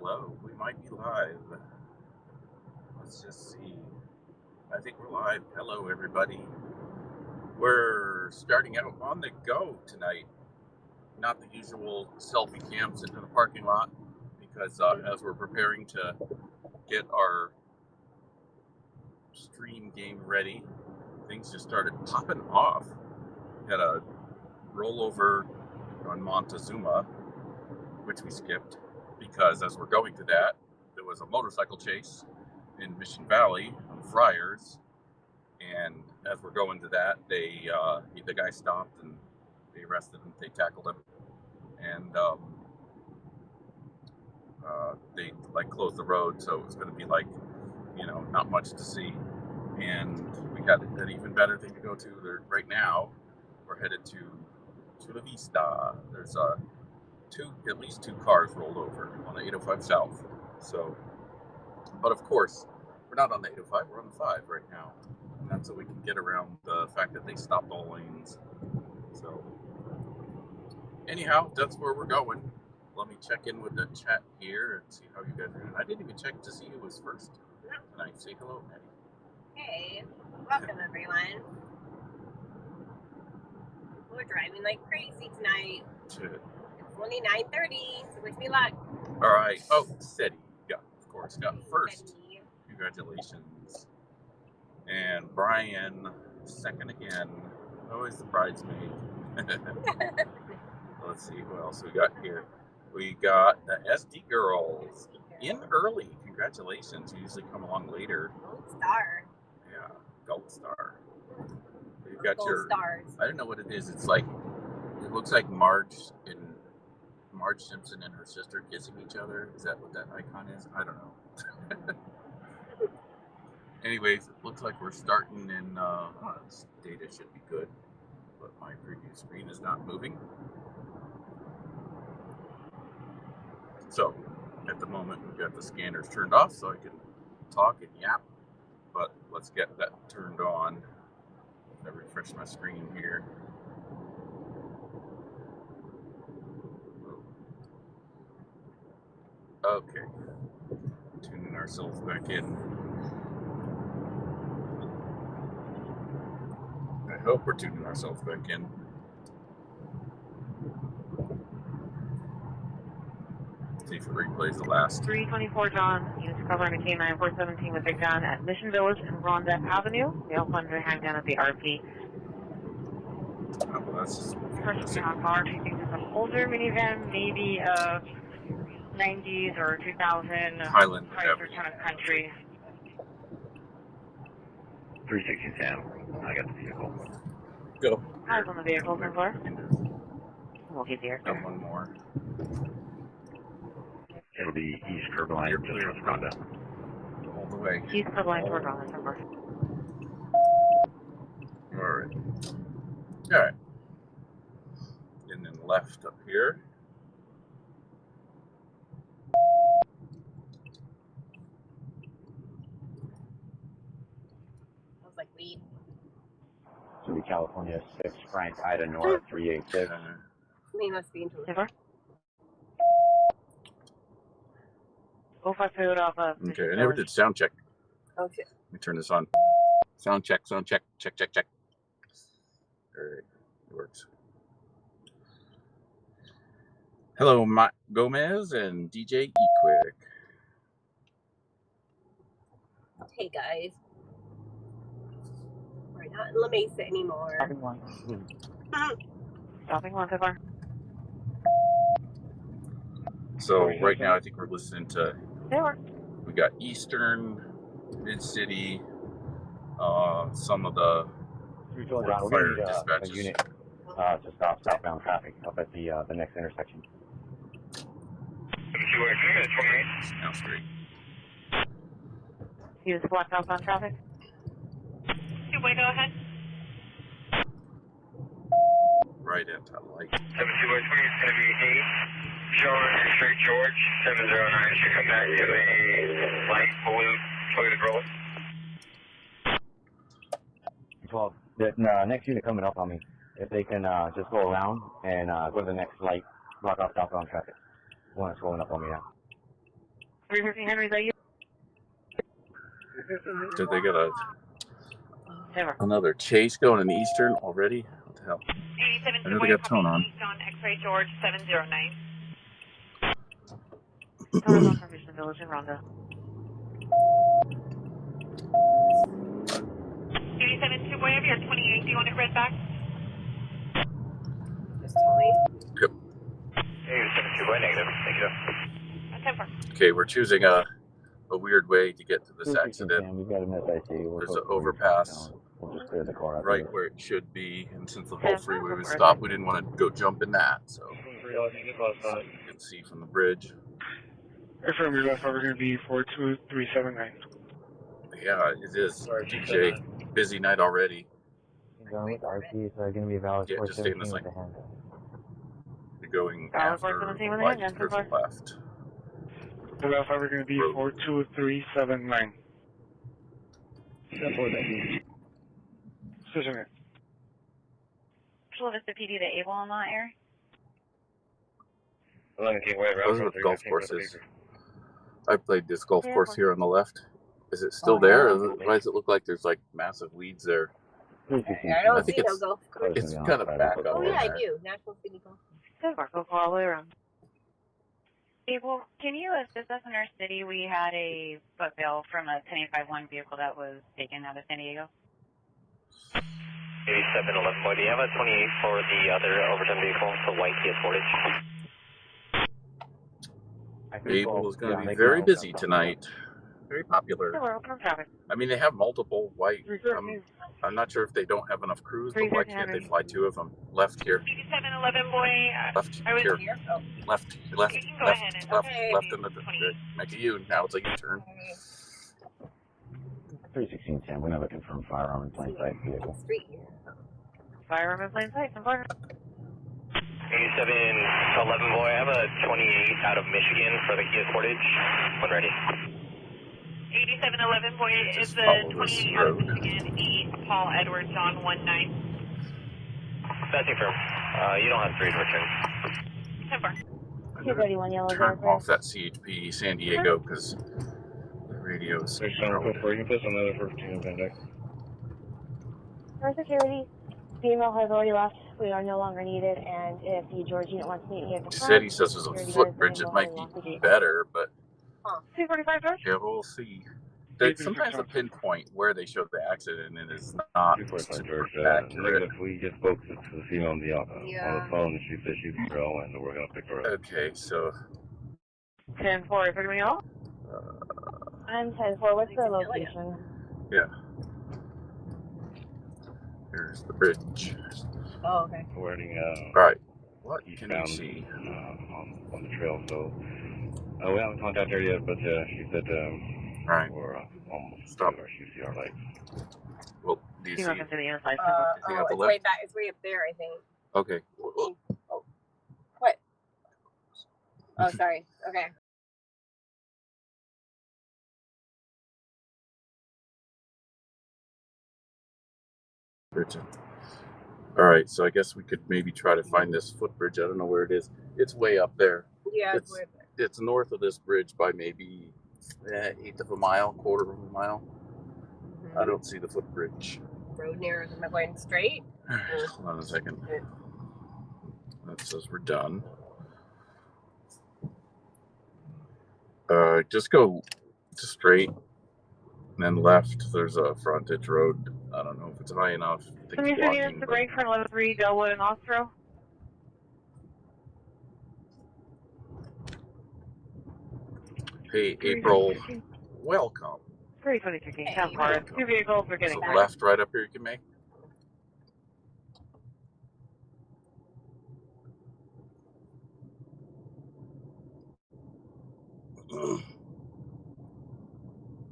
Hello, we might be live. Let's just see. I think we're live. Hello, everybody. We're starting out on the go tonight. Not the usual selfie cams into the parking lot, because as we're preparing to get our stream game ready, things just started popping off. We had a rollover on Montezuma, which we skipped, because as we're going to that, there was a motorcycle chase in Mission Valley on Friars, and as we're going to that, the guy stopped and they arrested him. They tackled him, and they closed the road, so it was going to be not much to see. And we got an even better thing to go to. Right now, we're headed to Chula Vista. There's at least two cars rolled over on the 805 South. So, but of course, we're not on the 805, we're on the 5 right now. And that's so we can get around the fact that they stopped all lanes. So, anyhow, that's where we're going. Let me check in with the chat here and see how you guys are doing. I didn't even check to see who was first. Can I say hello, Maddie? Hey, welcome everyone. We're driving like crazy tonight. Shit. It's only 9:30, so wish me luck. All right. Oh, Cadi. Yeah, of course. Got first. Congratulations. And Brian, second again. Always the bridesmaid. Let's see who else we got here. We got the SD girls in early. Congratulations. You usually come along later. Gold star. Yeah, gold star. You've got gold stars. I don't know what it is. It's like, it looks like Marge Simpson and her sister kissing each other. Is that what that icon is? I don't know. Anyways, it looks like we're starting in, this data should be good, but my preview screen is not moving. So, at the moment, we've got the scanners turned off so I can talk and yap, but let's get that turned on. I refresh my screen here. Okay, tuning ourselves back in. I hope we're tuning ourselves back in. See if it replays the last. 324 John, units covering the K9417 with Big John at Mission Village and Rhonda Avenue. We also want to hang down at the RP. Oh, well, that's just Person on car, she thinks it's an older minivan, maybe a 90s or 2000 Highland Chrysler kind of country. 360 Sam, I got the vehicle. Go. Eyes on the vehicle so far. We'll keep the air. Got one more. It'll be East Curb Line, just towards Rhonda. All the way. East Curb Line toward Rhonda so far. Alright. Alright. And then left up here. Smells like weed. So the California 6, Frank Ida North 386. We must be into So far. Go for food off of. Okay, I never did sound check. Okay. Let me turn this on. Sound check, check. Alright, it works. Hello, Matt Gomez and DJ Equick. Hey guys. We're not in La Mesa anymore. Stopping one. Stopping one so far. So right now I think we're listening to, They work. we got Eastern, Mid-City, some of the fire dispatches. A unit to stop southbound traffic up at the next intersection. Now straight. Use block southbound traffic. Way, go ahead. Right at that light. 72 West Wing is going to be 8. Sean, straight George, 709 should come back to a light blue toilet roll. 12. The next unit coming up on me. If they can just go around and go to the next light, block off southbound traffic. One that's rolling up on me now. 350 Henry, is that you? Did they get Never. another chase going in Eastern already? What the hell? 87 I know they got tone on. East on X-ray George 709. Tone on from Mission Village in Rhonda. 87 2 Boy, you're 28. Do you want it read back? Just tell me. Yep. 87 2 Boy, negative. Thank you. 10-4. Okay, we're choosing a weird way to get to this accident. We've got a miss IC. There's an overpass We'll just clear the car out right here. where it should be, and since the whole freeway was stopped, we didn't want to go jump in that. So you can see from the bridge. Affirm, your left over going to be 42379. Yeah, it is. DJ, busy night already. Going with RP, so it's going to be a valid Yeah, just stay in 417 this with lane. the hand. You're going Valid after 417 with the right hand, to the left. The left over going to be 42379. Decision it. Chula Vista PD to Able on that area? Those are the golf courses. I played this golf course here on the left. Is it still there? Or why does it look like there's like massive weeds there? I don't I think see no it's- golf course. It's kind of back up. Oh, yeah, I there. do. National City Golf. Good work, go all the way around. Able, can you assist us in our city? We had a foot bail from a 10851 vehicle that was taken out of San Diego. 8711 Boy, do you have a 28 for the other overturned vehicle, the white Kia Sportage? Able is going to be very busy tonight. Very popular. So we're open on traffic. I mean, they have multiple white. I'm not sure if they don't have enough crews, but why can't they fly two of them? Left here. 8711 Boy, Left I was here. Here? Oh. Left. You Left. can go Left. ahead and- Left. Okay. Left in the make a U. Now it's a U-turn. 316 Sam, we're not looking for a firearm in plain sight vehicle. Street here. firearm in plain sight, important. 8711 Boy, I have a 28 out of Michigan for the Kia Sportage. When ready. 8711 Boy is Just the follow this 28 out of road. Michigan, 8 Paul Edward John 19. That's confirmed. You don't have 3 to return. 10-4. 231 yellow. Turn off that CHP San Diego because the radio's. You can put another 15 appendix. For security, female has already left. We are no longer needed, and if the George unit wants to meet me at the He front, said he says there's a security footbridge guys that are might going to lock the be gate. better, but 245 George? yeah, we'll see. Sometimes the pinpoint where they showed the accident and it is not super accurate. We just spoke to the female on the phone, and she said she's a girl, and we're gonna pick her up. Okay, so 10-4, is everybody else? I'm 10-4. What's the location? yeah, here's the bridge. Oh, okay. We're heading All right, what can you eastbound see? on the trail, so we haven't contacted her yet, but she said Right, we're almost Stop. to our CCR lights. well, do you see? You're not to the inside. Anything on the It's way left? back. It's way up there, I think. Okay, What? Oh, sorry. Okay. bridge. All right, so I guess we could maybe try to find this footbridge. I don't know where it is. It's way up there. Yeah, it's It's way back. it's north of this bridge by maybe eighth of a mile, quarter of a mile. I don't see the footbridge. Road near. Am I going straight? Hold on a second. That says we're done. Just go straight and then left. There's a frontage road. I don't know if it's high enough. I Can think you it's see blocking, the but- break for 11-3 Delwood and Ostro? Hey, April, welcome. 322 Hey, 10-4. 2 vehicles are getting So back. left, right up here you can make.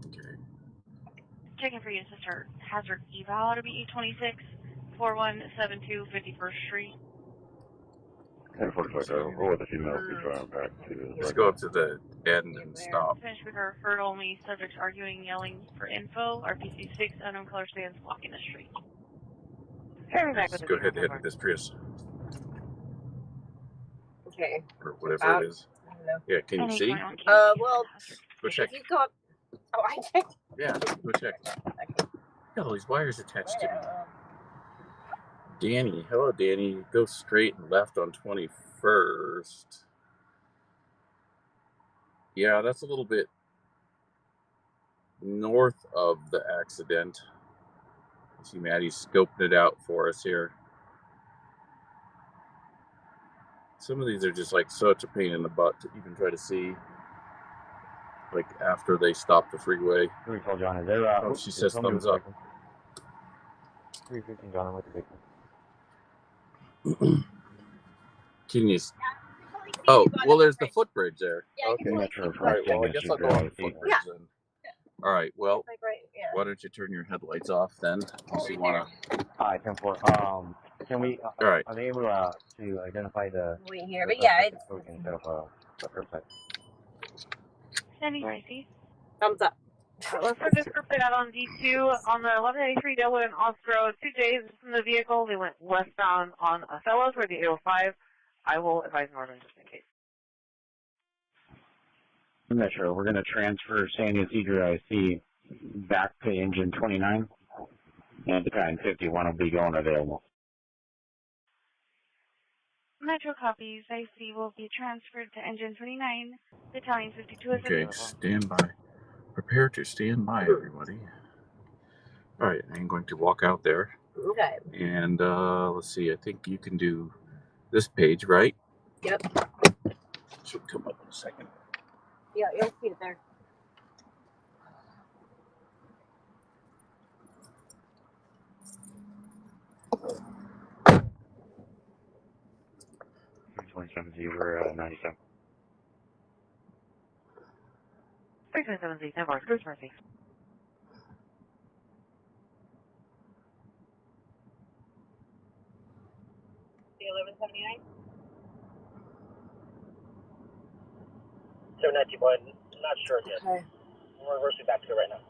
Okay. Checking for you, Sister Hazard Eval to be 826 4172 51st Street. 1045, or with the female, we trying back to. Just go up to the end and stop. Finish with her referred only subjects arguing, yelling for info. RPC 6 unknown color stands blocking the street. Turning back with Just the go ahead vehicle and hit this Prius Okay. or whatever it is. I don't know. Yeah, can you see? Well, Go check. If you go up, oh, I checked. Yeah, go check. Got all these wires attached to me. Danny, hello Danny. Go straight and left on 21st. Yeah, that's a little bit north of the accident. See, Maddie's scoping it out for us here. Some of these are just like such a pain in the butt to even try to see. Like after they stop the freeway. We call John. Is there? Oh, she says thumbs up. 315 John with the big. Can you? Oh, well, there's the footbridge there. Yeah, okay. Metro All right. Well, I guess I'll go on the footbridge Yeah. then. All right. Well, Like right, yeah. why don't you turn your headlights off then? If you wanna. Alright, 10-4. Can we? All right. Are they able to identify the? Wait here, but yeah, it's So we can set up a curbside. Sandy Gracie. thumbs up. Let's put this group out on D2 on the 1183 Delaware and Ost Road. 2 J's in the vehicle. They went westbound on Othello for the 805. I will advise Northern just in case. Metro, we're going to transfer San Ysidro IC back to engine 29, and battalion 51 will be going available. Metro copies. IC will be transferred to engine 29. Battalion 52 is Okay. available. Stand by. Prepare to stand by, everybody. All right. I'm going to walk out there. Okay. And let's see. I think you can do this page, right? Yep. Should come up in a second. Yeah, you'll see it there. We're 97. 327Z, 10 bars. Cruise mercy. The 1179? 790 boy, not sure yet. Okay. We're reversing back to it right now.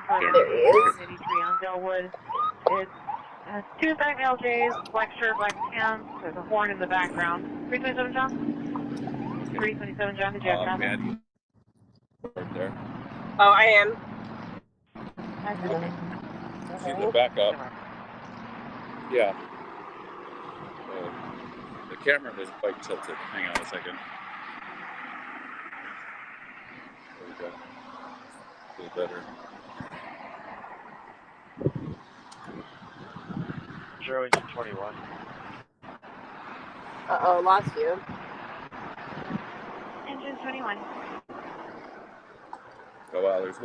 There he is. 83 on Delwood. It's 2 back LJs, black shirt, black pants. There's a horn in the background. 327 John? 327 John, did you have traffic? Maddie. Right there. Oh, I am. See the back up. Yeah. The camera isn't quite tilted. Hang on a second. There we go. A little better. Zero engine 21. Uh-oh, lost you. Engine 21. Oh wow, there's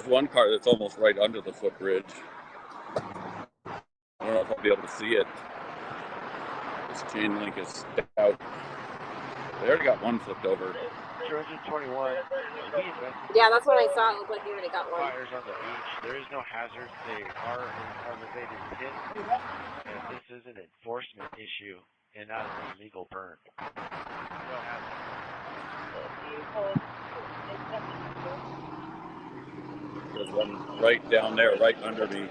one car that's almost right under the footbridge. I don't know if I'll be able to see it. This chain link is out. They already got one flipped over. Zero engine 21. Yeah, that's what I saw. It looked like you already got one. Fires on the beach. There is no hazard. They are an elevated pit. And this is an enforcement issue and not an illegal burn. No hazard. There's one right down there, right under me.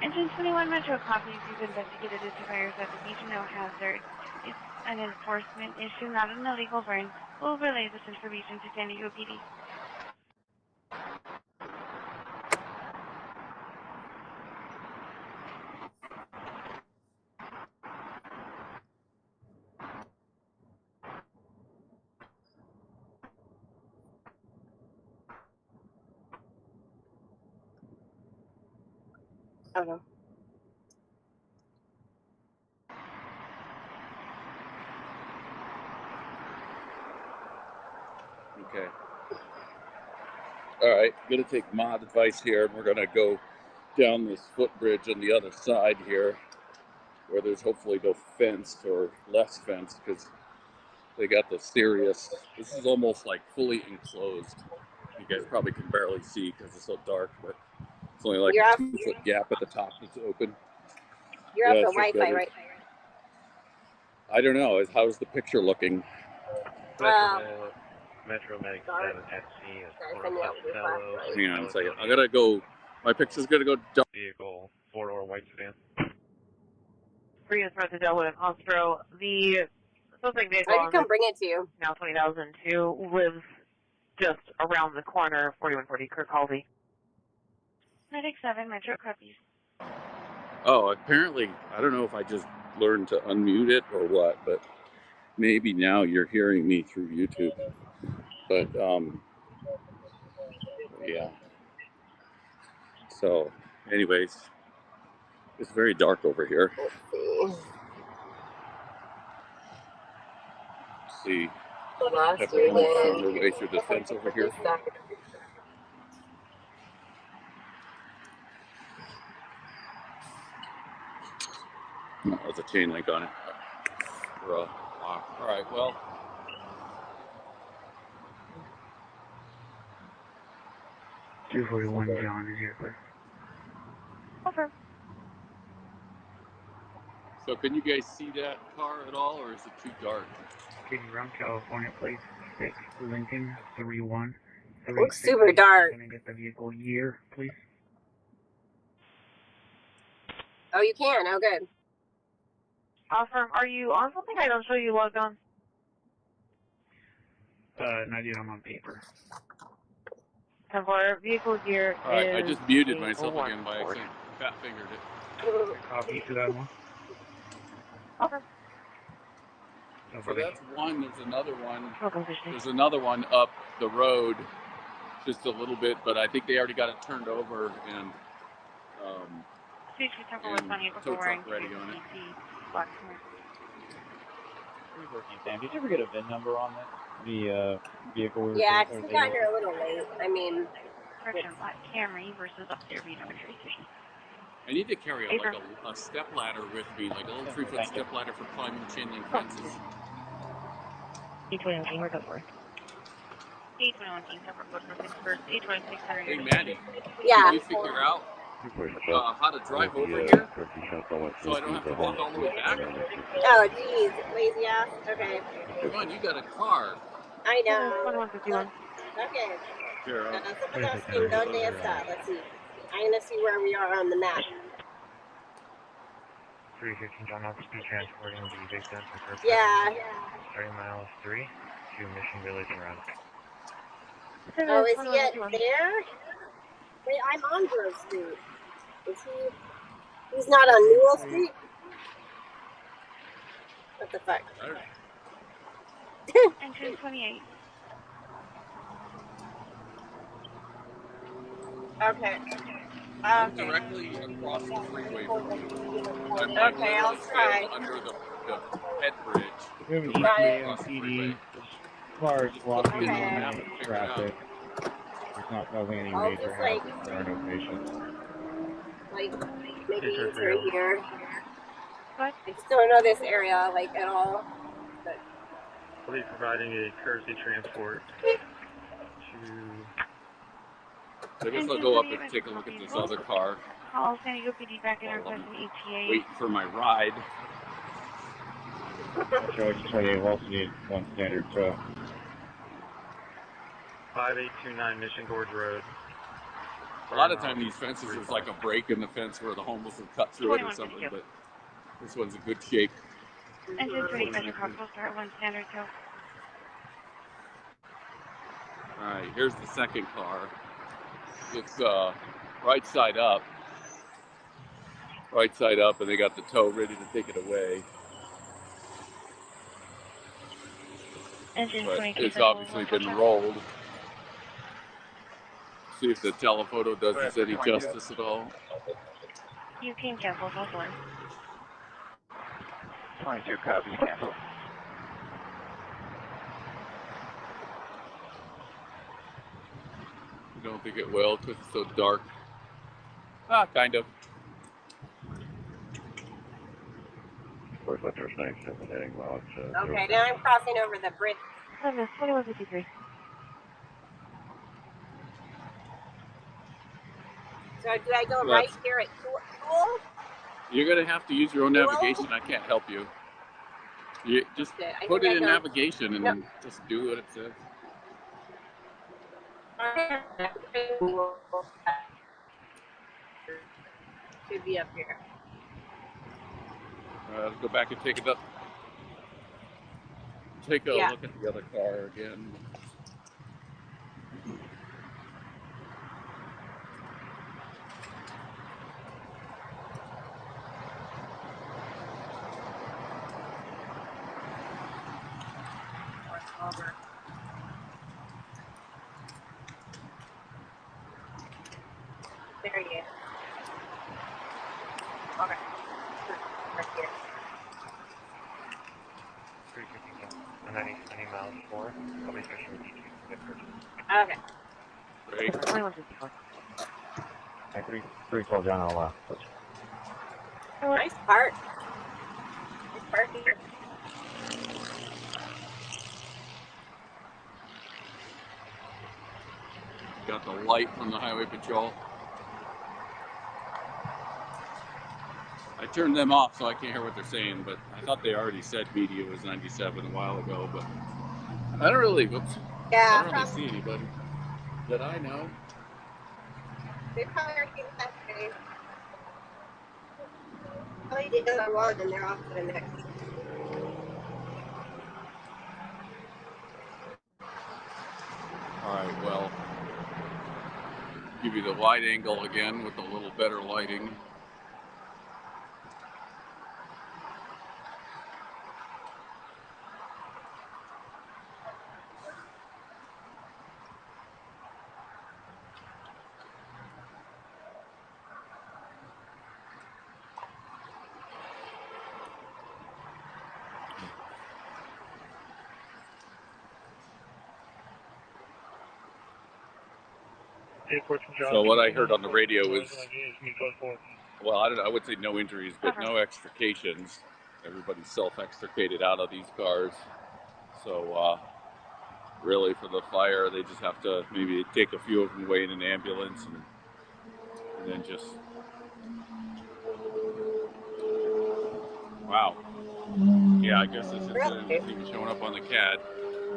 Engine 21 Metro copies. You've investigated the 2 fires at the beach. No hazard. It's an enforcement issue, not an illegal burn. We'll relay this information to San Diego PD. Oh no. Okay. All right, I'm gonna take mod advice here, and we're gonna go down this footbridge on the other side here, where there's hopefully no fence or less fence, because they got the serious. This is almost like fully enclosed. You guys probably can barely see because it's so dark, but it's only like a 2-foot gap at the top that's open. You're Yeah, off the she's Wi-Fi, better. right? I don't know. How's the picture looking? Metro Medic 7 at sea is Send me out with your flashlight. Hang on a second. I gotta go. My picture's gonna go dark. vehicle, 4-door white sedan. 3 is North of Delwood and Ostro. The suspect vehicle I could come bring it to you. now 20,002 lives just around the corner, 4140 Kirk Halsey. Medic 7, Metro copies. Oh, apparently, I don't know if I just learned to unmute it or what, but maybe now you're hearing me through YouTube. But, yeah. So, anyways, it's very dark over here. Let's see. See, Lost have you to almost again. find our way through the fence over here. No, there's a chain link on it. All right, well. $241 John is here, please. Over. So can you guys see that car at all, or is it too dark? Can you run California, please? 6 Lincoln 31. Looks super dark. Can I get the vehicle year, please? Oh, you can. Oh, good. Awesome. Are you on something? I don't show you logged on. Not yet. I'm on paper. 10-4 vehicle gear All right, I is just muted myself 801 again by accident. Fat fingered it. Copy to that one. Okay. So that's one. There's another one. Welcome, Christian. There's another one up the road, just a little bit, but I think they already got it turned over and tow truck ready on it. Sam, did you ever get a VIN number on that? The vehicle we were Yeah, because we got here a little late. I mean, Black Camry versus up there being registration. I need to carry a step ladder with me, like a little 3-foot step ladder for climbing chain link fences. E21 we're good for. E21 team cover code for 6 E26 Hey, Maddie. Yeah. Can you figure out how to drive over here so I don't have to walk all the way back? oh, geez. Lazy ass. Okay. Come on, you got a car. I know. 2151. Okay. Here, Let's see. I'm going to see where we are on the map. 315 John Hopkins transporting the victim for purpose. Yeah. Starting miles 3 to Mission Village and around. Oh, is he at there? Wait, I'm on Grove Street. Is he? He's not on Newell Street? What the fuck? Engine 28. Okay. I'm directly across the freeway from you. Okay, I'll try. Under the head bridge. We have an EPA and PD. Cars walking in Okay. and out of traffic. There's not causing any I'll major just, like, hazards. There are no patients. Like, maybe he's right here. What? I just don't know this area, like, at all. But We'll be providing a courtesy transport to... I guess I'll go up and take a look at this other car. Call San Diego PD back in request an ETA. Waiting for my ride. George 28 will also need one standard tow. 5829 Mission Gorge Road. A lot of time these fences, there's like a break in the fence where the homeless have cut through it or something, but this one's in good shape. Engine 25 possible start 1 standard tow. Alright, here's the second car. It's right side up. Right side up, and they got the tow ready to take it away. Engine But 23 it's obviously been rolled. See if the telephoto does us any justice at all. You can cancel both ones. 22 copies cancel. I don't think it will because it's so dark. Kind of. Of course, there's 97 heading miles. okay, now I'm crossing over the bridge. 2153. So do I go right here at Tool? You're going to have to use your own navigation. I can't help you. You just put it in navigation and just do what it says. Should be up here. Let's go back and take a look at the other car again. Over. There he is. Okay. Right here. 350 90 miles forward. Probably especially with Okay. Great. 2154. 312 John on the left. Nice park. Nice park here. Got the light from the highway patrol. I turned them off so I can't hear what they're saying, but I thought they already said media was 97 a while ago, but I don't really, I don't really see anybody that I know. They probably are getting that today. Probably did another one and they're off to the next. Alright, well, give you the wide angle again with a little better lighting. So what I heard on the radio was, well, I would say no injuries, but no extrications. Everybody's self-extricated out of these cars. So really for the fire, they just have to maybe take a few of them away in an ambulance and then just, wow. Yeah, I guess this isn't even showing up on the CAD,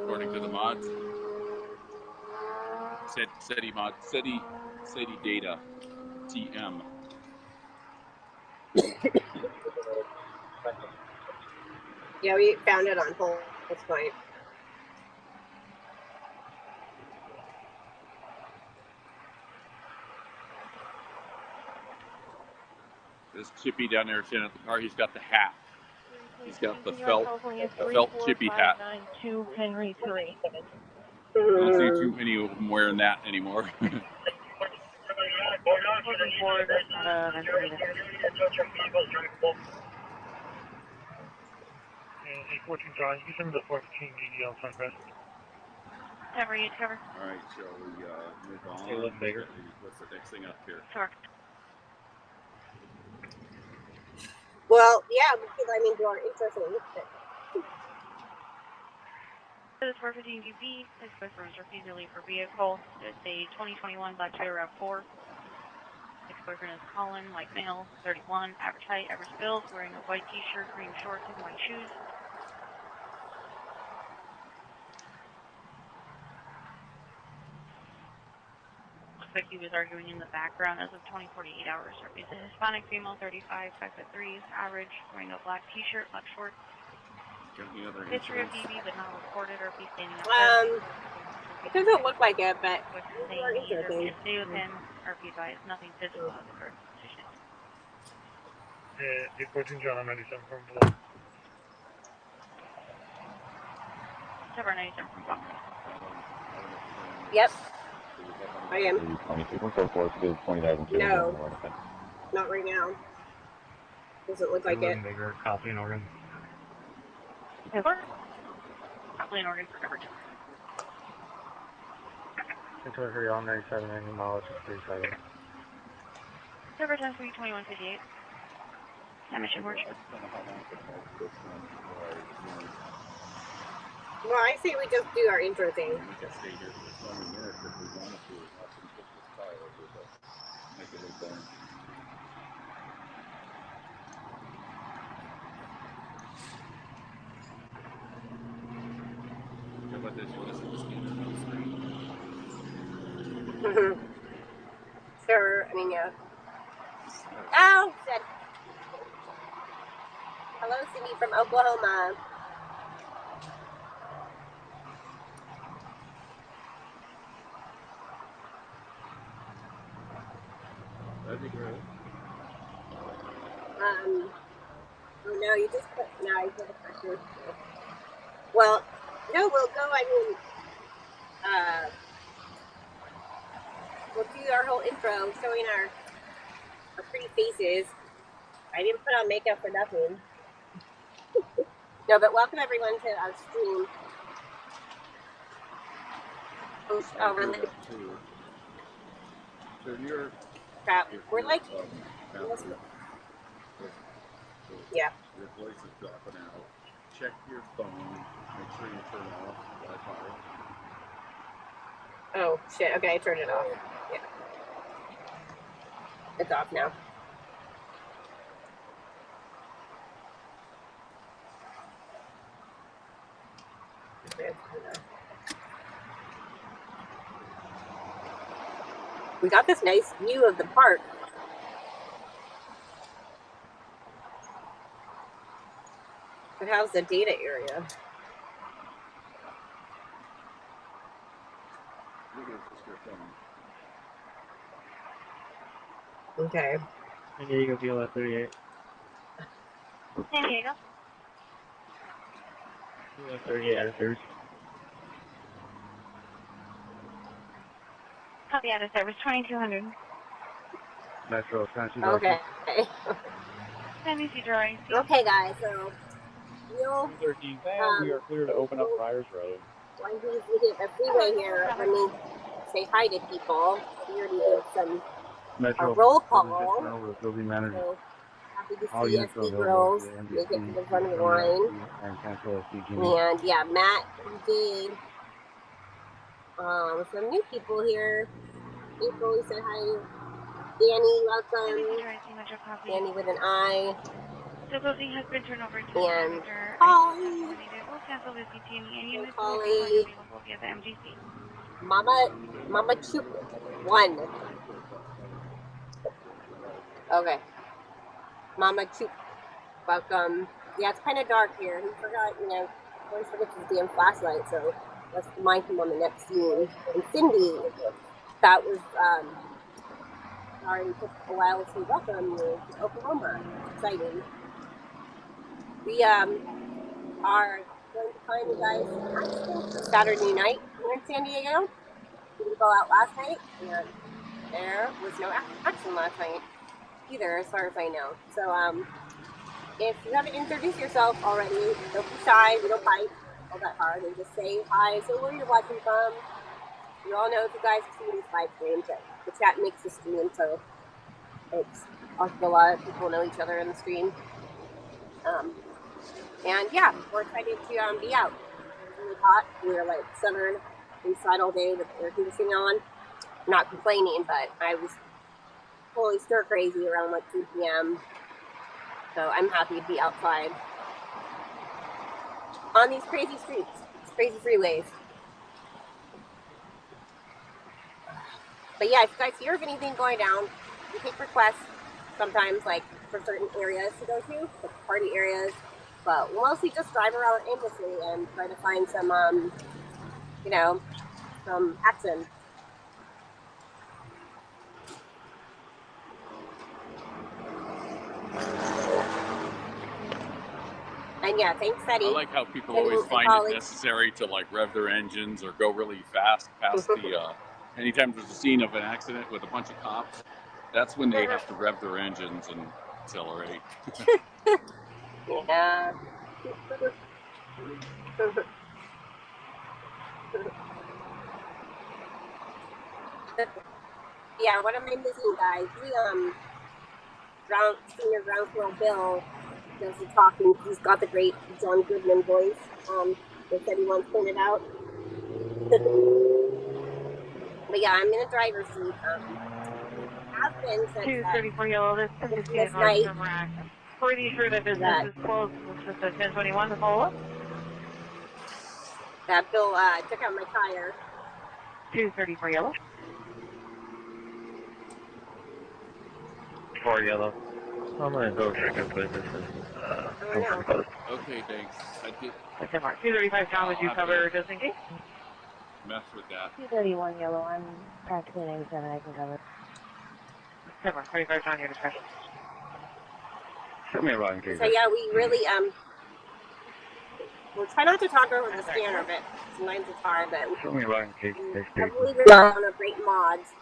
according to the mods. SETI mod, SETI data, TM. Yeah, we found it on pulsepoint. This Chippy down there standing at the car, he's got the hat. He's got the felt Chippy hat. 2 Henry 3. I don't see too many of them wearing that anymore. Looking forward, Hey, 14 John, you send the 14 DDL Sunfest. Cover you, cover. Alright, shall we move on? Hey, look bigger. What's the next thing up here? Sure. Well, yeah, because I mean, you are interested. This is 415 UB. This is repeatedly for vehicle. It's a 2021 Black Toyota RAV4. Ex-boyfriend is Colin, white male, 31, average height, average build, wearing a white t-shirt, green shorts, and white shoes. Looks like he was arguing in the background as of 2048 hours. He's a Hispanic female, 35, 5'3", average, wearing a black t-shirt, black shorts. History of DV, but not reported or be standing up. It doesn't look like it, but with saying either can't stay with him or be advised nothing physical of the current position. 14 John, 97 from below. Cover 97 from Fox. Yep. I am. No. Not right now. Doesn't look like it. Bigger copy in Oregon. Probably in Oregon for coverage. Victoria for y'all, 97, 90 miles, 37. Coverage on 32158. Mission work. Well, I say we just do our intro thing. about this? You listen to the speaker on the screen. Sure, I mean, yeah. Oh, shit. Hello, Cindy from Oklahoma. That'd be great. Oh no, you just put, no, you put a pressure. Well, no, we'll go, I mean, we'll do our whole intro showing our pretty faces. I didn't put on makeup for nothing. No, but welcome everyone to our stream. Oh, really? So you're... Crap. We're like... Yeah. Your voice is dropping out. Check your phone. Make sure you turn off Wi-Fi. Oh, shit. Okay, I turned it off. Yeah. It's off now. We got this nice view of the park. But how's the data area? Okay. San Diego VLS 38. San Diego. VLS 38 editors. Copy out of service 2200. Metro, Tennessee. Okay. Tennessee drawing. Okay, guys, so we'll 13, we are clear to open up Friars Road. When we hit the freeway here, let me say hi to people. We already did some a roll call. So happy to see SD girls make it to the front of the line. And yeah, Matt, did some new people here. April, we said hi. Danny, welcome. Danny with an I. The building has been turned over to the And Holly. We'll cancel this detainee and units will be available via the MGC. Mama Choop 1. Okay. Mama Choop, welcome. Yeah, it's kind of dark here. He forgot, you know, always forgets his damn flashlight, so let's remind him on the next scene. And Cindy, that was, sorry, it took a while to welcome you to Oklahoma. Exciting. We, are going to find you guys Saturday night here in San Diego. We didn't go out last night, and there was no action last night either, as far as I know. So, if you haven't introduced yourself already, don't be shy. We don't bite all that hard, and just say hi, say where you're watching from. You all know if you guys have seen these live streams, the chat makes the stream, so it's a lot of people know each other in the stream. And yeah, we're excited to be out. It's really hot. We were like summered inside all day with the air conditioning on. Not complaining, but I was fully stir crazy around like 2 p.m. So I'm happy to be outside on these crazy streets, these crazy freeways. But yeah, if you guys hear of anything going down, we take requests sometimes, like for certain areas to go to, like party areas. But we'll mostly just drive around aimlessly and try to find some, you know, some action. And yeah, thanks, Cadi. I like how people always find it necessary to like rev their engines or go really fast past the, anytime there's a scene of an accident with a bunch of cops, that's when they have to rev their engines and accelerate. Yeah. Yeah, what am I missing, guys? We, senior ground floor Bill does the talking. He's got the great John Goodman voice, that said he once pointed out. But yeah, I'm in a driver's seat. Has been since 234 yellow, this night. Pretty sure that business is closed. This is 1021 to follow up. Bill took out my tire. 234 yellow. 4 yellow. I'm gonna go check if this is confirmed close. Okay, thanks. I did 235 John, would you cover just in case? mess with that. 231 yellow. I'm practically 97. I can cover. 25 John, your discretion. Show me a run, case. So yeah, we really we'll try not to talk over the scanner, but sometimes it's hard. But Show me a run, case. we heavily rely on our great mods.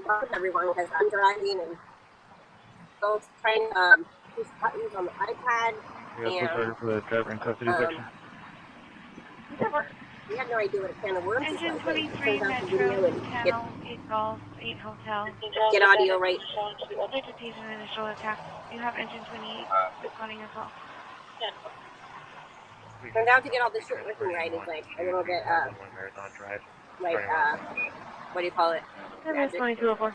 Not everyone, because I'm driving and both trying to push buttons on the iPad. Yeah, sorry for the driver in custody section. We had no idea what a can of worms is. Engine like. 23 Turns out to Metro, video and 10 8 Golf, 8 Hotel. get audio right. Vegetation initial attack. You have engine 28 responding as well. Turned out to get all this shit with me right is like a little bit like what do you call it? That's 2204.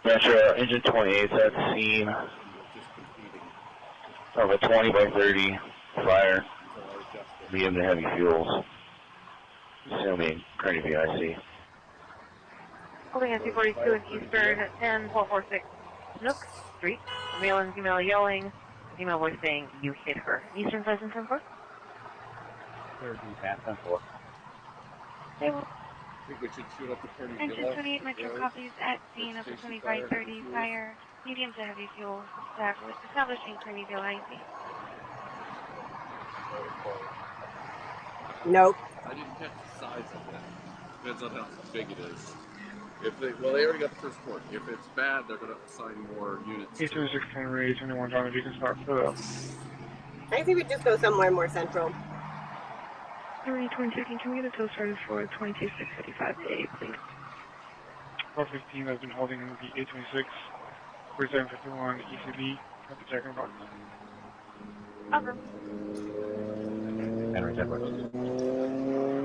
Metro, engine 28 at the scene of a 20 by 30 fire, medium to heavy fuels, assuming Kearney VIC. Holding at 242 in Eastern, 10446 Nook Street. Male and female yelling. Female voice saying, "You hit her." Eastern 574. 13.4. They will. I think we should shoot up the Kearney Engine Villa. 28 Metro copies at scene of the 2530 fire. Medium to heavy fuel. Establishing Kearney Villa IC. Nope. I didn't catch the size of it. Depends on how big it is. If they already got the first port. If it's bad, they're going to assign more units. Eastern 610 raise, anyone John, if you can start for the I think we just go somewhere more central. 22, can we get a tow started for 22655A, please? 415 has been holding the 826, 4751 ECB at the checking box.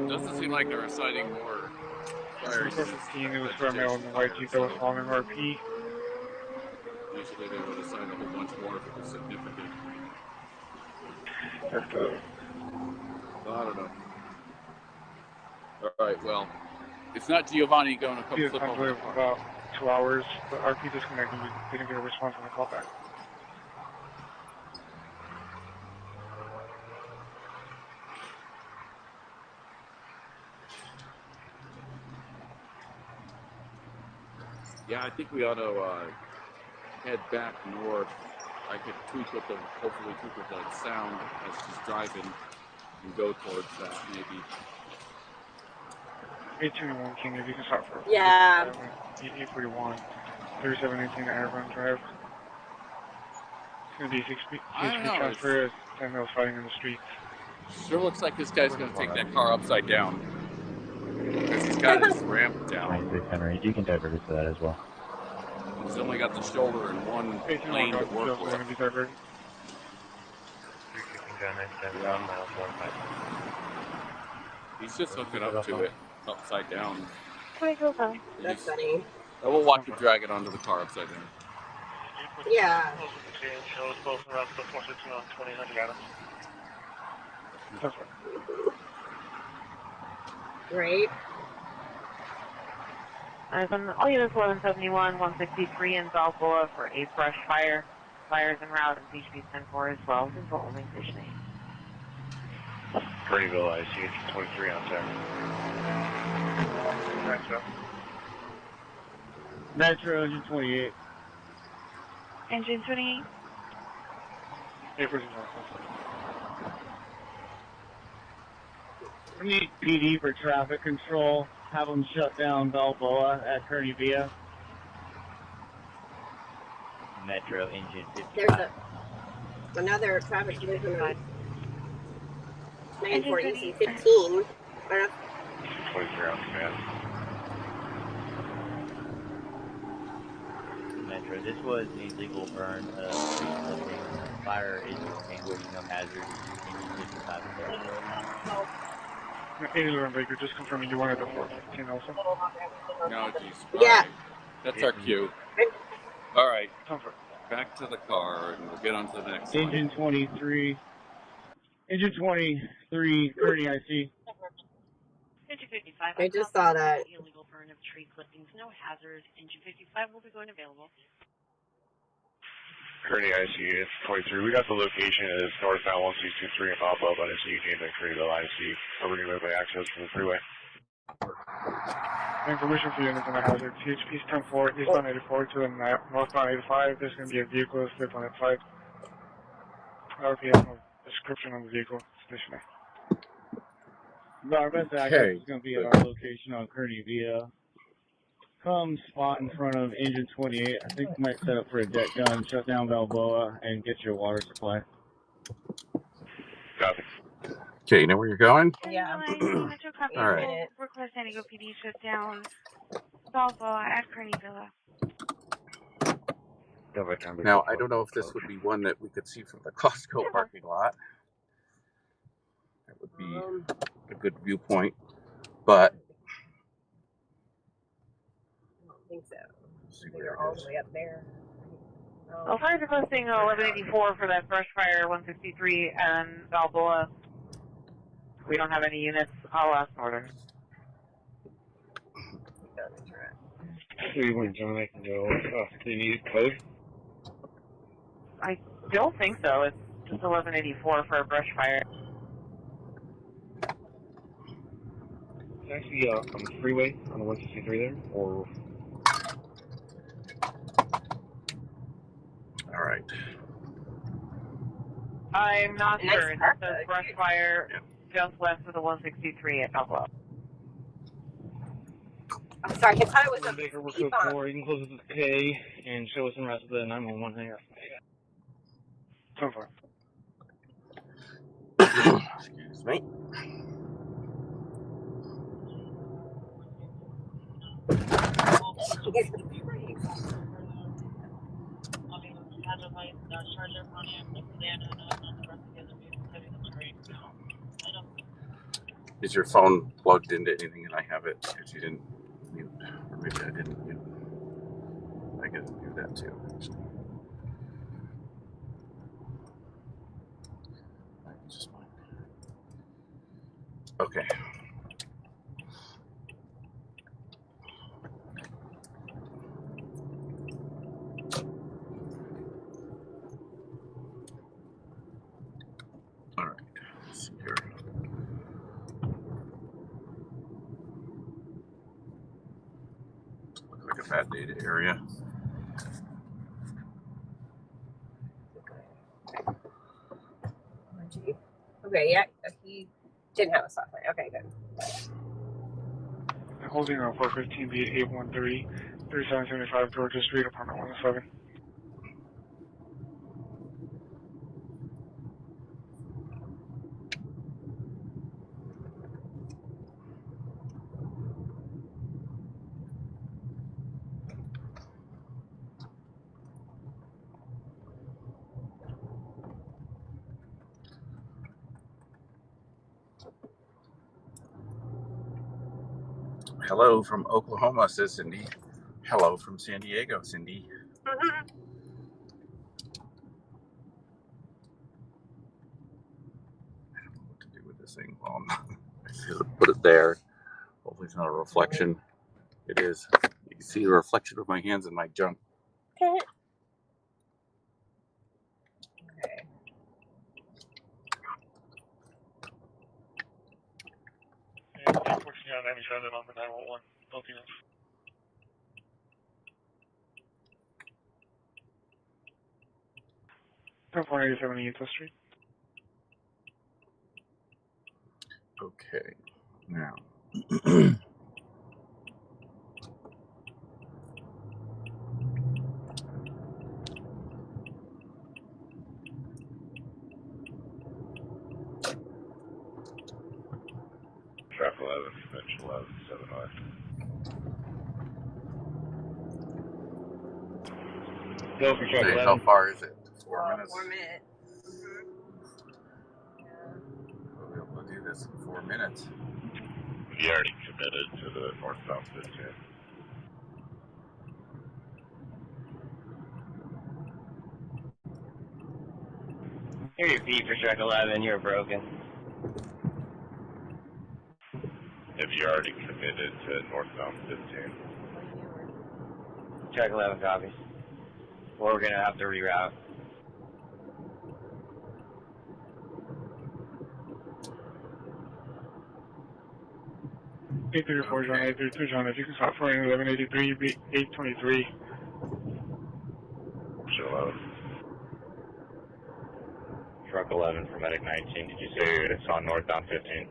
Doesn't seem like they're assigning more fires. 415, it was for a male in the white Jeep that was following RP. Usually they would assign a whole bunch more if it was significant. That's good. Well, I don't know. Alright, well, it's not Giovanni going to come He flip was over. for about 2 hours, but RP disconnected. We didn't get a response on the callback. Yeah, I think we ought to head back north. I could hopefully tweak with the sound as she's driving and go towards that maybe. 821 King, if you can start for Yeah. 841, 3718 Airborne Drive. It's going to be 6 speed transfer as 10 males fighting in the streets. Sure looks like this guy's going to take that car upside down. Because he's got his ramp down. 26 Henry, you can divert to that as well. He's only got the shoulder and one lane to work with. Going to be diverted. He's just hooking up to it upside down. That's funny. And we'll watch him drag it onto the car upside down. Yeah. Right. All units 1171, 163 in Balboa for a brush fire. Fires en route and PHP 10-4 as well. Control only station 8. Greenville, I see 23 on there. Metro, engine 28. Engine 28. 841. We need PD for traffic control. Have them shut down Balboa at Kearney Villa. Metro engine 55. There's another traffic collision on 94 EC 15. 23 on command. Metro, this was a legal burn of fire is extinguished, no hazard. Engine 55 there. 81 Baker, just confirming you wanted the 415 also. No, geez. Yeah. Right. That's our cue. Alright. Back to the car and we'll get on to the next one. Engine 23. Engine 23, currently IC. Engine 55. I just saw that. Illegal burn of tree clippings, no hazard. Engine 55 will be going available. Currently IC, it's 23. We got the location as northbound 1623 and pop-up on IC, and then Curryville IC. Over to by access from the freeway. Information for units on the hazard. CHP's 10-4, eastbound 84 to the northbound 85. There's going to be a vehicle slipped on that side. RPM description on the vehicle stationary. Our best access is going to be at our location on Kearney via come spot in front of engine 28. I think we might set up for a deck gun, shut down Balboa, and get your water supply. Copy. Okay, you know where you're going? Yeah. All right. Request San Diego PD shut down Balboa at Kearney Villa. Now, I don't know if this would be one that we could see from the Costco parking lot. That would be a good viewpoint, but I don't think so. They're all the way up there. I'll try requesting 1184 for that brush fire 163 and Balboa. If we don't have any units, I'll ask Northern. See when John I can go. Do you need code? I don't think so. It's just 1184 for a brush fire. It's actually on the freeway on the 163 there, or. all right. I'm not sure. It just says brush fire just west of the 163 at Balboa. I'm sorry, I thought it was a Baker, we're speed code bump. 4. You can close this with K and show us the rest of the 911 hangar. 10-4. Excuse me. Is your phone plugged into anything and I have it because you didn't mute, or maybe I didn't mute. I gotta do that too. Okay. All right. Let's see here. Looks like a bad data area. Okay, yeah, he didn't have a stop sign. Okay, good. Holding on 415 beat 8130, 3775 Georgia Street, apartment 107. Hello from Oklahoma, says Cindy. Hello from San Diego, Cindy. I don't know what to do with this thing. I should put it there. Hopefully it's not a reflection. It is. You can see the reflection of my hands in my junk. Okay. And 1014 on 97 on the 911. Both units. Ten 487 Utah Street. Okay. Now. Trap 11, Mitch 11, 7 west. Go for trap Okay, 11. how far is it? 4 minutes? 4 minutes. We'll be able to do this in 4 minutes. He already committed to the north-south 15. Here's your beat for truck 11, you're broken. Have you already committed to northbound 15? Truck 11 copies. Or we're going to have to reroute. Okay. 834 John, 832 John, if you can stop for 1183, be 823. Chula. Truck 11 for Medic 19. Did you say it's on northbound 15?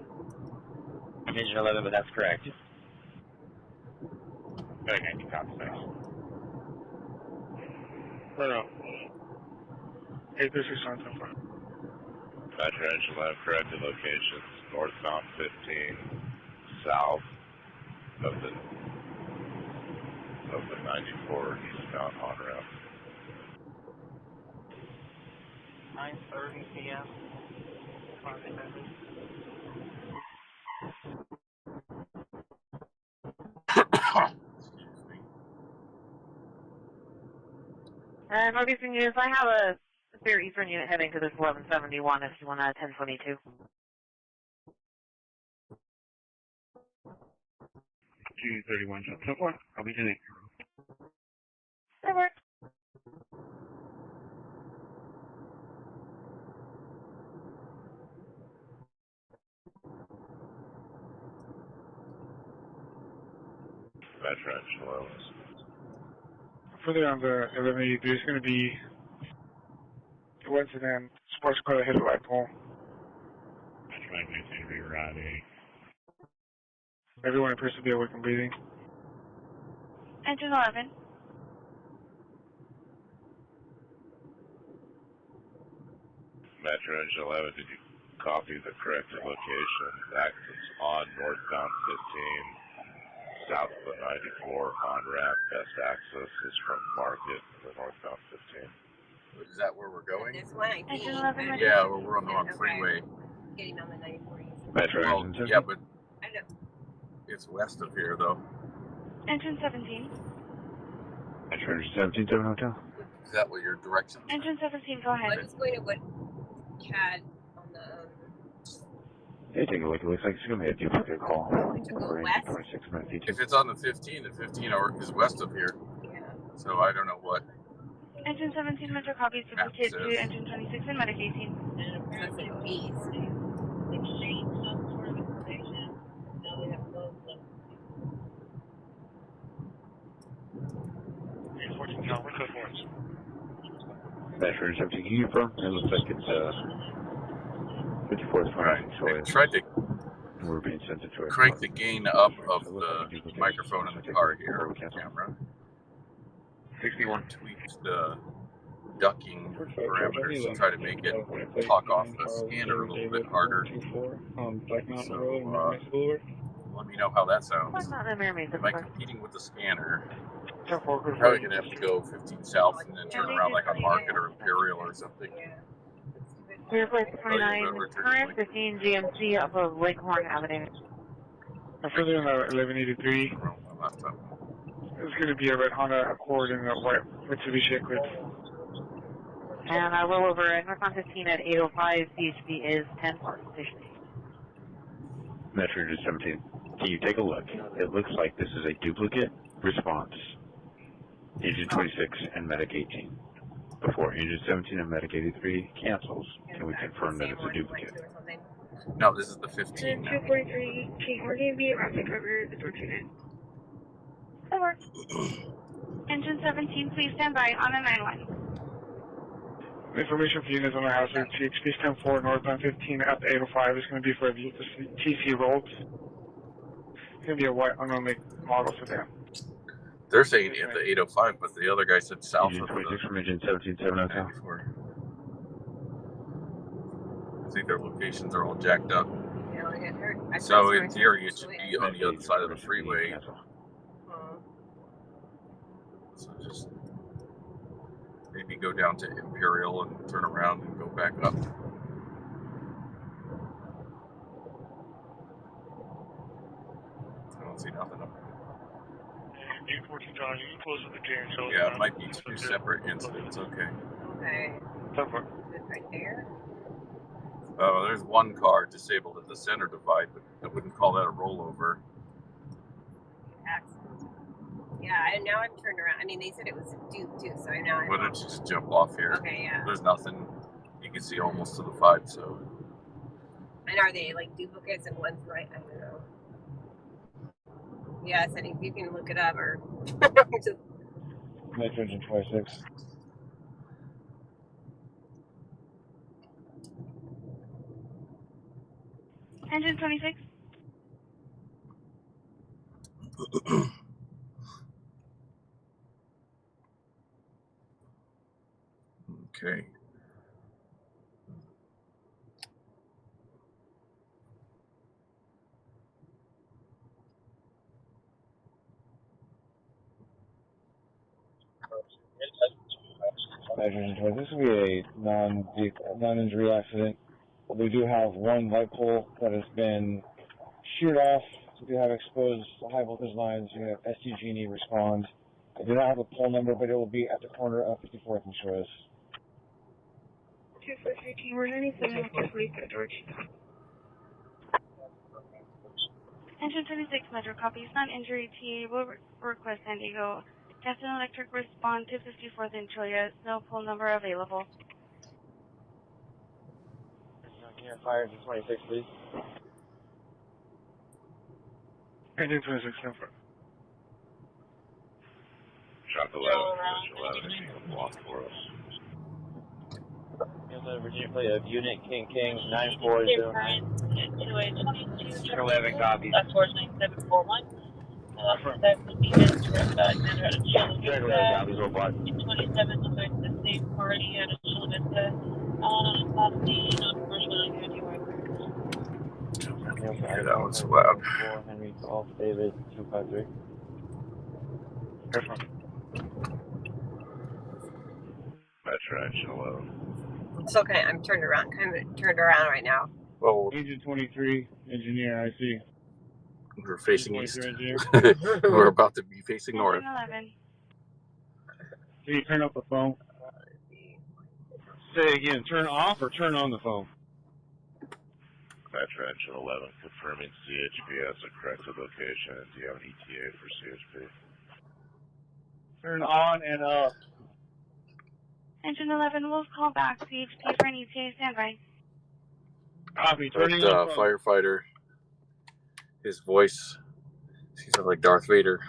Engine 11, but that's correct. Medic 19 copies, thanks. Right out. 836 John, 10 4. Metro Engine 11, corrected locations, northbound 15, south of the 94 eastbound on-ramp. 9:30 p.m. Northeastern units, I have a spare Eastern unit heading to this 1171 if you want a 1022. 231 John, 10 4. I'll be doing. That works. Metro Engine 11. Further on the 1183 is going to be once again sports car ahead of light pole. Metro 19 rerouting. Everyone appears to be awake and breathing. Engine 11. Metro Engine 11, did you copy the corrected location? Access on northbound 15, south of the 94 on-ramp. Best access is from Market to northbound 15. Is that where we're going? This one, I think. Engine 11. Yeah, we're on the wrong freeway. Getting on the 94 east. Metro Well, Engine 17. yeah, but I know. it's west of here, though. Engine 17. Metro Engine 17, 7 Hotel. Is that what your directions? Engine 17, go ahead. I'm just going to what CAD on the. Hey, take a look. It looks like it's going to be a duplicate call. To go west? 26 minutes. If it's on the 15, the 15 is west of here. Yeah. So I don't know what. Engine 17, Metro copies duplicate to Engine 26 and Medic 18. That's like east. Exchange some sort of information. Now we have both. 814 John, what's that for us? Metro Engine 17, can you confirm? It looks like it's 54th Right. so I tried to we're being sent to crank the gain up of the microphone in the car here with the camera. 61. Tweaked the ducking parameters to try to make it talk off the scanner a little bit harder. So, let me know how that sounds. Am I competing with the scanner? I'm probably going to have to go 15 south and then turn around like on Market or Imperial or something. Clear place 29, current 15 GMC up of Lakehorn Avenue. Further on the 1183, it's going to be a red Honda Accord and a white Mitsubishi Eclipse. And I roll over at North on 15 at 805. CHP is 10 Park Station. Metro Engine 17, can you take a look? It looks like this is a duplicate response. Engine 26 and Medic 18. Before Engine 17 and Medic 83 cancels, can we confirm that it's a duplicate? No, this is the 15 now. 243, Chief, we're going to be around the driver, the 429. That works. Engine 17, please stand by on a 9-1. Information for units on the hazard. CHP 10-4 northbound 15 at the 805 is going to be for a TC Rolls. It's going to be a white unknown make model sedan. They're saying at the 805, but the other guy said south of the 26 from Engine 17, 7 Hotel. 94. I think their locations are all jacked up. Yeah, like I heard. So in theory, it should be on the other side of the freeway. So just maybe go down to Imperial and turn around and go back up. I don't see nothing up there. 814 John, you can close with the JHL. Yeah, it might be two separate incidents. Okay. Okay. Tough one. Is it right there? There's one car disabled at the center divide, but I wouldn't call that a rollover. Excellent. Yeah, and now I'm turned around. I mean, they said it was due too, so now I'm. Why don't you just jump off here? Okay, yeah. There's nothing. You can see almost to the 5, so. And are they like duplicates and one's right? I don't know. Yeah, so if you can look it up or just. Metro Engine 26. Engine 26. Okay. This will be a non-injury accident. We do have one light pole that has been sheared off. We do have exposed high voltage lines. We have STG&E respond. I do not have a pole number, but it will be at the corner of 54th and Choice. 2413, we're 97 with Lisa, George. Engine 26 Metro copies. Non-injury TA will request San Diego Gas and Electric respond to 54th and Cholla. No pole number available. Fire engine 26, please. Engine 26, no fire. Truck 11, Search 11 is being blocked for us. Virginia plate of Unit King 9409. 11 copies. That's 49741. That would be his direct matter out of Chula Vista. 27 looks like the same party out of Chula Vista. Last scene on commercial Yeah, that was loud. Henry Golf David 253. Metro Engine 11. It's okay. I'm turned around. Kind of turned around right now. Well, Engine 23, engineer, I see. We're facing east. We're about to be facing north. 11. Can you turn up the phone? Say again, turn off or turn on the phone? Metro Engine 11, confirming CHP as a corrected location. Do you have an ETA for CHP? Turn on and up. Engine 11 will call back CHP for an ETA standby. Copy, That firefighter, his voice seems like Darth Vader.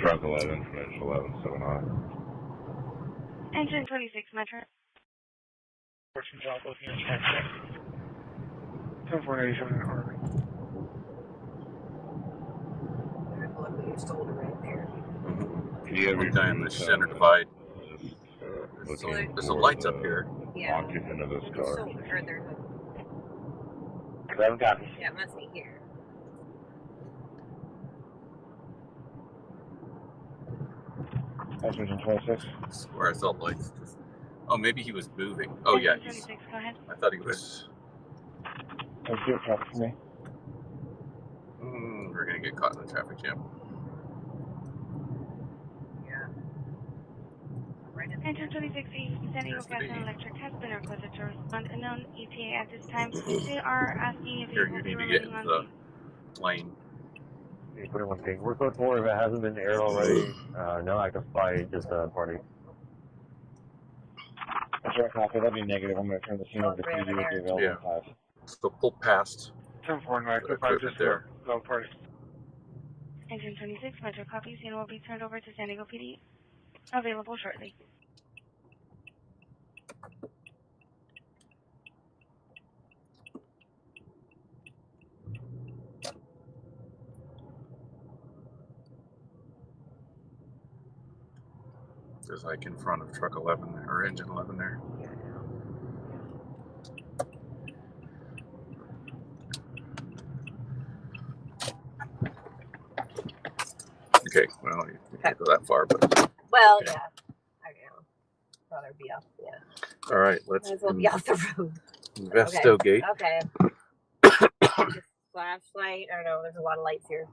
Truck 11 from Engine 11, 7 on. Engine 26 Metro. 7487 in Harvey. Look at your shoulder right there. Can you ever time the center divide? There's some lights up here. Yeah. Occupant of this car. 11 copies. Yeah, it must be here. Engine 26. I swear I saw lights. Oh, maybe he was moving. Oh, yeah. Engine 26, go ahead. I thought he was. Thank you, traffic for me. We're going to get caught in the traffic jam. Yeah. Engine 26 San Diego Gas and Electric has been requested to respond. Unknown ETA at this time. They are asking if Here, you will you be need to get remaining into on the lane. 21 King. We're code 4 if it hasn't been aired already. No active flight, just a party. That's right, copy. That'd be negative. I'm going to turn the scene over to PD with the available Yeah. 5. So pull past 7495, equipment just there. no party. Engine 26 Metro copies and will be turned over to San Diego PD. Available shortly. Just like in front of truck 11 there, or engine 11 there. Okay, well, you can't go that far, but. Well, okay. yeah. I know. Rather be off, yeah. All right, let's. Might as well be off the road. Investigate. Okay. Just flashlight. I don't know. There's a lot of lights here.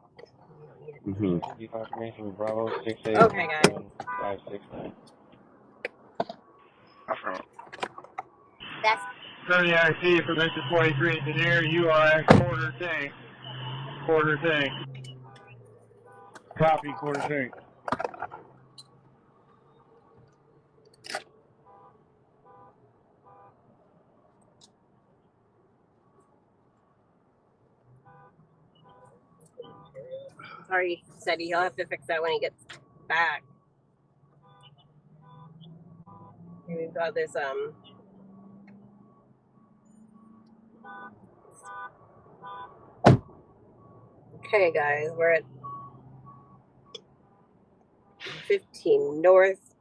Confirmation Bravo 68. Okay, guys. 569. Affirmative. That's. Currently, I see for Mr. 43 engineer, you are at quarter tank. Quarter tank. Copy, quarter tank. Sorry, he said he'll have to fix that when he gets back. And we've got this, okay, guys, we're at 15 north,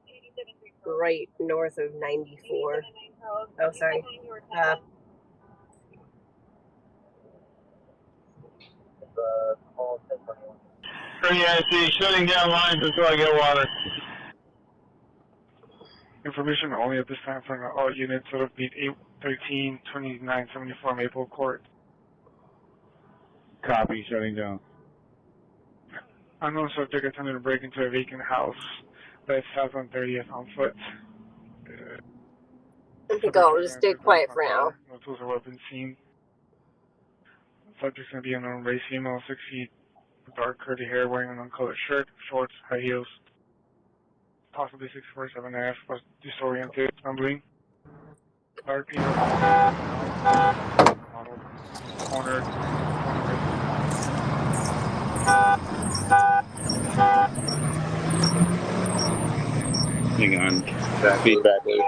right north of 94. Oh, sorry. Yeah, I see. Shutting down lines until I get water. Information only at this time from all units that have beat 813 2974 Maple Court. Copy, shutting down. Unknown subject attempted to break into a vacant house that's south on 30th on foot. I think I'll just stay quiet for now. No tools or weapons seen. Subject's going to be unknown race, female, 6 feet, dark curly hair, wearing an uncolored shirt, shorts, high heels, possibly 6'4", 7.5", but disoriented, stumbling. Dark peanut, cornered. Hang on. Feedback loop.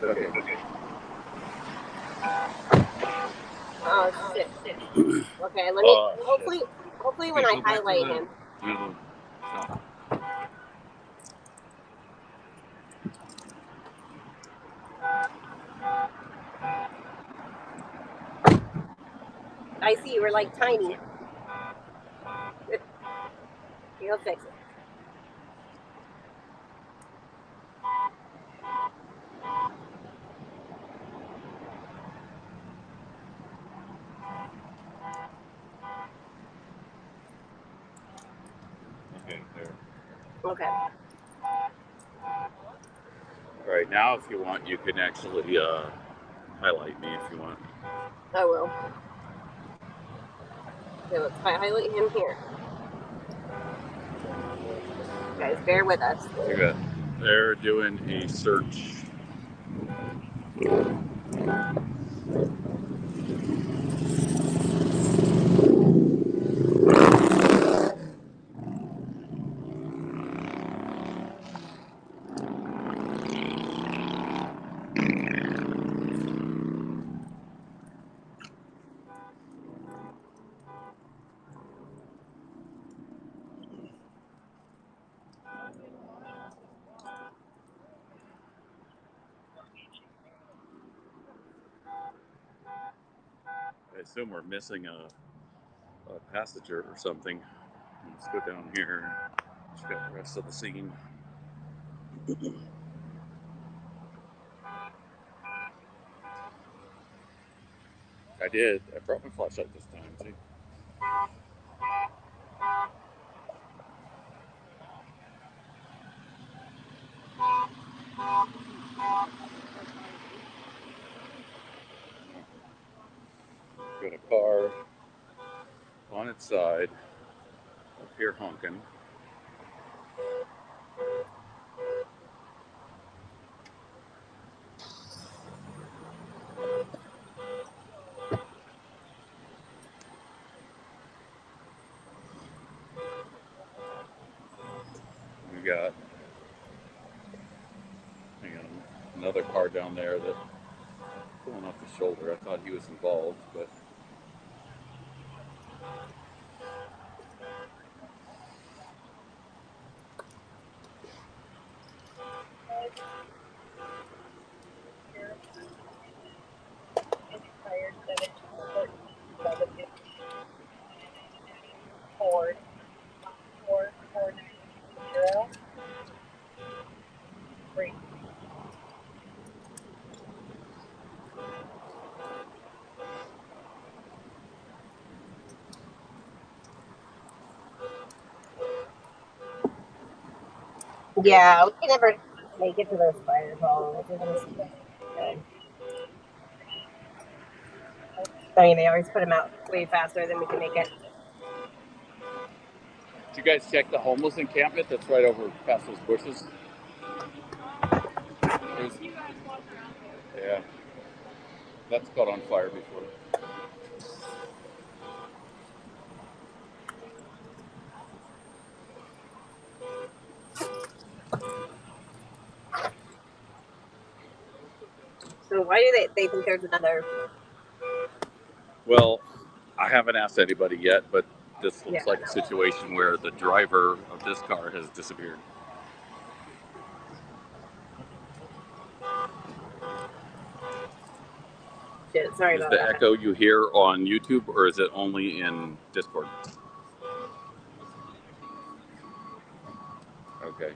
Okay. Oh, shit. Okay, let me, hopefully when I highlight him. I see you were like tiny. He'll fix it. Okay, there. Okay. All right, now if you want, you can actually highlight me if you want. I will. Okay, let's highlight him here. Guys, bear with us. They're doing a search. I assume we're missing a passenger or something. Let's go down here. Check out the rest of the scene. I did. I brought my flashlight this time, see? Got a car on its side, up here honking. We got, hang on, another car down there that, come fallen off the shoulder. I thought he was involved, but. Yeah, we can never make it to those fire calls. I mean, they always put them out way faster than we can make it. Did you guys check the homeless encampment that's right over past those bushes? Yeah. That's caught on fire before. So why do they think there's another? Well, I haven't asked anybody yet, but this looks Yeah, like a situation where the driver of this car has disappeared. Shit, sorry Is about the that. echo you hear on YouTube, or is it only in Discord? Okay.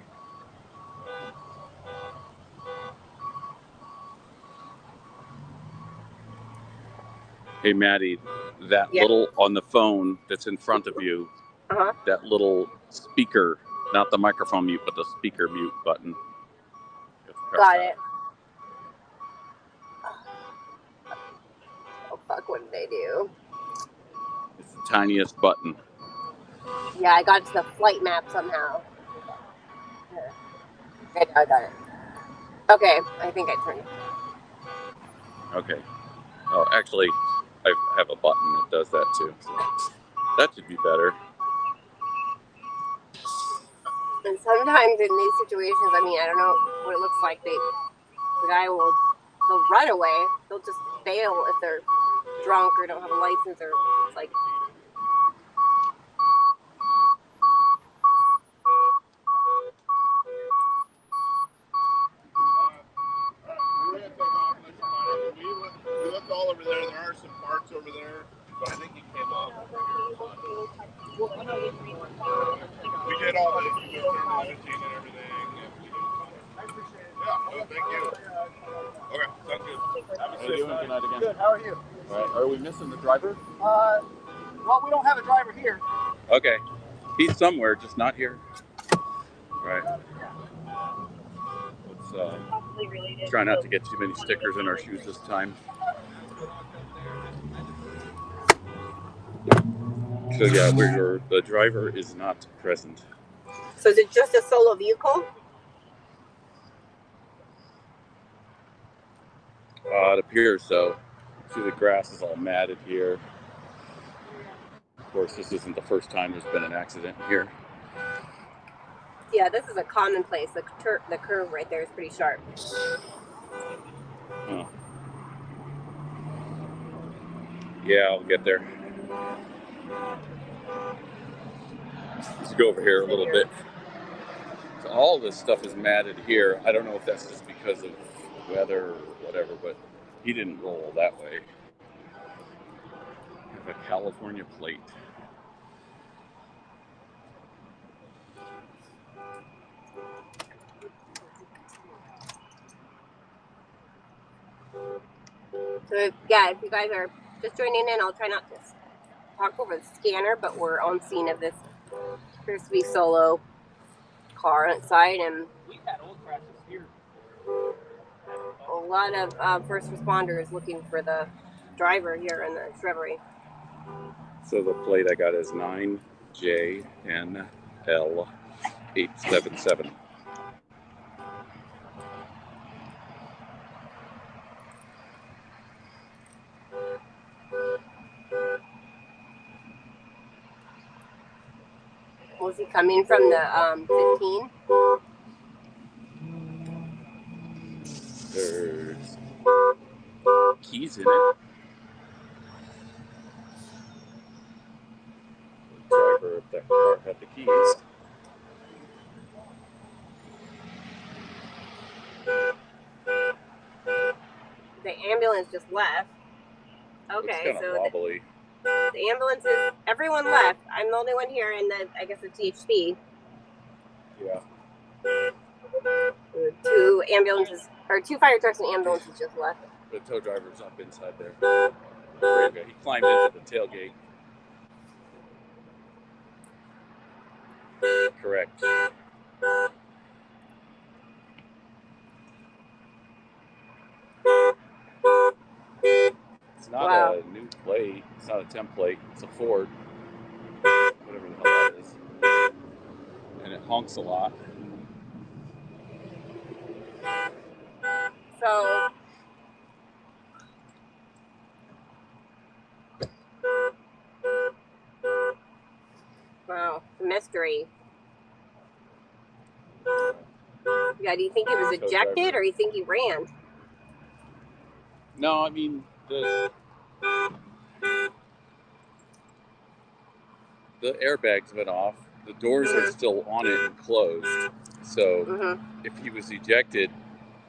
Hey, Maddie, that little on the phone that's in front of you, that little speaker, not the microphone mute, but the speaker mute button. Got it. Oh, fuck, what did they do? It's the tiniest button. Yeah, I got to the flight map somehow. I got it. Okay, I think I turned it. Okay. Oh, actually, I have a button that does that too. So that should be better. And sometimes in these situations, I mean, I don't know what it looks like. The guy they'll run away. They'll just bail if they're drunk or don't have a license, or it's like. We looked all over there. There are some parts over there, but I think he came off. We did all the thermal imaging and everything. I appreciate it. Yeah, well, thank you. Okay, sounds good. How are you doing tonight again? Good, how are you? All right, are we missing the driver? Well, we don't have a driver here. Okay, he's somewhere, just not here. All right. Let's try not to get too many stickers in our shoes this time. So yeah, the driver is not present. So is it just a solo vehicle? It appears so. See, the grass is all matted here. Of course, this isn't the first time there's been an accident here. Yeah, this is a common place. The curve right there is pretty sharp. Oh. Yeah, I'll get there. Let's go over here a little bit. So all this stuff is matted here. I don't know if that's just because of weather or whatever, but he didn't roll that way. I have a California plate. So yeah, if you guys are just joining in, I'll try not to talk over the scanner, but we're on scene of this appears to be solo car outside, and We've had old crashes here. a lot of first responders looking for the driver here in the shrubbery. So the plate I got is 9JNL877. Was he coming from the 15? There's keys in it. The driver of that car had the keys. The ambulance just left. Okay, It's kind of wobbly. The ambulance is, everyone left. I'm the only one here in the, I guess, the THC. Yeah. 2 ambulances, or 2 fire trucks and ambulances just left. The tow driver's up inside there. There you go. He climbed into the tailgate. Correct. It's not a new plate. It's not a template. It's a Ford. Whatever the hell that is. And it honks a lot. So, wow, mystery. Yeah, do you think he was ejected or do you think he ran? No, I mean, the airbags went off. The doors are still on it and closed. So if he was ejected,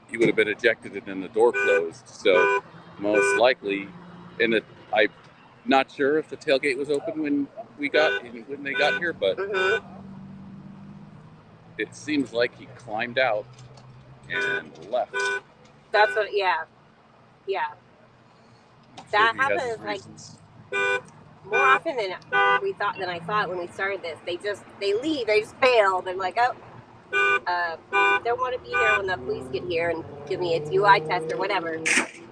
he would have been ejected and then the door closed. So most likely, I'm not sure if the tailgate was open when they got here, but it seems like he climbed out and left. That's what, yeah. That happens like more often than I thought when we started this. They leave, they just bail. They're like, oh, don't want to be here when the police get here and give me a DUI test or whatever.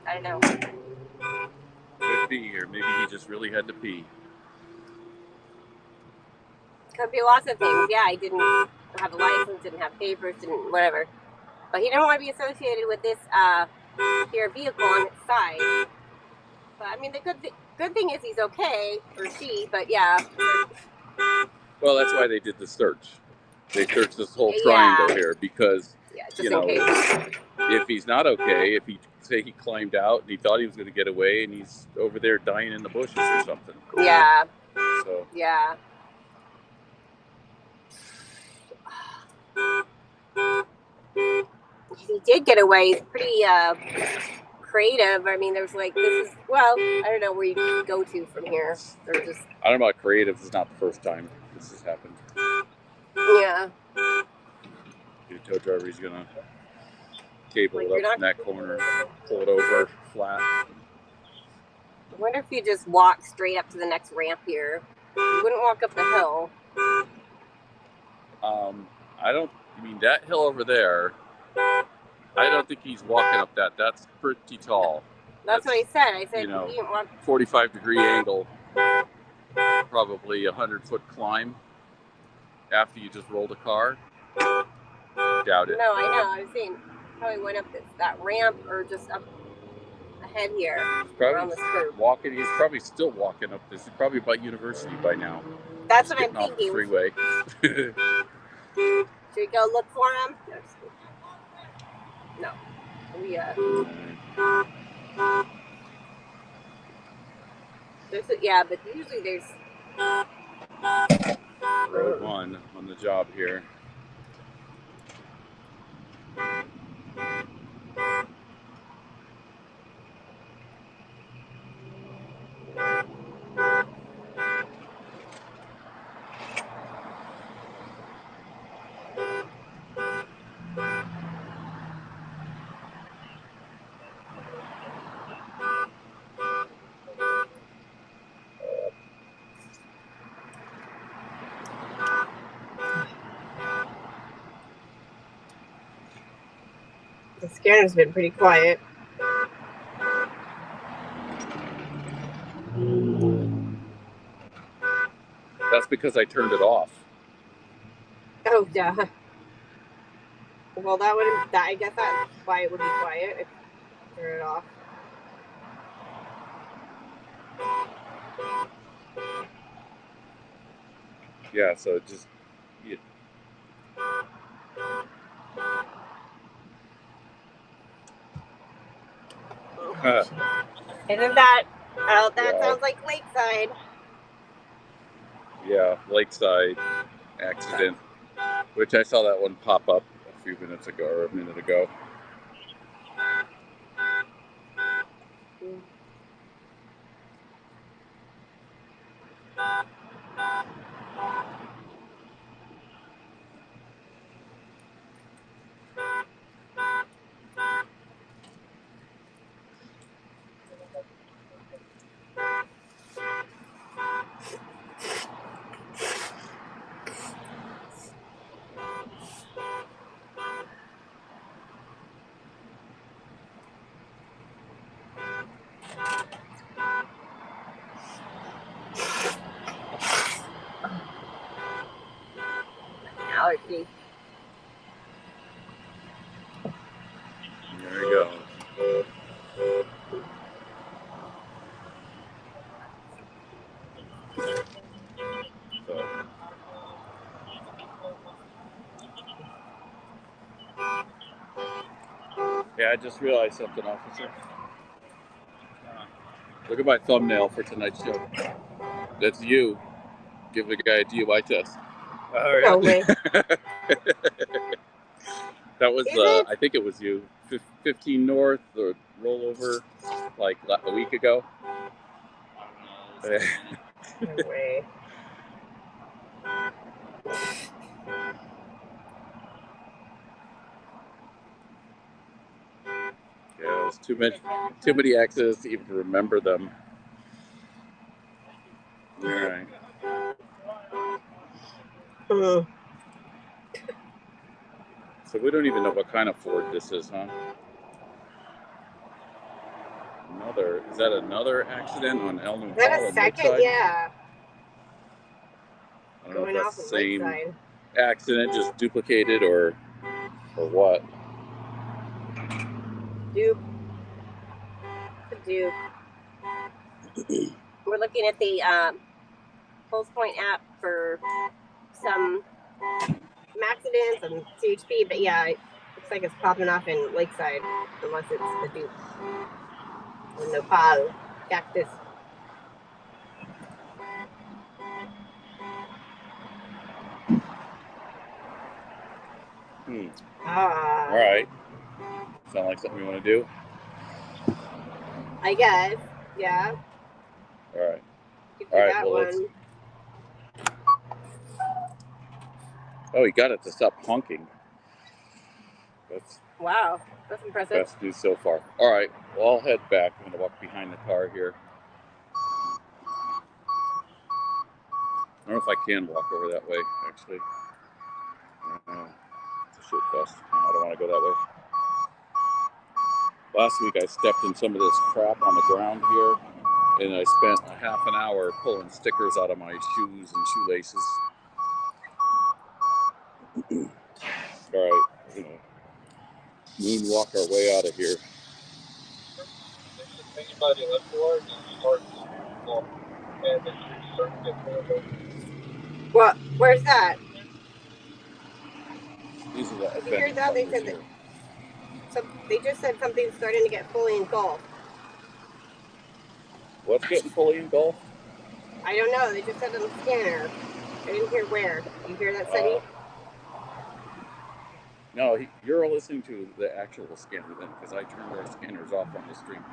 I don't know. Could be, or maybe he just really had to pee. Could be lots of things. Yeah, I didn't have a license, didn't have papers, didn't whatever. But he didn't want to be associated with this here vehicle on its side. But I mean, the good thing is he's okay, or she. But yeah. Well, that's why they did the search. They searched this whole triangle here because if he's not okay, if he say he climbed out and he thought he was going to get away and he's over there dying in the bushes or something. Yeah. So. Yeah. He did get away. He's pretty creative. I mean, there's like, this is, well, I don't know where you can go to from here. They're just... I don't know about creative. This is not the first time this has happened. Yeah. The tow driver, he's going to cable it up in that corner, pull it over flat. I wonder if you just walk straight up to the next ramp here. You wouldn't walk up the hill. I mean, that hill over there, I don't think he's walking up that. That's pretty tall. That's what I said. I said, you know, you didn't walk... 45-degree angle, probably a 100-foot climb after you just rolled a car. Doubt it. No, I know. I was saying, probably went up that ramp or just up ahead here. He's probably walking. He's probably still walking up this. He's probably by University by now. That's what I'm thinking. Off the freeway. Should we go look for him? No. Yeah, but usually there's... Road 1 on the job here. The scanner's been pretty quiet. That's because I turned it off. Oh, yeah. Well, I guess that's why it would be quiet if you turn it off. Yeah, so just... Isn't that? Oh, that Yeah. sounds like Lakeside. Yeah, Lakeside accident, which I saw that one pop up a few minutes ago or a minute ago. Allergy. There you go. So. Yeah, I just realized something, officer. Look at my thumbnail for tonight's show. That's you. Give the guy a DUI test. No way. That was, I think it was you. 15 North, the rollover, like a week ago. No way. Yeah, it was too many accidents to even remember them. All right. So we don't even know what kind of Ford this is, huh? Is that another accident on El Nopal? Is that a second? Lakeside? Yeah. I don't Going know if off that's of the same Lakeside. accident, just duplicated or what. Dupe. Dupe. We're looking at the pulsepoint app for some accidents and CHP, but yeah, it looks like it's popping off in Lakeside, unless it's the dupe. The Nopal cactus. All right. Sound like something you want to do? I guess. Yeah. All right. All right. That well, one. Oh, he got it to stop honking. Wow. That's impressive. Best news so far. All right. Well, I'll head back. I'm going to walk behind the car here. I don't know if I can walk over that way, actually. It's a shit fest. I don't want to go that way. Last week I stepped in some of this crap on the ground here, and I spent a half an hour pulling stickers out of my shoes and shoelaces. All right, we're gonna moonwalk our way out of here. Anybody left for it, just start and the trees start to get full. What? Where's that? These are the Did you hear that? They said that. They just said something's starting to get fully engulfed. What's getting fully engulfed? I don't know. They just said on the scanner. I didn't hear where. You hear that, Cadi? No, you're listening to the actual scanner then, because I turned our scanners off on the stream.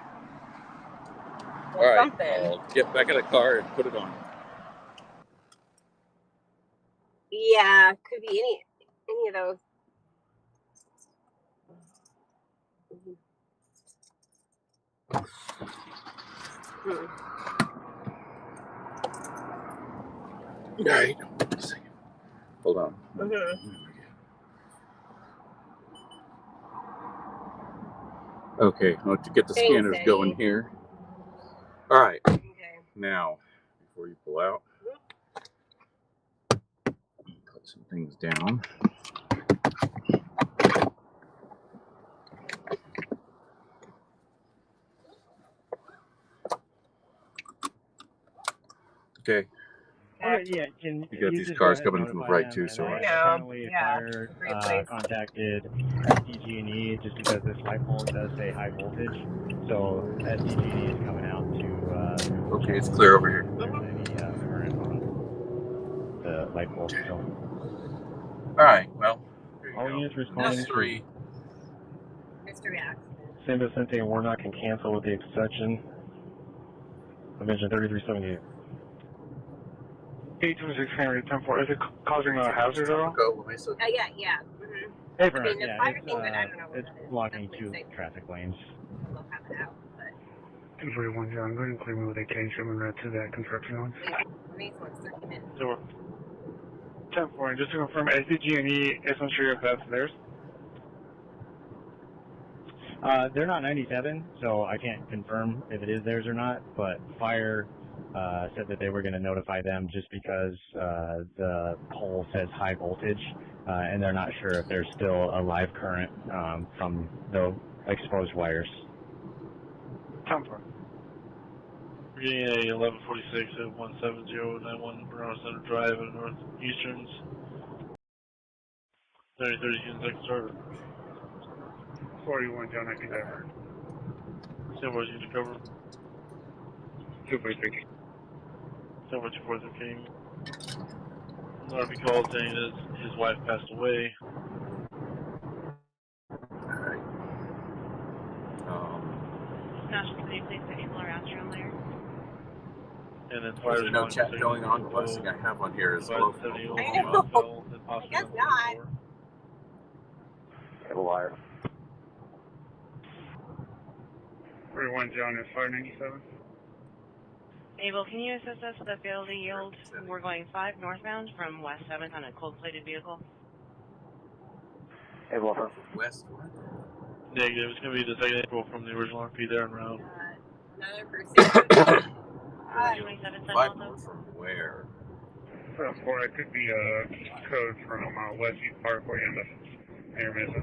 Well, all right, something. I'll get back in the car and put it on. Yeah, could be any of those. All right. Hold on. Okay, I'll get the scanners going here. All right. Okay. Now, before you pull out, put some things down. Okay. Yeah, you got these cars coming from the right too, so I know. Fire contacted SDG&E just because this light pole does say high voltage, so SDG&E is coming out. Okay, it's clear over here. Current on the light bulb still. Alright, well, All units responding mystery. Mystery accident. San Vicente and Warnock can cancel with the exception of engine 3378. 826 Henry 10-4. Is it causing a hazard at all? Go, Mesa. Yeah. Mm-hmm. Hey, I mean, the fire thing, but I don't know what it's that is. blocking 2 traffic lanes. We'll have it out, but 241 John, go ahead and clear me with a K shipment right to that construction line. Mesa wants 30 minutes. So, 10-4, and just to confirm, SDG&E isn't sure if that's theirs? They're not 97, so I can't confirm if it is theirs or not, but fire said that they were going to notify them just because the pole says high voltage, and they're not sure if there's still a live current from the exposed wires. 10-4. We're getting a 1146 at 17091 Bernard Center Drive at Northeastern's. 3030 Houston second starter. 41 John, I think I heard. Stand by you to cover. 246. Stand by 2413. RP called saying that his wife passed away. Alright. National City Police vehicle around Strom layer. And then There's fire no chat going on. The last thing I have on here is hello. I know. I guess not. Cable wire. 41 John is 597. Abel, can you assist us with a failure to yield? We're going 5 northbound from West 7th on a cold-plated vehicle. Able for West what? Negative. It's going to be the second April from the original RP there en route. Another person. 27 5 north from where? 4, it could be a code from West East Parkway and the near Mesa.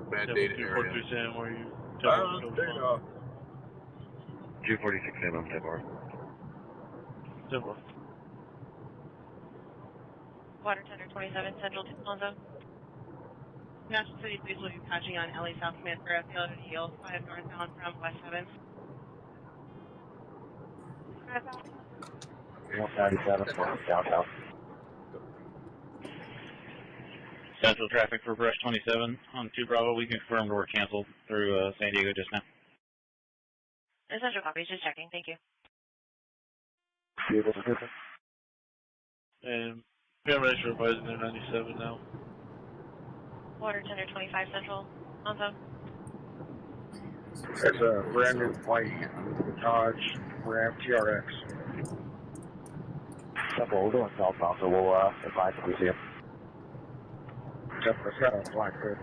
Bad data area. 243 Sam, where you... 246 Sam, I'm Deborah. Deborah. Water Tender 27 Central Alonzo. National City Police will be patching on LA South Smith for a failure to yield 5 northbound from West 7th. 197 downtown. Central traffic for Brush 27 on 2 Bravo. We confirmed we're canceled through San Diego just now. Essential copies, just checking. Thank you. And paramedics are advising they're 97 now. Water Tender 25 Central Alonzo. It's a brand new white Dodge Ram TRX. We're going southbound, so we'll advise if we see him. It's got a black hood.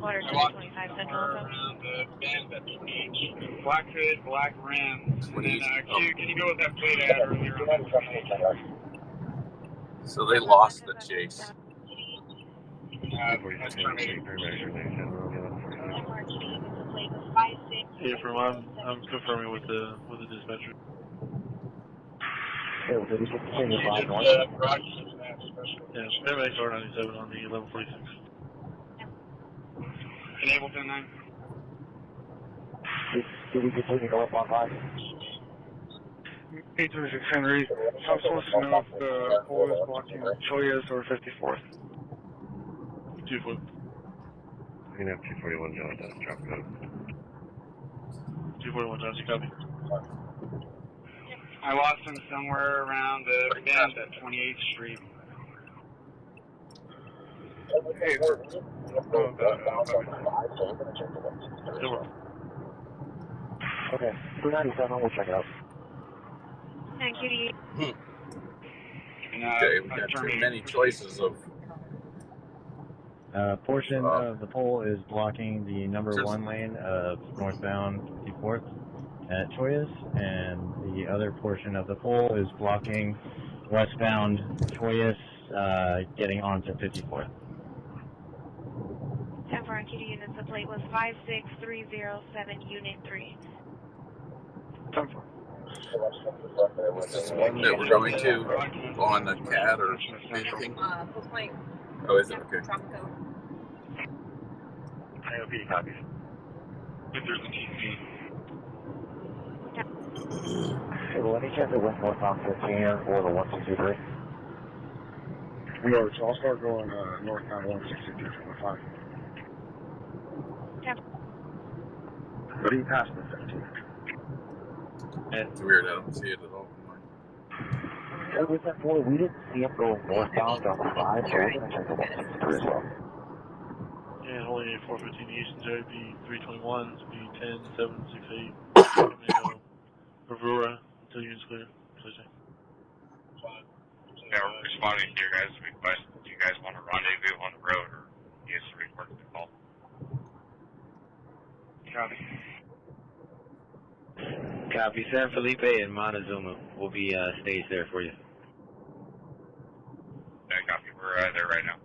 Water Tender 25 Central Alonzo. Black hood, black rim. And then, can you go with that plate I had earlier on? So they lost the chase. Yeah, from I'm confirming with the dispatcher. Did he continue flying north? Yeah, paramedics are 97 on the 1146. Enable 10-9. Did he continue going up on high? 826 Henry. I'm supposed to know if the pole is blocking Choyas or 54th. 2 foot. We're going to have 241 John, that's drop code. 241 John, you copy? I lost him somewhere around the bend at 28th Street. Hey, okay, 297, we'll check it out. Thank you. Okay, we got too many choices of. Portion of the pole is blocking the number 1 lane of northbound 54th at Choyas, and the other portion of the pole is blocking westbound Choyas getting onto 54th. 10 for QD units, the plate was 56307 Unit 3. 10 for. Is this one that we're going to on the CAD or anything? Pulsepoint. Oh, is it? Okay. Tropico. IOP copies. there's a TP. Hey, well, any chance it went northbound 15 or the 1223? No, so I'll start going northbound 163.5. Yeah. What do you pass the 15? It's weird, I don't see it at all. Hey, with that 4, we didn't see him go northbound on the 5, so we're going to check the 163 as well. Yeah, holding a 415 Eastern JB 321, speed 10, 768. Bravura, until units clear. Please. Yeah, we're responding to your guys' request. Do you guys want to rendezvous on the road, or you guys report the call? Copy. Copy. San Felipe and Montezuma will be staged there for you. Yeah, copy. We're there right now.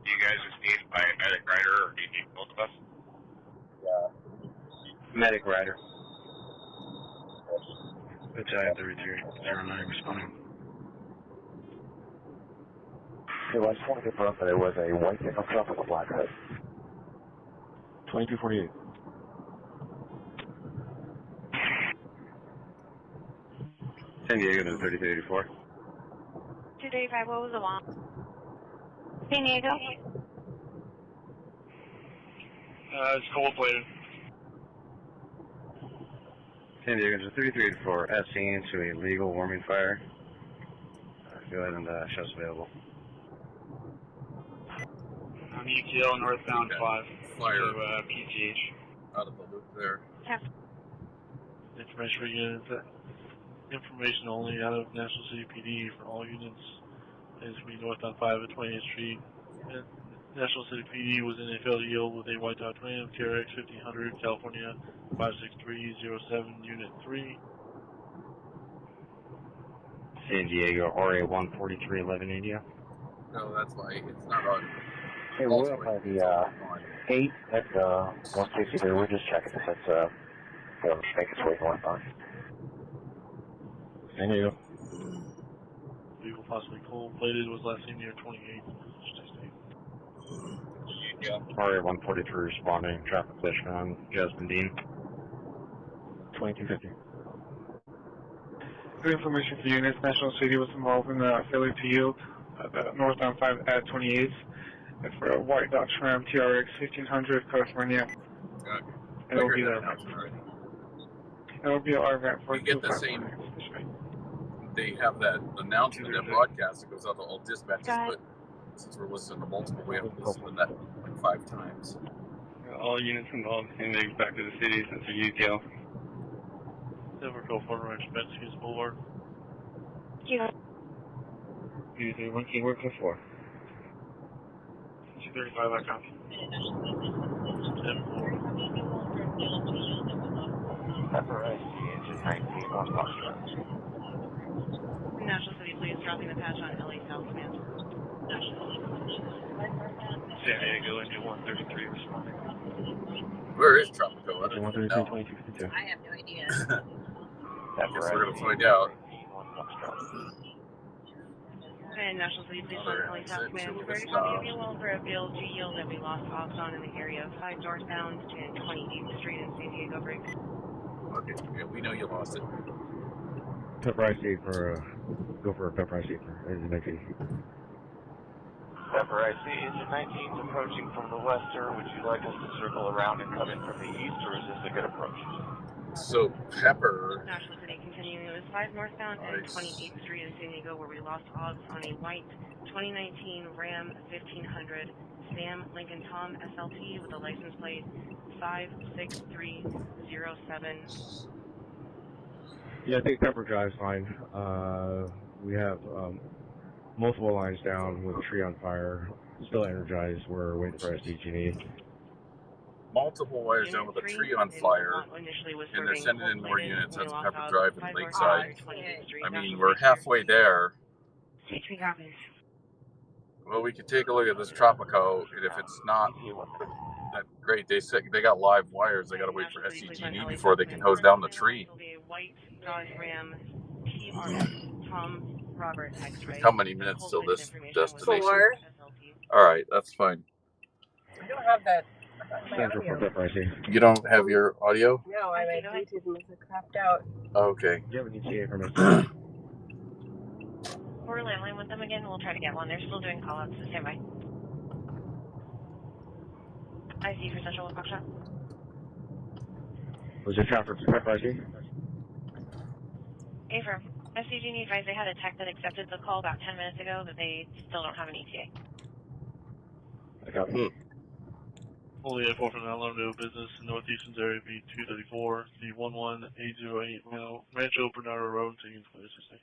Do you guys just need by a medic rider, or do you need both of us? Medic rider. Battalion 3309 responding. Hey, well, I just want to confirm that it was a white pickup truck with a black hood. 2248. San Diego to 3384. 235, what was the long? San Diego? It's cold plated. San Diego to 3384, at scene to a legal warming fire. Go ahead and show us available. On ETL northbound 5 Fire. to PTH. Out of the loop there. Yeah. Information for units. Information only out of National City PD for all units is we northbound 5 at 20th Street. And National City PD was in a failed yield with a white Dodge Ram TRX 1500 California 56307 Unit 3. San Diego, RA 14311 India. No, that's why it's not on. Hey, we're up by the 8 at 163. We're just checking if it's going to make its way northbound. San Diego. Vehicle possibly cold plated was last seen near 28th. RA 143 responding. Traffic collision on Jasmine Dean. 2250. Good information for units. National City was involved in the failure to yield northbound 5 at 28th. For a white Dodge Ram TRX 1500 California. And it'll be there. It'll be our event for you get the same. They have that announcement, that broadcast that goes out to all dispatches, but since we're listening to multiple, we have to listen to that like 5 times. All units involved can make back to the city since they're UTL. Denver California Ranch, Mexican Boulevard. Yeah. Usually one key work for 235, I copy. FRIC, engine 19 on Foxtrot. National City Police dropping the patch on LA South Command. San Diego, engine 133 responding. Where is Tropico? I don't know. I have no idea. I guess we're going to find out. And National City Police on LA South Command. We're very happy to be along for a failed G yield that we lost ops on in the area of 5 northbound and 28th Street in San Diego Breaks. Okay, yeah, we know you lost it. Pepper IC for, go for a Pepper IC for Nikki. Pepper IC, engine 19 is approaching from the west, sir. Would you like us to circle around and come in from the east, or is this a good approach? So, Pepper. National City continuing. It was 5 northbound and 28th Street in San Diego where we lost odds on a white 2019 Ram 1500 Sam Lincoln Tom SLT with a license plate 56307. Yeah, I think Pepper drives fine. We have multiple lines down with a tree on fire. Still energized. We're waiting for SDG&E. Multiple wires down with a tree on fire, and they're sending in more units. That's Pepper Drive and Lakeside. I mean, we're halfway there. Well, we could take a look at this Tropico, and if it's not that great, they said they got live wires. They got to wait for SCG&E before they can hose down the tree. How many minutes till this destination? 4. All right, that's fine. I don't have that Central for Pricey. You don't have your audio? No, my Bluetooth must have crapped out. Okay. Do you have an ETA from us? We're landline with them again. We'll try to get one. They're still doing call-outs, so stand by. I see for Central with Buckshot. Was your traffic for Pricey? Affirm. SCG advised they had a tech that accepted the call about 10 minutes ago, but they still don't have an ETA. I copy. Only F4 from Alamo to business in Northeastern's area B234, C11808, Rancho Bernardo Road, taking 2060.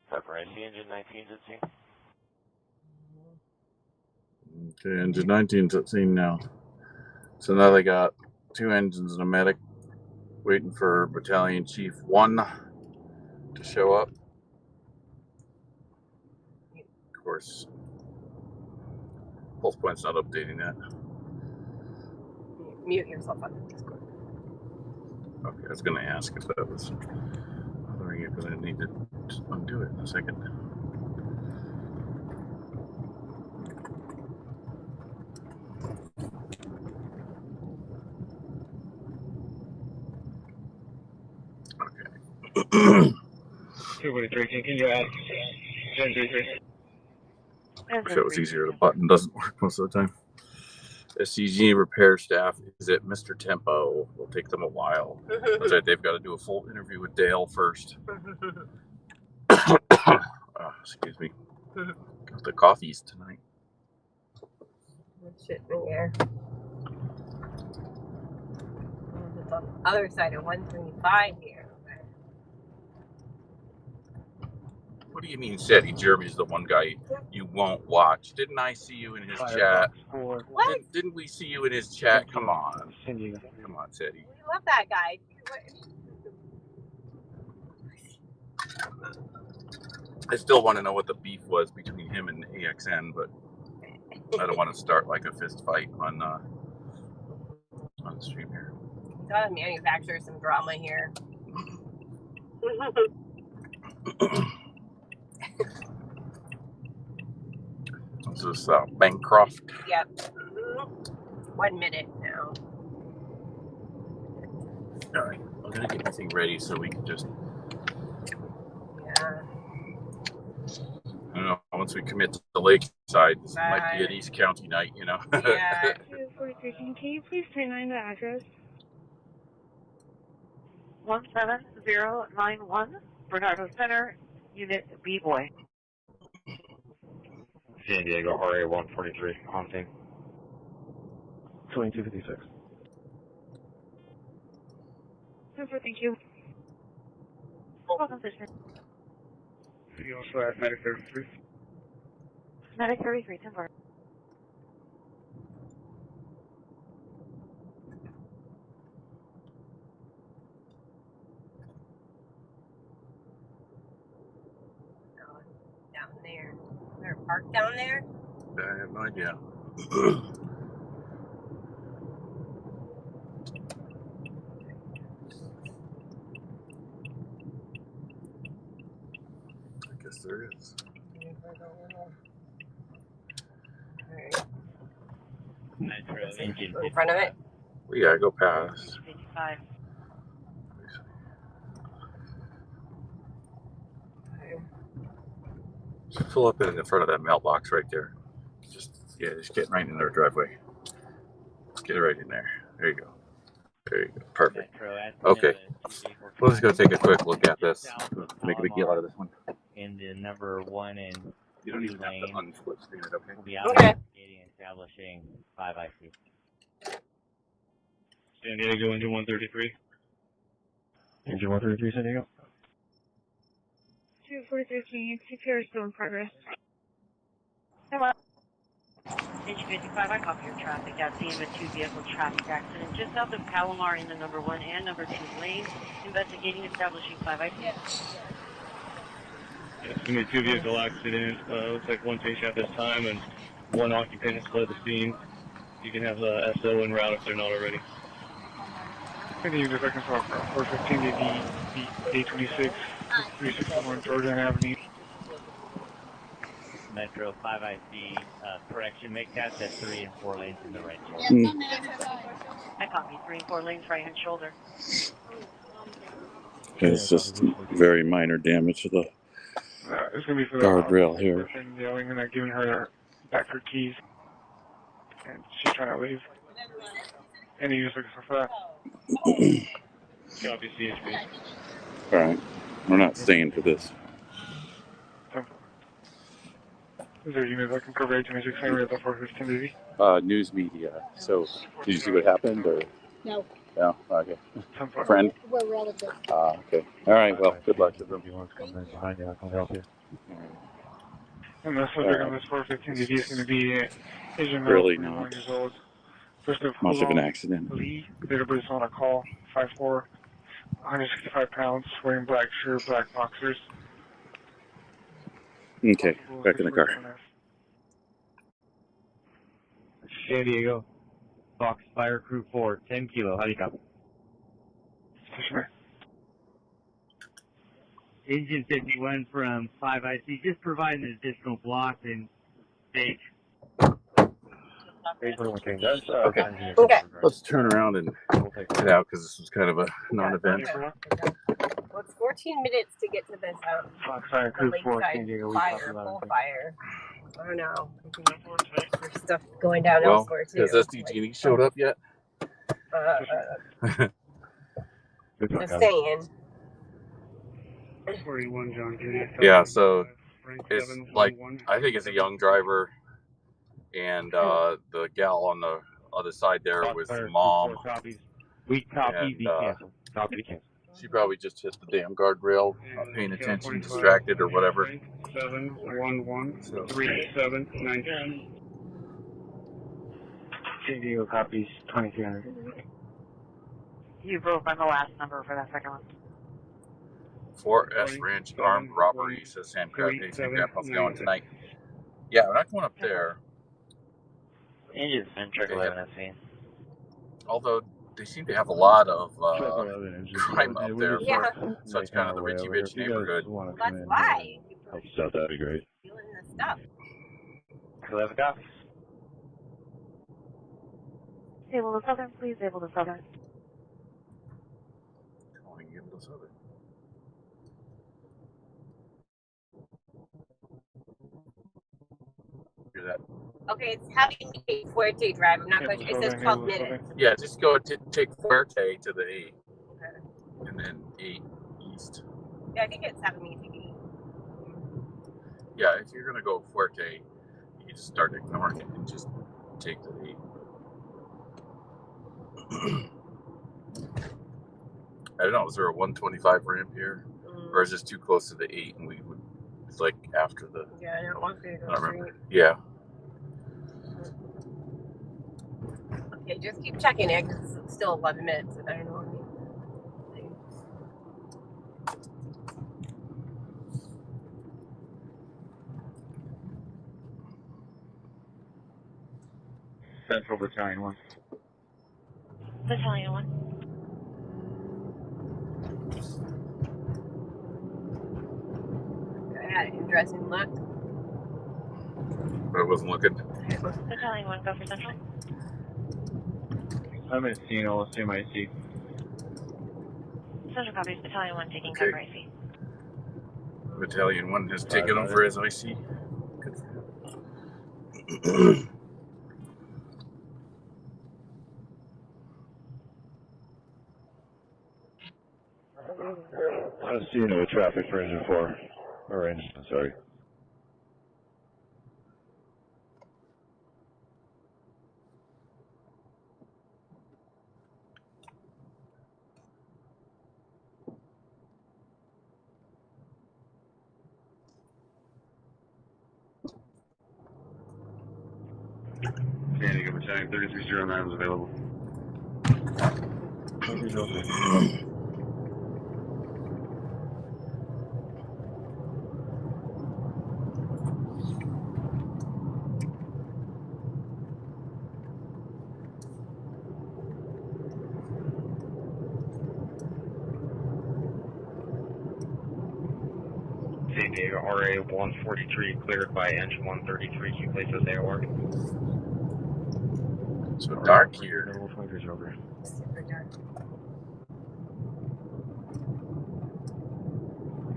Pricey, engine 19's at scene. Okay, engine 19's at scene now. So now they got 2 engines and a medic waiting for Battalion Chief 1 to show up. Of course, pulsepoint's not updating that. Mute yourself on Discord. Okay, I was going to ask if that was bothering you because I need to just undo it in a second. Okay. 243, can you add 1033? I wish it was easier. The button doesn't work most of the time. SCG repair staff is at Mr. Tempo. Will take them a while. That's right, they've got to do a full interview with Dale first. Excuse me. Got the coffees tonight. Shit in the air. It's on the other side of 135 here. What do you mean, Cadi? Jeremy's the one guy you won't watch. Didn't I see you in his chat? What? Didn't we see you in his chat? Come on. Come on, Cadi. We love that guy. I still want to know what the beef was between him and AXN, but I don't want to start like a fist fight on the stream here. Gotta manufacture some drama here. This is Bancroft. Yep. 1 minute now. All right, I'm gonna get everything ready so we can just. Yeah. I don't know. Once we commit to the lakeside, this might be an East County night, you know. Yeah. 243, can you please 39 the address? 17091, Bernardo Center, Unit B-Boy. San Diego RA 143 on thing. 2256. Super, thank you. Welcome, Fisher. You also have Medic 33. Medic 33, 10 bar. Down there. Is there a park down there? I have no idea. I guess there is. In front of it? We gotta go past. 55. Just pull up in the front of that mailbox right there. Just get right in their driveway. Get it right in there. There you go. There you go. Perfect. Okay. We'll just go take a quick look at this. Make a big deal out of this one. In the number 1 and you don't even have to unsplit screen it, okay? We'll be out investigating and establishing 5 IC. San Diego, engine 133. Engine 133, San Diego. 243, can you CPR is still in progress? Hello. Engine 55, I copy your traffic at scene of a 2-vehicle traffic accident just south of Palomar in the number 1 and number 2 lanes. Investigating, establishing 5 IC. Yes, we made 2-vehicle accident. Looks like 1 patient at this time and 1 occupant has fled the scene. You can have the SO en route if they're not already. Can you just looking for 415 to the 826, 361 Georgia Avenue. Metro 5 IC, correction, make that 3 and 4 lanes in the right shoulder. I copy 3 and 4 lanes right hand shoulder. It's just very minor damage to the It's going to be for guardrail here. And yelling and giving her back her keys. And she's trying to leave. And he was looking for that. Copy CHP. Alright. We're not staying for this. Is there a unit that can cover 826 Henry at the 415 DV? News media. So, did you see what happened, or? No. No? Okay. Friend? We're relatives. Okay. Alright, well, good luck to them. Behind you, I can help you. And the subject on this 415 DV is going to be Asian male, Really 41 not years old. First of much of an accident. Lee, date of birth on a call, 5'4", 165 pounds, wearing black shirt, black boxers. Okay, back in the car. San Diego, Fox Fire Crew 4, 10 kilo, how do you copy? Engine 51 from 5 IC, just providing an additional block and stage. Okay. Okay. Let's turn around and get out because this was kind of a non-event. Well, it's 14 minutes to get to this Fire Crew 4, lakeside San Diego, fire, full fire. I don't know. There's stuff going down Well, elsewhere too. has SDG showed up yet? Just saying. 41 John. Yeah, so it's like, I think it's a young driver, and the gal on the other side there was the mom. We copy, And, be canceled. Copy, cancel. she probably just hit the damn guardrail, not paying attention, distracted or whatever. 7113799. San Diego copies 2300. You broke on the last number for that second one. 4S Ranch armed robbery, says Sam Crabtree. Sam Crab, how's it going tonight? Yeah, we're not going up there. Engine and trick 11 at scene. Although they seem to have a lot of crime up there for such kind of the Richie Rich neighborhood. That's why. Help us out, that'd be great. Stealing the stuff. 11 copies. Able to Southern, please. Able to Southern. Calling Able to Southern. Hear that? Okay, it's having me take Fuerte Drive. I'm not going to. It says 12 minutes. Yeah, just go take Fuerte to the 8. Okay. And then 8 east. Yeah, I think it's having me take 8. Yeah, if you're going to go Fuerte, you just start ignoring it and just take the 8. I don't know, is there a 125 ramp here? Or is this too close to the 8 and we would, it's like after the... Yeah, I don't want to I go don't remember. straight. Yeah. Okay, just keep checking it because it's still 11 minutes and I don't know what I mean. Central Battalion 1. Battalion 1. I had an interesting look. But I wasn't looking. Battalion 1, go for Central. I'm at Sino, same IC. Central copies, Battalion 1 taking Okay. cover IC. Battalion 1 has taken over as IC. Good for him. I see no traffic for engine 4. Or engine, sorry. San Diego Battalion 3309 is available. San the RA 143 cleared by engine 133. Can you place those AOR? So dark here. Level 23 is over. Super dark.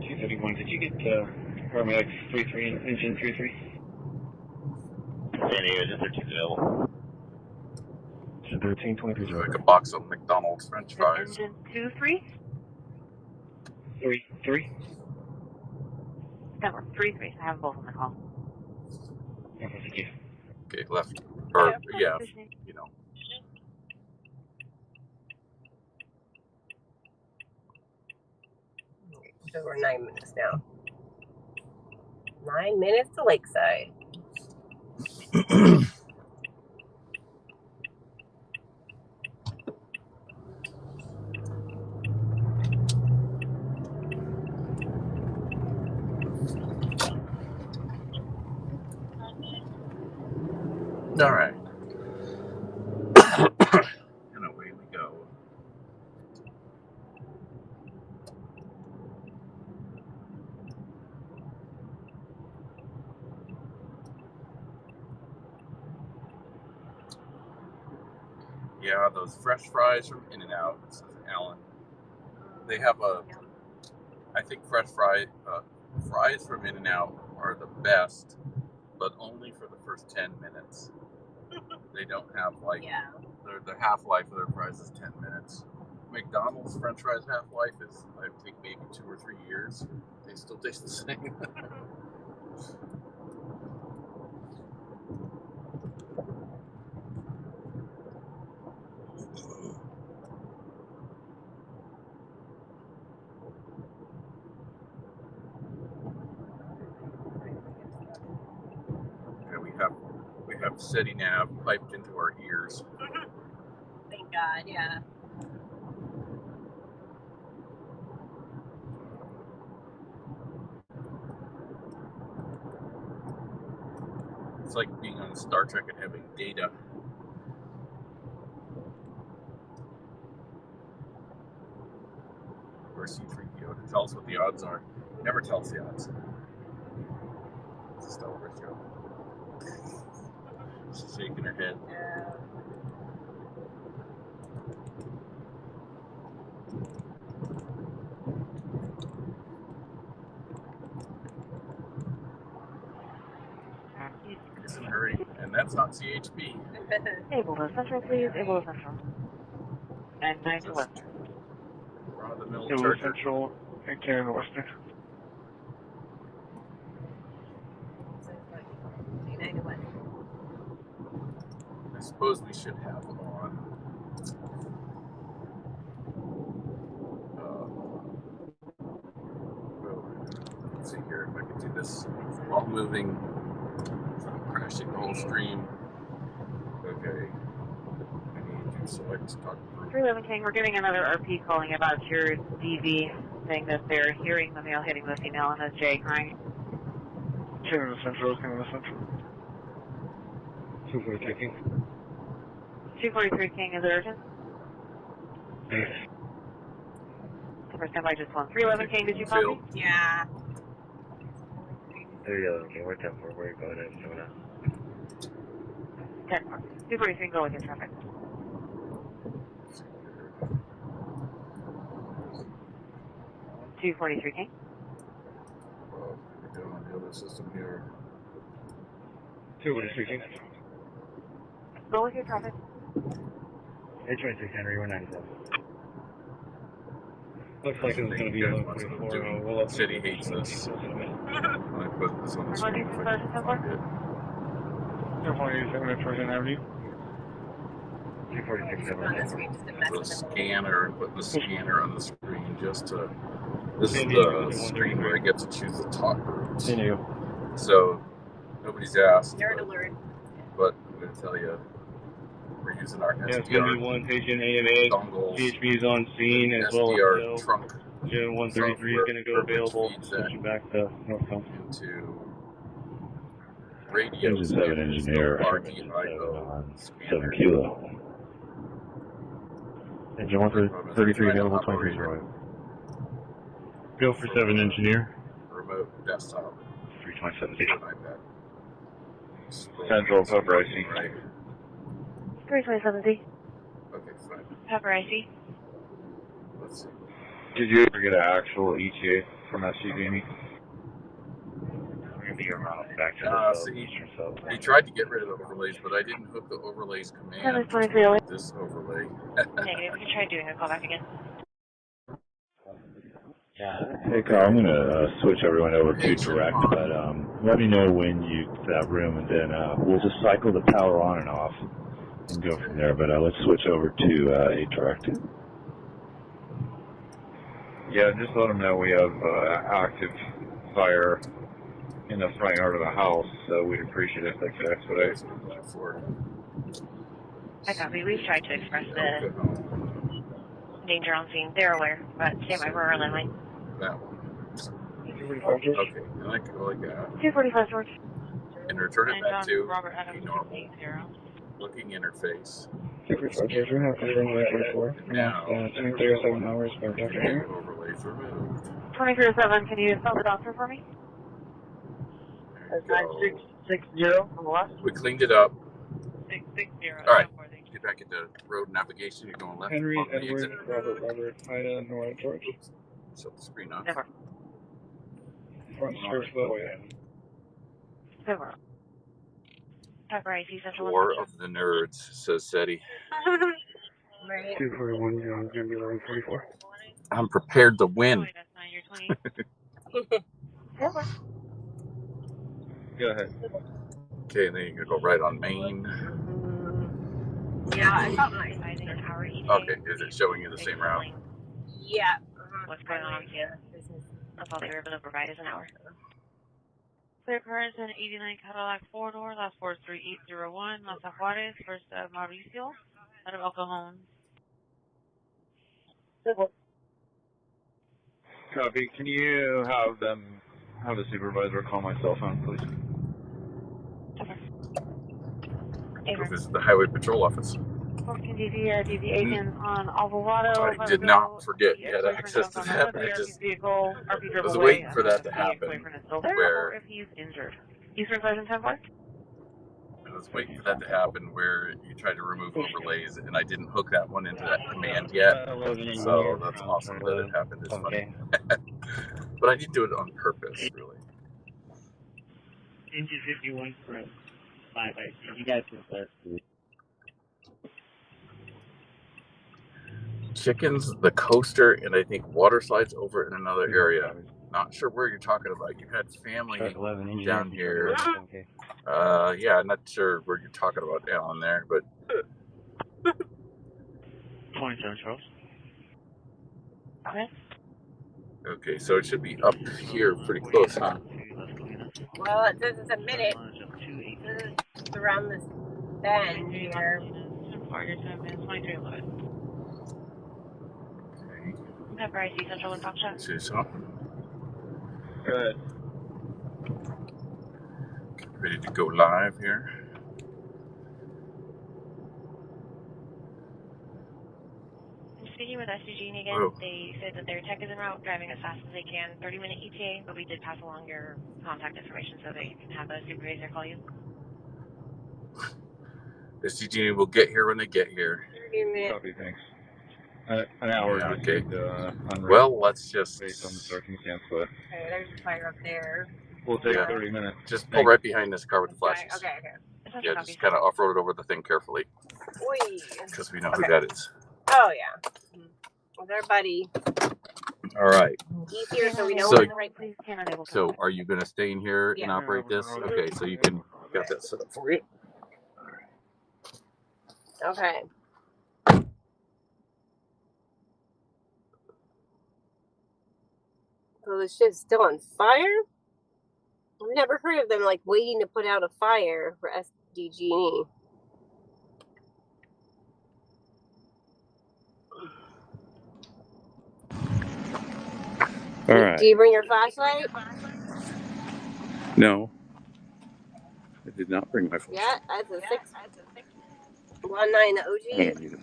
231, did you get paramedics 33 and engine 33? San Diego, just 13 available. 13, 23 is over. Like a box of McDonald's French fries. Engine 23? 3. That was 3-3. I have both on the call. Thank you. Okay, left. Or, yeah, you know. So we're 9 minutes now. 9 minutes to Lakeside. All right. And away we go. Yeah, those fresh fries from In-N-Out, says Alan. They have I think fresh fries from In-N-Out are the best, but only for the first 10 minutes. They don't have the half-life of their fries is 10 minutes. McDonald's French fries half-life is, I think, maybe 2 or 3 years. They still taste the same. We have SETI nav piped into our ears. Thank God, yeah. It's like being on Star Trek and having data. Or C-3PO to tell us what the odds are. Never tell us the odds. It's a Star Wars show. She's shaking her head. Yeah. He's in a hurry, and that's not CHP. Able to Central, please. Able to Central. And 9 to Western. Run-of-the-mill Able Charger. Central and Canada Western. 9 to Western. I suppose we should have on. Let's see here if I can do this while moving. Crashing the whole stream. Okay. I need to select talk group. 311 King, we're getting another RP calling about your DV, saying that they're hearing the male hitting the female and a J crying. Canada Central. 243 King. 243 King is urgent. Yes. First time I just won. 311 King, did you call me? Yeah. 311 King, we're 10-4. Where are you going at? 10 more. 243, go with your traffic. $243 King. We're doing on the other system here. 243 King. Go with your traffic. 826 Henry, we're 97. Looks like it was going to be 11:44. We'll City hates this. I put this on the screen if I can find it. 247 at First Avenue. 246 The scanner, put the scanner on the screen just to. This is the screen where I get to choose the talk groups. So nobody's asked. Nerd alert. But I'm going to tell you, we're using our Yeah, it's going to be one patient AMA. dongles. PHP is on scene as well SDR as trunk. Gen 133 is going to go available. Switching back to northbound. Into radio. Engine 7 engineer, on 7 kilo. Engine 133 available, 23 0. Go for 7 engineer. Remote desktop. 327. iPad. Central Pepper IC. Right. 327Z. Okay, fine. Pepper IC. Let's see. Did you ever get an actual ETA from SCG? We're going to be around back to the See, eastern sub. he tried to get rid of the overlays, but I didn't hook the overlays command to this overlay. Negative. We can try doing a callback again. Hey Carl, I'm gonna switch everyone over to direct, but let me know when you get to that room, and then we'll just cycle the power on and off and go from there. But let's switch over to a direct. Yeah, just let them know we have active fire in the front yard of the house, so we'd appreciate it if they could expedite. I copy. We've tried to express the danger on scene. They're aware, but stand by for our landline. That one. Okay, and I can go like that. 245 George. And return it back to Robert Adams, a normal looking interface. 245 George, we have to run that before. Now, 2307 hours by Dr. Hair. Overlays removed. 2307, can you spell the doctor for me? 9660 on the left. We cleaned it up. 660. All right. Get back into road navigation. You're going left. Henry, on the Edward, exit. Robert, Ida, Nora, George. Shut the screen off. Never. Front stretch the way. Never. Pepper IC Central. War of the nerds, says Cadi. 241, John, going to be 1144. I'm prepared to win. Go ahead. Okay, and then you can go right on Main. Yeah, I got mine. Okay, is it showing you the same route? Yeah. What's going on here? That's all they were able to provide is an hour. Clear cars in 89 Cadillac 4-door, last 43801, Las Juarez, first Mauricio, out of El Cajon. Copy. Can you have the supervisor call my cell phone, please? This is the Highway Patrol Office. DV agents on Alvarado. I did not forget you had access to that. I was waiting for that to happen. Where if he's injured. Eastern Sergeant 10 I was waiting for that to happen where you tried to remove overlays, and I didn't hook that one into that command yet. So that's awesome that it happened. It's funny. But I didn't do it on purpose, really. Engine 51 for 5 You guys can start. Chickens, the coaster, and I think water slides over in another area. Not sure where you're talking about. You had family down here. Yeah, I'm not sure where you're talking about down there, but 27 Charles. Okay. Okay, so it should be up here pretty close, huh? Well, it says it's a minute. It's around this bend here. 2311. Pepper IC Central and Talk Shop. See so. Good. Ready to go live here. I'm speaking with SCG again. Whoa. They said that their tech is en route, driving as fast as they can. 30-minute ETA, but we did pass along your contact information so they can have a supervisor call you. The SCG will get here when they get here. 30 minutes. Copy, thanks. An hour. Yeah, okay. Unreal. Well, let's just based on the circumstance, but Okay, there's a fire up there. we'll take 30 minutes. just pull right behind this car with the flashes. Okay. Yeah, just kind of off-road it over the thing carefully, Oi. because we know who that is. Oh, yeah. Well, their buddy. All right. Easier so we know So- what's the right place. So, are you going to stay in here and Yeah. operate this? Okay, so you can got that set up for you. Okay. So the shit's still on fire? I've never heard of them like waiting to put out a fire for SDG. All right. Do you bring your flashlight? No. I did not bring my phone. Yeah, that's a 619 I OG. don't need it.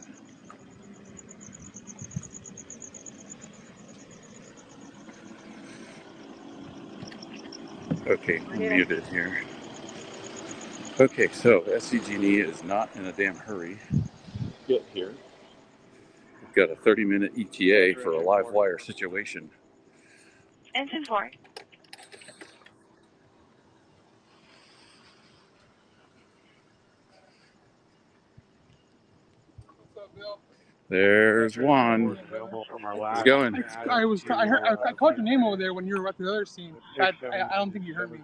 Okay, I'm muted here. Okay, so SCG&E is not in a damn hurry to get here. We've got a 30-minute ETA for a live wire situation. Engine 4. There's one. How's it going? I called your name over there when you were at the other scene. I don't think you heard me.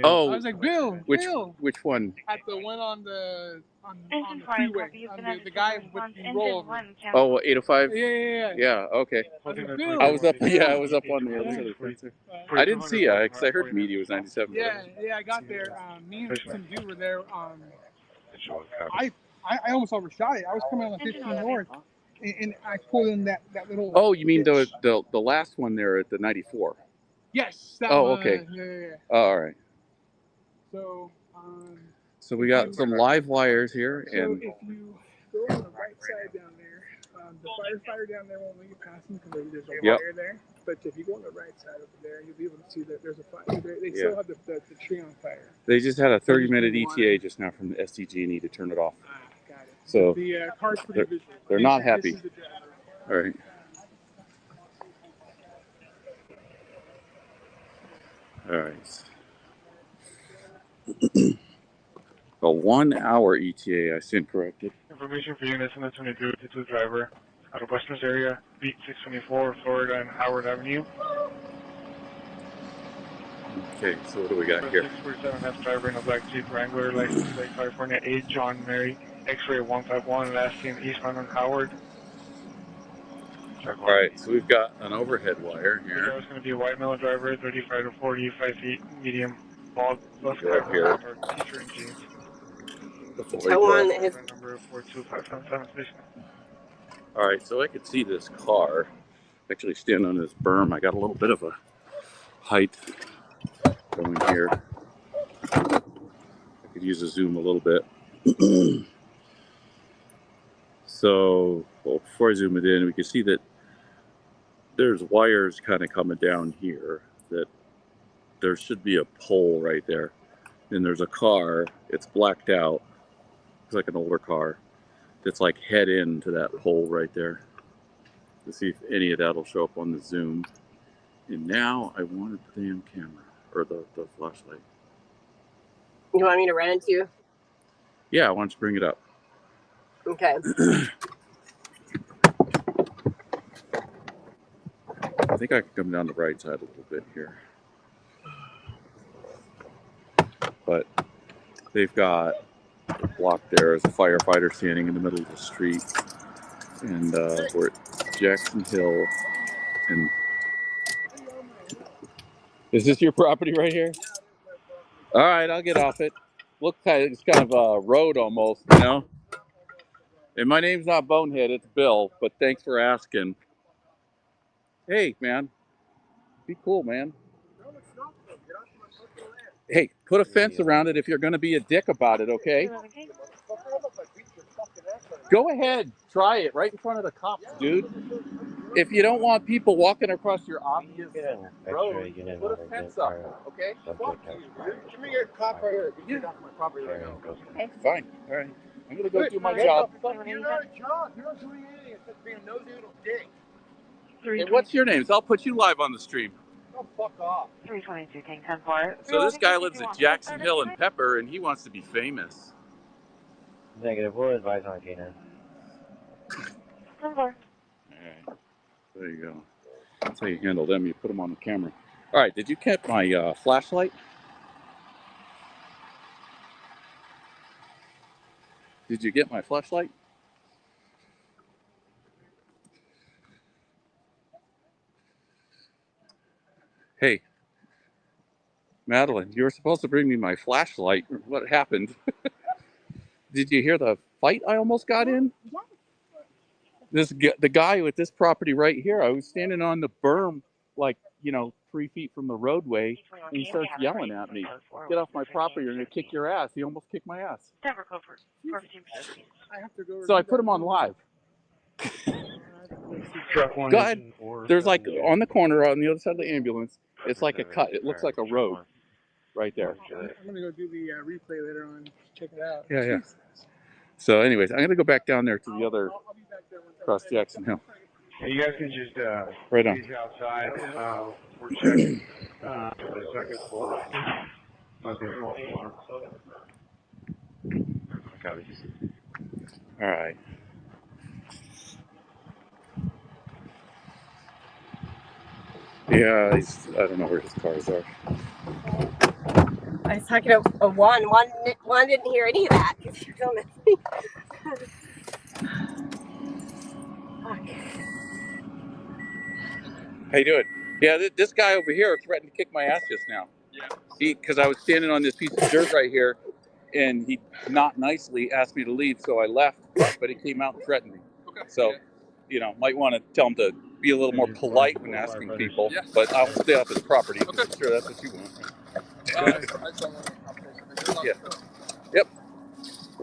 Oh, I was like, Bill. Which one? At the one on the Engine 4, freeway. copy. You've been The added guy to with response. the Engine rollover. 1, cancel. Oh, 805? Yeah. Yeah, okay. Bill. I was up. Yeah, I was up on the other side of the fence there. I didn't see you because I heard media was 97. Yeah, I got there. Me and some dude were there. I almost overshot it. I was coming on the 15 north, and I pulled in that little. Oh, you mean the last one there at the 94? Yes. That oh, one. okay. Yeah. Oh, all right. So we got some live wires here, and if you go on the right side down there, the firefighter down there won't let you pass him because there's a wire there. But if you go on the right side over there, you'll be able to see that there's a fire. They still have the tree on fire. They just had a 30-minute ETA just now from the SDG&E to turn it off. Got it. So The car's pretty visual. they're not happy. All right. All right. A 1 hour ETA, I stand corrected. Information for units in the 22 driver out of Western's area, beat 624 Florida and Howard Avenue. Okay, so what do we got here? 647F driver in a black Jeep Wrangler, license plate California 8, John Mary, X-ray 151, last seen eastbound on Howard. All right, so we've got an overhead wire here. There's going to be a white male driver, 35 to 45 feet, medium, bald, bus Go driver, t-shirt and jeans. Number 42577 station. All right, so I could see this car actually stand on this berm. I got a little bit of a height going here. I could use a zoom a little bit. So, before I zoom it in, we can see that there's wires kind of coming down here, that there should be a pole right there. And there's a car, it's blacked out. It's like an older car that's like head into that pole right there. To see if any of that will show up on the zoom. And now I wanted the damn camera, or the flashlight. You want me to run it to you? Yeah, I want you to bring it up. Okay. I think I can come down the right side a little bit here. But they've got a block there as a firefighter standing in the middle of the street. And we're at Jackson Hill. And is this your property right here? All right, I'll get off it. Looks like it's kind of a road almost, you know? And my name's not Bonehead, it's Bill, but thanks for asking. Hey, man. Be cool, man. Hey, put a fence around it if you're going to be a dick about it, okay? Go ahead. Try it right in front of the cops, dude. If you don't want people walking across your obvious road, put a fence up, okay? Fuck you, dude. Give me your cop right here. Get off my property right now. Okay. Fine. All right. I'm going to go do my job. You're not a job. You're not doing anything. It's just being a nosy little dick. Hey, what's your name? So I'll put you live on the stream. Oh, fuck off. 322 King 10-4. So this guy lives at Jackson Hill and Pepper, and he wants to be famous. Negative. We'll advise on K9. 10-4. All right. There you go. That's how you handle them. You put them on the camera. All right. Did you catch my flashlight? Did you get my flashlight? Hey, Madeline, you were supposed to bring me my flashlight. What happened? Did you hear the fight I almost got in? The guy with this property right here, I was standing on the berm, like, 3 feet from the roadway, and he starts yelling at me. Get off my property, you're going to kick your ass. He almost kicked my ass. Denver code for 15%. So I put him on live. Go ahead. There's like on the corner on the other side of the ambulance, it's like a cut. It looks like a road. right there. I'm gonna go do the replay later on. Check it out. Yeah, yeah. Jeez. So, anyways, I'm gonna go back down there to the other across Jackson Hill. Hey, you guys can just Right on. please outside. We're checking the second floor. Copy. All right. Yeah, I don't know where his cars are. I was talking to Juan didn't hear any of that because you're filming me. How you doing? Yeah, this guy over here threatened to kick my ass just now. Yeah. Because I was standing on this piece of dirt right here, and he not nicely asked me to leave, so I left. But he came out and threatened me. Okay. So, might want to tell him to be a little more polite when asking people. Yeah. But I'll stay off his property. Okay. I'm sure that's what you want. I just don't want any competition. Yeah. Yep.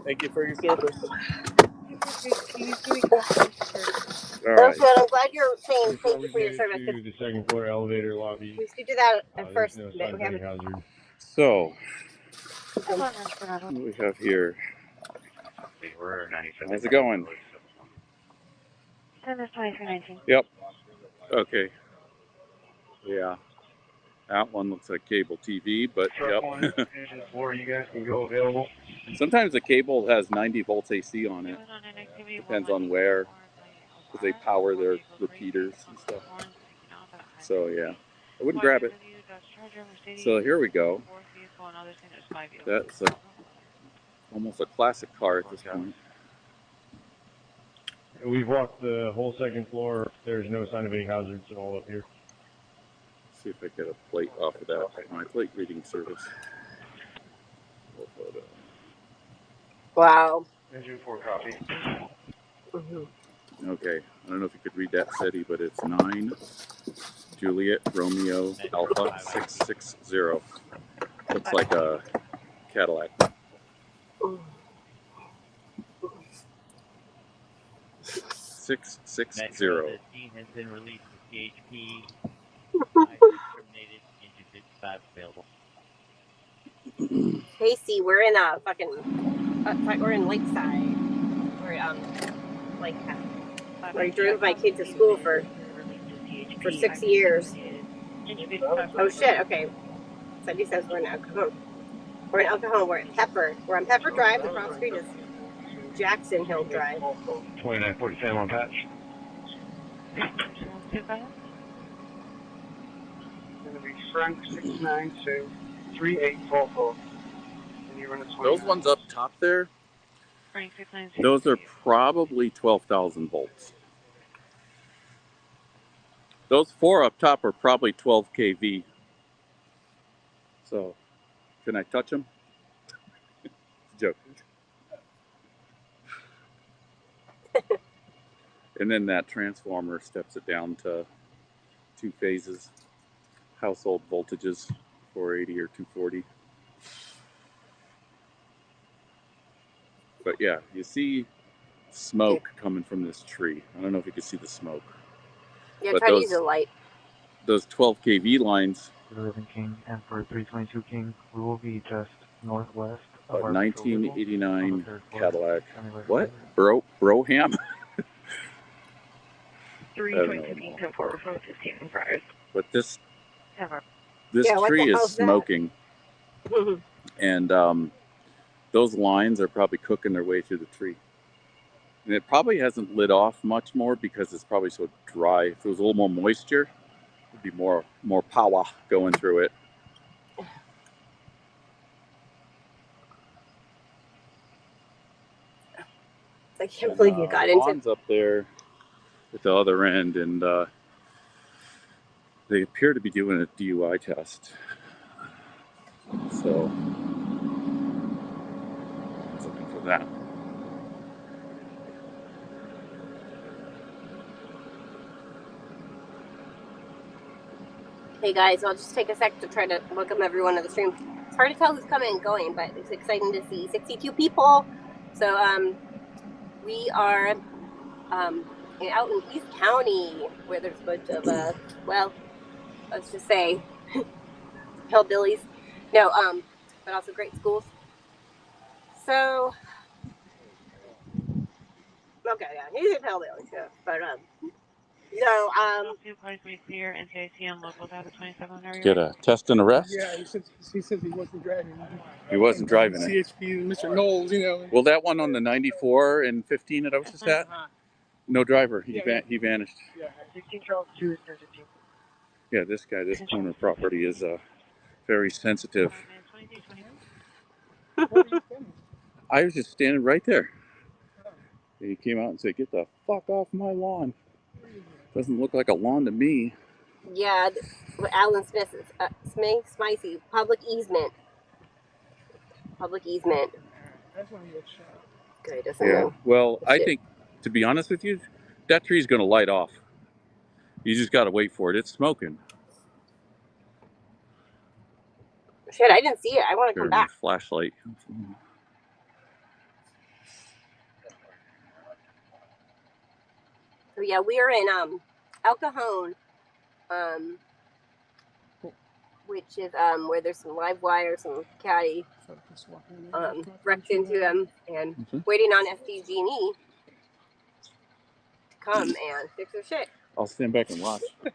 Thank you for your service. All right. That's good. I'm glad you're saying thank you for your service. To the second floor elevator lobby. We should do that at first. No But we haven't. hazard. So, what do we have here? How's it going? 2319. Yep. Okay. Yeah. That one looks like cable TV, but yep. Floor, you guys can go available. Sometimes the cable has 90 volts AC on it. Depends on where, because they power their repeaters and stuff. So yeah, I wouldn't grab it. So here we go. That's almost a classic car at this point. We've walked the whole second floor. There's no sign of any hazards at all up here. See if I get a plate off of that. My plate reading service. Wow. Engine 4 copy. Okay, I don't know if you could read that SETI, but it's 9 Juliet Romeo Alpha 660. Looks like a Cadillac. 660. The team has been released to CHP. Terminated. Engine 55 available. Casey, we're in a fucking. We're in Lakeside. We're like where I drove my kid to school for 6 years. Oh shit. Okay. Somebody says we're in El Cajon. We're in El Cajon. We're at Pepper. We're on Pepper Drive. The cross street is Jackson Hill Drive. 2947 on patch. It's going to be Frank 692 3844. Those ones up top there, those are probably 12,000 volts. Those 4 up top are probably 12 kV. So, can I touch them? Joke. And then that transformer steps it down to 2 phases. Household voltages, 480 or 240. But yeah, you see smoke coming from this tree. I don't know if you can see the smoke. Yeah, but try to use a light. Those 12 kV lines. 11 King and for 322 King, we will be just northwest of our 1989 Cadillac. What? Broham? 322 King, 10 forward from 15 and prior. But this tree is smoking. And those lines are probably cooking their way through the tree. And it probably hasn't lit off much more because it's probably so dry. If it was a little more moisture, it'd be more power going through it. I can't believe you got into Juan's up there at the other end, and they appear to be doing a DUI test. So, I was looking for that. Hey guys, I'll just take a sec to try to welcome everyone to the stream. It's hard to tell who's coming and going, but it's exciting to see 62 people. So we are out in East County, where there's a bunch of well, let's just say hillbillies, No, but also great schools. So, okay, yeah, he's in Hellville, yeah, but so Two parties we clear NCIC on local data 27 area. Get a test and arrest? Yeah, he said he wasn't driving. He wasn't driving it. CHP, Mr. Knowles, you know. Well, that one on the 94 and 15 that I was just at, no driver. He vanished. Yeah. 16 Charles 2 is 15. Yeah, this guy, this owner property is very sensitive. I was just standing right there. And he came out and said, "Get the fuck off my lawn." Doesn't look like a lawn to me. yeah, Alan Smith is Smicey, public easement. Public easement. That's when he gets shot. Okay, doesn't know. Well, I think, to be honest with you, that tree's going to light off. You just got to wait for it. It's smoking. Shit, I didn't see it. I want to come back. Flashlight. So yeah, we are in El Cajon, which is where there's some live wires, some Cadi wrecked into them, and waiting on SDG&E to come and fix their shit. I'll stand back and watch. But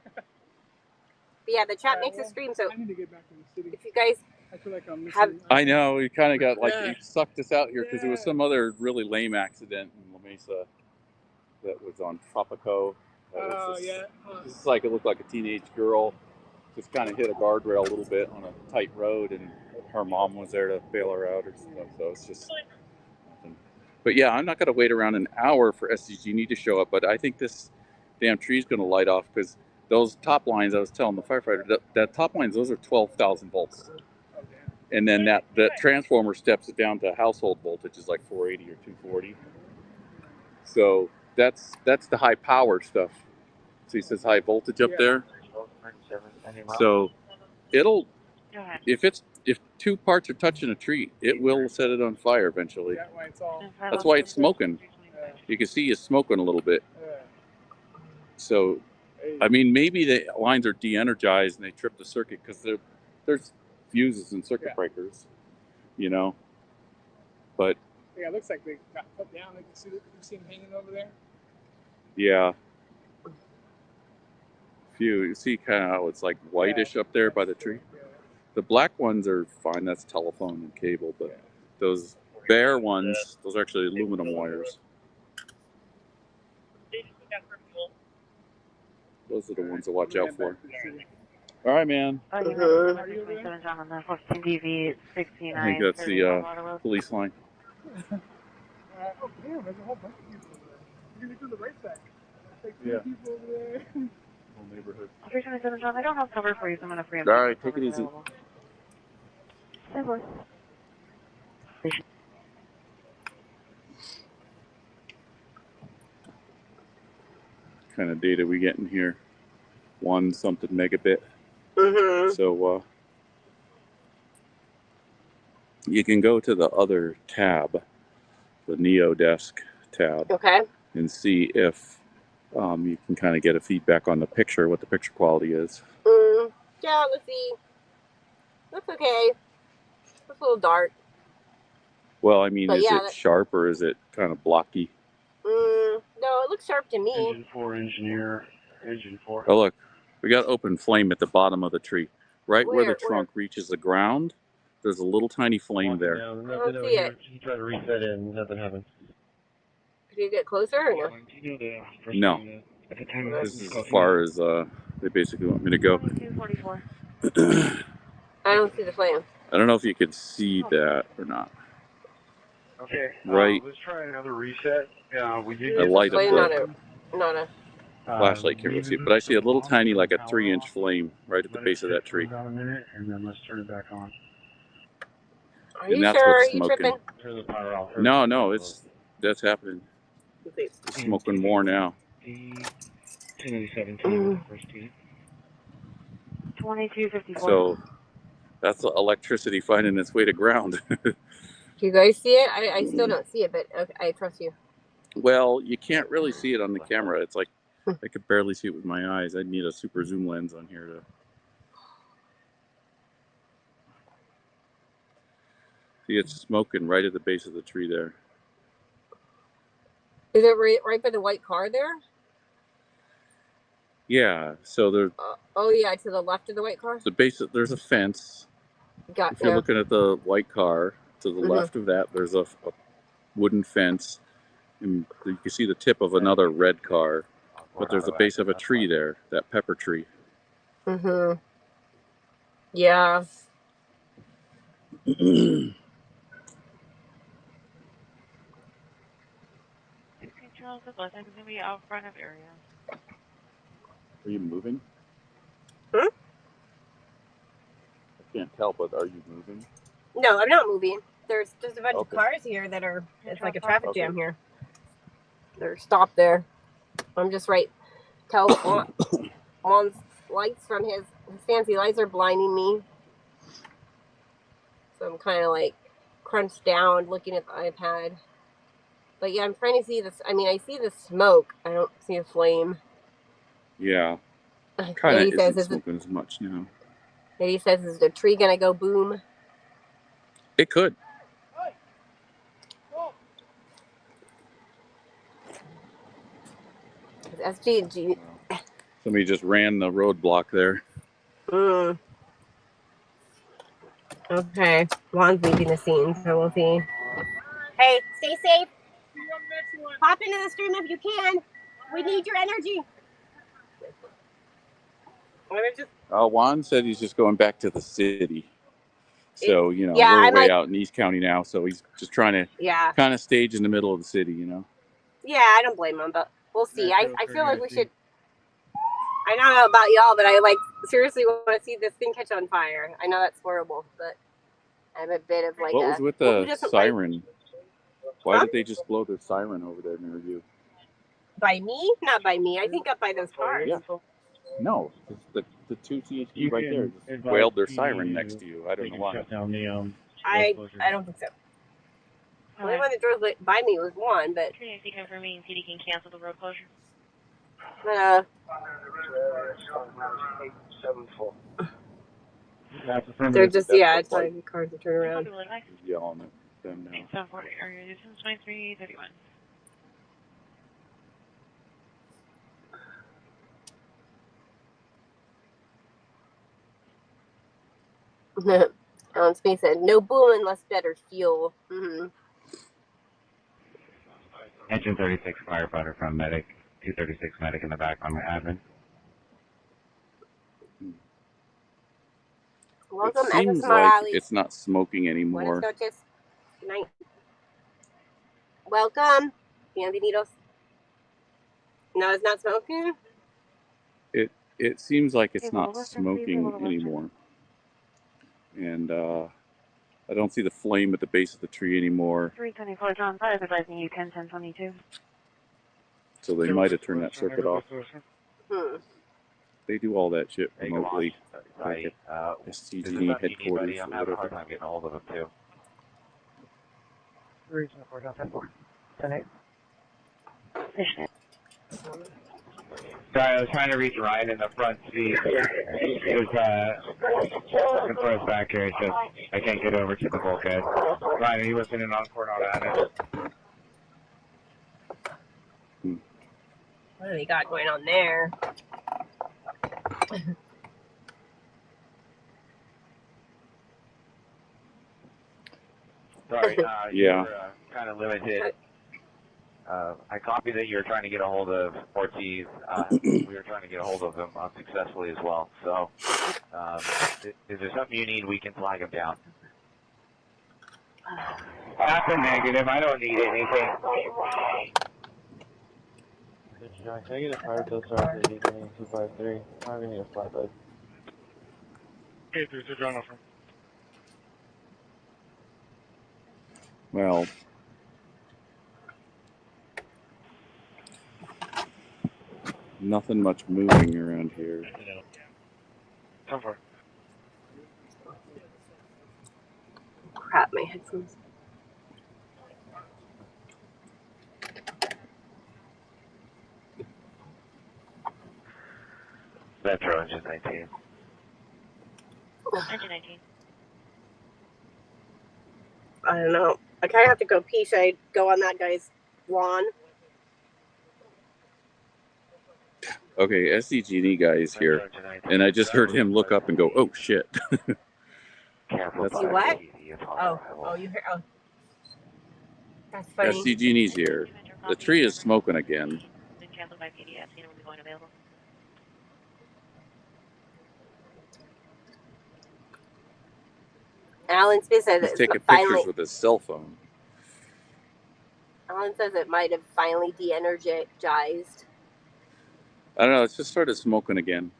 yeah, the chat makes a stream, so I need to get back in the city. if you guys I feel like I'm have... I know, we kind of got, like, he sucked us out here because there was some other really lame accident in La Mesa that was on Tropico. Just like, it looked like a teenage girl just kind of hit a guardrail a little bit on a tight road, and her mom was there to bail her out or stuff, so it's just nothing. But yeah, I'm not going to wait around an hour for SDG&E to show up, but I think this damn tree's going to light off because those top lines, I was telling the firefighter, that top lines, those are 12,000 volts. And then that transformer steps it down to household voltage is like 480 or 240. So that's the high power stuff. So he says high voltage up there. So it'll, if two parts are touching a tree, it will set it on fire eventually. That's why it's smoking. You can see it's smoking a little bit. So, I mean, maybe the lines are de-energized and they trip the circuit because there's fuses and circuit breakers, you know. But yeah, it looks like they got put down. Like you see them hanging over there. Yeah. You see kind of how it's like whitish up there by the tree. The black ones are fine. That's telephone and cable, but those bare ones, those are actually aluminum wires. Those are the ones to watch out for. All right, man. I think that's the police line. Oh, damn, there's a whole bunch of people there. You're going to go to the right side. Like 3 people over there. Whole neighborhood. 327 John, I don't have cover for you, so I'm going to free up. All right, take it easy. Kind of data we get in here? 1 something megabit. So you can go to the other tab, the Neo Desk tab, and see if you can kind of get a feedback on the picture, what the picture quality is. Yeah, let's see. Looks okay. Looks a little dark. Well, I mean, is it sharp or is it kind of blocky? No, it looks sharp to me. Engine 4 engineer, engine 4. Oh, look, we got open flame at the bottom of the tree. Right where the trunk reaches the ground, there's a little tiny flame there. I don't see it. You try to reset it and nothing happens. Could you get closer or no? No. This is as far as they basically want me to go. I don't see the flame. I don't know if you could see that or not. Okay. Right. Let's try another reset. We did the light flame, of not a flashlight can't really see it, but I see a little tiny, like a 3-inch flame right at the base of that tree. About a minute, and then let's turn it back on. Are you sure? Are you tripping? Turn the power off. No, that's happening. It's smoking more now. 10:17 first team. 2254. So that's electricity finding its way to ground. Do you guys see it? I still don't see it, but okay, I trust you. Well, you can't really see it on the camera. It's like I could barely see it with my eyes. I'd need a super zoom lens on here to. See, it's smoking right at the base of the tree there. Is it right by the white car there? Yeah, so there's Oh yeah, to the left of the white car. the base. There's a fence. If you're looking at the white car, to the left of that, there's a wooden fence, and you can see the tip of another red car. But there's the base of a tree there, that pepper tree. Mm-hmm. Yeah. Charles, the bus is gonna be out front of area. Are you moving? Hmm? I can't tell, but are you moving? No, I'm not moving. There's just a bunch of cars here that are. It's like a traffic jam here. They're stopped there. I'm just right. Juan's lights from his fancy lights are blinding me. So I'm kind of like crunched down looking at the iPad. But yeah, I'm trying to see this. I mean, I see the smoke. I don't see a flame. Yeah. Kind of isn't smoking as much now. Eddie says, is the tree going to go boom? It could. SG. Somebody just ran the roadblock there. Okay. Juan's leaving the scene, so we'll see. Hey, stay safe. Pop into the stream if you can. We need your energy. Juan said he's just going back to the city. So, you know, yeah, we're way out in East County now, so he's just trying to kind of stage in the middle of the city, you know? Yeah, I don't blame him, but we'll see. I feel like we should... I don't know about y'all, but I, like, seriously want to see this thing catch on fire. I know that's horrible, but I have a bit of, like, what was with the siren? Why did they just blow their siren over there near you? By me? Not by me. I think up by those cars. Yeah. No, the two CHP right there just wailed their siren next to you. I don't know why. I don't think so. The only one that drove by me was one, but... Can you confirming CD can cancel the road closure? They're just, it's telling the cars to turn around. He's yelling at them now. 740, area distance 2331. Alan Smith said, no boom unless better fuel. Engine 36 firefighter from medic, 236 medic in the back on my admin. Welcome, it seems like it's not smoking anymore. Buenas noches. Good night. Welcome. Bienvenidos. No, it's not smoking? It seems like it's not smoking anymore. And I don't see the flame at the base of the tree anymore. 324 John 5 advising you 10-10-22. So they might have turned that circuit off. They do all that shit remotely. Like at STG headquarters or whatever. I'm getting a hold of them too. 324 John 10-4. 10-8. Sorry, I was trying to reach Ryan in the front seat. It was looking for us back here. It's just I can't get over to the bulkhead. Ryan, are you listening on Coronado Avenue? What do we got going on there? Sorry, you're kind of limited. I copied that you were trying to get a hold of Ortiz. We were trying to get a hold of him unsuccessfully as well. So, is there something you need? We can flag him down. That's a negative. I don't need anything. Can I get a fire test off the D-Green 253? I'm gonna need a flatbed. Okay, there's a drone offer. Well, nothing much moving around here. Come for it. Crap, my headphones. Metro engine 19. Engine 19. I don't know. I kind of have to go pee. Should I go on that guy's lawn? Okay, SDG&E guy is here, and I just heard him look up and go, "Oh shit!" That's You what? Oh, you heard? Oh, that's funny. SDG&E's here. The tree is smoking again. Canceled by PDF. You know when going available. Alan Smith says He's it's taking finally. pictures with his cell phone. Alan says it might have finally de-energized. I don't know. It's just started smoking again.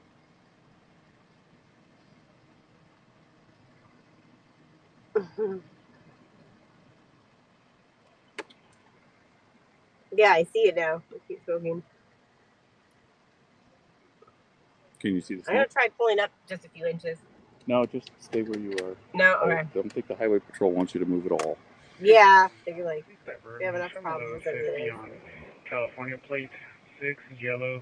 Yeah, I see it now. It keeps smoking. Can you see the I'm gonna smoke? try pulling up just a few inches. No, just stay where you are. No, okay. I don't think the highway patrol wants you to move at all. Yeah, they're like, we have enough problems with it. on California plate 6 yellow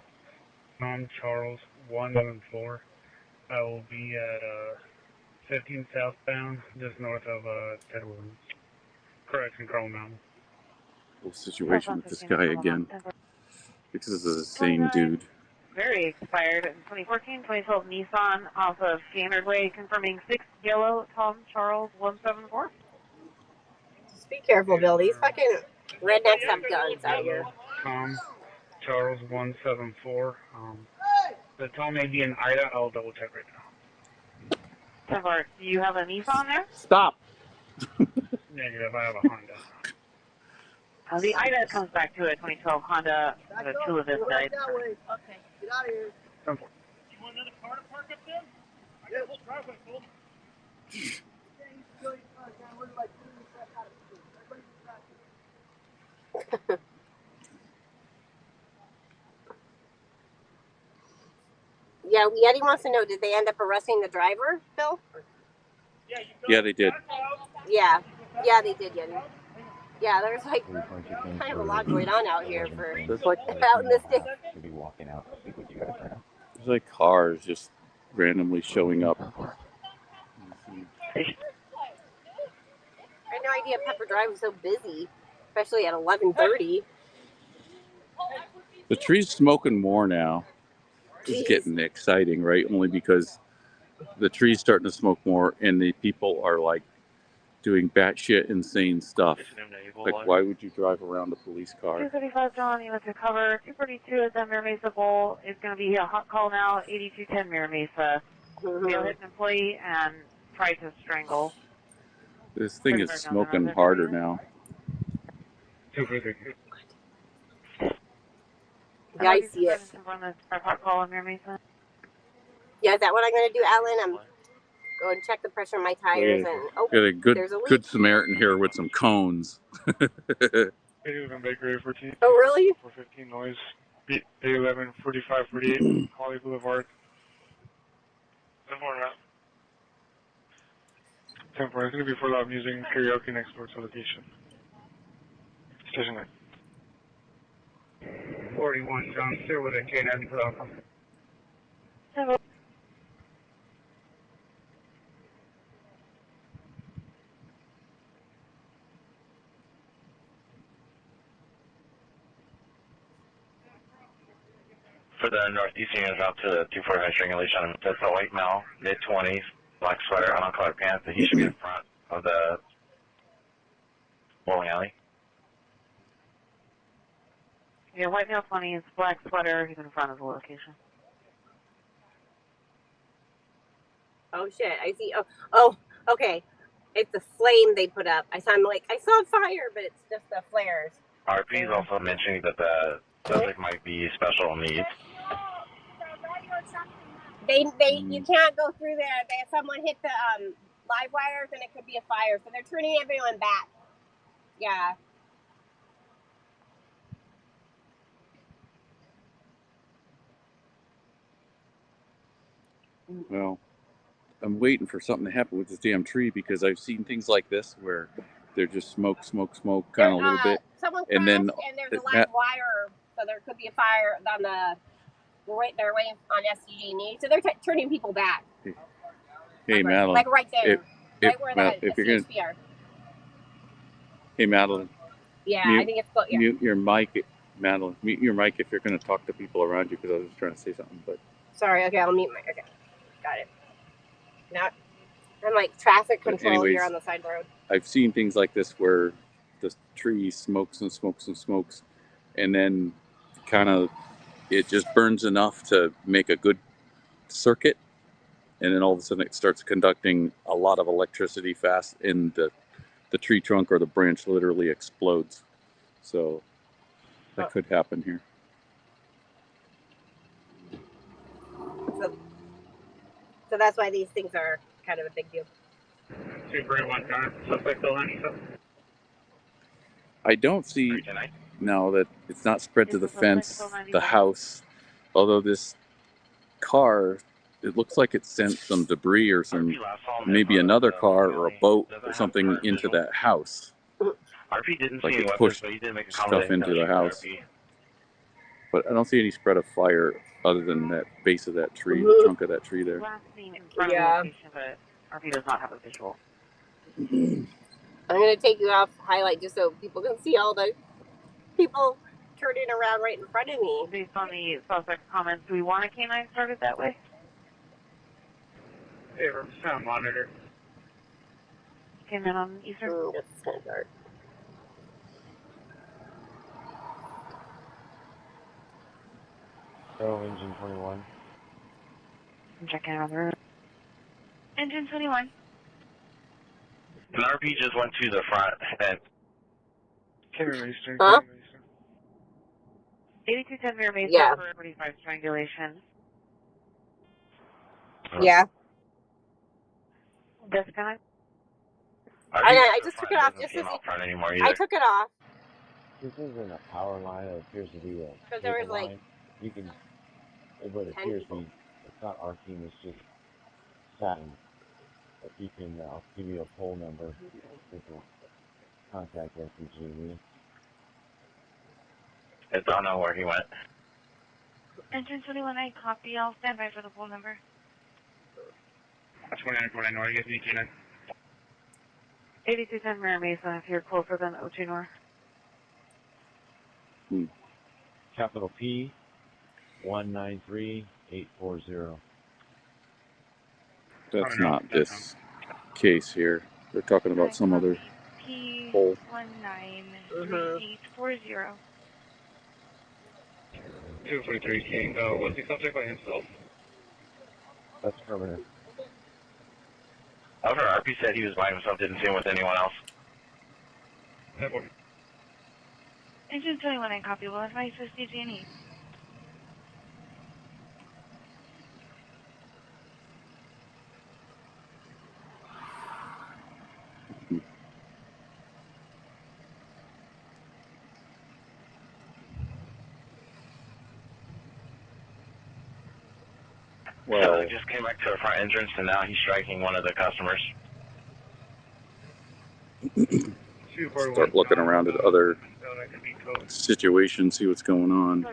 non-Charles 174. I will be at 15 southbound, just north of Deadwood. Correction, Carl Mountain. Whole situation with this guy again. This is the same dude. Very expired. 2014, 2012 Nissan off of Standard Way, confirming 6 yellow Tom Charles 174. Just be careful, Bill. These fucking rednecks have guns out here. Tom Charles 174. The Tom may be in Ida. I'll double check right now. Temper, do you have a Nissan there? Stop. Negative. I have a Honda. The Ida comes back to a 2012 Honda, the Chula Vista. Okay, get out of here. You want another car to park up there? I got a whole driveway full. Yeah, Yeti wants to know, did they end up arresting the driver, Bill? Yeah, they did. Yeah, they did, Yeti. Yeah, there's like kind of a lot going on out here for There's like out in this day. Should be walking out to speak with you guys right now. There's like cars just randomly showing up. I had no idea Pepper Drive was so busy, especially at 11:30. The tree's smoking more now. It's getting exciting, right? Only because the tree's starting to smoke more, and the people are like doing batshit insane stuff. Like, why would you drive around a police car? 235 John, you went to cover. 242 at the Mira Mesa Bowl is going to be a hot call now. 8210 Mira Mesa. Male hit an employee and tried to strangle. This thing is smoking harder now. Yeah, I see it. Hot call in Mira Mesa. Yeah, is that what I'm going to do, Alan? I'm going to check the pressure on my tires and Got a there's a leak. good Samaritan here with some cones. Bakery 14. Oh, really? 415 noise. A11 4548 Holly Boulevard. 10-4. It's going to be for loud music and karaoke next door to location. Station 9. 41 John Stewart with a K9 for Alpha. For the northeastern units out to the 245 strangulation, that's a white male, mid-20s, black sweater, uncolored pants, but he should be in front of the bowling alley. Yeah, white male 20s, black sweater, he's in front of the location. Oh, shit, I see. Oh, okay. It's the flame they put up. I saw fire, but it's just the flares. RP is also mentioning that the subject might be special needs. You can't go through there. Someone hit the live wires and it could be a fire, so they're turning everyone back. Yeah. Well, I'm waiting for something to happen with this damn tree because I've seen things like this where they're just smoke, kind of a little bit. Someone and then there's a live wire, so there could be a fire on the. They're waiting on SDG&E, so they're turning people back. Hey, Madeline. Like right there, right where if you're Hey, Madeline. Yeah, I think it's close. Yeah. Mute your mic, Madeline. Mute your mic if you're going to talk to people around you, because I was just trying to say something. But Sorry. Okay, I'll mute my. Okay, got it. Now I'm like traffic control here on the side road. I've seen things like this where the tree smokes and smokes and smokes, and then kind of it just burns enough to make a good circuit, and then all of a sudden it starts conducting a lot of electricity fast, and the tree trunk or the branch literally explodes. So that could happen here. So that's why these things are kind of a big deal. I don't see now that it's not spread to the fence, the house, although this car, it looks like it sent some debris or some, maybe another car or a boat or something into that house. RP didn't Like see any it weapons, pushed but he did make a stuff into the house. But I don't see any spread of fire other than that base of that tree, the trunk of that tree there. Last seen in front of the location, but RP does not have a visual. I'm going to take you off highlight just so people can see all the people turning around right in front of me. Based on the suspect comments, do we want a canine started that way? Hey, we're sound monitor. Came in on Eastern. It's kind of dark. Go, engine 21. I'm checking out the road. Engine 21. An RP just went to the front and... Huh? 8210 Mirror Mesa Yeah. for 45 strangulation. Yeah. This guy? I just took it off just as I took it off. This isn't a power line. It appears to be a Because there was cable like line. You can, but it appears to be, it's not arcing, it's just satin. If you can, I'll give you a poll number. This is contact SDG. I don't know where he went. Engine 21, I copy. I'll stand by for the phone number. 2949 North, you guys need K9. 8210 Mirror Mesa, if you're closer than 02 North. Capital P 193840. That's not this case here. They're talking about some other hole. P193840. 243 King, what's the subject by himself? That's affirmative. However, RP said he was by himself, didn't see him with anyone else. Engine 21, I copy. Will advise SDG&E. Well, he just came back to the front entrance, and now he's striking one of the customers. Start looking around at other situations, see what's going on.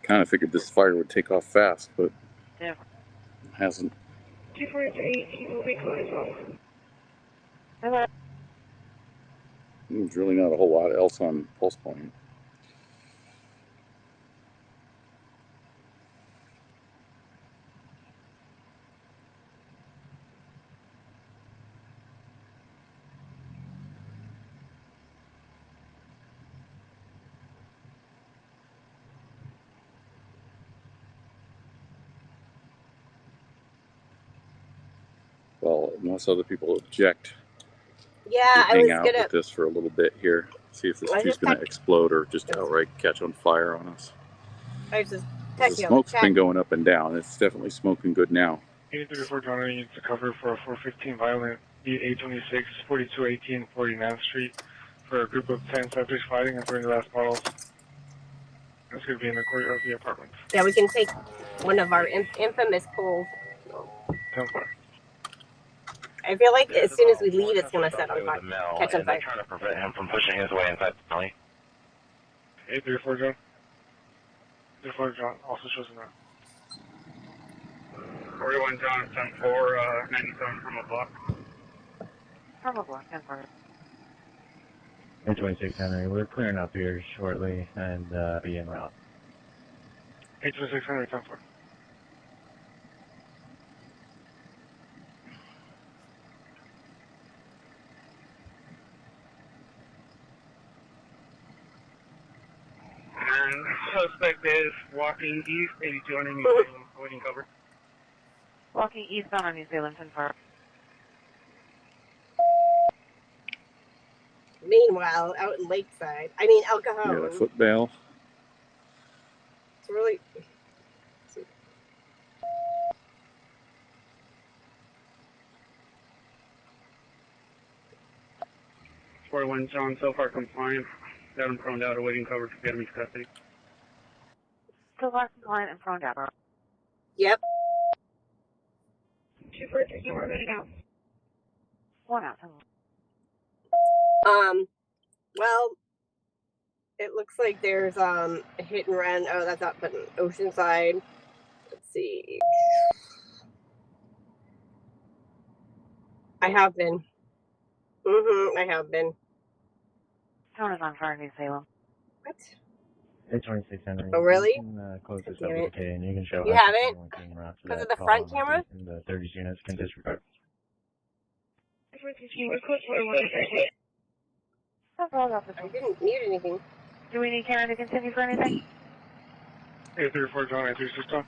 Kind of figured this fire would take off fast, but it hasn't. 243, will be closed off. There's really not a whole lot else on pulsepoint. Well, unless other people object, Yeah, we'll I was hang out gonna. with this for a little bit here. See if this tree's going to explode or just outright catch on fire on us. I was just The texting on smoke's the chat. been going up and down. It's definitely smoking good now. 83 John, I need to cover for a 415 violent, B826, 4218 49th Street, for a group of 10 subjects fighting and throwing glass bottles. That's going to be in the courtyard of the apartment. Yeah, we can take one of our infamous polls. 10-4. I feel like as soon as we leave, it's going to set on fire. Catch on And fire. they're trying to prevent him from pushing his way inside the alley. 834 John. 34 John also shows him that. 41 John, 10-4, 97 from a block. From a block, 10-4. 826 Henry, we're clearing up here shortly and be en route. 826 Henry, 10-4. And suspect is walking east, 82 on New Salem, waiting cover. Walking eastbound on New Salem, 10-4. Meanwhile, out in Lakeside, El Cajon. You got a foot bail. It's really. 41 John, so far compliant. Got him prone out, awaiting cover for Academy's custody. So far compliant and prone out. Yep. 243, we're ready to go. 1 out. Well, it looks like there's a hit and run. Oh, that's up in Oceanside. Let's see. I have been. I have been. Tone is on fire in New Salem. What? 826 Henry. Oh, really? You can close this up with a K and you can show You us haven't? because of the front camera? And the 30 units can disregard. I didn't mute anything. Do we need camera to continue for anything? 834 John, 836 John.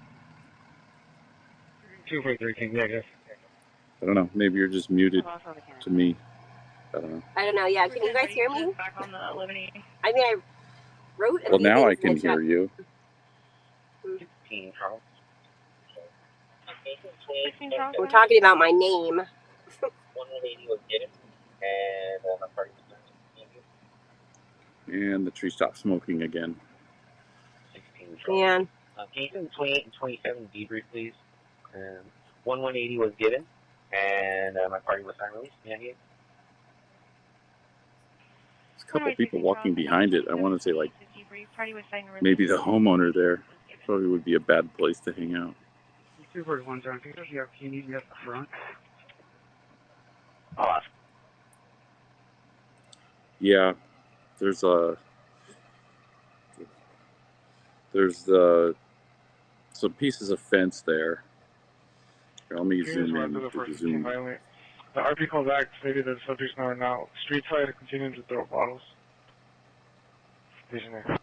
243 King, yeah, I guess. I don't know. Maybe you're just muted to me. I don't know. I don't know. Yeah, can you guys hear me? Back on the 1180. I wrote a Well, few now I things in can the chat. hear you. 16 Charles. We're talking about my name. 180 was given, and my party was And the tree stopped smoking again. 16 Man. Can you do 28 and 27 debrief, please? 180 was given, and my party was signed release. Yeah, yeah. There's a couple people walking behind it. I want to say, like, maybe the homeowner there. Probably would be a bad place to hang out. 241 John, can you need me at the front? Yeah, there's some pieces of fence there. Here, let me zoom in. The RP called back stated that the subjects are now street side continuing to throw bottles. Stationary.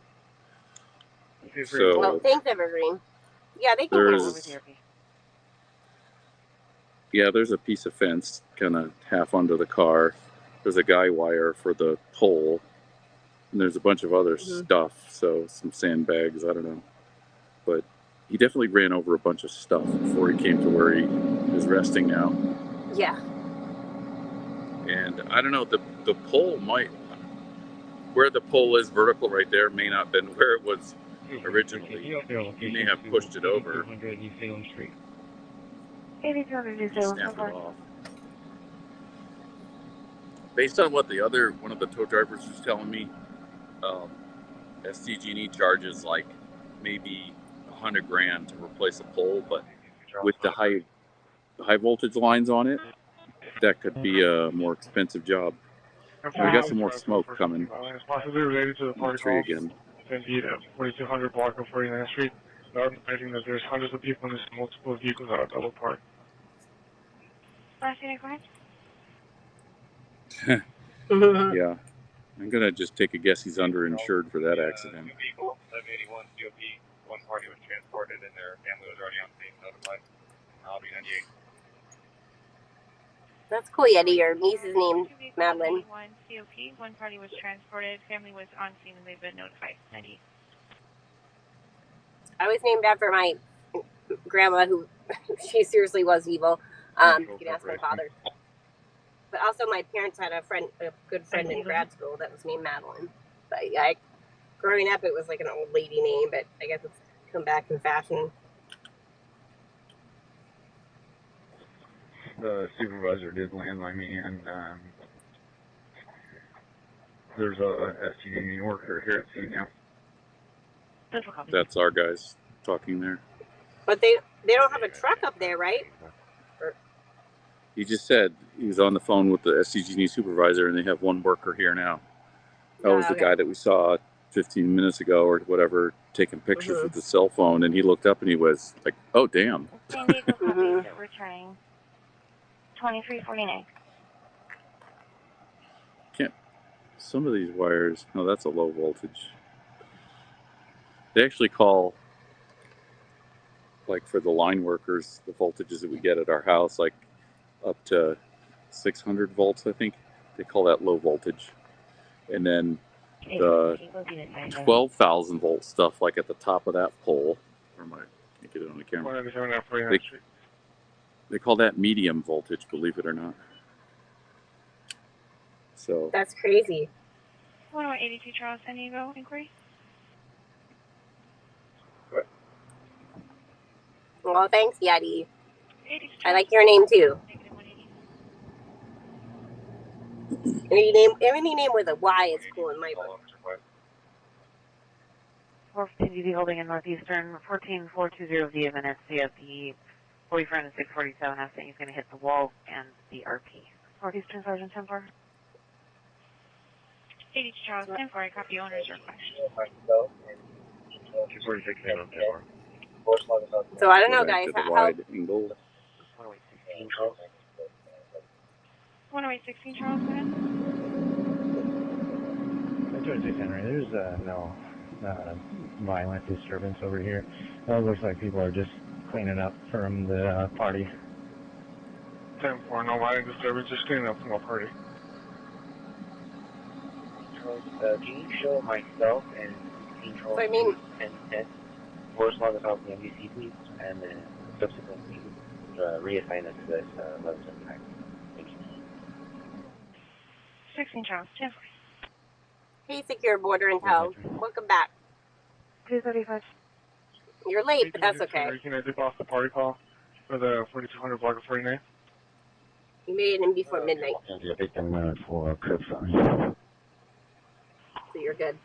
So, well, thanks, Evergreen. Yeah, they can hear me with your yeah, there's a piece of fence kind of half under the car. There's a guy wire for the pole. And there's a bunch of other stuff, so some sandbags, I don't know. But he definitely ran over a bunch of stuff before he came to where he is resting now. Yeah. And I don't know, the pole might, where the pole is vertical right there may not have been where it was originally. He may have pushed it over. 8200 New Salem Street. 8200 New Salem. Snapped it off. Based on what one of the tow drivers was telling me, STG&E charges like maybe $100,000 to replace a pole, but with the high voltage lines on it, that could be a more expensive job. We got some more smoke coming. It's possibly related to the party tree calls. again. Indeed, at 4200 block of 49th Street, they are admitting that there's hundreds of people in this multiple vehicles that are double parked. Last unit, go ahead. Yeah. I'm going to just take a guess he's underinsured for that accident. 781 COP, one party was transported and their family was already on scene notified. I'll be 98. That's cool, Yeti. Your niece is named Madeline. One COP, one party was transported, family was on scene and they've been notified. 90. I was named after my grandma, who she seriously was evil. You can ask my father. But also, my parents had a good friend in grad school that was named Madeline. But growing up, it was like an old lady name, but I guess it's come back in fashion. The supervisor did landline me, and there's a STD worker here at scene now. That's our guys talking there. But they don't have a truck up there, right? He just said he was on the phone with the SCG&E supervisor, and they have one worker here now. That was the guy that we saw 15 minutes ago or whatever, taking pictures with his cell phone, and he looked up and he was like, "Oh, damn." San Diego copies that returning 2349. Can't. Some of these wires. No, that's a low voltage. They actually call, like for the line workers, the voltages that we get at our house, like up to 600 volts, I think. They call that low voltage. And then the 12,000 volt stuff, like at the top of that pole, or I can't get it on the camera. They call that medium voltage, believe it or not. So that's crazy. 182 Charles, San Diego inquiry. Well, thanks, Yeti. I like your name too. Any name with a Y is cool in my book. 415 holding in Northeastern, 14420 via minutes via the boyfriend of 647. I think he's going to hit the wall and the RP. Northeastern Sergeant 10-4. 82 Charles 10-4, I copy owner's request. 246 So I don't know, guys. How wide angle. 10816 Charles, go ahead. 206 Henry, there's no violent disturbance over here. It looks like people are just cleaning up from the party. 10-4, no violent disturbance, just cleaning up from a party. Can you show myself and control and 10 first log us off the MDC, please, and then subsequently reassign us to this 1179. Thank you. 16 Charles, 10-4. Hey, Secure Border Intel. Welcome back. 235. You're late, but that's okay. Can I dip off the party call for the 4200 block of 49? You made it in before midnight. Yeah, take 10 minutes for curbside. So you're good.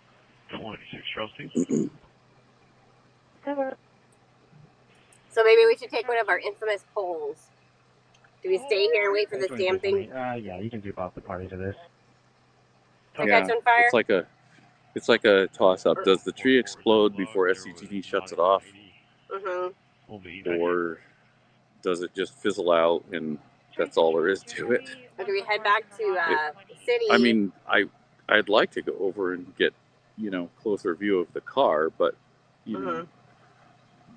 26 Charles, please. So maybe we should take one of our infamous polls. Do we stay here and wait for this damn thing? Yeah, you can dip off the party to this. To catch on fire? It's like a toss-up. Does the tree explode before SCTV shuts it off? Or does it just fizzle out and that's all there is to it? Or do we head back to the city? I mean, I'd like to go over and get, closer view of the car, but, know,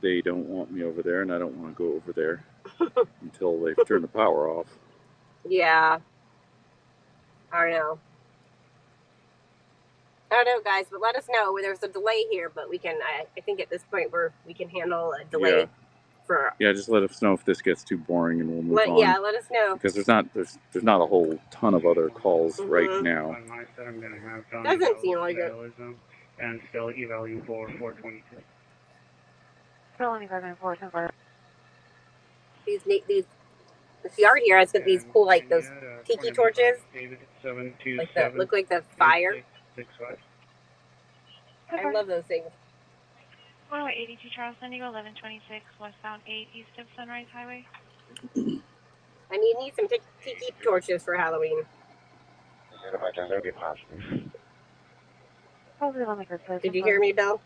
they don't want me over there and I don't want to go over there until they've turned the power off. Yeah. I don't know. I don't know, guys, but let us know. There's a delay here, but we can, I think at this point we can handle a delay for... Yeah, just let us know if this gets too boring and we'll move on. Yeah, let us know. Because there's not a whole ton of other calls right now. Doesn't seem like it. And still evaluating for 422. Still only 594. This yard here has got these cool, like, those tiki torches. Like look like the fire. I love those things. 182 Charles, San Diego, 1126, westbound 8 east of Sunrise Highway. I need some tiki torches for Halloween. Did you hear me, Bill?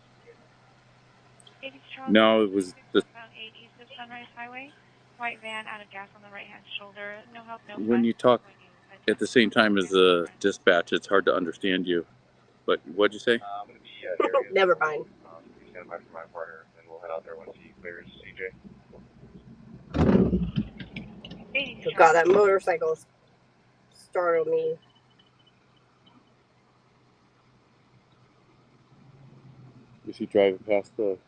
No, it was the... 8 east of Sunrise Highway. White van out of gas on the right-hand shoulder. No help, no When you talk at the same time as the dispatch, it's hard to understand you. But what'd you say? Never mind. Stand by for my partner, and we'll head out there once he clears CJ. Oh God, that motorcycle startled me. Is he driving past the...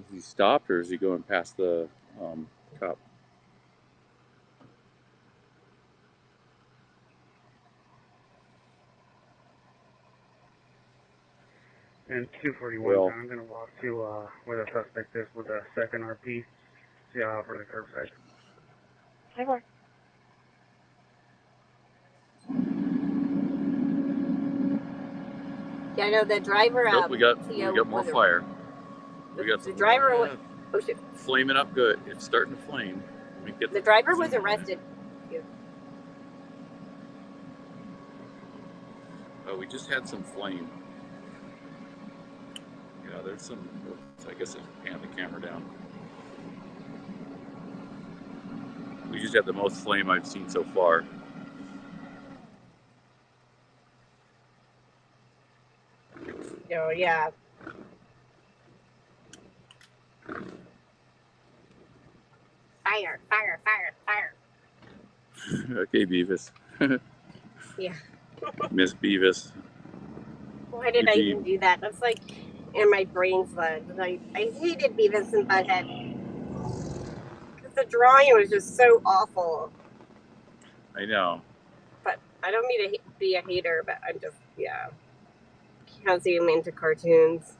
Is he stopped or is he going past the cop? And 241, I'm going to walk to where the suspect is with a second RP, see how I offer the curbside. Over. Yeah, I know the driver. Nope, we got more fire. The driver Oh shit. Flaming up good. It's starting to flame. Let me get The driver was arrested. Oh, we just had some flame. Yeah, there's some. I guess I can pan the camera down. We just had the most flame I've seen so far. Oh yeah. Fire, fire, fire, fire. Okay, Beavis. Yeah. Miss Beavis. Why did I even do that? That's like in my brain sludge. I hated Beavis and Butthead. Because the drawing was just so awful. I know. But I don't mean to be a hater, but I'm just, yeah. Can't see him into cartoons.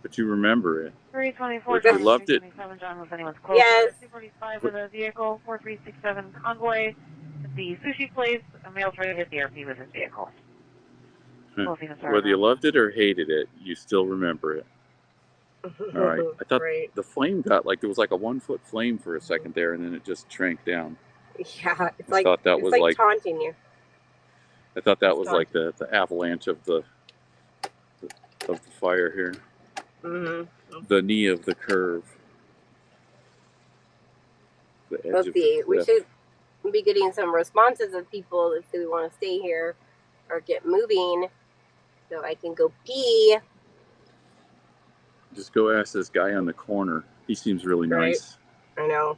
But you remember it. 324 You loved it. 327 John, was anyone close? Yes. 245 for the vehicle, 4367 Convoy. The sushi place, a male's ready to hit the RP with his vehicle. Whether you loved it or hated it, you still remember it. All right. I thought the flame got like, there was like a 1 foot flame for a second there, and then it just shrank down. Yeah, it's I like, thought that it's was like like taunting you. I thought that was like the avalanche of the fire here. Mm-hmm. The knee of the curve. The edge Let's of the see. We cliff. should be getting some responses of people if they want to stay here or get moving, so I can go pee. Just go ask this guy on the corner. He seems really nice. I know.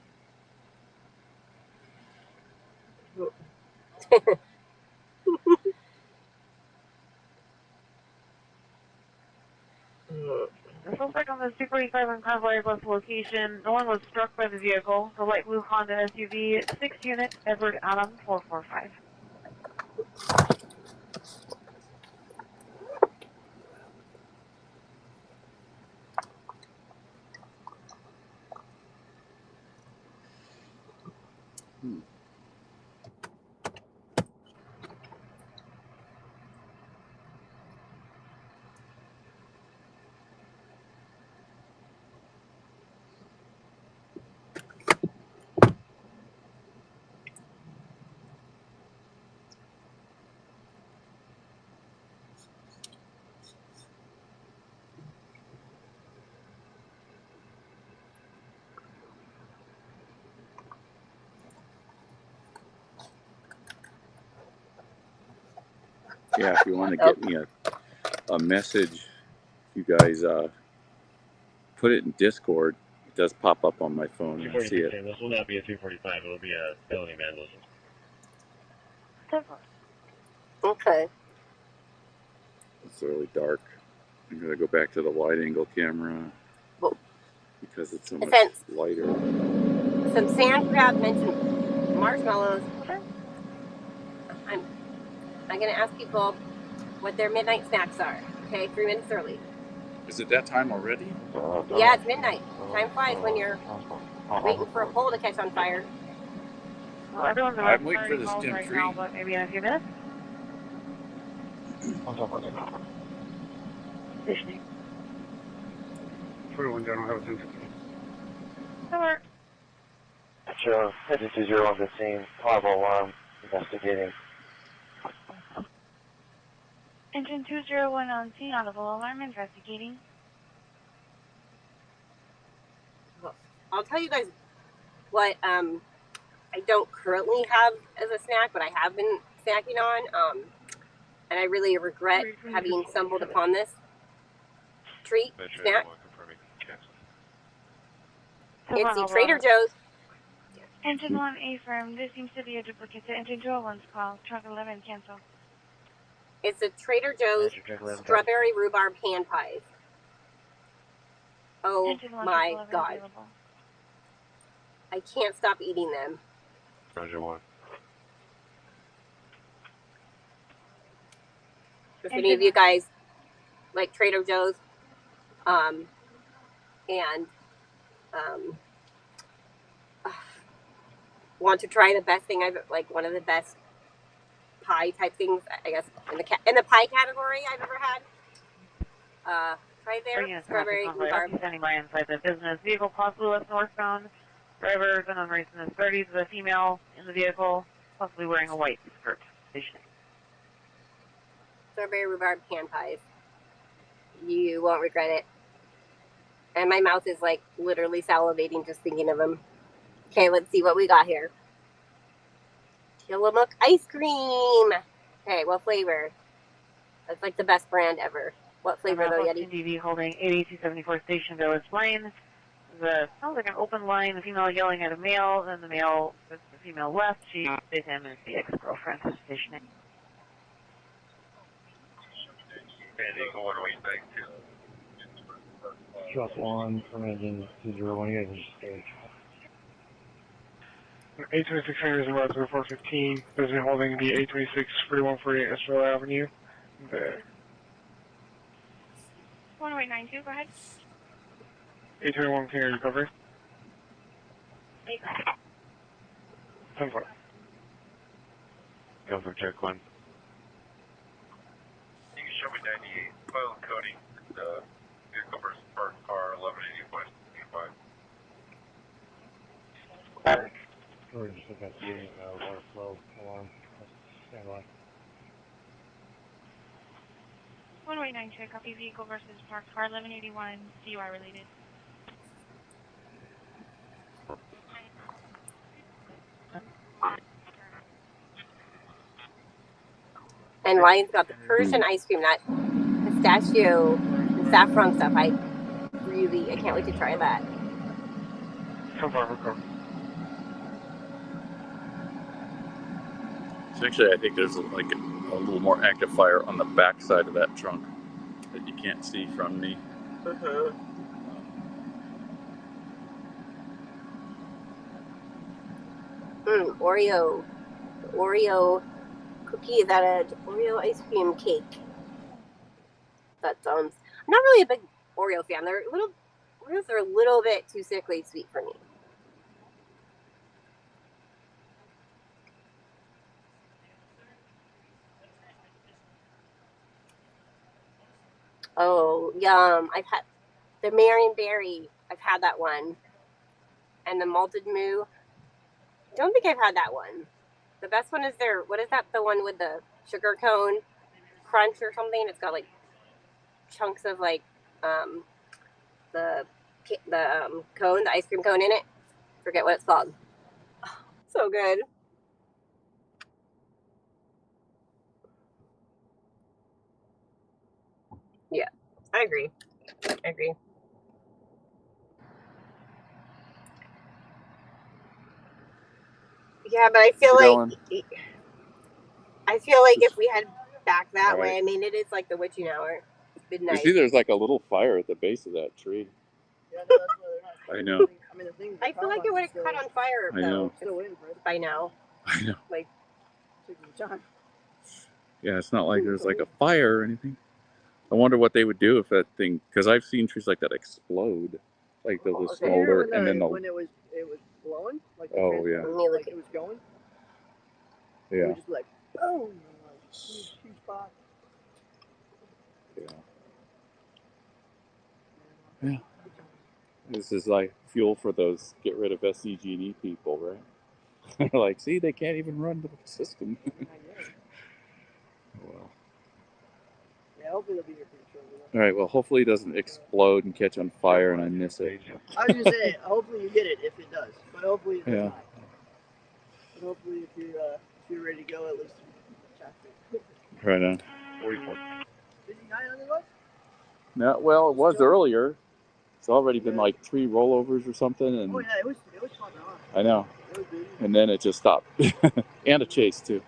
This looks like on the 245 on Convoy bus location. No one was struck by the vehicle. The light blue Honda SUV, 6 unit, Edward Adam 445. Yeah, if you want to get me a message, you guys put it in Discord. It does pop up on my phone. I see it. This will not be a 245. It will be a felony vandalism. Okay. It's really dark. I'm going to go back to the wide angle camera because it's so much lighter. Some sand crab mentioned marshmallows. I'm going to ask people what their midnight snacks are. Okay, 3 minutes early. Is it that time already? Yeah, it's midnight. Time flies when you're waiting for a pole to catch on fire. Well, everyone's I'm waiting for this dim right tree. now, but maybe in a few minutes. Fishing. 41 General, have a 1015. Hello. Sure, headed to 0115, audible alarm, investigating. Engine 201 on scene, audible alarm, investigating. I'll tell you guys what I don't currently have as a snack, but I have been snacking on. And I really regret having stumbled upon this treat snack. It's the Trader Joe's. Engine 1 affirm. This seems to be a duplicate to Engine 201's call. Truck 11 cancel. It's a Trader Joe's strawberry rhubarb hand pies. Oh my god. Available. I can't stop eating them. Roger 1. If any of you guys like Trader Joe's, want to try the best thing one of the best pie type things, I guess, in the pie category I've ever had. Right there, Yes, Strawberry Rhubarb. standing by inside the business vehicle, possibly left northbound. Driver, been on race in his 30s, with a female in the vehicle, possibly wearing a white skirt. Stationing. Strawberry Rhubarb can pies. You won't regret it. And my mouth is like literally salivating just thinking of them. Okay, let's see what we got here. Tillamook ice cream. Okay, what flavor? That's like the best brand ever. What flavor though, Yeti? TV holding 8274 Station Village Lane. Sounds like an open line. The female yelling at a male, then the male with the female left. She sees him as the ex-girlfriend who's stationing. Trust 1 from engine 201, you guys are stage. 826 Fingers and Road 415, business holding the 826 4148 Estrella Avenue. There. 10892, go ahead. 821 King recovery. 10-4. Go for check 1. You can show me 98, file coding, vehicle versus parked car, 1180.25. We're just looking at the water flow alarm. Stand by. 10892, copy vehicle versus parked car, 1181, DUI related. And Ryan's got the Persian ice cream, that pistachio and saffron stuff. I can't wait to try that. Actually, I think there's like a little more active fire on the back side of that trunk that you can't see from me. Oreo cookie. Is that an Oreo ice cream cake? That sounds. I'm not really a big Oreo fan. Oreos are a little bit too sickly sweet for me. Oh, yum. I've had the Marion Berry. I've had that one. And the malted moo. Don't think I've had that one. The best one is what is that? The one with the sugar cone crunch or something? It's got like chunks of like the cone, the ice cream cone in it. Forget what it's called. Oh, so good. Yeah, I agree. Yeah, but I feel like if we had back that way, I mean, it is like the witching hour. It's midnight. You see, there's like a little fire at the base of that tree. Yeah, no, that's why they're not. I know. I feel like it would have caught on fire though by now. I know. Like, taking time. Yeah, it's not like there's like a fire or anything. I wonder what they would do if that thing, because I've seen trees like that explode, like they'll just smolder and then they'll. When it was blowing, like yeah. Like it was going. Yeah. It was just like, oh, huge spot. Yeah. This is like fuel for those get rid of SCG&E people, right? Like, see, they can't even run the system. Well. Yeah, hopefully they'll be here pretty shortly. All right, well, hopefully it doesn't explode and catch on fire and I miss it. I was just saying, hopefully you get it if it does, but hopefully it does not. But hopefully if you're ready to go, at least traffic. Right on. 44. 59 on the bus? No, well, it was earlier. It's already been like 3 rollovers or something, and oh yeah, it was fun on. I know. And then it just stopped, and a chase too,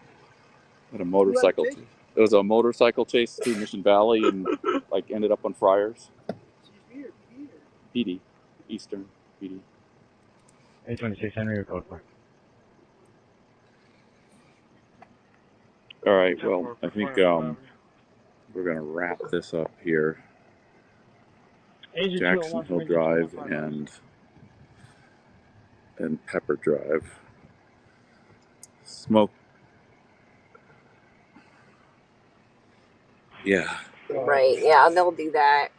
and a motorcycle chase. It was a motorcycle chase through Mission Valley and like ended up on Friars. PD, Eastern PD. 826 Henry code 4. All right, well, I think we're gonna wrap this up here. Jackson Hill Drive and Pepper Drive. Smoke. Yeah. Right, yeah, they'll do that.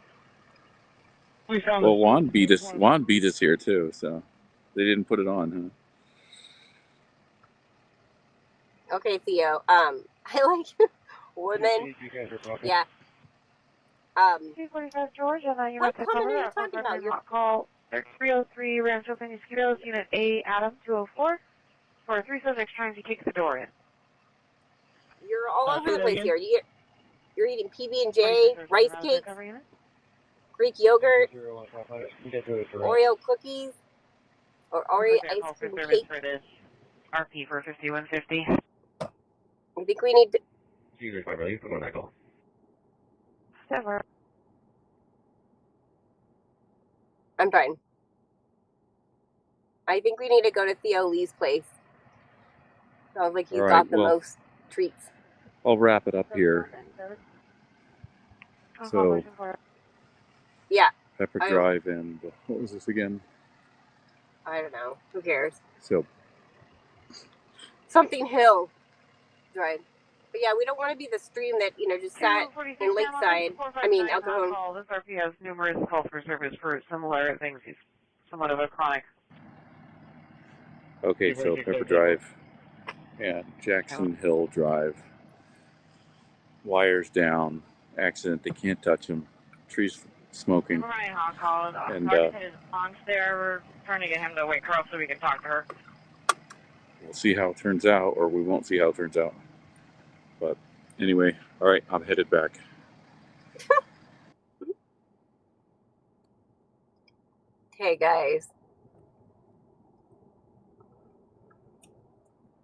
Well, Juan beat us. Juan beat us here too, so they didn't put it on, huh? Okay, Theo. I like women. Yeah. 245 George, and you What must have comment covered are you that. talking about? You're Call 303 Rancho Penasquitos, Unit A, Adam 204, for 3 subjects trying to kick the door in. you're all over the place here. You're eating PB&J, rice cakes, Greek yogurt, Oreo cookies, or Oreo ice cream cake. For this RP for 5150. I think we need to... I'm trying. I think we need to go to Theo Lee's place. Sounds like he's got the most treats. I'll wrap it up here. So, yeah. Pepper Drive and what was this again? I don't know. Who cares? So, something Hill Drive. But yeah, we don't want to be the stream that, you know, just sat in Lakeside. I mean, El Cajon. This RP has numerous calls for service for similar things. He's somewhat of a chronic. Okay, so Pepper Drive and Jackson Hill Drive. Wires down. Accident. They can't touch them. Trees smoking. And his aunt's there. We're trying to get him to wake her up so we can talk to her. we'll see how it turns out, or we won't see how it turns out. But anyway, all right, I'm headed back. Hey guys.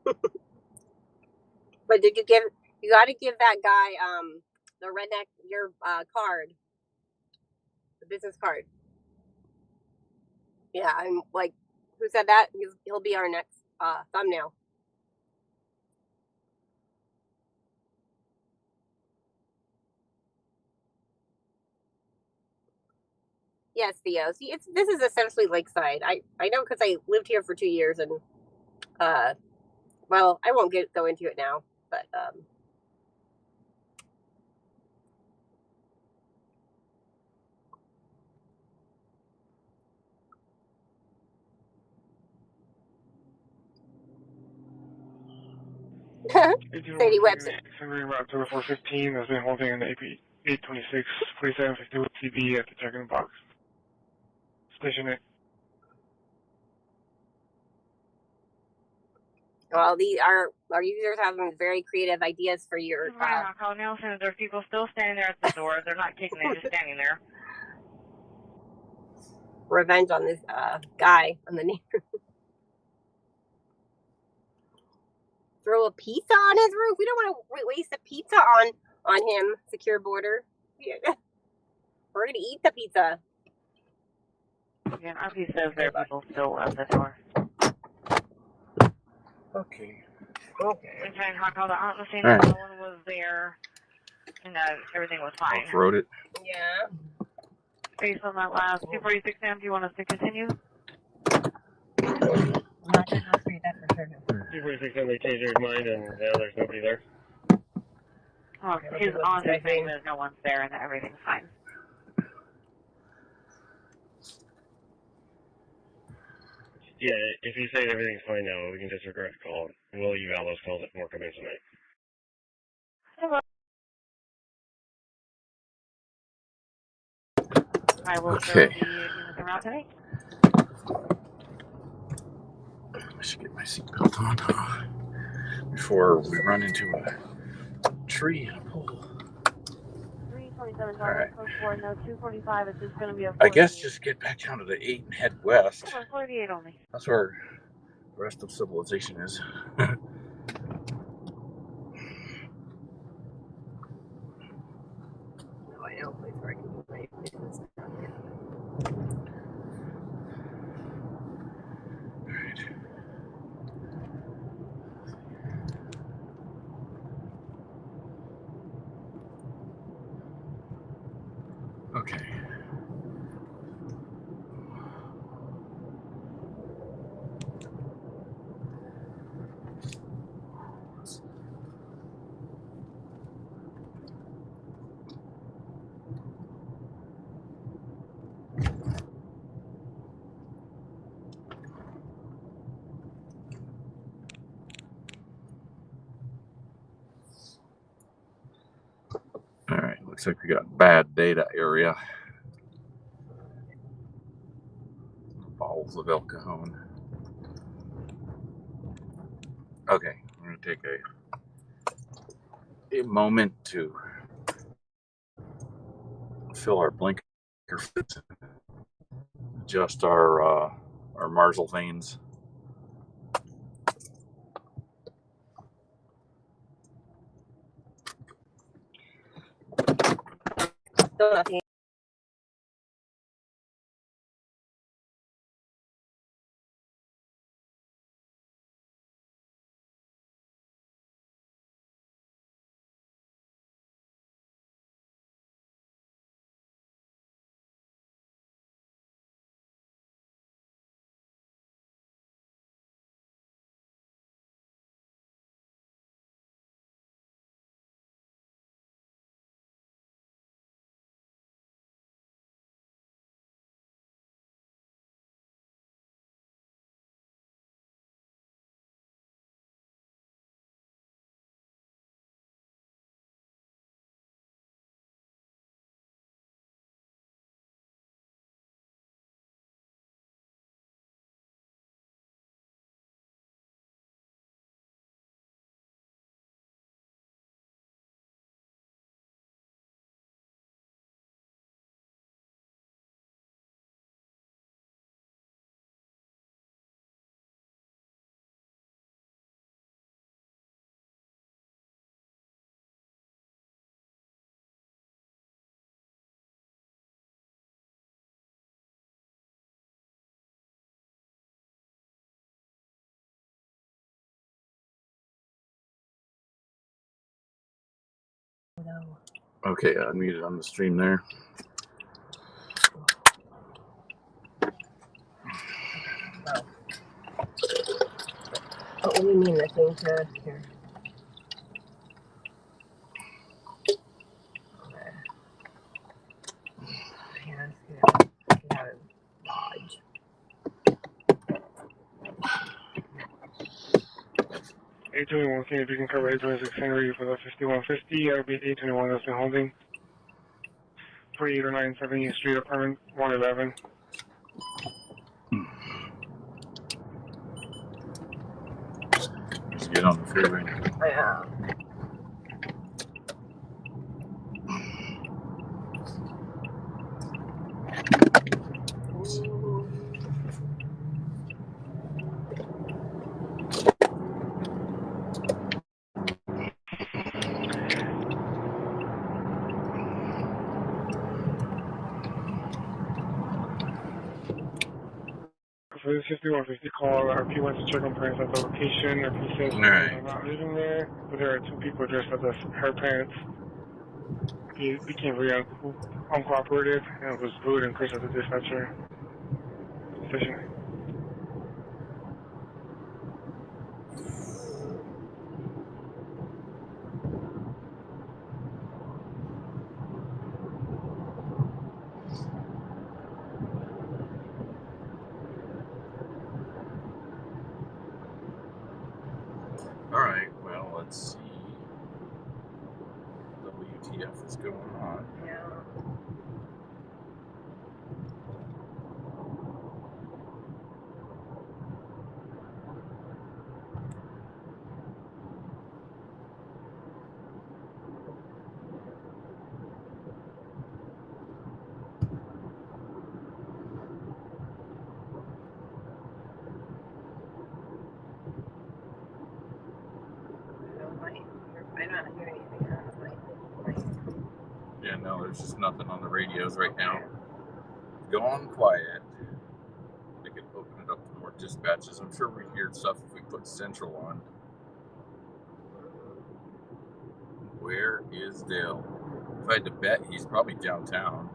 But did you got to give that guy the redneck your card, the business card. Yeah, I'm like, who said that? He'll be our next thumbnail. Yes, Theo. See, this is essentially Lakeside. I know because I lived here for 2 years, and well, I won't go into it now, but Sadie Webster. Route 415 has been holding an AP 826 4752 TB at the check-in box. Station 8. Well, our users have some very creative ideas for your. Nelson, there are people still standing there at the door. They're not kicking; they're just standing there. Revenge on this guy on the neighbor. Throw a pizza on his roof. We don't want to waste a pizza on him. Secure border. We're gonna eat the pizza. Yeah, RP says there are people still at the door. Okay. And trying to talk about the aunt was saying that no one was there and that everything was fine. Off-road it. Yeah. Based on that last 246 Sam, do you want us to continue? I'm not sure how to read that for sure. 246 Sam, they changed their mind and now there's nobody there. Oh, his aunt is saying that no one's there and that everything's fine. Yeah, if you say everything's fine now, we can disregard the call. We'll eval those calls if more come in tonight. I will show the units around today. I should get my seatbelt on before we run into a tree and a pole. 327 Alright. Code 4, no 245. It's just going to be a 48. I guess just get back down to the 8 and head west. 48 only. That's where the rest of civilization is. I know a place where I can do my business. Okay. Looks like we got bad data area. Bowels of El Cajon. Okay, I'm going to take a moment to fill our blinker fits, adjust our marsal vanes. Still nothing. Okay, I unmuted on the stream there. What do you mean the thing to here? Yeah, lodge. A21, can you can cover A26 Henry for the 5150? That'll be A21 that's been holding. 4809 70th Street, apartment 111. Just get on the freeway. Yeah. For this 5150 call, RP went to check on parents at the location. RP says they're not living there, but there are two people dressed as her parents. He became very uncooperative and was rude and cursed at the dispatcher station. Alright, well, let's see. WTF is going on. Yeah. Yeah, no, there's just nothing on the radios right now. Gone quiet. They could open it up to more dispatches. I'm sure we'd hear stuff if we put Central on. Where is Dale? If I had to bet, he's probably downtown.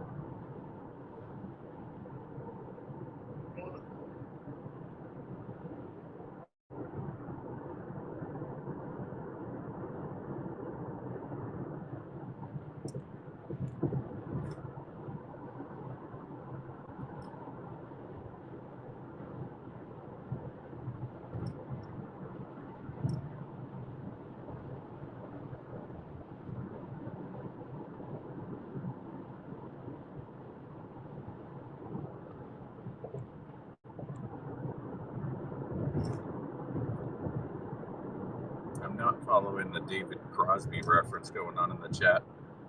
David Crosby reference going on in the chat.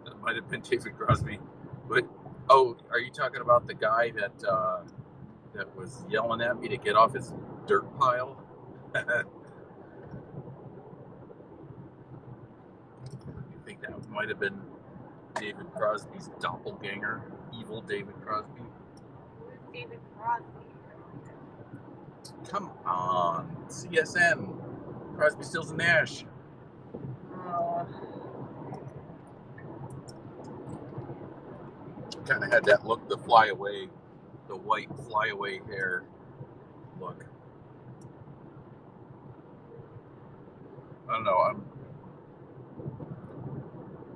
That might have been David Crosby. But, oh, are you talking about the guy that that was yelling at me to get off his dirt pile? I think that might have been David Crosby's doppelganger, evil David Crosby. David Crosby. Come on, CSN. Crosby, Stills, and Nash. Kind of had that look, the flyaway, the white flyaway hair look. I don't know.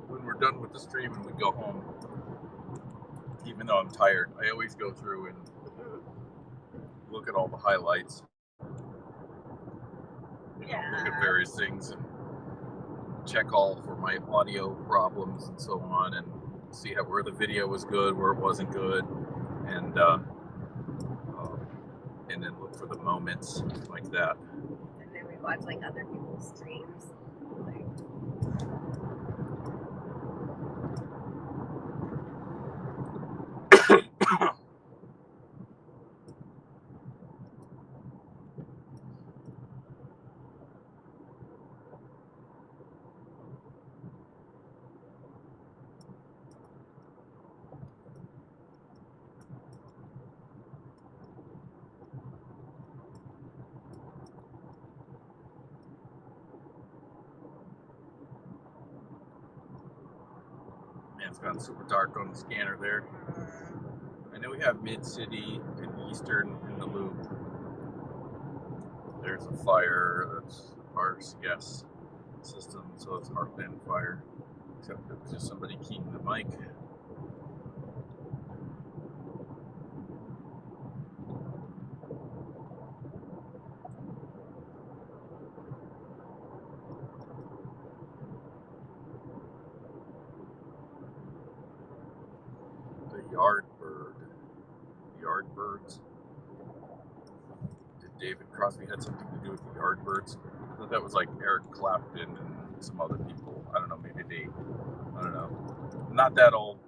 When we're done with the stream and we go home, even though I'm tired, I always go through and look at all the highlights. Yeah. Look at various things and check all for my audio problems and so on, and see where the video was good, where it wasn't good, and then look for the moments like that. And then we watch like other people's streams. Like... It's gotten super dark on the scanner there. I know we have Mid-City and Eastern in the loop. There's a fire that's our gas system, so it's Heartland fire. Except it was just somebody keying the mic. Yardbirds. Did David Crosby had something to do with the Yardbirds? I thought that was like Eric Clapton and some other people. I don't know, maybe they, I don't know. I'm not that old.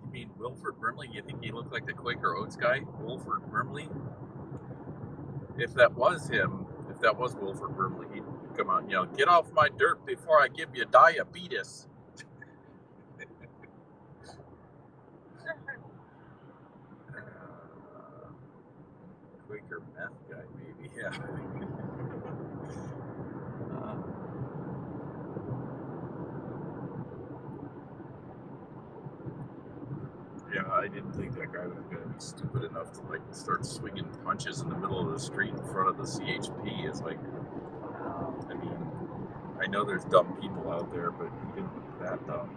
You mean Wilford Brimley? You think he looked like the Quaker Oats guy? Wilford Brimley? If that was him, if that was Wilford Brimley, he'd come out and yell, "Get off my dirt before I give you diabetes." Quaker meth guy, maybe, yeah. Yeah, I didn't think that guy was going to be stupid enough to like start swinging punches in the middle of the street in front of the CHP. It's like, I mean, I know there's dumb people out there, but he didn't look that dumb.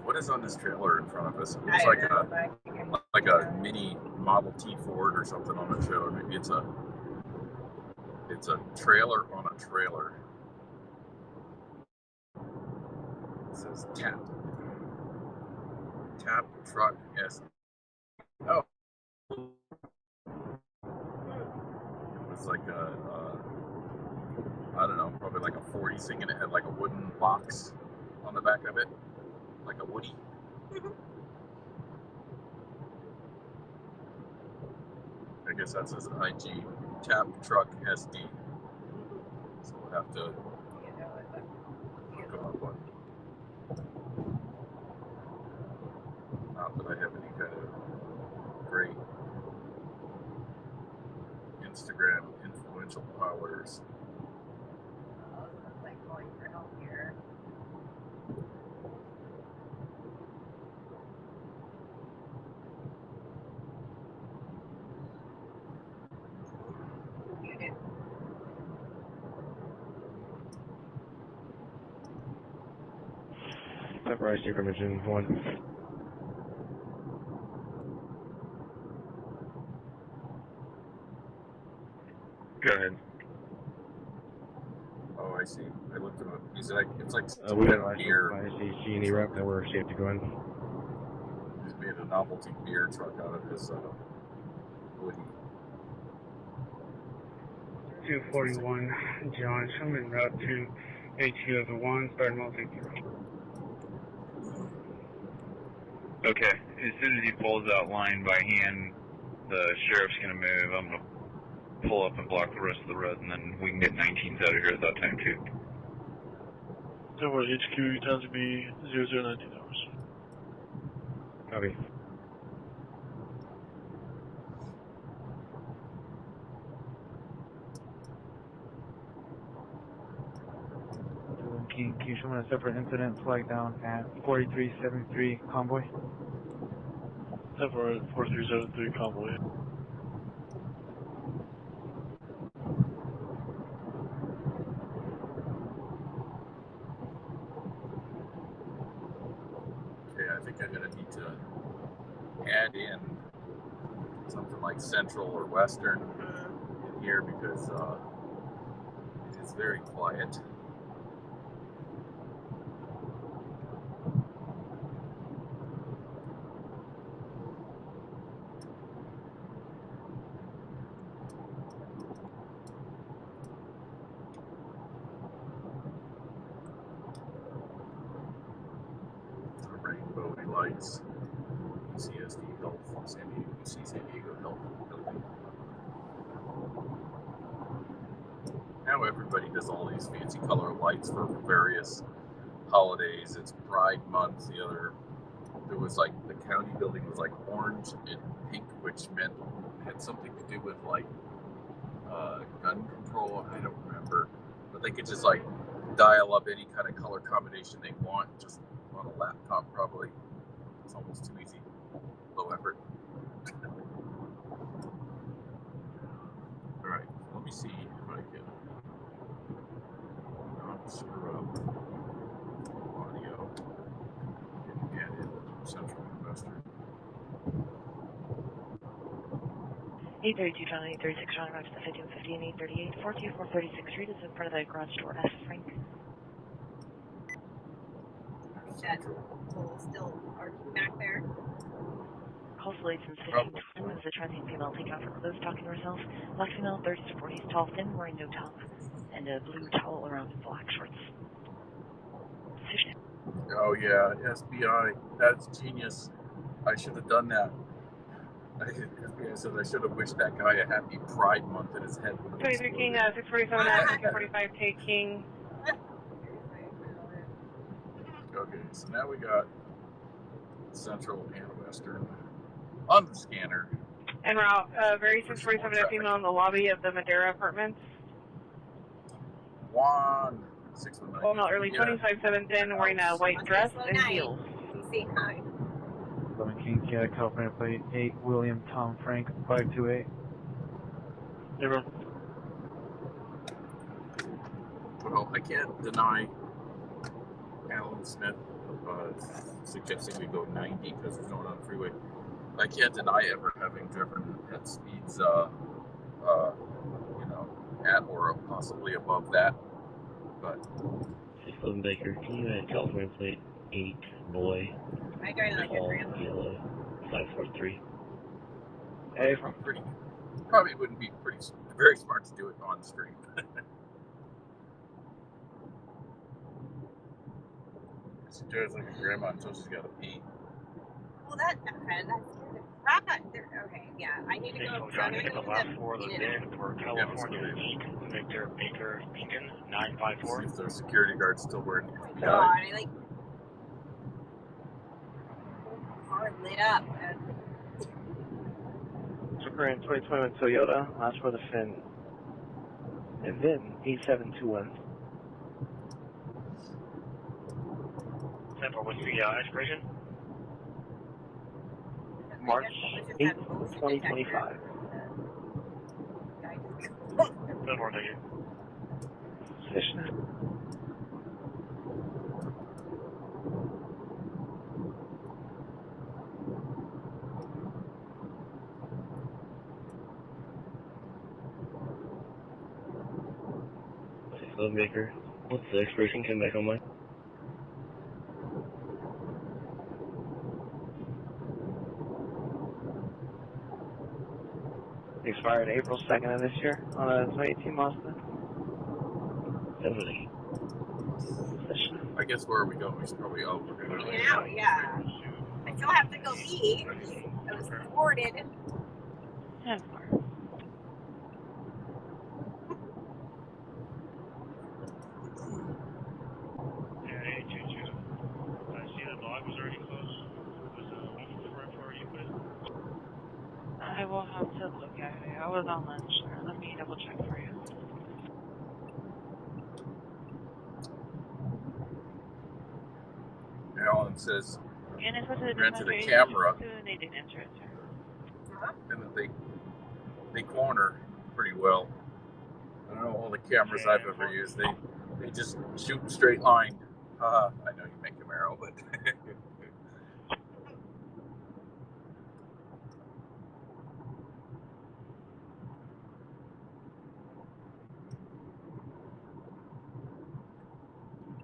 What is on this trailer in front of us? It looks like a mini Model T Ford or something on the trailer. Maybe it's a trailer on a trailer. It says tap truck S. Oh, it was like I don't know, probably like a 40 thing, and it had like a wooden box on the back of it. Like a Woody. I guess that says IG tap truck SD. So we'll have to look them up on. Not that I have any kind of great Instagram influential followers. Like going for help here. Separation information 1. Go ahead. Oh, I see. I looked him up. He's like, it's like We have beer. G&E rep that we're safe to go in. He's made a novelty beer truck out of his Woody. 241, John, I'm en route to HU of the 1, starting multi-0. Okay, as soon as he pulls that line by hand, the sheriff's going to move. I'm going to pull up and block the rest of the road, and then we can get 19s out of here at that time, too. Denver HQ, time to be 0019 hours. Copy. Can you show me a separate incident flag down at 4373 Convoy? Denver 4373 Convoy. Okay, I think I'm going to need to add in something like Central or Western in here because it is very quiet. Rainbow lights, CSD Health, San Diego Health Building. Now everybody does all these fancy color lights for various holidays. It's Pride Month. There was like the county building was like orange and pink, which had something to do with like gun control. I don't remember, but they could just like dial up any kind of color combination they want just on a laptop. Probably it's almost too easy, low effort. All right, let me see if I can not screw up audio. Get in Central Western. 832 John, 836 John, arrives at 1550 and 838, 42436 Street is in front of the garage door F, Frank. That hole still parking back there. Calls delayed since 1520 as a transient female taken off her clothes, talking to herself. Black female, 30s to 40s, tall, thin, wearing no top, and a blue towel around black shorts. Oh yeah, SBI. That's genius. I should have done that. FBI said I should have wished that guy a happy Pride Month in his head. 23 King, 647 at 245, take King. Okay, so now we got Central and Western on the scanner. En route, very 647 at female in the lobby of the Madera Apartments. 619. Oh no, early 25-7-10, wearing a white dress and heels. Say hi. 11 King, California plate 8 William Tom Frank 528. Never. Well, I can't deny Alan Smith suggesting we go 90 because there's no one on the freeway. I can't deny ever having driven at speeds, at or possibly above that. But 611 Baker, can you add California plate 8 boy? I drive like a grandma. Yellow 543. Hey, probably wouldn't be very smart to do it on stream. She drives like a grandma until she's got to pee. Well, that's right. Okay, yeah. I need to go. John, get the last four of the VIN for California 8 Victor Baker Beacon 954. Is the security guard still wearing God, I like car lit up. Super in 2021 Toyota, last for the fin. And then 8721. Central, what's the expiration? March 8th, 2025. Good morning, thank you. Fishnet. Hello, Baker. What's the expiration? Come back online. expired April 2nd of this year on a 2018 Mazda. Definitely. I guess where we go, we should probably we're gonna Hanging out, yeah. I still have to go eat. I was thwarted. And Yeah, 822. I see the dog was already close. Was the front where you put it? I will have to look at it. I was on lunch. Let me double check for you. Alan says And it's supposed to rented a camera, they didn't enter it, sir. and that they corner pretty well. I don't know all the cameras I've ever used. They just shoot straight line. I know you make Camaro, but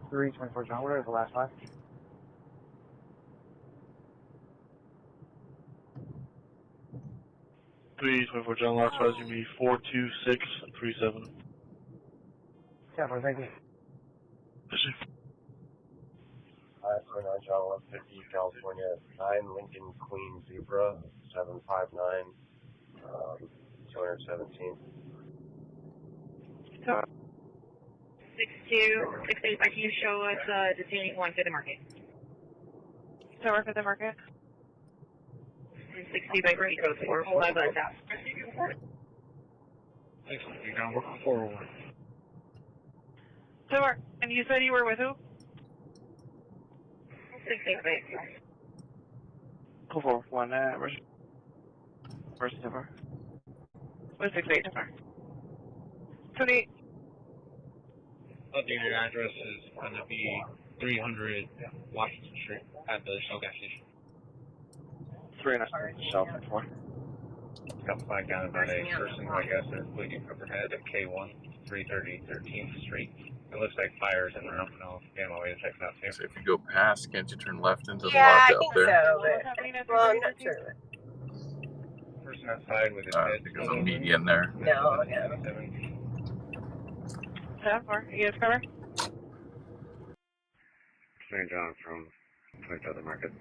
Three 24 John, what are the last five? Three 24 John, last five is going to be 42637. Yeah, well, thank you. Hi, 49 John 150, California, 9 Lincoln Queen Zebra, 759, 217. So, 62, can you show us detaining one for the market? So we're for the market? 60 by Brady Code 455 on top. Excellent, you're down working forward. So, and you said you were with who? 688. Go for one, where's the number? What's 68 number? 28. Updated address is going to be 300 Washington Street at the Shell gas station. 300 Shell for. Got flagged down about a person, I guess, is bleeding from her head at K1, 330 13th Street. It looks like fires in there. I don't know if I'm on my way to check it out too. so if you go past, can't you turn left into the Yeah, lot I out think there? so, but well, I'm not sure. Person outside with his head. There's a median there. No, yeah. 7-4. You guys cover? St. John from 22nd Market.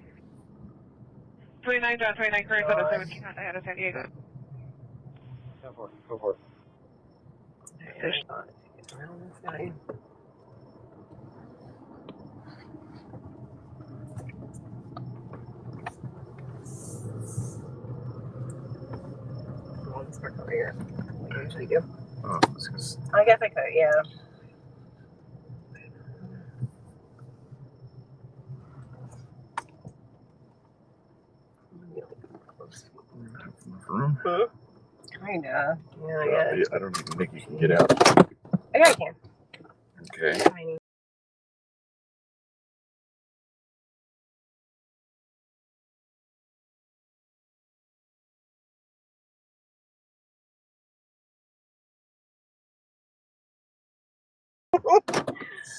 29 John, 29 current at 17 on ahead of San Diego. Go for it. Fish on around this guy. Let's work over here. We usually do. Oh, this is, I guess I could, yeah. room? Kinda. Yeah. I don't even think you can get out. I got a can. Okay. Tiny.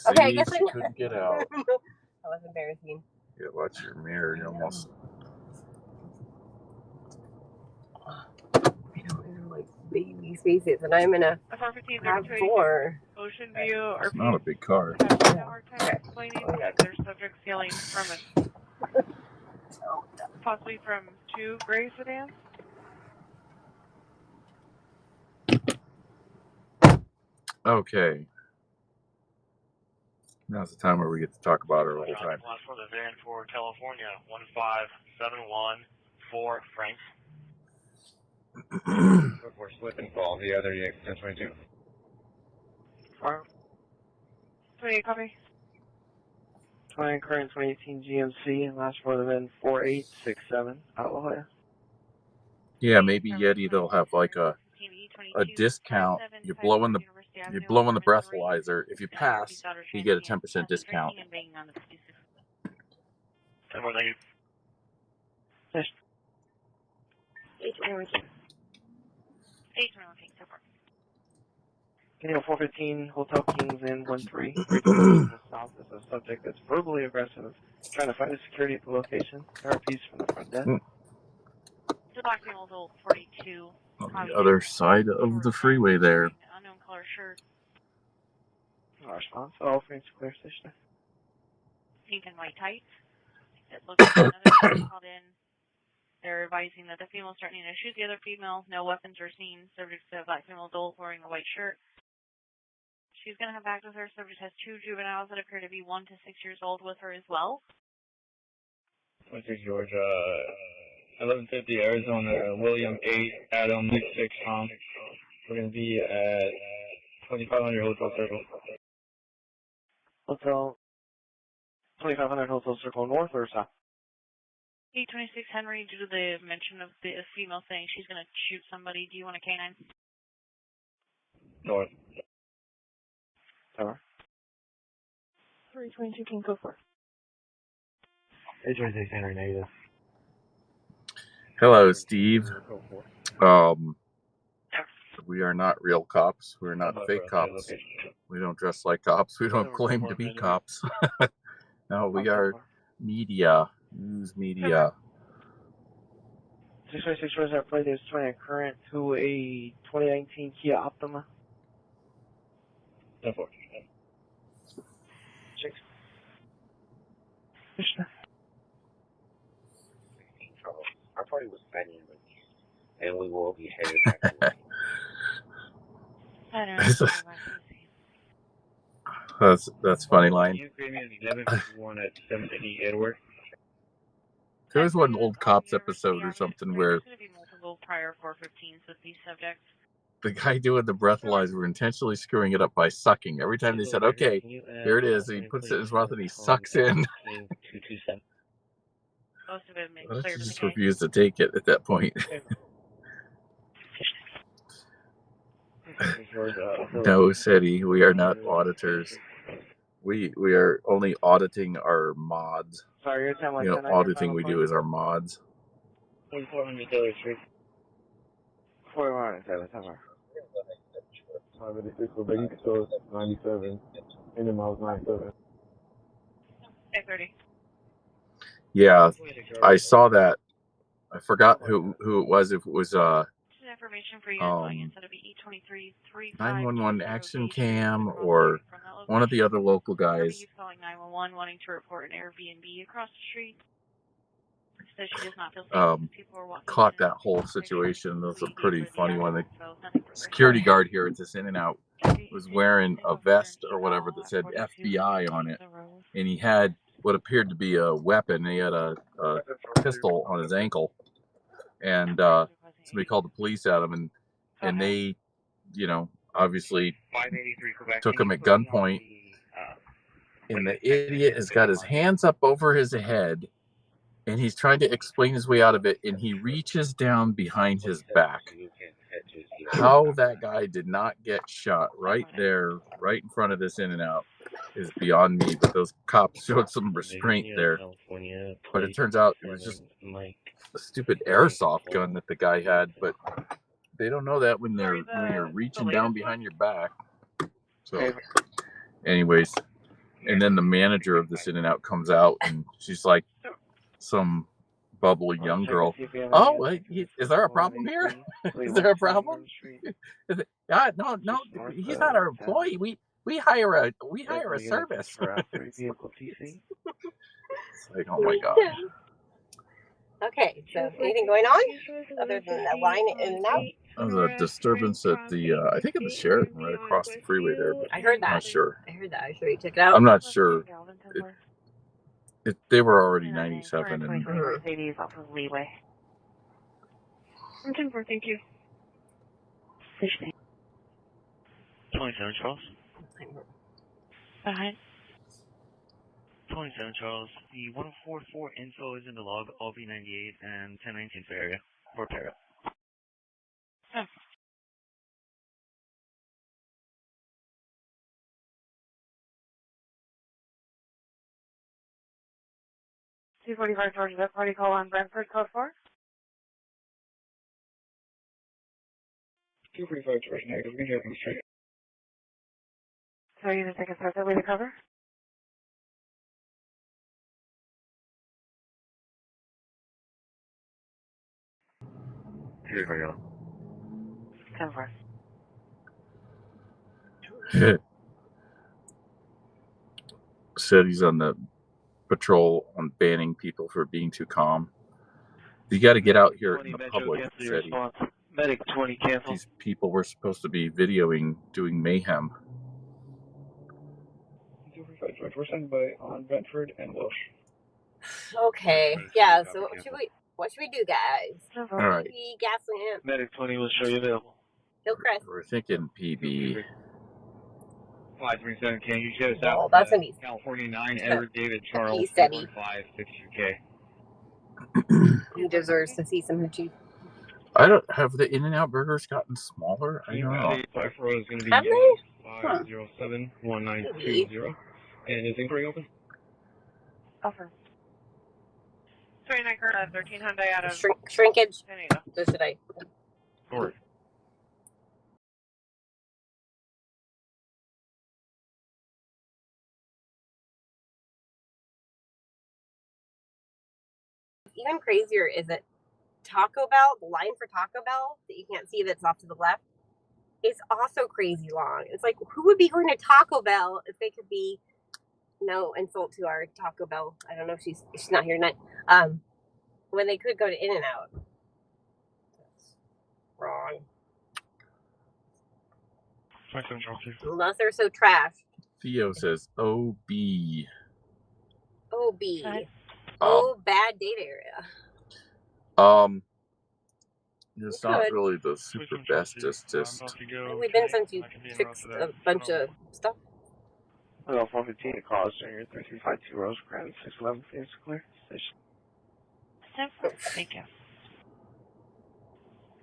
Okay, I guess you couldn't get out. That was embarrassing. Yeah, watch your mirror. You almost. Like baby spaces, and I'm in a RAV4. Ocean View It's RP. not a big car. Had a hard time explaining that their subject stealing from it. Possibly from 2 gray sedans. Okay. Now's the time where we get to talk about our old time. Last for the van for California, 15714 Frank. We're slip and fall. The other 1022. 28 copy. 20 current 2018 GMC and last for the VIN 4867 Outlaw. Yeah, maybe Yeti. They'll have like a discount. You're blowing the breathalyzer. If you pass, you get a 10% discount. Canadian 415 Hotel Kings Inn 13. South is a subject that's verbally aggressive, trying to find a security at the location. RPs from the front desk. The black panel's old 42 On the other side of the freeway there. Unknown color shirt. Response. All things clear station. Pink and white tights. It looks like another female called in. They're advising that the female is threatening to shoot the other female. No weapons are seen. Subject to a black female adult wearing a white shirt. She's going to have back with her. Subject has 2 juveniles that appear to be 1 to 6 years old with her as well. 26 Georgia, 1150 Arizona, William 8, Adam 6 Tom. We're going to be at 2500 Hotel Circle. Hotel 2500 Hotel Circle north or south? 826 Henry, due to the mention of the female saying she's going to shoot somebody, do you want a canine? North. Tower. 322 King, go for it. 826 Henry, negative. Hello, Steve. We are not real cops. We're not fake cops. We don't dress like cops. We don't claim to be cops. No, we are media. News media. 626 Rose, our plate is turning current to a 2019 Kia Optima. 10-4. 6. Our party was finally released, and we will be headed back to work. That's funny line. You gave me an 1151 at 750 Edward. There was one old cops episode or something where There's going to be multiple prior 415s with these subjects. the guy doing the breathalyzer were intentionally screwing it up by sucking. Every time they said, okay, here it is, he puts it in his mouth and he sucks in. Most of it been He cleared just with the case. refused to take it at that point. No, said he, we are not auditors. We are only auditing our mods. Sorry, your time like Auditing we do is our mods. 2400 Taylor Street. 41 Taylor, Tower. 586 for Bicyclist, 97. Indian miles 97. 830. Yeah, I saw that. I forgot who it was. If it was Information for you audience. That'll be 823 911 Action Cam or one of the other local guys. He's calling 911 wanting to report an Airbnb across the street. Says she does not feel safe. People are walking Caught that whole situation. That was a pretty funny one. The security guard here at this In-N-Out was wearing a vest or whatever that said FBI on it, and he had what appeared to be a weapon. He had a pistol on his ankle, and somebody called the police at him, and they, obviously took him at gunpoint. And the idiot has got his hands up over his head, and he's trying to explain his way out of it, and he reaches down behind his back. How that guy did not get shot right there, right in front of this In-N-Out, is beyond me. But those cops showed some restraint there. But it turns out it was just a stupid airsoft gun that the guy had. But they don't know that when you're reaching down behind your back. So, anyways, and then the manager of this In-N-Out comes out, and she's like some bubbly young girl. Oh, is there a problem here? Is there a problem? No, he's not our employee. We hire a service. It's like, oh my god. Okay, so anything going on other than that line in and out? There was a disturbance at the, I think at the Sheraton right across the freeway there. But I heard that. I'm not sure. I heard that. I sure you took it out. I'm not sure. They were already 97 and Mercedes off of Leeway. I'm 10-4, thank you. 27 Charles. Behind. 27 Charles. The 144 info is in the log, LB98 and 1019 for area. For para. Oh. $245 Georgia, that party call on Brentford, code 4? 245 Georgia, negative. We can hear straight. So you're going to take a start that way to cover? Here we go. 10-4. Said he's on the patrol on banning people for being too calm. You got to get out here in the public, said he. Medic 20 cancel. These people were supposed to be videoing doing mayhem. We're sent by on Brentford and Welsh. Okay, yeah, so what should we do, guys? All right. PB, Gaslamp. Medic 20 will show you available. Hillcrest. We're thinking PB. 537, can you get us out? Oh, that's gonna be California 9, Edward David Charles, steady. 562K. He deserves to see some hoochie. I don't have the In-N-Out burgers gotten smaller. I don't know. 540 is going to be Have they? 507-1920. And is inquiry open? Offer. 29 current 13 Hyundai out of shrinkage. Canada. So should I? Forward. Even crazier is that Taco Bell, the line for Taco Bell that you can't see that's off to the left, is also crazy long. It's like, who would be going to Taco Bell if they could be, no insult to our Taco Bell, I don't know if she's not here tonight, when they could go to In-N-Out. That's wrong. Unless they're so trash. Theo says OB. OB. Oh, bad data area. It's not really the super bestest. We've been since you fixed a bunch of stuff. Well, 415 across, Junior 3352 Rosecrans, 611 Phoenix clear. Station. Thank you.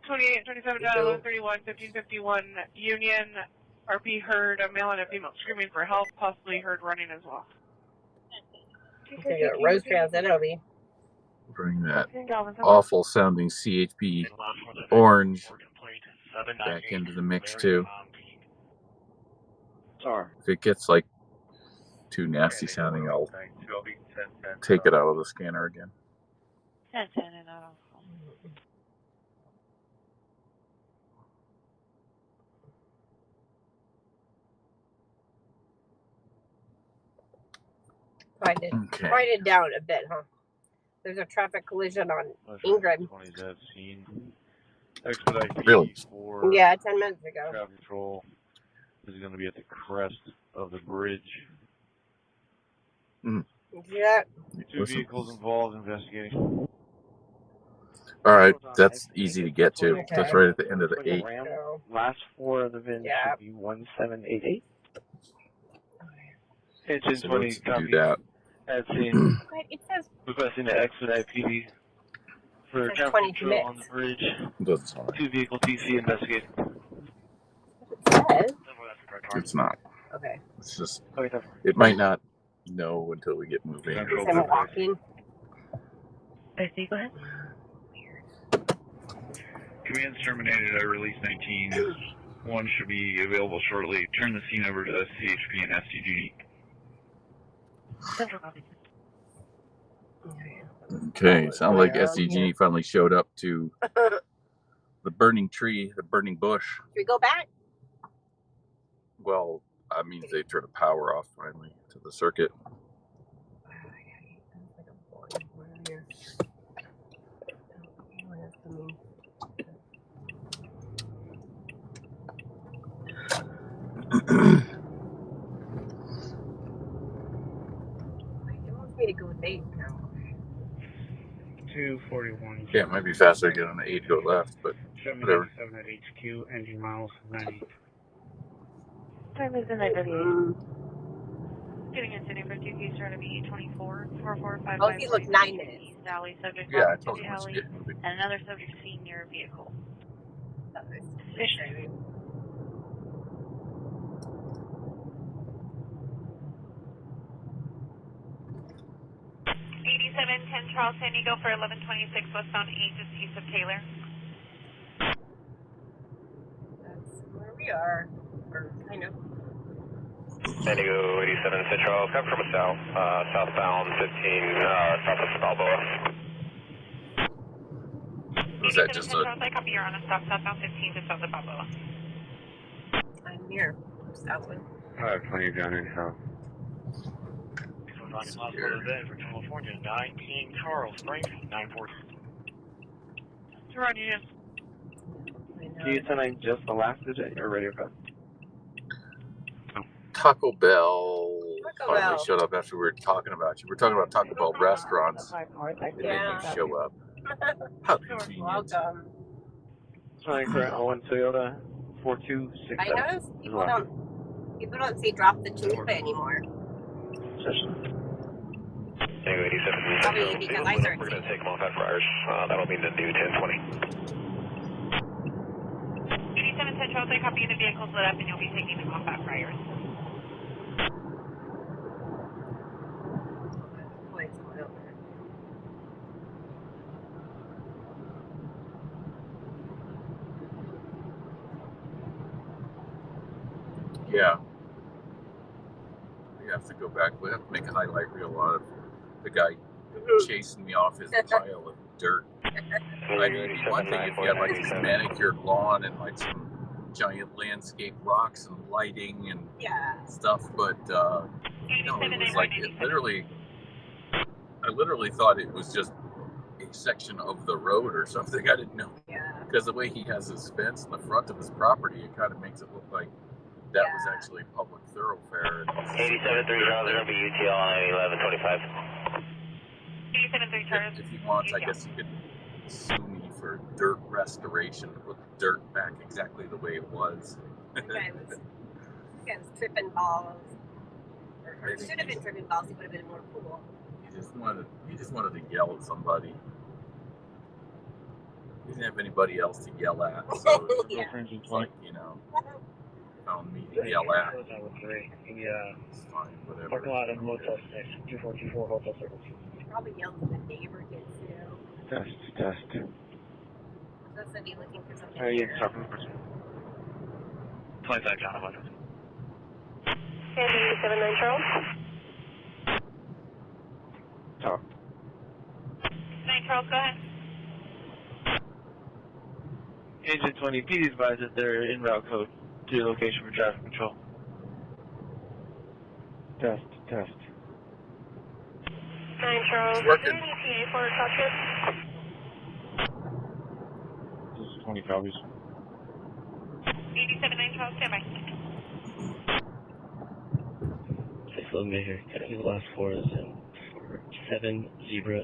28, 27, 1131, 1551, Union, RP heard a male and a female screaming for help, possibly heard running as well. Okay, Rosecrans, NOV. Bring that awful sounding CHP orange back into the mix too. If it gets like too nasty sounding, I'll take it out of the scanner again. 10-10 and out of. Quieted down a bit, huh? There's a traffic collision on Ingraham. Really? Yeah, 10 minutes ago. Traffic control is going to be at the crest of the bridge. Yeah. Two vehicles involved investigating. All right, that's easy to get to. Okay. That's right at the end of the 8. Last 4 of the VIN should be 1788. Engine So 20 let's copy. do that. At scene. It says Requesting to expedite PD for traffic control on the bridge. Doesn't sound right. 2 vehicle TC investigating. It's not. Okay. It's just, it might not know until we get moving. I'm walking. I see, go ahead. Command's terminated at release 19. 1 should be available shortly. Turn the scene over to CHP and STG. Okay, sounds like SDG finally showed up to the burning tree, the burning bush. Should we go back? Well, that means they turned the power off finally to the circuit. To go with 8 now. 241. Yeah, it might be faster to get on the 8 to go left, but whatever. 7 at HQ, engine miles 90. Time is in IW. Getting into New 50 East, trying to be 24, 4455. Oh, he looked 9 minutes. East Alley, subject Yeah, I to told the him to alley, get moving. and another subject seen near a vehicle. Fish. 8710 Charles San Diego for 1126 westbound 8 just east of Taylor. That's where we are. Or kind of. San Diego 87 San Charles, come from south, southbound 15, south of Balboa. Was that just a... I copy you're on a stop southbound 15 to south of Balboa. I'm near Southwood. 520 down in hell. For California, 9 King Charles, Springfield, 940. To run you. Can you tell just the last digit or radio code? Taco Bell Taco finally Bell. showed up after we were talking about you. We're talking about Taco Bell restaurants. And Yeah. then you show up. How You're convenient. welcome. Sorry, correct. 01 Toyota 4267. I noticed people don't say drop the chalupa anymore. Tango 87. Probably because I started We're going to take them off after hours. That'll mean to do 1020. 87 Central, I copy the vehicle's lit up and you'll be taking them off at Friars. Yeah. We have to go back. We have to make a highlight reel out of the guy chasing me off his pile of dirt. I mean, it'd be one thing if you had like this manicured lawn and like some giant landscape rocks and lighting and stuff, but no, it was like I literally thought it was just a section of the road or something. I didn't know. Because the way he has his fence in the front of his property, it kind of makes it look like that was actually public thoroughfare. 87-3 Charles, there'll be UTL on 1125. 87-3 Charles. If he wants, I guess he could sue me for dirt restoration to put the dirt back exactly the way it was. This guy was tripping balls. Or it should have been tripping balls. He would have been more cool. He just wanted to yell at somebody. He didn't have anybody else to yell at, so it's like, you know, found me to yell at. It's fine, whatever. Parking lot of Motel 6, 2424 Hotel Circle. Probably yelled at the neighbor kids too. Test. Supposed to be looking for something. How are you talking person? 25 John 11. 79 Charles. Talk. 9 Charles, go ahead. Agent 20, please advise that they're en route code to your location for traffic control. Test. 9 Charles, is there any TA for a This is 20 copies. 87 9 Charles, stand by. 611 Major, the last 4 is 7 Zebra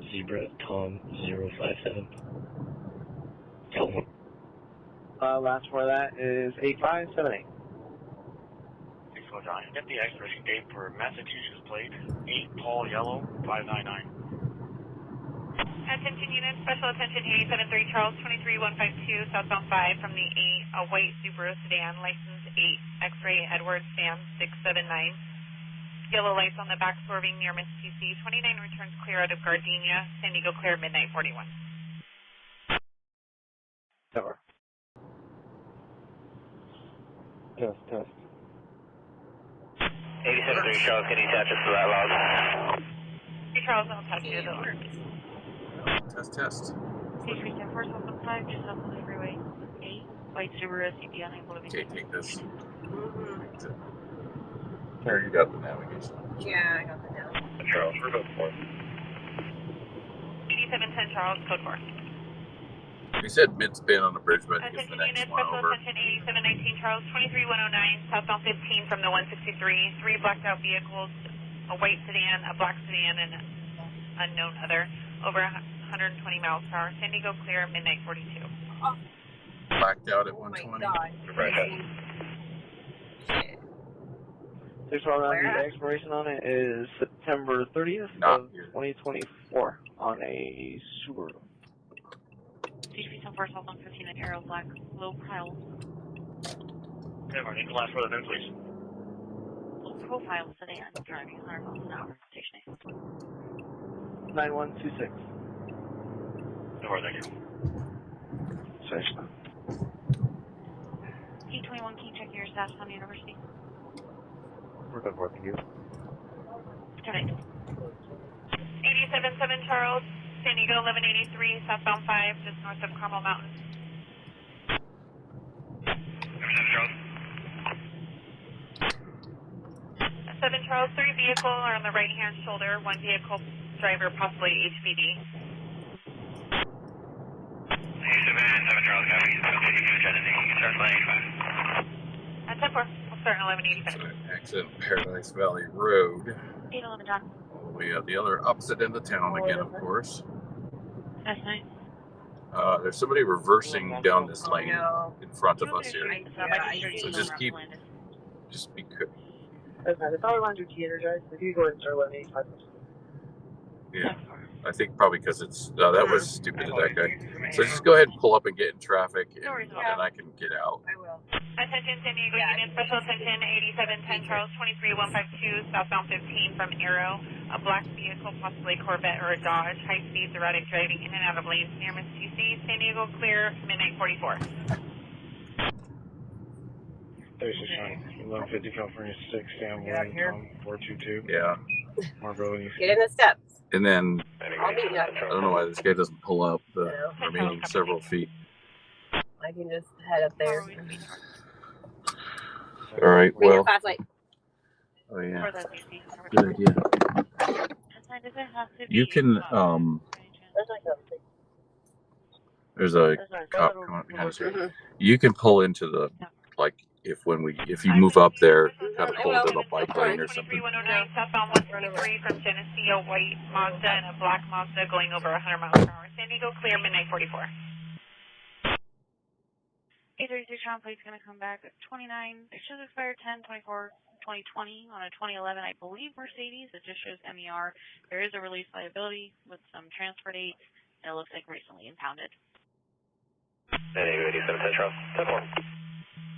Tom 057. California. Last for that is 8578. 6 John, get the expiration date for Massachusetts plate 8 Paul Yellow 599. Attention units, special attention 87-3 Charles 23152 southbound 5 from the a white Subaru sedan, license 8 X-ray Edward Sam 679. Yellow lights on the back swerving near Miss TC. 29 returns clear out of Gardenia. San Diego clear midnight 41. Cover. Test. 87-3 Charles, can you attach us to that log? Hey Charles, I'll touch you though. Test. Page 310 southbound 5, just south of the freeway. 8 white Subaru SUV unable to be. Okay, take this. Here, you got the navigation. Yeah, I got the now. Charles, we're code 4. 8710 Charles, code 4. We said mid-spin on the bridge, but it's the Attention next units, one special over. attention 8719 Charles 23109 southbound 15 from the 163. 3 blacked out vehicles, a white sedan, a black sedan, and an unknown other. Over 120 miles per hour. San Diego clear, midnight 42. Blacked out at 120. Oh my God. Shit. There's one around the expiration on it is September 30th of 2024 on a Subaru. CHP 10-4 southbound 15 at Arrow Black, low pile. Okay, Marty, last for the VIN, please. Low profile sedan, driving 100 miles an hour, station 8. 9126. Over, thank you. Station. T21, can you check your status on the university? We're good, thank you. Alright. 87-7 Charles, San Diego 1183, southbound 5, just north of Carmel Mountain. 7 Charles, 3 vehicles are on the right-hand shoulder, 1 vehicle driver, possibly HPD. 7 Charles, copy. Start line 85. At 10-4, we'll start in 1185. Accident Paradise Valley Road. 811 John. All the way at the other opposite end of town again, of course. That's nice. There's somebody reversing down this lane in front of us here. So just be good. Okay, they probably want to do de-energize. If you go ahead and start 1185. Yeah, I think probably because it's, that was stupid of that guy. So just go ahead and pull up and get in traffic, and then I can get out. I will. Attention San Diego unit, special attention 8710 Charles 23152, southbound 15 from Arrow. A black vehicle, possibly Corvette or a Dodge, high speeds, erratic driving in and out of lanes near Miss TC. San Diego clear, midnight 44. 36 1150 California 6, Sam 422. Yeah. Get in the steps. And then, I'll meet you. I don't know why this guy doesn't pull up the remaining several feet. I can just head up there. All right, Bring your well. flashlight. Oh, yeah. Good idea. You can, there's a cop coming up behind us here. You can pull into the, like, if you move up there, kind of pull into the bike lane or something. 2309 southbound 153 from Geneseo, white Mazda and a black Mazda going over 100 miles per hour. San Diego clear, midnight 44. 833 Sean, please going to come back at 29. It should expire 10/24/2020 on a 2011, I believe, Mercedes. It just shows MER. There is a release liability with some transfer dates, and it looks like recently impounded. San Diego 8710 Charles, 10-4.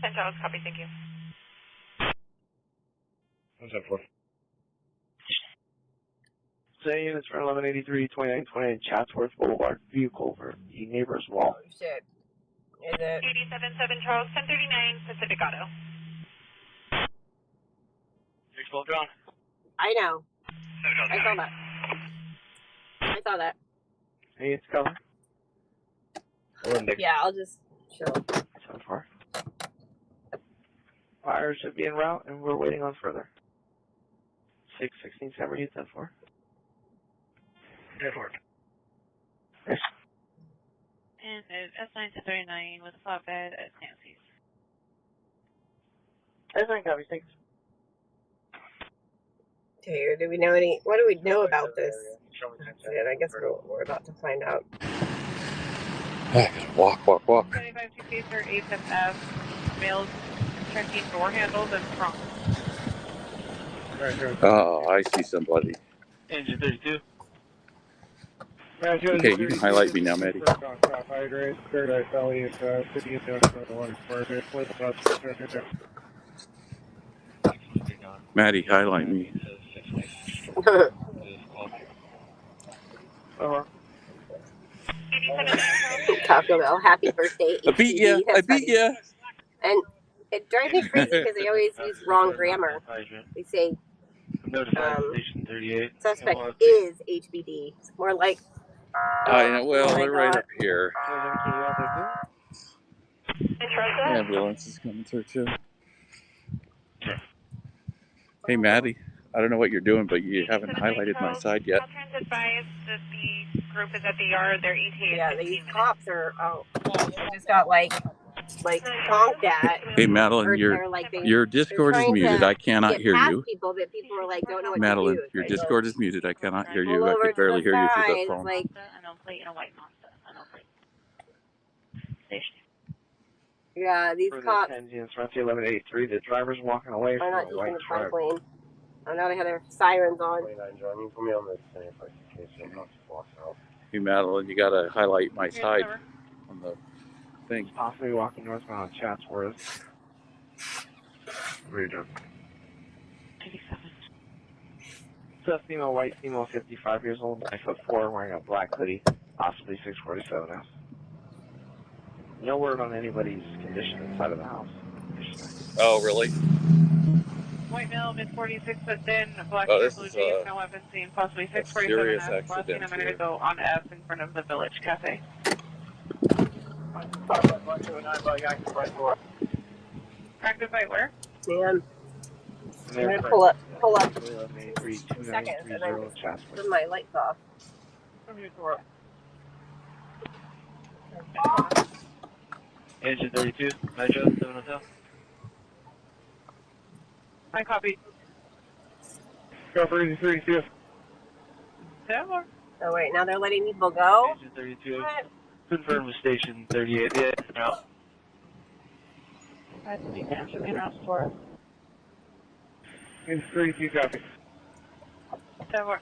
10 Charles, copy, thank you. What's that for? Say units for 1183, 2920 Chatsworth Boulevard, vehicle over the neighbor's wall. Oh, shit. Is it? 877 Charles, 1039 Pacific Auto. 612 John. I know. I saw that. I saw that. Hey, it's coming. Yeah, I'll just chill. So far. Fire should be en route, and we're waiting on further. 616 Samuel, 10-4. 10-4. Yes. And S9 to 39 with a flatbed at Nancy's. S9 copy, thanks. Okay, do we know what do we know about this accident? I guess we're about to find out. Walk. 75 Pacer, 8FF, males checking door handles and trunk. Oh, I see somebody. Engine 32. Okay, you can highlight me now, Maddie. Paradise Valley is city of Maddie, highlight me. Taco Bell, happy birthday. I beat ya. And it drives me crazy because they always use wrong grammar. They say suspect is HBD. It's more like well, they're right up here. Ambulance is coming through too. Hey, Maddie, I don't know what you're doing, but you haven't highlighted my side yet. Caltrans advised that the group is at the yard. Their ETA. Yeah, these cops are just got like honked at. Hey, Madeline, your Discord is muted. I cannot hear you. People, but people are like, don't know what Madeline, to do. your Discord is muted. I cannot hear you. I can barely hear you through the phone. I know plate and a white Mazda. I know plate. Station. Yeah, these cops. Engines, 1183. The driver's walking away from not the white using the truck. bike lane. Oh, now they have their sirens on. 29 John, you can put me on the center for in case I'm not walking out. Hey, Madeline, you got to highlight my side on the thing. Possibly walking northbound Chatsworth. What are you doing? 87. It's a female, white female, 55 years old, 5'4", wearing a black hoodie, possibly 647 now. No word on anybody's condition inside of the house. Oh, really? White male, mid 46 foot thin, black Oh, shirt, this blue is jeans, no weapons seen, possibly a 647 serious F. Last seen a accident minute here. ago on F in front of the Village Cafe. Practice fight where? Damn. I'm gonna pull up 2 seconds and then just turn my lights off. Engine 32, Metro, 7 Hotel. I copy. Go for Engine 32. Tower. Oh wait, now they're letting people go? Engine 32. What? Confirm with station 38. Yeah, out. I have to be answered in route for us. Engine 32 copy. Tower.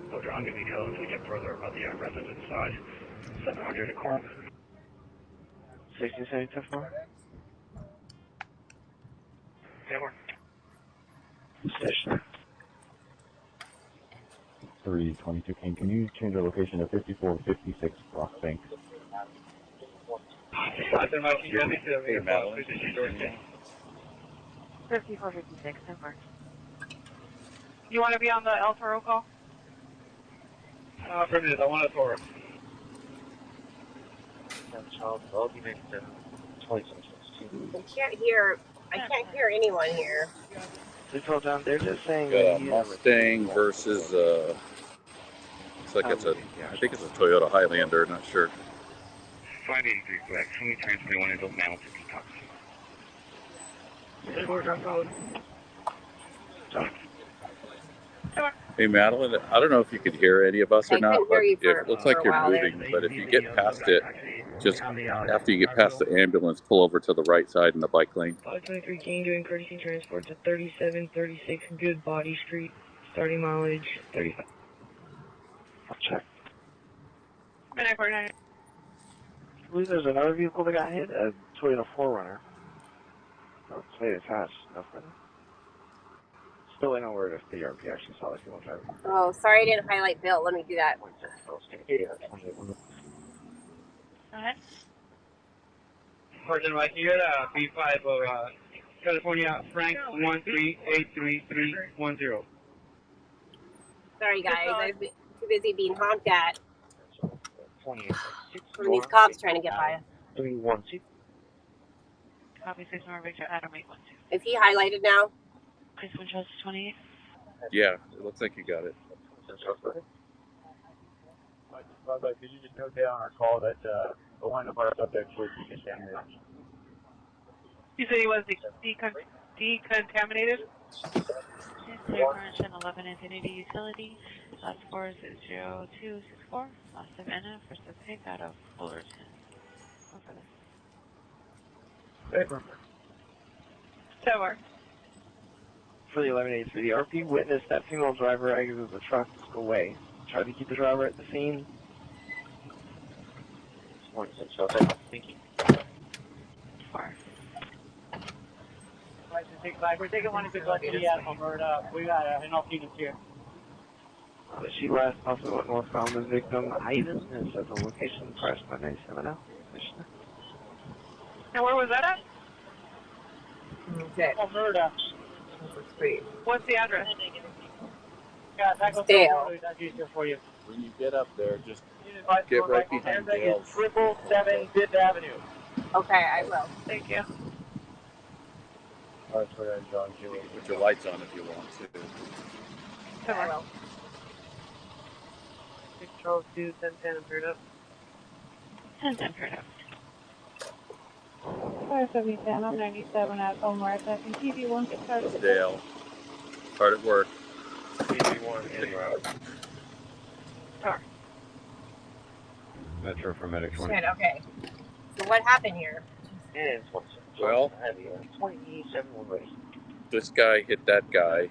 Soldier, I'm going to be told as we get further about the resident side. 700 a corner. 1674. Tower. Station. 322 King, can you change our location to 5456 Rock Bank? Hey, Madeline. 5456, Tower. You want to be on the El Toro call? Affirmative, I want a Toro. I can't hear anyone here. Down, they're just saying Got a Mustang versus looks like it's a, I think it's a Toyota Highlander, not sure. 583 correct. Can we transfer one of those now to detox? Hey Madeline, I don't know if you could hear any of us or I not, couldn't but hear you it looks like you're moving. But if you get past it, just after you get past the ambulance, pull over to the right side in the bike lane. 523 King doing courtesy transport to 3736 Goodbody Street, starting mileage 35. I'll check. Midnight 49. I believe there's another vehicle that got hit, a Toyota 4Runner. So it's attached, nothing. Still waiting on word if the ERP actually saw this people driving. Oh, sorry I didn't highlight Bill. Let me do that. Go ahead. Sergeant Mike, you're at B5 of California, Frank 1383310. Sorry guys, I've been too busy being honked at from these cops trying to get by us. 312. Copy 6 more Victor Adam 812. Is he highlighted now? Chris Winchester 28. Yeah, it looks like you got it. Could you just note down our call that one of our subjects was decontaminated? You said he was decontaminated? Clear for 11 Infinity Utility. Last score is 0264. Lost of NF for Pacific out of Fullerton. Paper. Tower. For the 1183, the RP witnessed that female driver exit the truck away. Tried to keep the driver at the scene. Thank you. Far. We're taking one to Goodnight at Alberta. We got enough units here. She last also went northbound the victim Ivan and said the location pressed by 97 now. And where was that at? Okay. Alberta. What's the address? Yeah, that goes Dale. that's easier for you. When you get up there, just get right behind Dale's. 777 5th Avenue. Okay, I will. Thank you. You can put your lights on if you want to. I will. 612 1010 approved up. 1010 approved up. 577, I'm 97 at Omar, and TV1 get started. Dale. Hard at work. TV1 en route. Tar. Metro for medic 20. Shit, okay. So what happened here? Well, this guy hit that guy,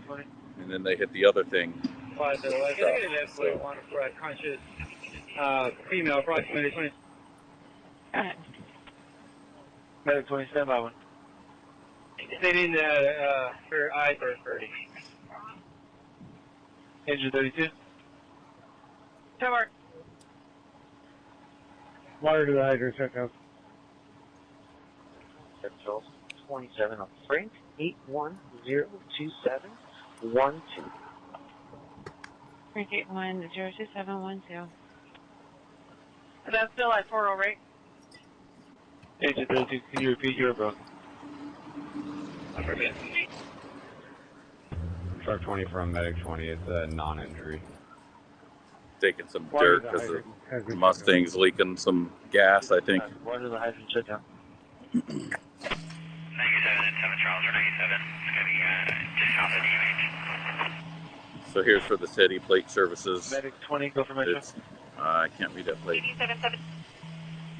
and then they hit the other thing. 511. Can I get an escort one for a conscious female, approximately 20? Go ahead. Medic 27 by 1. They need for I for 30. Engine 32. Tower. Water to the hydrant, check out. 27 on Frank 8102712. Frank 8102712. That's still at 40, right? Agent 32, can you repeat your bro? Affirmative. Truck 20 from Medic 20, it's a non-injury. Taking some dirt because the Mustang's leaking some gas, I think. What is the hydrant shutdown? 97 and 7 Charles or 97. It's going to be just south of DMH. So here's for the city plate services. Medic 20, go for Mesa. I can't read that plate. 97.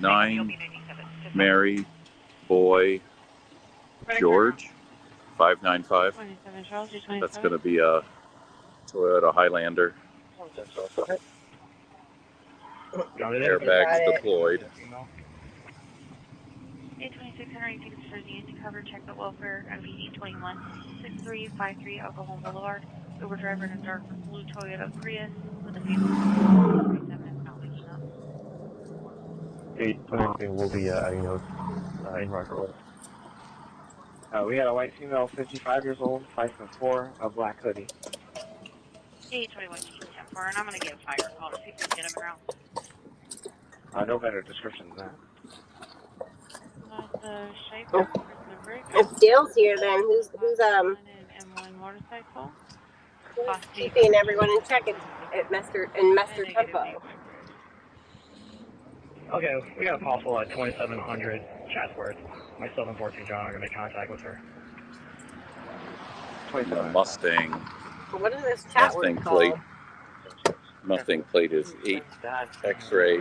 9, Mary, Boy, George, 595. 27 Charles, 27. That's going to be a Toyota Highlander. Airbags deployed. 826 for the undercover, check the welfare, MVD 216353 Alcohol Boulevard. Uber driver in a dark blue Toyota Prius with a vehicle 37 is not waking up. 823 will be adding those in record. We had a white female, 55 years old, 5'4", a black hoodie. 821 10-4, and I'm going to get a fire call to see if we can get him around. No better description than that. If Dale's here, then who's M1 motorcycle? keeping everyone in check at Mester Tempo? Okay, we got a possible at 2700 Chatsworth. Myself and 14 John are going to make contact with her. Mustang. What is this Chatworth plate. called? Mustang plate is 8 X-ray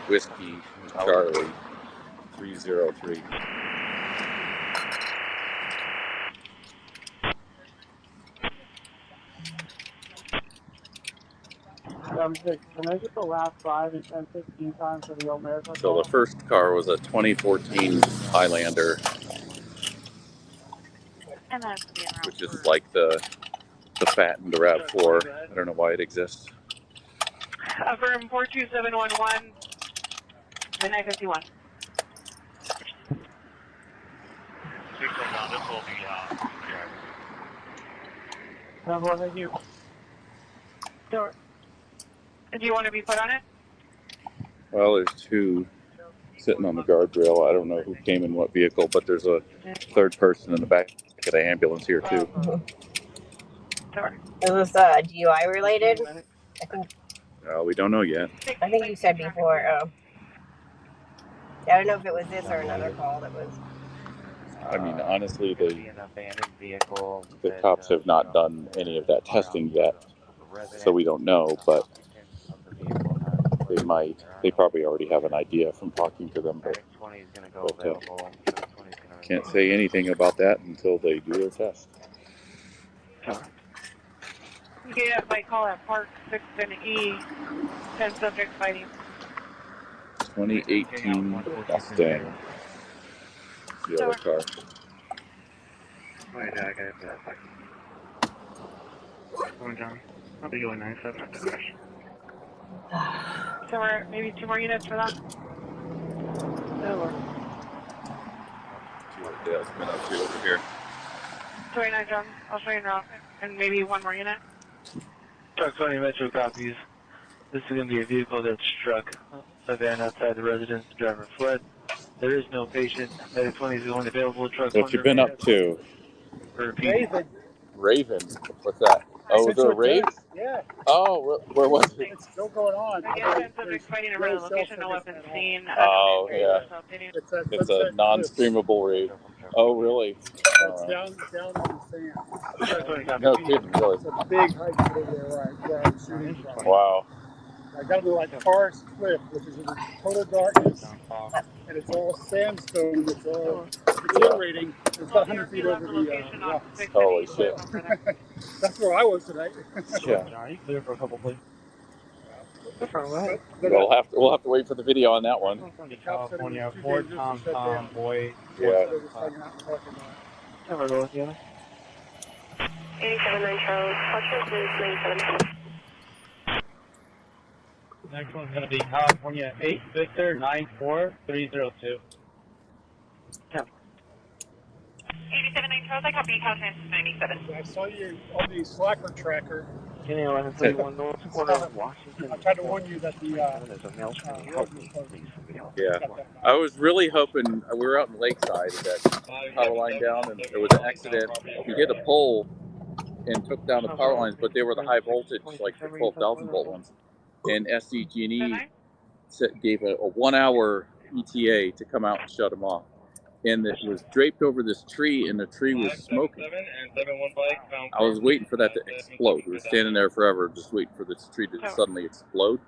Whiskey Charlie 303. Can I get the last 5 and 10, 15 times for the America? So the first car was a 2014 Highlander, which is like the fattened RAV4. I don't know why it exists. Affirm 42711, midnight 51. This will be Thank you. Door. Do you want to be put on it? Well, there's 2 sitting on the guardrail. I don't know who came in what vehicle, but there's a third person in the back of the ambulance here too. Is this DUI related? I think. We don't know yet. I think you said before. I don't know if it was this or another call that was. I mean, honestly, the vehicle cops have not done any of that testing yet, so we don't know, but they might. They probably already have an idea from talking to them, but can't say anything about that until they do their test. Yeah, by call at Park 6 and E, 10 subjects fighting. 2018 Mustang. The other car. Going down. I'll be going 97 after the crash. Maybe 2 more units for that. See what Dale's been up to over here. 29 John, I'll show you now. And maybe 1 more unit. Truck 20 Metro copies. This is going to be a vehicle that struck a van outside the residence. The driver fled. There is no patient. Medic 20 is the only available. Truck What you been up to? Raven. What's that? Oh, was there a rave? Yeah. Oh, where was it? It's still going on. Again, subjects fighting around the location, no weapons seen. Oh, yeah. It's a non-streamable rave. Oh, really? It's down in the sand. No kidding, really. It's a big hike over there where I'm shooting from. Wow. I got to like Forest Cliff, which is in total darkness, and it's all sandstone. It's all deteriorating. It's about 100 feet over the rocks. Holy shit. That's where I was today. Yeah. Are you clear for a couple, please? We'll have to wait for the video on that one. California, Ford Tom Boy. Yeah. Never go with the other. 879 Charles, Foxtrot is 97. Next one's going to be California 8 Victor 94302. 87 Charles, I copy Cajon 97. I saw you on the Slacker tracker. Kenny 1131 North, quarter of Washington. I tried to warn you that the There's a male screaming, help me, please, somebody help me. Yeah. I was really hoping, we were out in Lakeside and that power line down, and there was an accident. He hit a pole and took down the power lines, but they were the high voltage, like the 12,000 volt ones. And SDG&E gave a 1 hour ETA to come out and shut them off. And it was draped over this tree, and the tree was smoking. I was waiting for that to explode. We were standing there forever, just waiting for this tree to suddenly explode,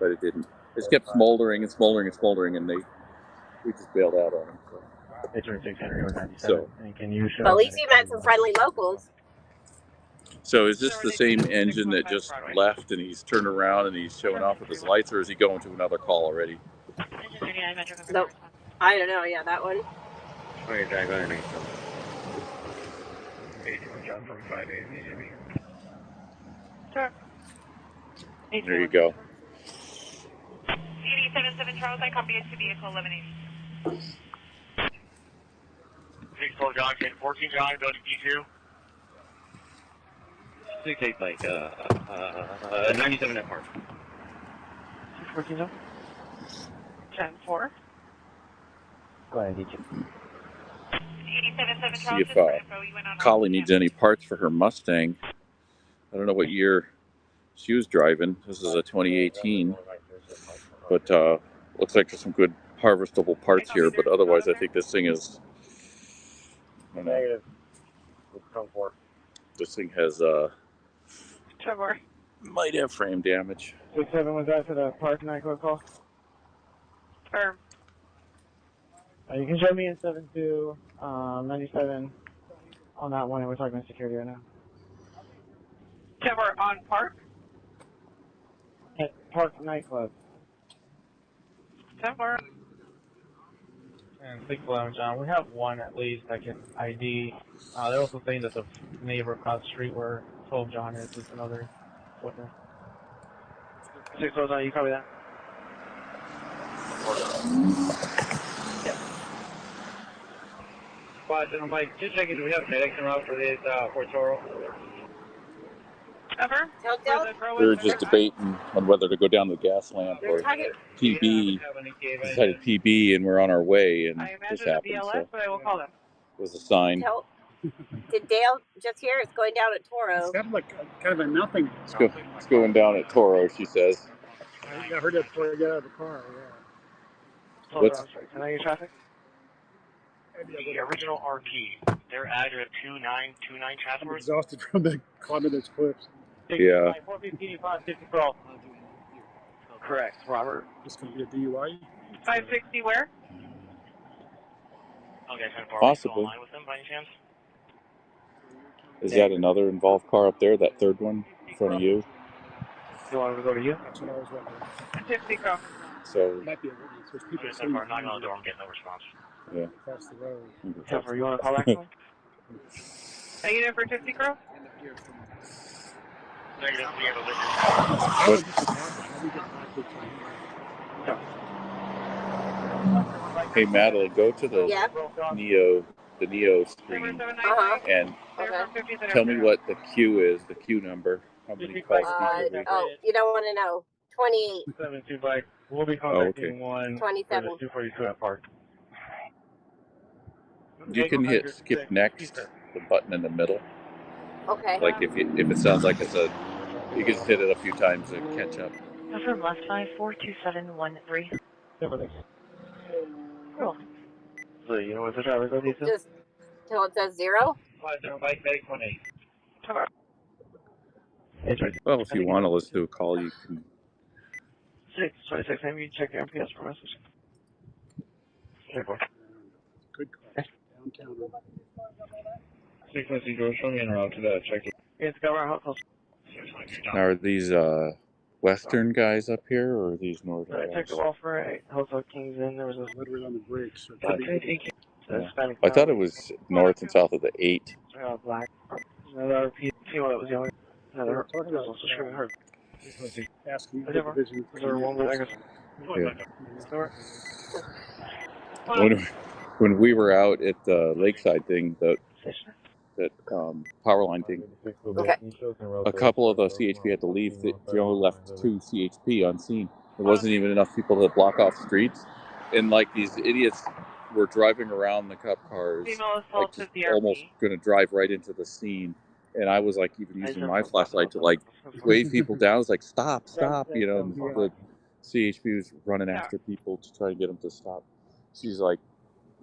but it didn't. It just kept smoldering and smoldering and smoldering, and we just bailed out on them. So, and can you show? At least you met some friendly locals. So is this the same engine that just left, and he's turned around and he's showing off with his lights, or is he going to another call already? Nope. I don't know. Yeah, that one. Okay, Jack, go ahead. Sure. There you go. 87 Charles, I copy it to vehicle 1180. 64 John, 14 John, go to D2. 68 like 97 at park. 614 John? 10-4. Go ahead, D2. 87 See if Collie needs any parts for her Mustang. I don't know what year she was driving. This is a 2018, but looks like there's some good harvestable parts here. But otherwise, I think this thing is negative. What's come for? This thing has might have frame damage. 67 was that for the park nightclub call? Firm. You can show me in 72, 97 on that one, and we're talking about security right now. We're on park? At Park Nightclub. 10-4. And 611 John, we have one at least that can ID. They're also saying that the neighbor across the street where 12 John is another witness. 612 John, you copy that? But Mike, just checking, do we have medics en route for this Fort Toro? Ever? We were just debating on whether to go down to Gaslamp or PB. Decided PB, and we're on our way, and this happened. So but I will call them. it was a sign. Did Dale just hear it's going down at Toro? It's got like kind of a nothing. It's going down at Toro, she says. I heard that before I got out of the car. Yeah. What's Can I get traffic? The original RP, their address 2929 I'm Chatsworth. exhausted from the climbing those cliffs. Yeah. 415, 550 Pro. Correct, Robert. It's going to be a DUI. 560 where? Okay, Possibly. with them by any chance? Is that another involved car up there? That third one in front of you? You want to go to you? That's what I was wondering. 50 Pro. So. Might be a witness. There's people So far, knocking on the door, I'm getting no response. Yeah. Across the road. Topher, you want to call back? Are you there for 50 Crow? Negative, we have a witness. Hey, Madeline, go to the Neo screen and tell me what the queue is, the queue number. How many calls do you Oh, you don't want to know. 28. 72 bike. We'll be contacting one 27. 242 at Park. You can hit skip next, the button in the middle. Okay. Like if it sounds like it's you can just hit it a few times to catch up. From left 542713. Cool. So you know what the driver goes to? Just till it says 0? Bike medic 18. Well, if you want to listen to a call, you can. 626, maybe you check your MPS for message. Good call. Downtown. 616 George, show me en route to that check. It's got our house. Now, are these Western guys up here, or are these Northern I guys? checked the wall for Hotel Kings in. There was a literally on the bridge. So Yeah. I thought it was north and south of the 8. Black. Another RP. That was the only. Another. That was also screaming hard. Asking Whatever. Was there one with Yeah. when we were out at the Lakeside thing, that power line thing, Okay. a couple of the CHP had to leave. They only left 2 CHP on scene. There wasn't even enough people to block off streets, and like these idiots were driving around the cop cars, Female like assault just to almost DRP. going to drive right into the scene. And I was like even using my flashlight to like wave people down. I was like, stop, you know. And the CHP was running after people to try and get them to stop. She's like,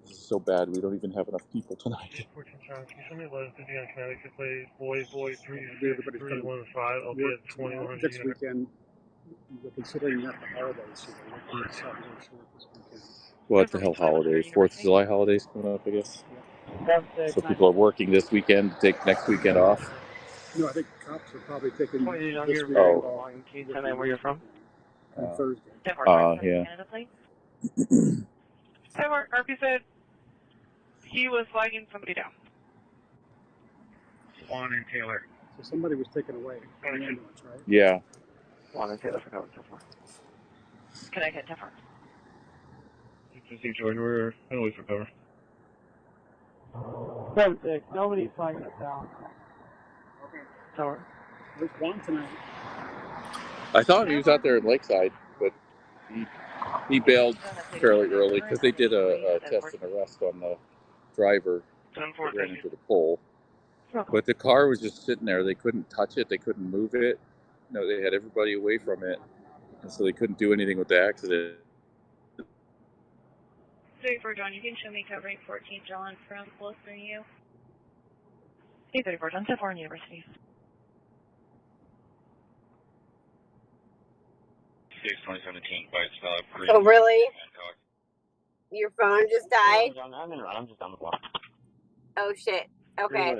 this is so bad. We don't even have enough people tonight. 14 John, can you send me a letter to the Connecticut play boy 315? I'll be at 21. Next weekend, we're considering not the holidays, so we're looking at this weekend. What the hell holidays? 4th of July holidays coming up, I guess. So people are working this weekend to take next weekend off. No, I think cops are probably taking this weekend Oh. Can you tell me where you're from? On Thursday. Yeah. So RP said he was flagging somebody down. Juan and Taylor. So somebody was taken away in the ambulance, right? Yeah. Juan and Taylor for cover so far. Connecticut, Denver. Steve George, we're penalty for cover. 7-6, nobody's flagging us down. Okay. Tower. There's Juan tonight. I thought he was out there in Lakeside, but he bailed fairly early because they did a test and arrest on the driver that ran into the pole. But the car was just sitting there. They couldn't touch it. They couldn't move it. No, they had everybody away from it, and so they couldn't do anything with the accident. 34 John, you can show me covering 14 John from closer to you. 34 John, 4 University. 6/2017, Bicyclist. Oh, really? Your phone just died? I'm just on the block. Oh, shit. Okay.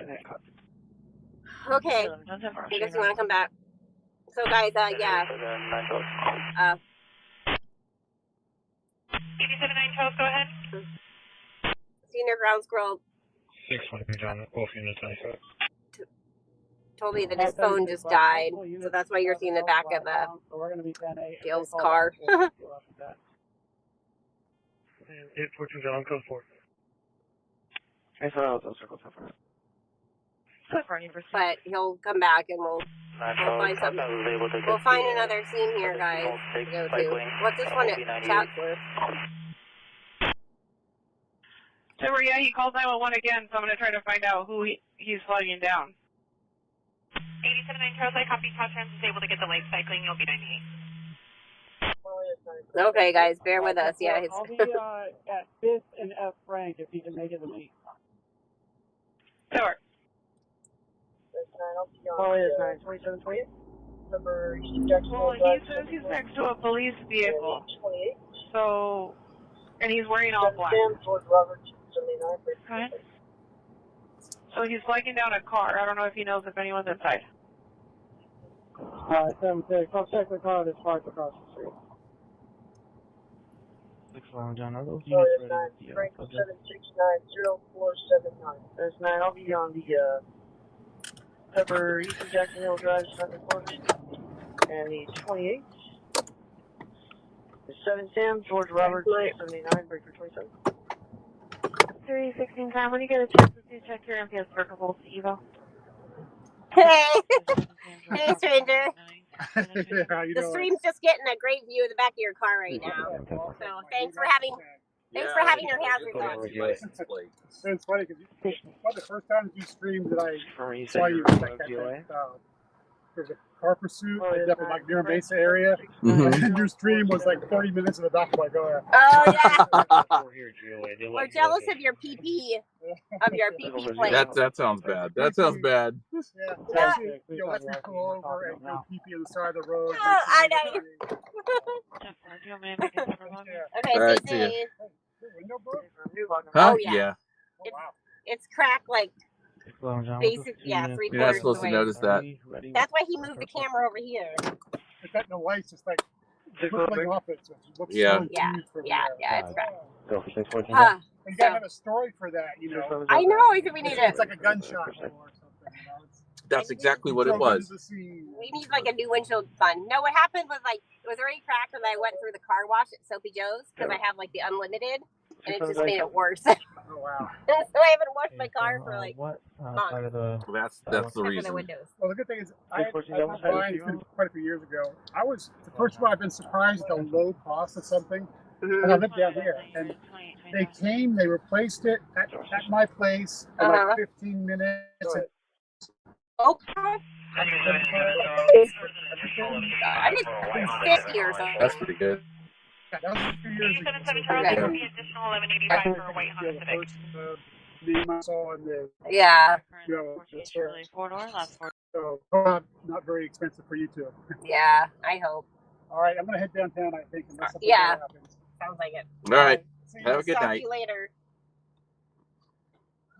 Okay. I guess you want to come back. So, guys, yeah. 879 Charles, go ahead. Senior ground squirrel 620 John, both units 95. told me that his phone just died, so that's why you're seeing the back of Gail's car. 814 John, code 4. I thought those circles have far. But he'll come back and we'll find something. We'll find another scene here, guys, to go to. What's this one at Chatsworth? So yeah, he called 911 again, so I'm going to try to find out who he's flagging down. 879 Charles, I copy. Caution is able to get the light cycling. You'll be 98. Okay, guys, bear with us. Yeah, I'll be at 5th and F Frank if you can make it to me. Sure. Well, it is 92728. Well, he says he's next to a police vehicle. So, and he's wearing all black. Okay. So he's flagging down a car. I don't know if he knows if anyone's inside. 7-6. I'll check the car that's parked across the street. 611 John, are those units ready? Frank 7690479. There's 9. I'll be on the Pepper East of Jackson Hill Drive, starting the corner. And the 28. The 7 Sam, George Roberts, 79, breaker 27. 316 time, when you get a chance to check your MPS circles, Evo. Hey! Hey, stranger. How you The doing? stream's just getting a great view of the back of your car right now. So thanks for having your hazards on. It's funny because one of the first times you streamed that I saw you was like there was a car pursuit up in like near Mesa area, and your stream was like 30 minutes in the back of my car. Oh yeah. We're jealous of your PP play. That sounds bad. That sounds bad. Yeah. You let me pull over and go PP on the side of the road. I know. Okay, All right, see you. Huh? Oh yeah. It's cracked like basic, 3/4 You're not of supposed the to way. notice that. That's why he moved the camera over here. It's got no lights, just like flickering off it, so it looks Yeah. so huge from Yeah, there. it's cracked. Go for 614. You gotta have a story for that, you know. I know. I think we need It's like a gunshot or something. You know? That's exactly what it was. We need like a new windshield fund. No, what happened was like it was already cracked when I went through the car wash at Soapy Joe's because I have like the unlimited. and it just made it worse. Oh wow. So I haven't washed my car for like what months. side of the... That's the Except for the reason. windows. Well, the good thing is, I bought mine, it's been quite a few years ago. The first one I've been surprised at the low cost of something. And I lived down here, and they replaced it at my place in like 15 minutes. Okay. I did 50 or something. That's pretty good. Yeah, that was a few years ago. 87 Charles, will be additional 1185 for a white Honda Civic. Name I saw in the Yeah. So not very expensive for you two. Yeah, I hope. All right, I'm gonna head downtown. I think unless something Yeah. happens. Sounds like it. All right. Have a good talk night. To you later.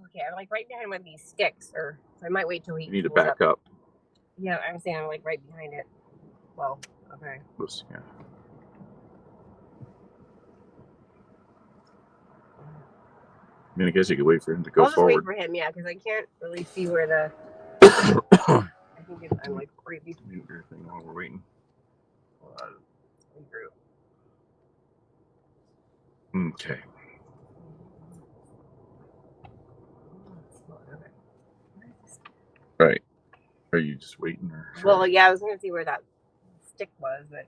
Okay, I'm like right behind one of these sticks, so I might wait till he. You need to back up. Yeah, I'm saying I'm like right behind it. Well, okay. Oops, yeah. I mean, I guess you could wait for him to go I'll just forward. wait for him, yeah, because I can't really see where the. I think I'm like right behind. Mute your thing while we're waiting. Okay. Right. Are you just waiting, or? Well, yeah, I was gonna see where that stick was, but.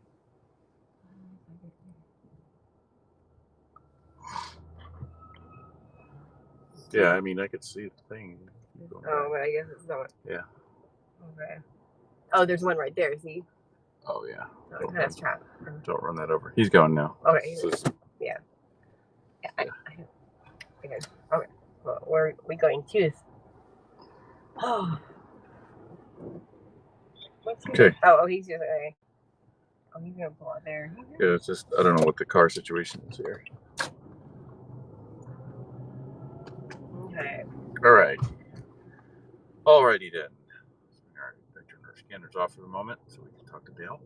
Yeah, I mean, I could see the thing. Oh, but I guess it's not. Yeah. Okay. Oh, there's one right there. See? Oh yeah. Oh, that's trapped. Don't run that over. He's going now. Okay. So Yeah. Yeah. Okay. Okay. Well, where are we going to? Oh. Okay. Oh, he's just okay. Oh, he's gonna pull out there. Yeah, it's just I don't know what the car situation is here. Okay. All right. Alrighty then. All right, I turn our scanners off for the moment so we can talk to Dale.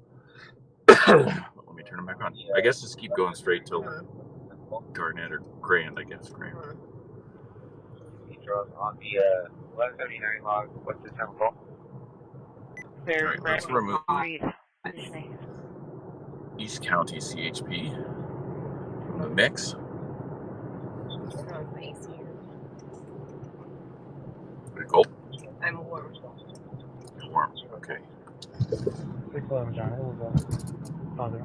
Let me turn them back on. I guess just keep going straight till Garnett or Grand. I guess Grand. On the 1179 log, what's the time call? All right, let's remove East County CHP from the mix. Pretty cold. I'm warm. You're warm. Okay. 611 John, it was father.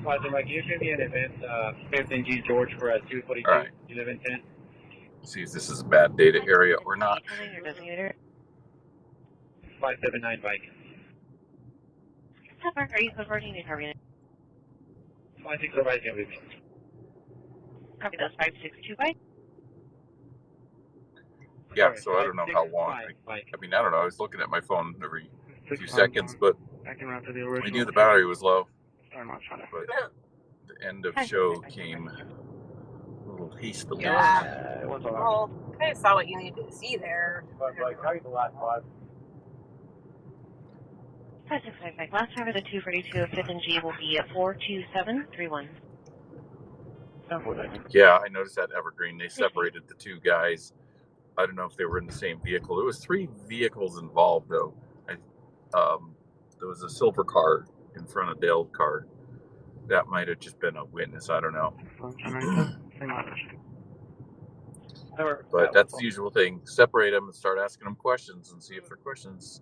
Roger, Mike, you should be in advance, 15 G George for 242. All right. You live in 10. See if this is a bad data area or not. 579 bike. Are you converting the target? 560 bike, yeah, Copy those 562 bike. Yeah, so I don't know how long. I mean, I don't know. I was looking at my phone every few seconds, but I can run to the we original. knew the battery was low. Sorry, I'm not trying to. But the end of show came a little hastily. Yeah. Well, I kind of saw what you needed to see there. But like, how the last five? 5655. Last time for the 242 of 5th and G will be at 42731. Yeah, I noticed that Evergreen. They separated the two guys. I don't know if they were in the same vehicle. There was 3 vehicles involved, though. There was a silver car in front of Dale's car. That might have just been a witness. I don't know. But that's the usual thing. Separate them and start asking them questions and see if their questions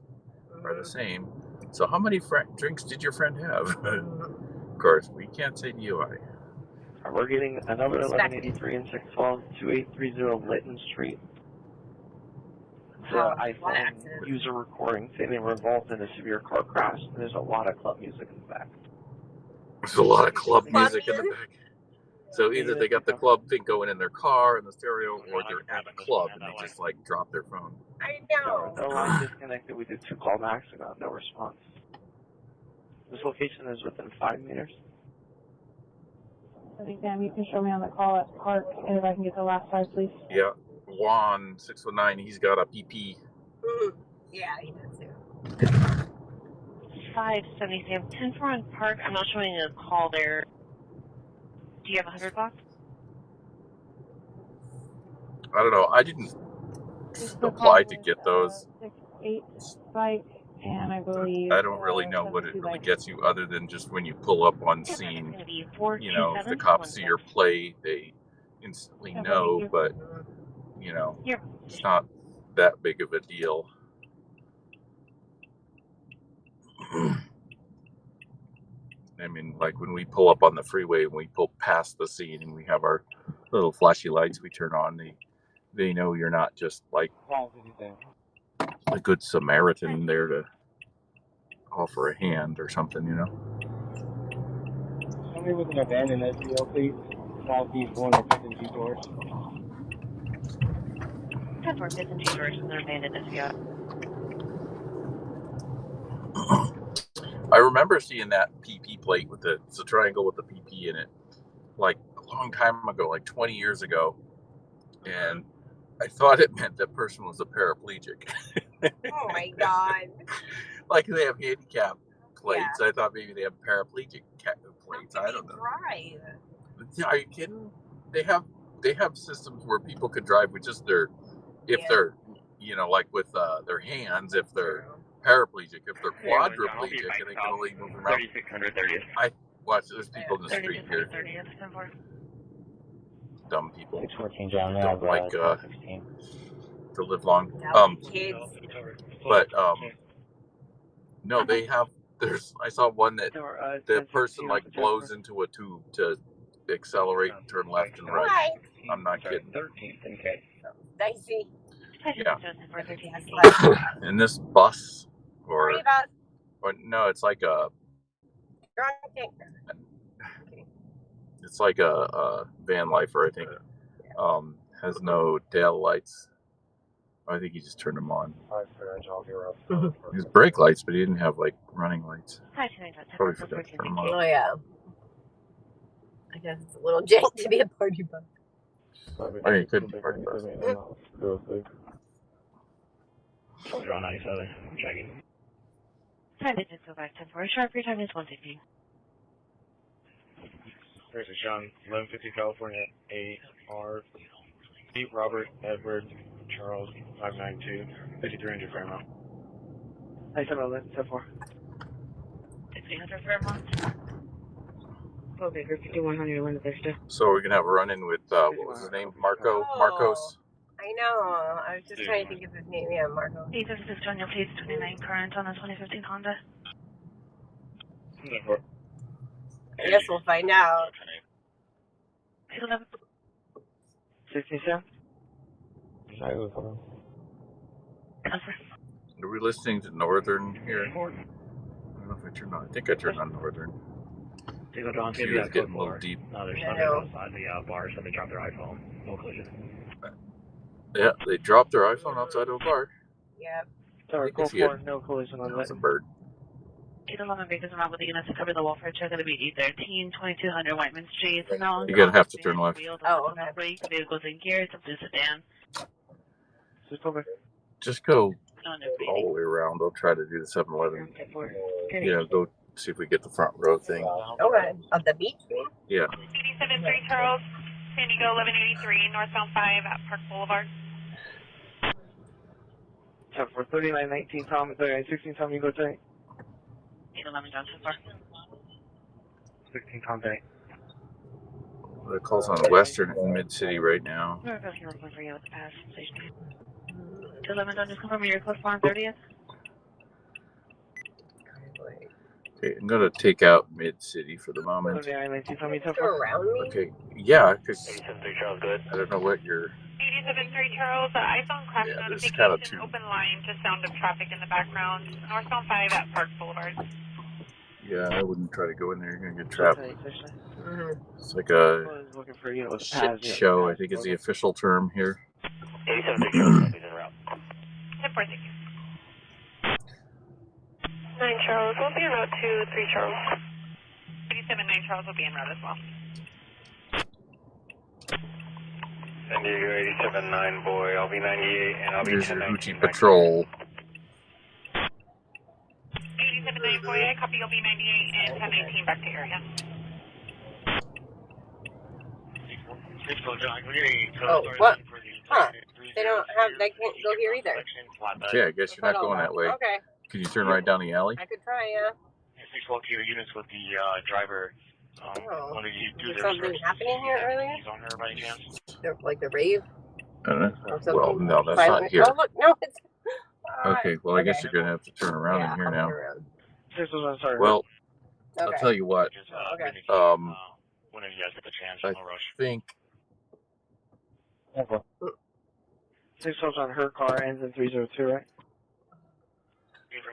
are the same. So how many drinks did your friend have? Of course, we can't say DUI. We're getting another 1183 and 612, 2830 Litton Street. The iPhone user recording saying they were involved in a severe car crash. There's a lot of club music in the back. There's a lot of club music in the back. So either they got the club thing going in their car in the stereo, or they're at a club and they just like drop their phone. I know. The line disconnected. We did 2 callbacks and got no response. This location is within 5 meters. I think, Sam, you can show me on the call at the park, and if I can get the last 5, please. Yeah, Juan 619. He's got a PP. Yeah, he does too. 570 Sam. 10 for on park. I'm not showing a call there. Do you have 100 bucks? I don't know. I didn't apply to get those. 6-8 bike, and I believe I don't really know what it really gets you other than just when you pull up on scene. You know, if the cops see your plate, they instantly know, but, you know, it's not that big of a deal. I mean, like when we pull up on the freeway and we pull past the scene and we have our little flashy lights we turn on, they know you're not just like a good Samaritan there to offer a hand or something, you know. Somebody with an abandoned SEO, please. Southeast 1 or 5th and G George. 10-4, 5th and G George with an abandoned SEO. I remember seeing that PP plate with it's a triangle with the PP in it, like a long time ago, like 20 years ago, and I thought it meant that person was a paraplegic. Oh my god! Like they have handicap plates. Yeah. I thought maybe they have paraplegic plates. I don't know. Drive. Are you kidding? They have systems where people could drive with just their, they're, you know, like with their hands, if they're paraplegic, if they're quadriplegic, and they can only move around. 3600 30th. I watch. There's people in the street here. Dumb people. 614 John. Don't like to live long. Kids. But no, they have. I saw one that the person like blows into a tube to accelerate and turn left and right. I'm not kidding. 13th, okay. Dicey. Yeah. And this bus, or no, it's like a. It's like a van lifer, I think. Has no tail lights. I think he just turned them on. His brake lights, but he didn't have like running lights. Probably forgot to turn them on. Oh yeah. I guess it's a little jank to be a party bus. Oh, you couldn't be a party bus. Draw 97. I'm checking. Time to just go back 10-4. Sharp, your time is 1:15. There's a Sean, 1150 California, AR, Pete, Robert, Edward, Charles, 592, 5300 Fairmount. 9711, 10-4. 1600 Fairmount. Okay, group 5100, when they're still. So we're gonna have a run-in with what was his name? Marcos. I know. I was just trying to think of his name. Yeah, Marco. Please, this is Daniel, please, 29 current on the 2015 Honda. I guess we'll find out. 67? Are we listening to Northern here? I don't know if I turned on. I think I turned on Northern. They go down to He was getting a little deep. No, there's something outside the bar, so they dropped their iPhone. No collision. Yeah, they dropped their iPhone outside of a bar. Yep. Sorry, go for no collision on that. That's a bird. 811 vehicles around with the units to cover the wall for a check. It'll be 813, 2200 Whiteman Street. No, you're gonna have to turn left. Oh, okay. Brake, vehicles in gear, it's up to sedan. Just go all the way around. I'll try to do the 7-Eleven. Yeah, go see if we get the front row thing. Okay. Of the beach? Yeah. 873 Charles, San Diego 1183, northbound 5 at Park Boulevard. So for 3919 Tom, 3916 Tom, you go tonight. 811 Johnson Park. 16 Tom Day. The call's on Western in Mid-City right now. We're both looking for you at the pass station. 211 John, just confirm your close on 30th. Okay, I'm gonna take out Mid-City for the moment. Okay, yeah, because I don't know what you're. 873 Charles, iPhone crash notification, open line to sound of traffic in the background. Northbound 5 at Park Boulevard. Yeah, I wouldn't try to go in there. You're gonna get trapped. It's like a shit show, I think is the official term here. 873 Charles, is en route. 10-4, 9 Charles will be en route to 3 Charles. 879 Charles will be en route as well. San Diego 879 boy, I'll be 98 and I'll be 1019. Patrol. 879 boy, I copy, you'll be 98 and 1019 back to area. Oh, what? Huh. They don't have. They can't go here either. Yeah, I guess you're not going that way. Okay. Can you turn right down the alley? I could try, yeah. 612 to your units with the driver. What did you do Was there, something sir? happening here earlier? He's on her by any chance? Like the rave? I don't know. Or something? Well, no, that's Silent. not here. Oh, look, no, it's. Okay, well, I guess you're going to have to turn around in here now. Well, I'll tell you what. Okay. Whenever you guys get the chance, I no rush. think. 612's on her car, ends in 302, right?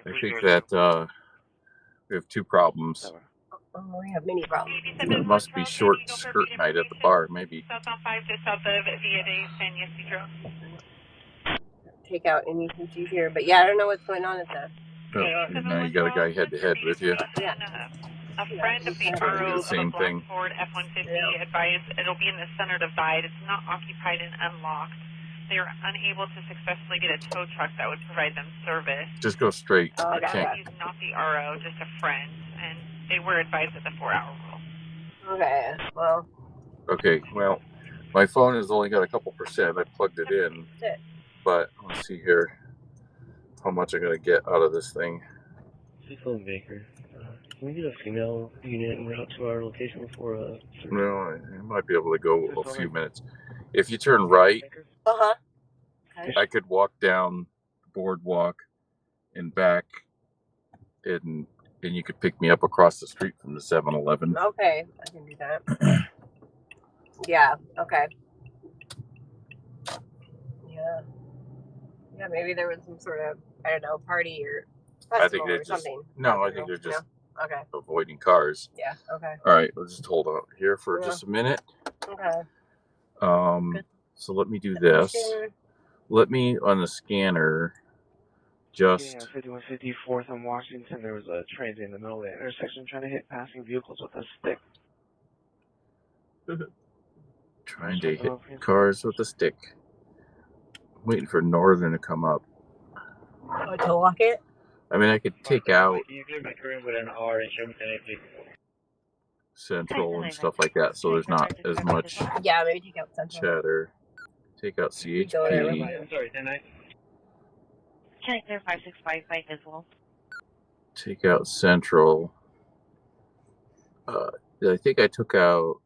I think that we have two problems. Oh, we have many problems. It must be short skirt night at the bar, maybe. Southbound 5 just south of Via de San Ysidro. Take out any PGs here, but yeah, I don't know what's going on at the. Now you got a guy head to head with you. Yeah. A friend of the Trying to do RO the same of a thing. Ford F-150 advised it'll be in the center divide. It's not occupied and unlocked. They are unable to successfully get a tow truck that would provide them service. Just go straight. The You can't. He's not the RO, just a friend, and they were advised of the 4-hour rule. Okay, well. Okay, well, my phone has only got a couple %. I plugged it in. But let's see here how much I got to get out of this thing. Cecil Baker. Can we get a female unit and route to our location before No, I might be able to go a few minutes. If you turn right, Okay. I could walk down the boardwalk and back, and you could pick me up across the street from the 7-Eleven. Okay, I can do that. Yeah, okay. Yeah. Yeah, maybe there was some sort of, I don't know, party or festival I think they're or just something. no. I think they're just No? Okay. avoiding cars. Yeah, okay. All right, let's just hold on here for just a minute. Okay. So let me do this. Let me on the scanner just. Yeah, 5154th on Washington. There was a transient in the middle of the intersection trying to hit passing vehicles with a stick. Trying to hit cars with a stick. I'm waiting for Northern to come up. Oh, to lock it? I mean, I could take out Can you clear my current with an R and show me please? Central and stuff like that, so there's not as much Yeah, maybe take out Central. chatter. Take out CHP. Sorry, 10-9. Can I clear 5655 as well? Take out Central. I think I took out.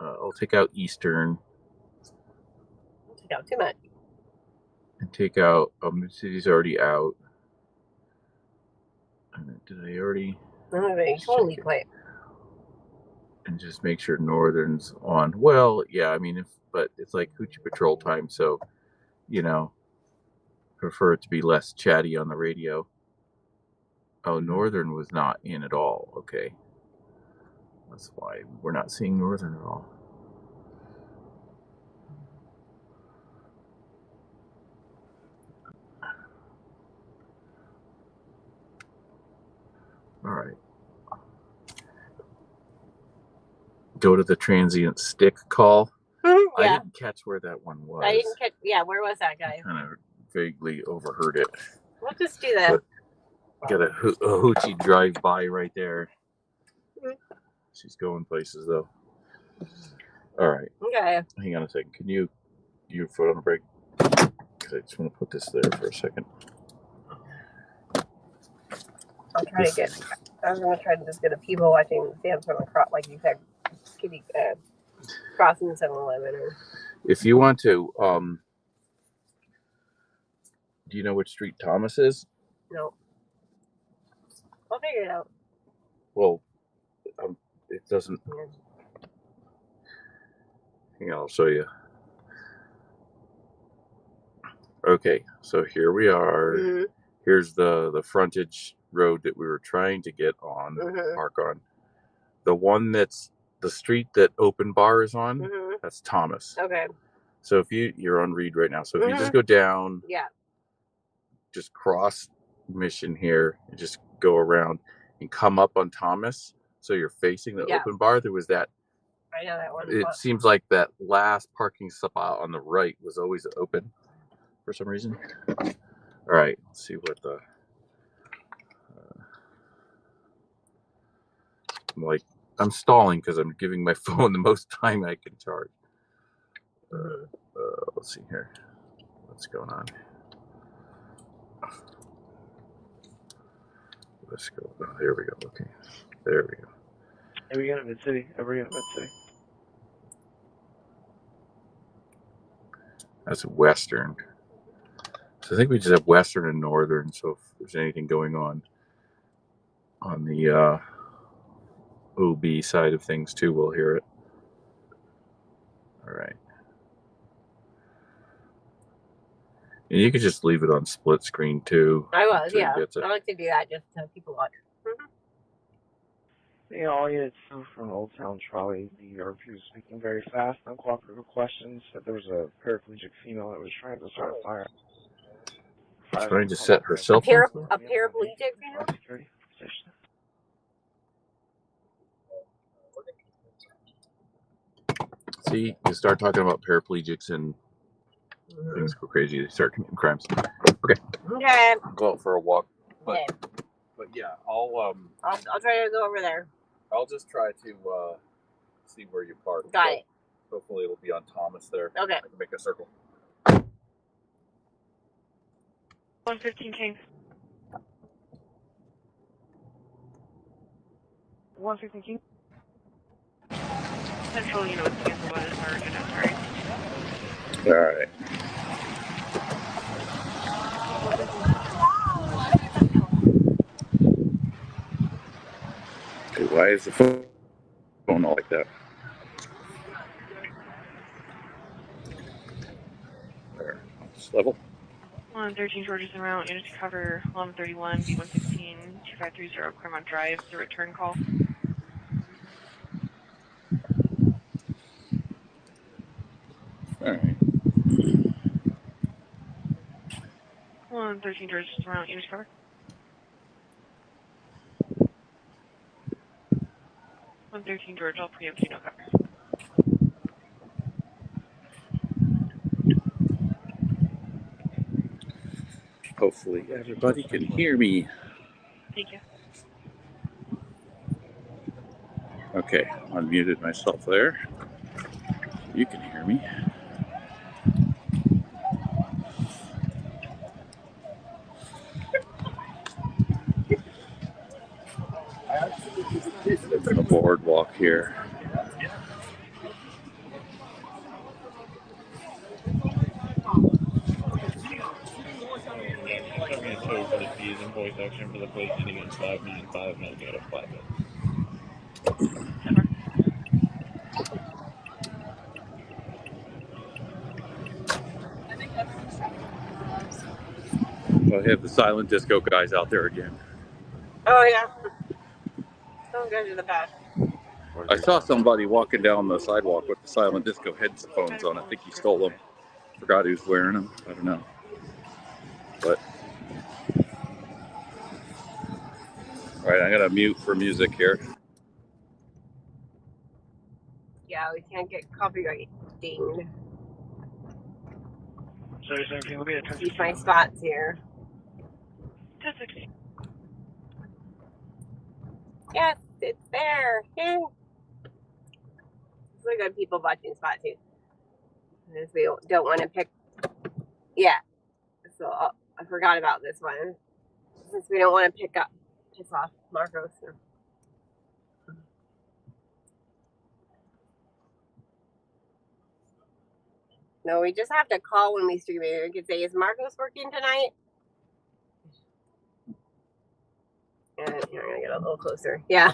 I'll take out Eastern. Take out too much. And take out. Mid-City's already out. Did I already? No, they totally quit. And just make sure Northern's on. Well, yeah, I mean, but it's like Hoochie Patrol time, so, you know, prefer it to be less chatty on the radio. Oh, Northern was not in at all. Okay. That's why we're not seeing Northern at all. All right. Go to the transient stick call. Yeah. I didn't catch where that one was. I didn't catch. Yeah, where was that guy? Kind of vaguely overheard it. We'll just do that. Got a hoochie drive by right there. She's going places though. All right. Okay. Hang on a second. Can you foot on the brake? Because I just want to put this there for a second. I'll try to get. I was gonna try to just get a people watching dance from across, like you said, kitty crossing the 7-Eleven. Or... If you want to, do you know which street Thomas is? No. I'll figure it out. Well, it doesn't. Hang on, I'll show you. Okay, so here we are. Mm-hmm. Here's the frontage road that we were trying to get on, park on. The one that's the street that Open Bar is on, that's Thomas. Okay. So if you're on Reed right now, so if you just go down, just cross Mission here, and just go around and come up on Thomas, so you're facing the Open Bar. There was that. I know that one. It seems like that last parking spot on the right was always open for some reason. All right, let's see what the. I'm stalling because I'm giving my phone the most time I can charge. Let's see here. what's going on. Let's go. Oh, there we go. Okay. There we go. Here we go, Mid-City. Over here, Mid-City. That's western. So I think we just have western and northern. So if there's anything going on the OB side of things too, we'll hear it. All right. And you could just leave it on split screen too. I was, yeah. I like to do that just so people watch. Yeah, all units from Old Town Trolley. The RP was speaking very fast, uncooperative questions. Said there was a paraplegic female that was trying to start a fire. Trying to set herself A paraplegic female? See, you start talking about paraplegics and things go crazy. They start committing crimes. Okay. Okay. Go out for a walk. But, Okay. But yeah, I'll try to go over there. I'll just try to see where you park. Got it. Hopefully it'll be on Thomas there. Okay. I can make a circle. 115 King. 115 King. Central, you know, it's canceled by the sergeant, I'm sorry. All right. Okay, why is the phone all like that? There. Just level. 113 George's en route, unit to cover 1131, B116, 2530 Claremont Drive, the return call. All right. 113 George's en route, unit to cover. 113 George, I'll preempt you, no cover. Hopefully everybody can hear me. Thank you. Okay, unmuted myself there. You can hear me. The boardwalk here. For the fees and voice action for the police sitting in 595 Navigator Flatbed. Well, I have the silent disco guys out there again. Oh, yeah. Those guys are the best. I saw somebody walking down the sidewalk with the silent disco headphones on. I think he stole them. Forgot he was wearing them. I don't know. But all right, I'm gonna mute for music here. Yeah, we can't get copyright dinged. Sorry, sir, can you look at it? Keep my spots here. 1060. Yes, it's there. Yay. It's a good people watching spot too. Because we don't want to pick. Yeah. So I forgot about this one. Since we don't want to piss off Marcos. No, we just have to call when we stream it. We can say, is Marcos working tonight? And here, I'm going to get a little closer. Yeah.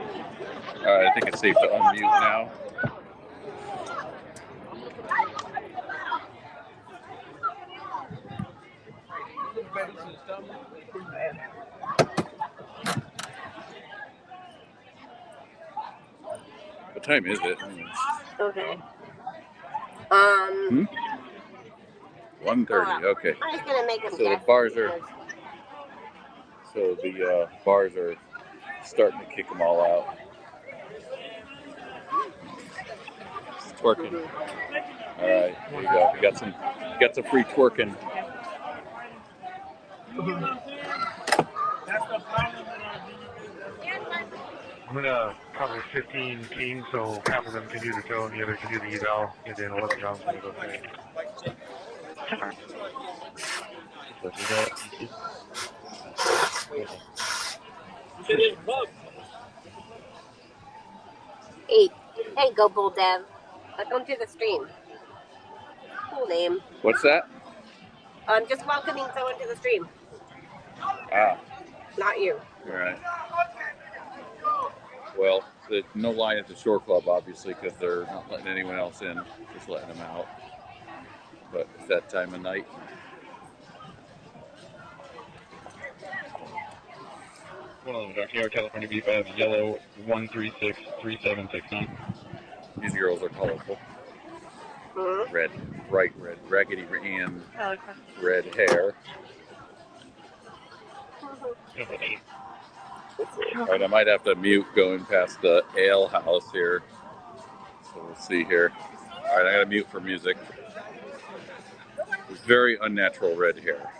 Alright, I think it's safe to unmute now. What time is it? Okay. 1:30. Okay. I'm just gonna make them So guess. the bars are. So the bars are starting to kick them all out. It's twerking. All right, there you go. You got some free twerking. I'm gonna cover 15 teams, so half of them can do the tow and the other can do the eval, and then 11 John's gonna go through. Eight. Hey, go Bull Dev. Welcome to the stream. Cool name. What's that? I'm just welcoming someone to the stream. Ah. Not you. All right. Well, there's no line at the shore club, obviously, because they're not letting anyone else in, just letting them out. But it's that time of night. Well, Dr. California B5, yellow 1363769. These girls are colorful. Mm-hmm. Red, bright red, raggedy and red hair. All right, I might have to mute going past the ale house here. So we'll see here. All right, I got to mute for music. It's very unnatural red hair.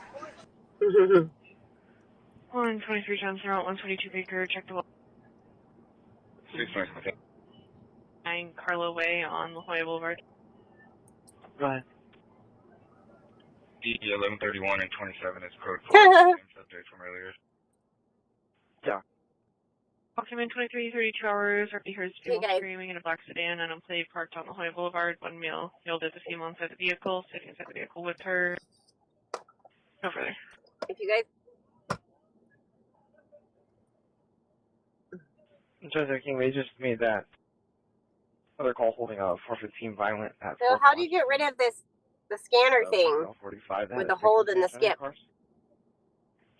123 John Zero, 122 Baker, check the wall. 9 Carlo Way on La Jolla Boulevard. Go ahead. D 1131 and 27 is code 4. Update from earlier. Yeah. Walking in 23:32 hours. Already heard people screaming in a black sedan and unplay parked on La Jolla Boulevard. One male yelled at the female inside the vehicle, sitting inside the vehicle with her. No further. If you guys. I'm just thinking they just made that other call holding a 415 violent at. So how do you get rid of this, the scanner thing 45 with the hold and the skip? Do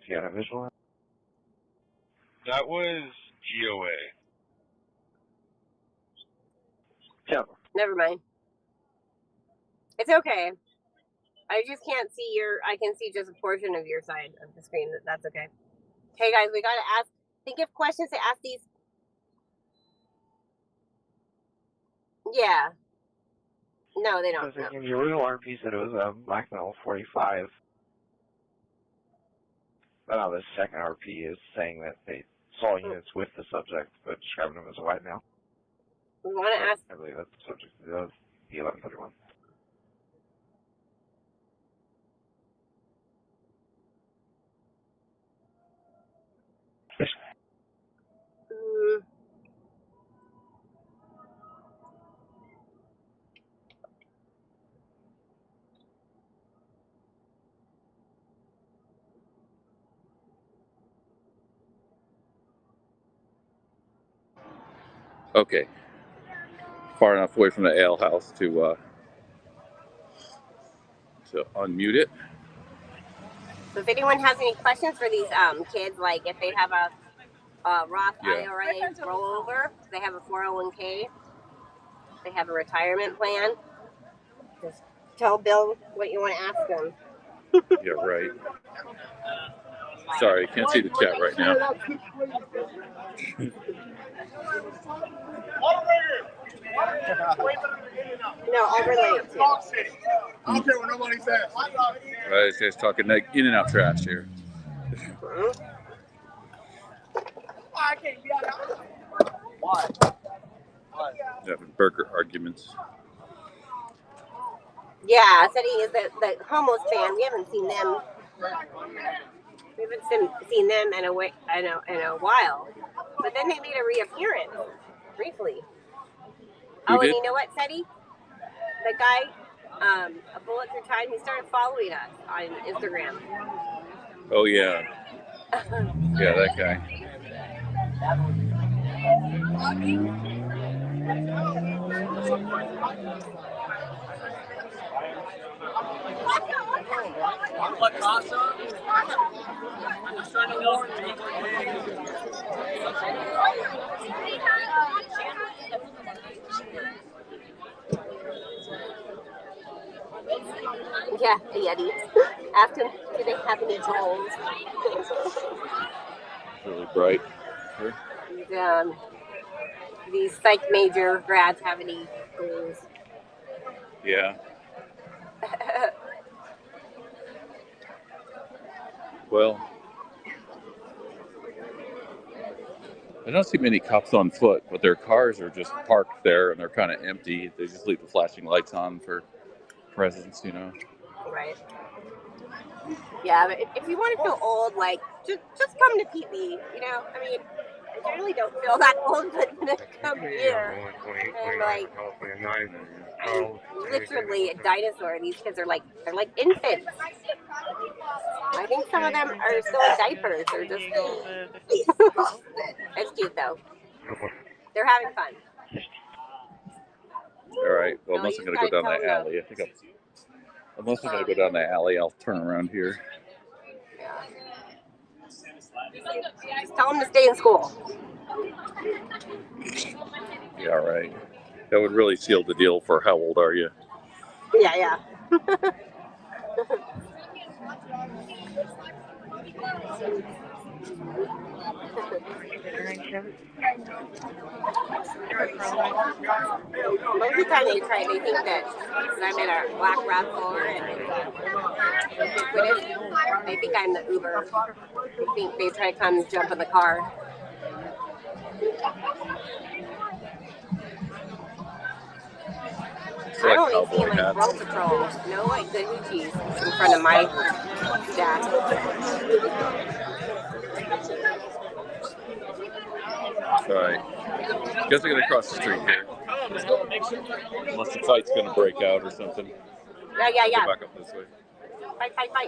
you got a visual? That was GOA. Yeah. Never mind. It's okay. I just can't see your. I can see just a portion of your side of the screen. That's okay. Hey guys, we gotta ask. Think of questions to ask these. Yeah. No, they don't. No. The original RP said it was a black metal 45. But now the second RP is saying that they saw units with the subject, but describing them as a white male. We want to ask. I believe that's the subject of the 1131. Okay. Far enough away from the ale house to unmute it. So if anyone has any questions for these kids, like if they have a Roth IRA rollover, they have a 401k, they have a retirement plan, just tell Bill what you want to ask them. Yeah, right. Sorry, I can't see the chat right now. No, I'll relay it to you. I don't care what nobody says. Right, this guy's talking like in and out trash here. Why? Having burger arguments. Yeah, said he is the Homos band. We haven't seen them. We haven't seen them in a while. But then they made a reappearance briefly. Who did? And you know what, Cadi? The guy, a Bullets Are Time, he started following us on Instagram. Oh yeah. Yeah, that guy. I'm just trying to know. Yeah, the Yeti. Ask him, do they have any goals? Really bright. These psych major grads have any goals? Yeah. Well, I don't see many cops on foot, but their cars are just parked there and they're kind of empty. They just leave the flashing lights on for presence, you know. Right. Yeah, but if you want to feel old, like, just come to PB, you know? I mean, I generally don't feel that old, but when I come here, and like, I'm literally a dinosaur. These kids are like, they're like infants. I think some of them are still in diapers. They're just, it's cute though. They're having fun. All right. Well, unless I'm going to go down that alley, I think unless I'm going to go down that alley, I'll turn around here. Yeah. Just tell them to stay in school. Yeah, right. That would really seal the deal for how old are you? Yeah, yeah. Most of the time they think that I'm in a black RAV4 and it's ubiquitous. They think I'm the Uber. They think they try to come jump in the car. I don't even see like road patrol. No like good hoochies in front of my shack. Alright. Guess I'm gonna cross the street here. Unless the fight's gonna break out or something. Yeah. Go back up this way. Fight.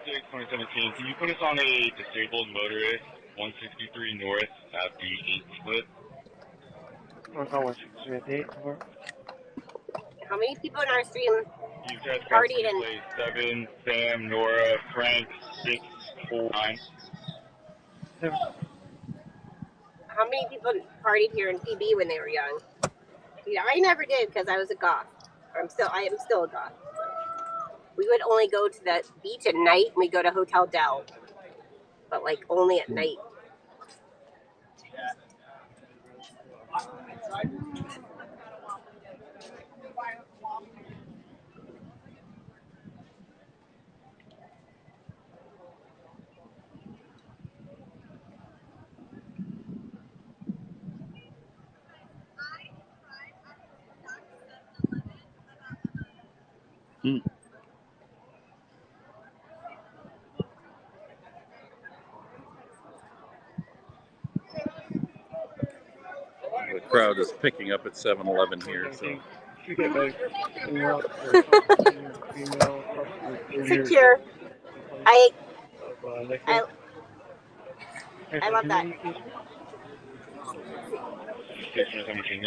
2017, can you put us on a disabled motorist, 163 north at the 8 split? What's on 163 at the 8? Over. How many people in our stream You guys partied in? 7, Sam, Nora, Frank, 6, 4, 9. How many people partied here in PB when they were young? Yeah, I never did because I was a goth. I am still a goth. We would only go to the beach at night, and we go to Hotel Del, but like only at night. The crowd is picking up at 7-Eleven here, so. Secure. I love that. 17,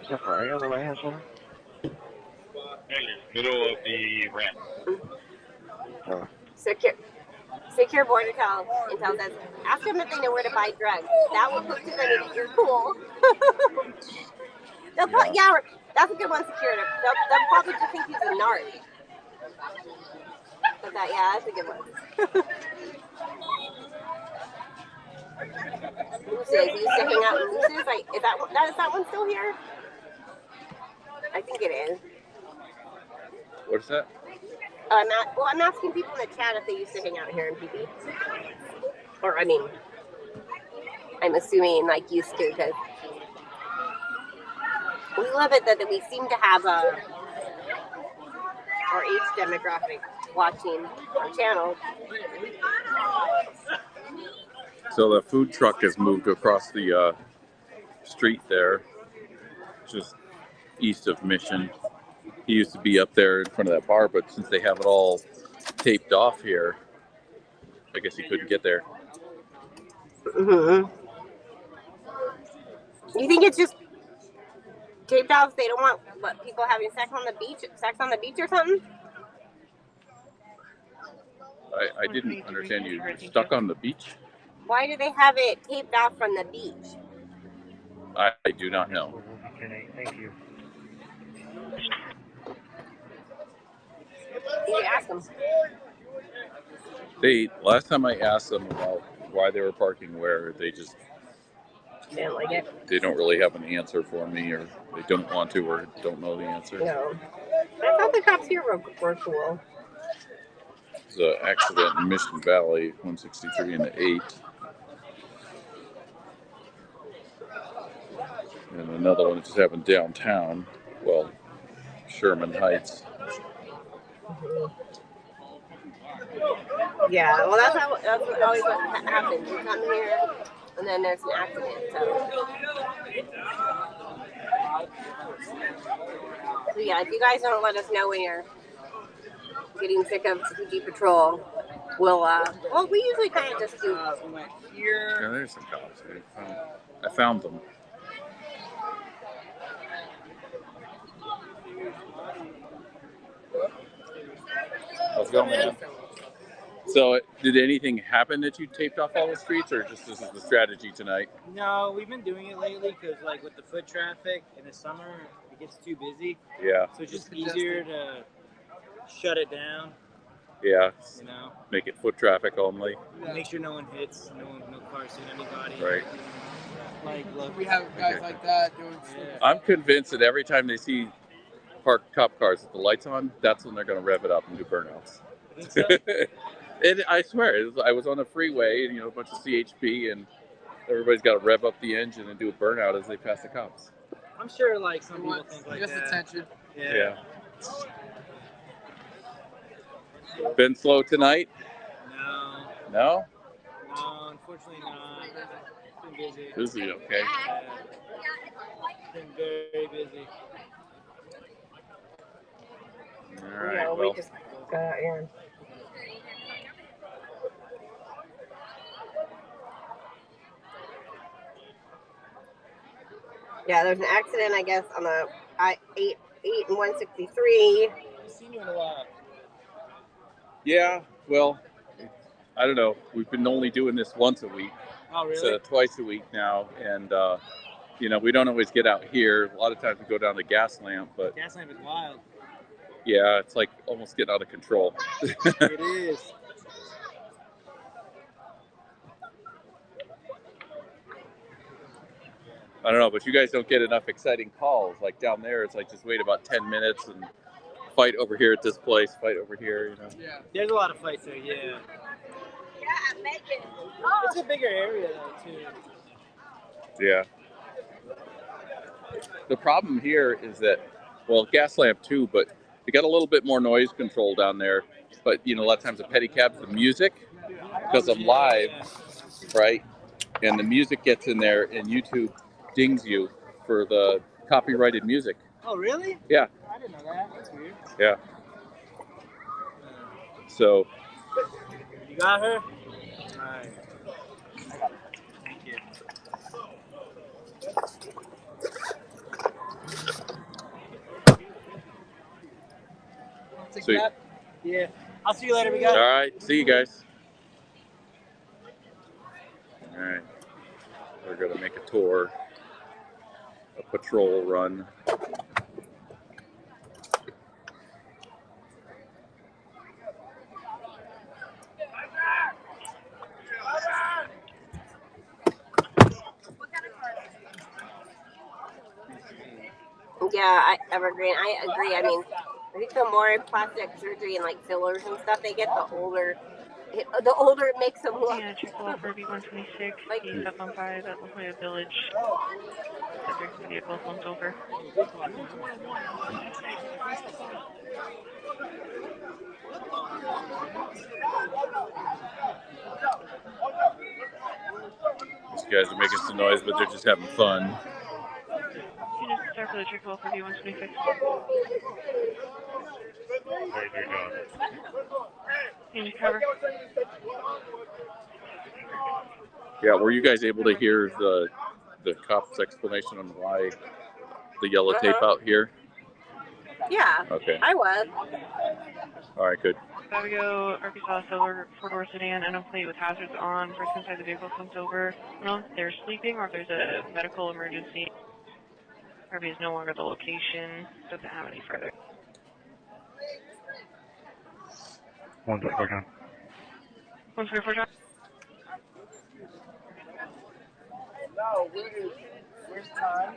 So far, are you on the right hand shoulder? Middle of the ramp. Oh. Secure border intel says, ask them if they know where to buy drugs. That will prove to them that you're cool. They'll probably, yeah, that's a good one, Secure. They'll probably just think he's a narc. But that's a good one. Mooses. You used to hang out in Mooses. Like, is that one still here? I think it is. What's that? I'm asking people in the chat if they used to hang out here in PB. Or, I mean, I'm assuming, like, used to, because we love it that we seem to have our age demographic watching our channel. So the food truck has moved across the street there, just east of Mission. He used to be up there in front of that bar, but since they have it all taped off here, I guess he couldn't get there. Mm-hmm. You think it's just taped off? They don't want people having sex on the beach or something? I didn't understand you. Stuck on the beach? Why do they have it taped off from the beach? I do not know. Thank you. You ask them. Last time I asked them about why they were parking where, they just didn't like it. They don't really have an answer for me, or they don't want to, or don't know the answer. No. I thought the cops here were cool. There's an accident in Mission Valley, 163 and the 8. And another one that just happened downtown. Well, Sherman Heights. Yeah, well, that's always what happens. You come here, and then there's an accident. So yeah, if you guys don't let us know when you're getting sick of PG Patrol, we'll we usually kind of just do. Yeah, there's some cops. I found them. How's it going, man? So, did anything happen that you taped off all the streets, or just this is the strategy tonight? No, we've been doing it lately because, like, with the foot traffic in the summer, it gets too busy. Yeah. So it's just easier to shut it down. Yeah. You know. Make it foot traffic only. Make sure no one hits, no cars hit anybody. Right. Like, look, we have guys like that doing. Yeah. I'm convinced that every time they see parked cop cars with the lights on, that's when they're going to rev it up and do burnouts. So? And I swear, I was on the freeway, and a bunch of CHP, and everybody's got to rev up the engine and do a burnout as they pass the cops. I'm sure, like, some people think like just that. attention. Yeah. Been slow tonight? No. No? No, unfortunately not. Been busy. Busy, okay. Yeah. Been very busy. All right, Yeah, well. we just got out here. Yeah, there's an accident, I guess, on the I-8 and 163. I've seen you in a while. Yeah, well, I don't know. We've been only doing this once a week. Oh, really? So twice a week now, and we don't always get out here. A lot of times we go down to Gaslamp, but Gaslamp is wild. yeah, it's like almost getting out of control. It is. I don't know, but you guys don't get enough exciting calls. Like down there, it's like just wait about 10 minutes and fight over here at this place, fight over here, Yeah. There's a lot of fights there, yeah. It's a bigger area, though, too. Yeah. The problem here is that, well, Gaslamp too, but they got a little bit more noise control down there. But, a lot of times the pedicabs, the music, because I'm live, right? And the music gets in there and YouTube dings you for the copyrighted music. Oh, really? Yeah. I didn't know that. That's weird. Yeah. So. You got her? Alright. Thank you. Sweet. Yeah. I'll see you later. We got All right. See you guys. All right. We're going to make a tour, a patrol run. Yeah, Evergreen. I agree. I mean, I think the more plastic surgery and like fillers and stuff they get, the older it makes them look. Yeah, check off for B126, like, the 715 at La Jolla Village. Subject vehicle slumped over. These guys are making some noise, but they're just having fun. Units start for the check off for B126. Unit cover. Yeah, were you guys able to hear the cop's explanation on why the yellow tape out here? Yeah. Okay. I was. All right, good. Go Arkansas silver four-door sedan, and a plate with hazards on. Person inside the vehicle slumped over. I don't know if they're sleeping or if there's a medical emergency. RV is no longer the location. Doesn't have any further. 124 John. 124 John. No, where's time?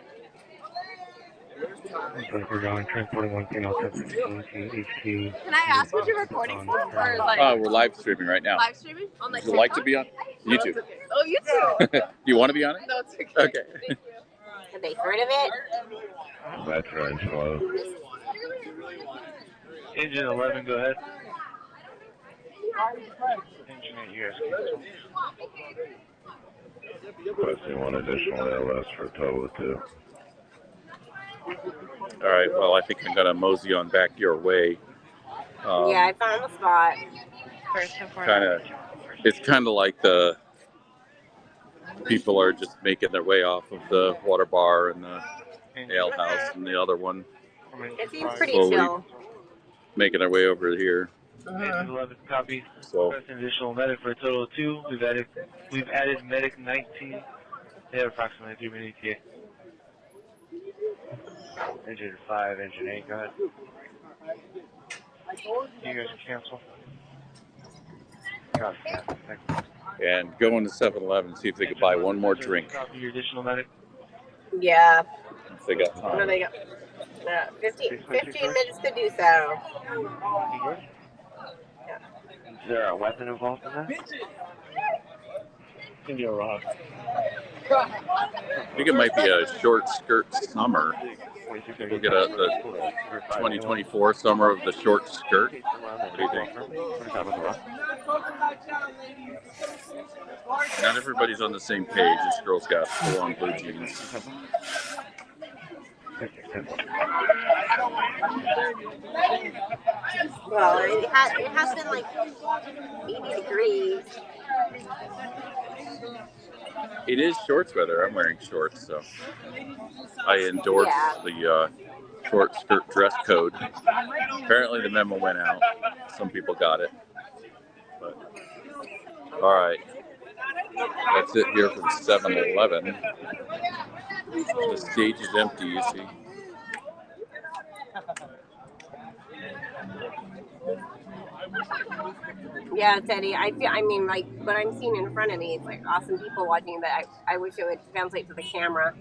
124 John, transporting 1 female to HQ. Can I ask what you're recording for? Or like, Oh, we're live streaming right now. live streaming? On like Would you like to be on YouTube? Oh, YouTube. Do you want to be on it? No, it's okay. Okay. Have Did they get rid of it? Veteran, hello. Engine 11, go ahead. Engine 8, US cancel. Requesting one additional ALS for a total of 2. All right, well, I think I'm going to mosey on back your way. Yeah, I found the spot. It's kind of like the people are just making their way off of the water bar and the ale house and the other one. It seems pretty slowly chill. making their way over here. Engine 11, copy. So, Requesting additional medic for a total of 2. We've added medic 19. They have approximately 3 minutes here. Engine 5, engine 8, go ahead. You guys cancel. Copy, Captain. Thank you. and go into 7-Eleven, see if they could buy one more drink. Copy your additional medic. Yeah. If they got What do time. they got? 15 minutes to do so. Is there a weapon involved in that? Give you a rock. I think it might be a short skirt summer. We'll get the 2024 summer of the short skirt. What do you think? Not everybody's on the same page. This girl's got full-on blue jeans. Well, it has been like 80 degrees. It is shorts weather. I'm wearing shorts, so I endorse the short skirt dress code. Apparently the memo went out. Some people got it. But, all right. That's it here from 7-Eleven. The stage is empty, you see. Yeah, Teddy. I mean, like what I'm seeing in front of me, it's like awesome people watching, but I wish it would translate to the camera.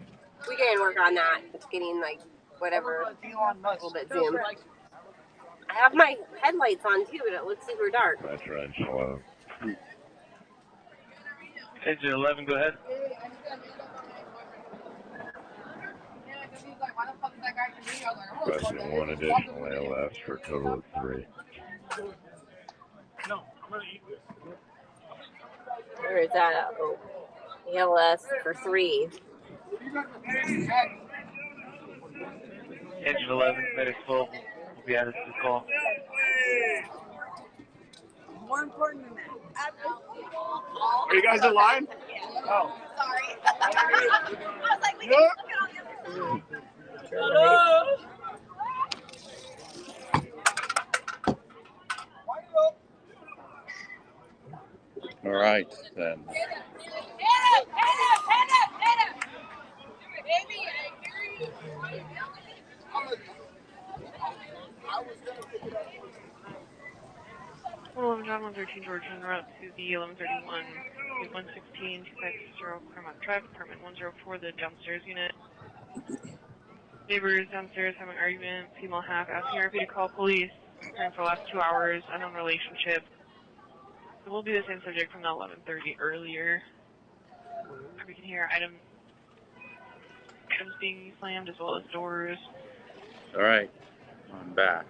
We can work on that. It's getting like whatever, a little bit zoom. I have my headlights on too, but it looks super dark. That's right, hello. Engine 11, go ahead. Requesting one additional ALS for a total of 3. Where is that at? Oh, ALS for 3. Engine 11, medic 12 will be added to the call. More important than that. Are you guys in line? Oh. Sorry. I was like, we can look at all the other All right, then. John 113 George en route to the 1131, 116, 250 Claremont Drive, apartment 104, the downstairs unit. Neighbors downstairs having an argument, female half asking RP to call police, apparently for the last 2 hours, unknown relationship. It will be the same subject from the 1130 earlier. We can hear items being slammed as well as doors. All right, I'm back.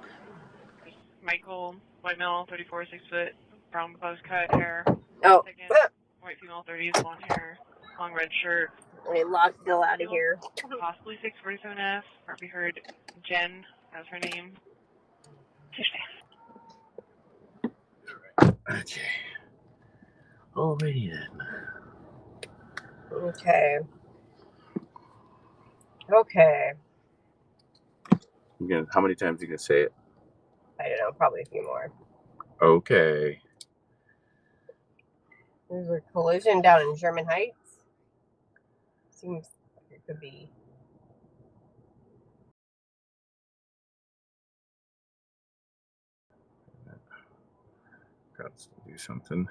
Michael, white male, 34, 6 foot, brown buzz cut hair. Oh. Second, white female, 30s, blonde hair, long red shirt. They locked Bill out of here. Possibly 647F. We heard Jen, that's her name. Okay. Alrighty then. Okay. Okay. Again, how many times are you going to say it? I don't know, probably a few more. Okay. There's a collision down in Sherman Heights. Seems like it could be. Got to do something.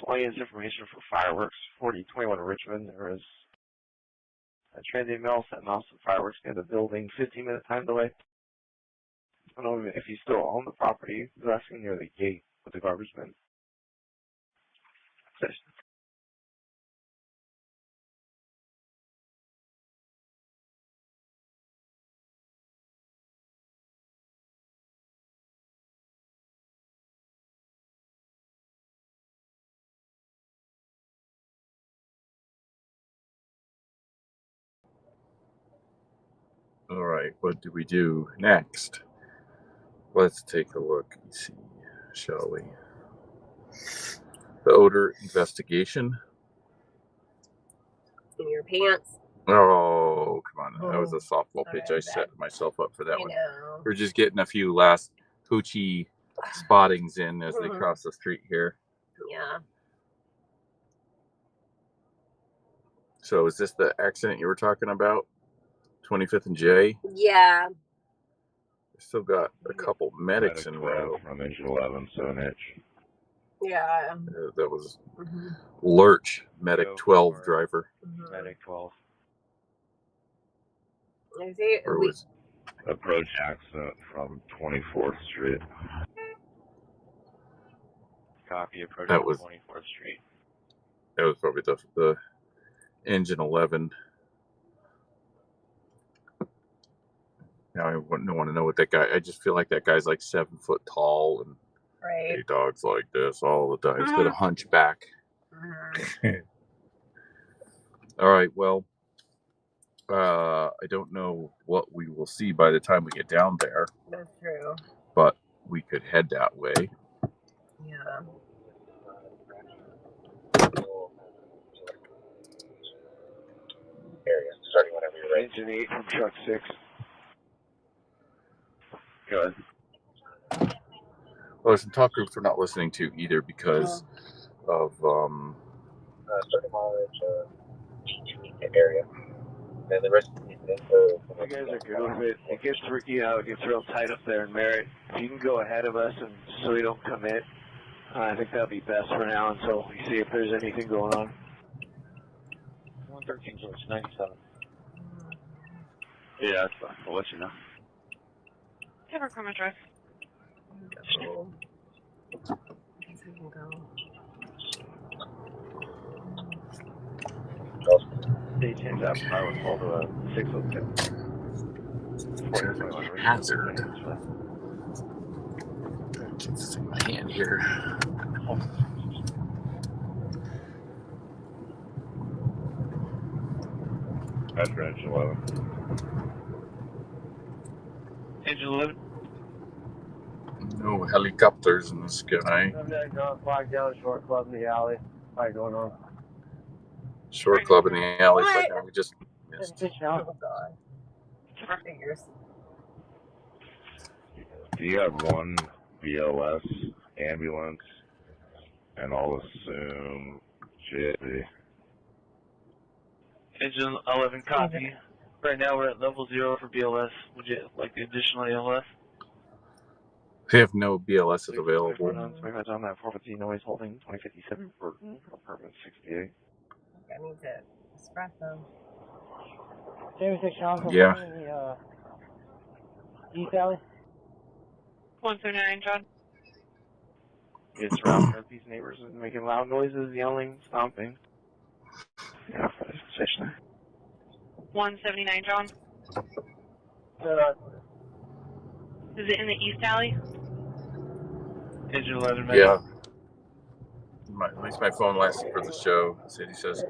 miscellaneous information for fireworks. 4021 Richmond. There is a transient mail setting off some fireworks near the building. 15-minute time delay. I don't know if you still own the property. They're asking near the gate with the garbage bin. All right, what do we do next? Let's take a look and see, shall we? The odor investigation. In your pants. Oh, come on. That was a softball pitch. I set myself up for that one. Know. We're just getting a few last hoochie spottings in as they cross the street here. Yeah. So is this the accident you were talking about? 25th and J? Yeah. Still got a couple medics in row. From engine 11, 7-inch. Yeah. That was Lurch, medic 12 driver. Medic 12. Is it? Or was Approach accident from 24th Street. Copy, approach that was 24th Street. That was probably the engine 11. Now I don't want to know what that guy. I just feel like that guy's like 7 foot tall and right. he talks like this all the time. He's got a hunchback. All right. Well, I don't know what we will see by the time we get down there. That's true. But we could head that way. Yeah. Area, starting whenever you're ready. Engine 8 from truck 6. Go ahead. Well, there's some talk groups we're not listening to either because of starting mileage, area. And the rest of the info. You guys are good with it. It gets it gets real tight up there in Merritt. If you can go ahead of us and so we don't commit, I think that'll be best for now until we see if there's anything going on. 113 George 97. Yeah, that's fine. I'll let you know. Have a crime address. They changed that pilot call to a 602. hazard. It's in my hand here. That's for engine 11. Engine 11. No helicopters in the sky. I'm there going flag down short club in the alley. How you going on? Short club in the alley. Right now. We just missed. Oh God. Figures. Do you have one BLS ambulance? And I'll assume JP. Engine 11 copy. Right now we're at level 0 for BLS. Would you like the additional ALS? We have no BLSs available. Swingman's on that 450 noise holding 2057 for apartment 68. I need to express them. James Sean Yeah. in the East Alley. 139, John. It's around these neighbors and making loud noises, yelling, stomping. Yeah, for this position. 179, John. Is it in the East Alley? Engine 11, Yeah. At least my phone lasted for the show. City says a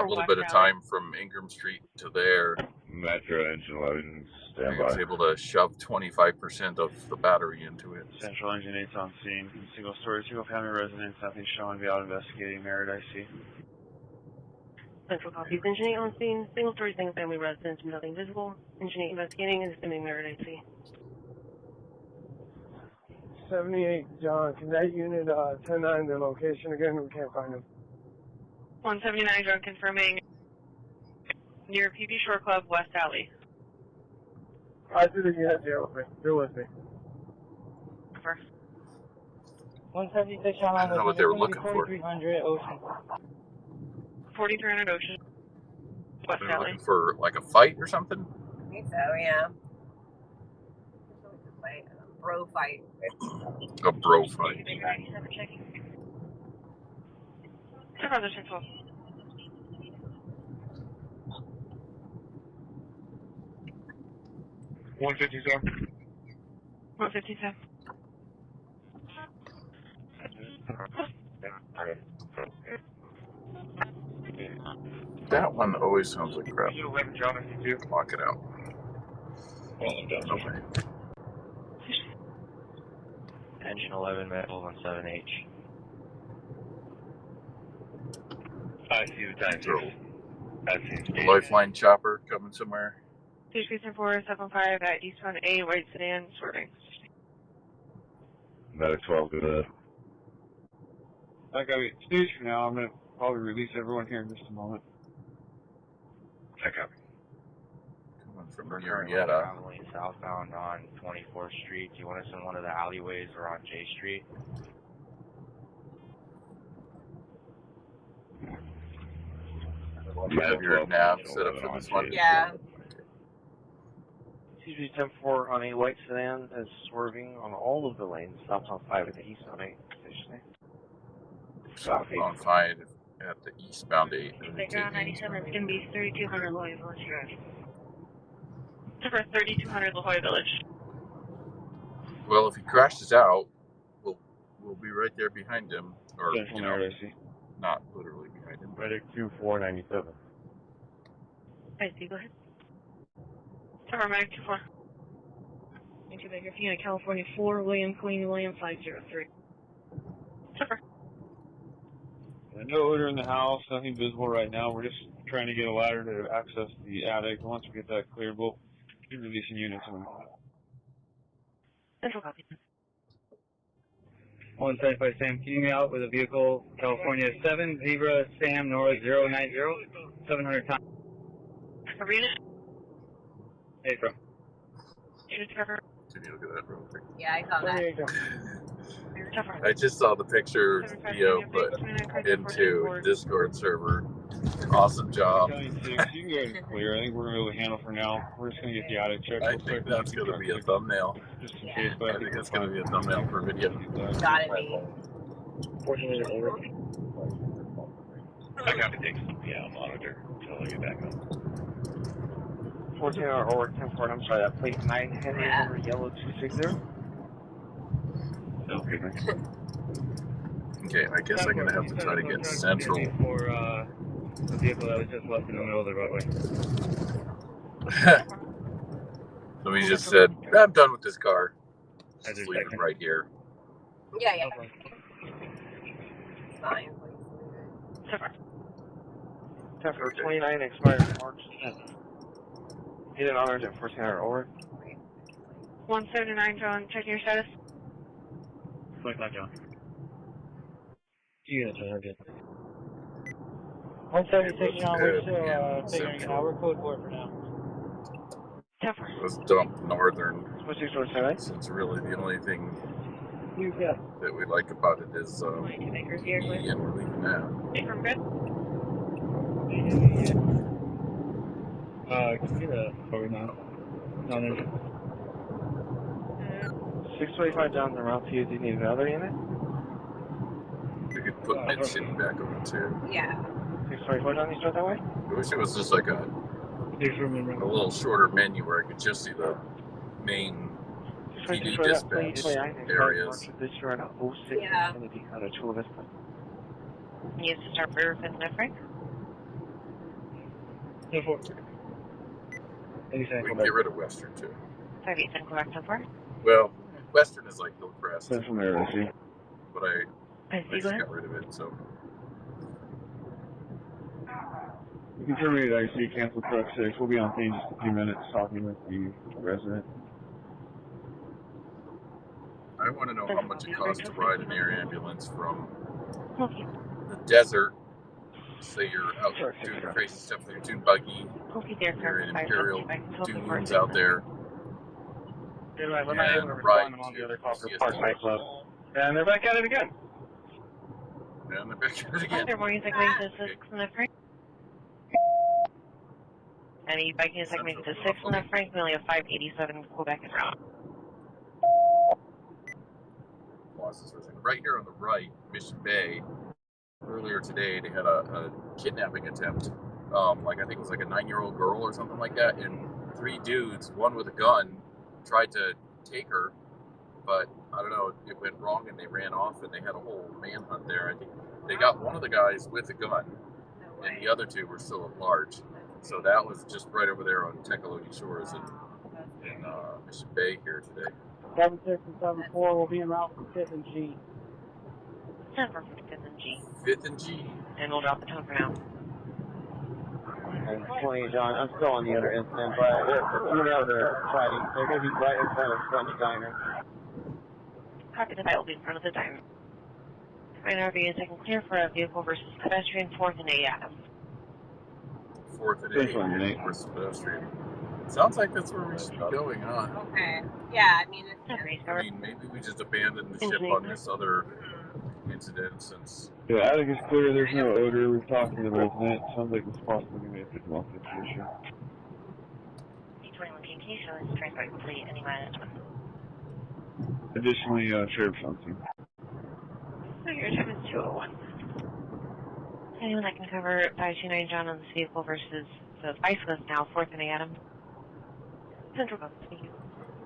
little bit of time from Ingraham Street to there. Metro engine 11 I standby. was able to shove 25% of the battery into it. Central engine 8's on scene. Single story, single family residence. Nothing showing. Be out investigating. Merritt IC. Central copies. Engine 8 on scene. Single story, single family residence. Nothing visible. Engine 8 investigating and assuming Merritt IC. 78, John. Can that unit 10-9 the location again? We can't find him. 179, John, confirming near PP Shore Club, West Alley. I see the unit there with me. You're with me. Over. 176 John I don't know what they were looking for. 4300 Ocean. 4300 Ocean. West They were Alley. looking for like a fight or something? I think so, yeah. A bro fight. A bro fight. Supervisor 12. 157. 157. That one always sounds like crap. 11 John, if you do. Lock it out. Okay. Engine 11, metal 17H. I see the time. The lifeline chopper coming somewhere. Stage 475 at eastbound A, white sedan, swerving. Medic 12, good. I got it staged for now. I'm going to probably release everyone here in just a moment. Check out. Coming from We're currently Marietta. traveling southbound on 24th Street. Do you want us in one of the alleyways or on J Street? You have your nav set up for this one? Yeah. CG 10-4 on a white sedan is swerving on all of the lanes, southbound 5 at the eastbound 8 station. Southbound 5 at the eastbound 8. Background 97, it's going to be 3200 La Jolla Village Drive. For 3200 La Jolla Village. Well, if he crashes out, we'll be right there behind him. Or, Central Merit, I see. not literally behind him. Medic 2497. I see, go ahead. Tower Medic 24. Into Baker, Phoenix, California 4, William Queen, William 503. Super. No odor in the house, nothing visible right now. We're just trying to get a ladder to access the attic. Once we get that cleared, we'll be releasing units in a moment. Central copy. 175 Sam, can you me out with a vehicle, California 7, Zebra, Sam, Nora 090, 700 times. Arena? Hey, bro. Can you look at that real quick? Yeah, I saw that. I just saw the picture Theo put into Discord server. Awesome job. You can go to clear. I think we're going to be able to handle for now. We're just going to get the attic checked. I think that's going to be a thumbnail. Just in case, but I think it's going to be a thumbnail for a video. Gotta be. I got to take yeah, I'll monitor until I get back up. 14 or 10-4, I'm sorry, that plate 9 Henry over yellow 260. Okay, I guess I'm going to have to try to get central. For the vehicle that was just left in the middle of the roadway. Somebody just said, I'm done with this car. Just leave it right here. Yeah, yeah. Fine. 10-4, 29 expired March 10th. Hidden honors at 1400 over. 179, John, checking your status. 25, John. Units are good. 176, John, we're still figuring it out. We're code 4 for now. Let's dump northern. Since it's really the only thing Yeah. that we like about it is E and we're leaving now. From good? Can we get a forward now? No, there's 625 down the route to you. Do you need another unit? We could put Mid-City back over too. Yeah. 624 down, you start that way? I wish it was just like a little shorter menu where I could just see the main PD dispatch areas. Yeah. Chula Vista. Yes, to start for 5th and Frank. We can get rid of Western too. 38, then go back to 4. Well, Western is like Hillcrest. Central Merit, I see. But I just got rid of it, so. You can terminate IC, cancel truck 6. We'll be on scene in just a few minutes talking with the resident. I want to know how much it costs to ride an air ambulance from the desert. Say you're out doing crazy stuff with your dune buggy. You're in Imperial dunes out there. And ride to And they're back at it again. And they're back at it again. Goodmorning, segment to 6 on the Frank. Any biking segment to 6 on the Frank, we only have 587 Quebec and route. Right here on the right, Mission Bay, earlier today they had a kidnapping attempt. Like I think it was like a 9-year-old girl or something like that, and 3 dudes, one with a gun, tried to take her, but I don't know, it went wrong and they ran off and they had a whole manhunt there. I think they got one of the guys with a gun and the other 2 were still at large. So that was just right over there on typicaly shores in Mission Bay here today. 76 and 74 will be en route for 5th and G. 10 for 5th and G. 5th and G. And we'll drop the tone for now. And 20, John, I'm still on the other incident, but you know they're fighting. They're going to be right in front of the diner. Copy, the fight will be in front of the diner. Right now, being taken clear for a vehicle versus pedestrian, 4th and 8 Adams. 4th and 8 versus pedestrian. Sounds like that's where we should be going, huh? Okay. Yeah, I mean, maybe we just abandoned the ship on this other incident since... Yeah, attic is clear, there's no odor, we've talked to the resident, sounds like it's possibly going to be a 51 situation. D21 King, show this transport complete, any management. Additionally, sheriff's on scene. So your time is 201. Anyone that can cover 529 John on this vehicle versus the Bicyclist now, 4th and 8 Adam. Central Coast, thank you.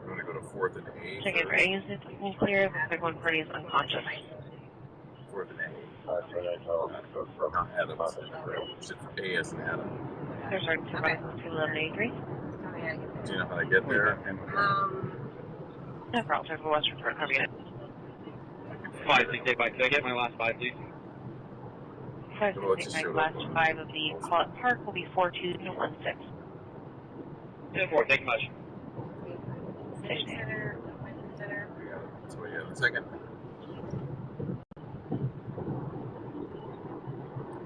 We're going to go to 4th and 8. Check it for any units, clear, the second one party is unconscious. 4th and 8. Not Adam, it's AS and Adam. There's our 21183. Do you know how to get there? No problem, sir, for Western Port, cover unit. 568 bike, can I get my last 5, please? 568 last 5 of the call at park will be 4216. 10-4, thank you much. Center. So we have a second.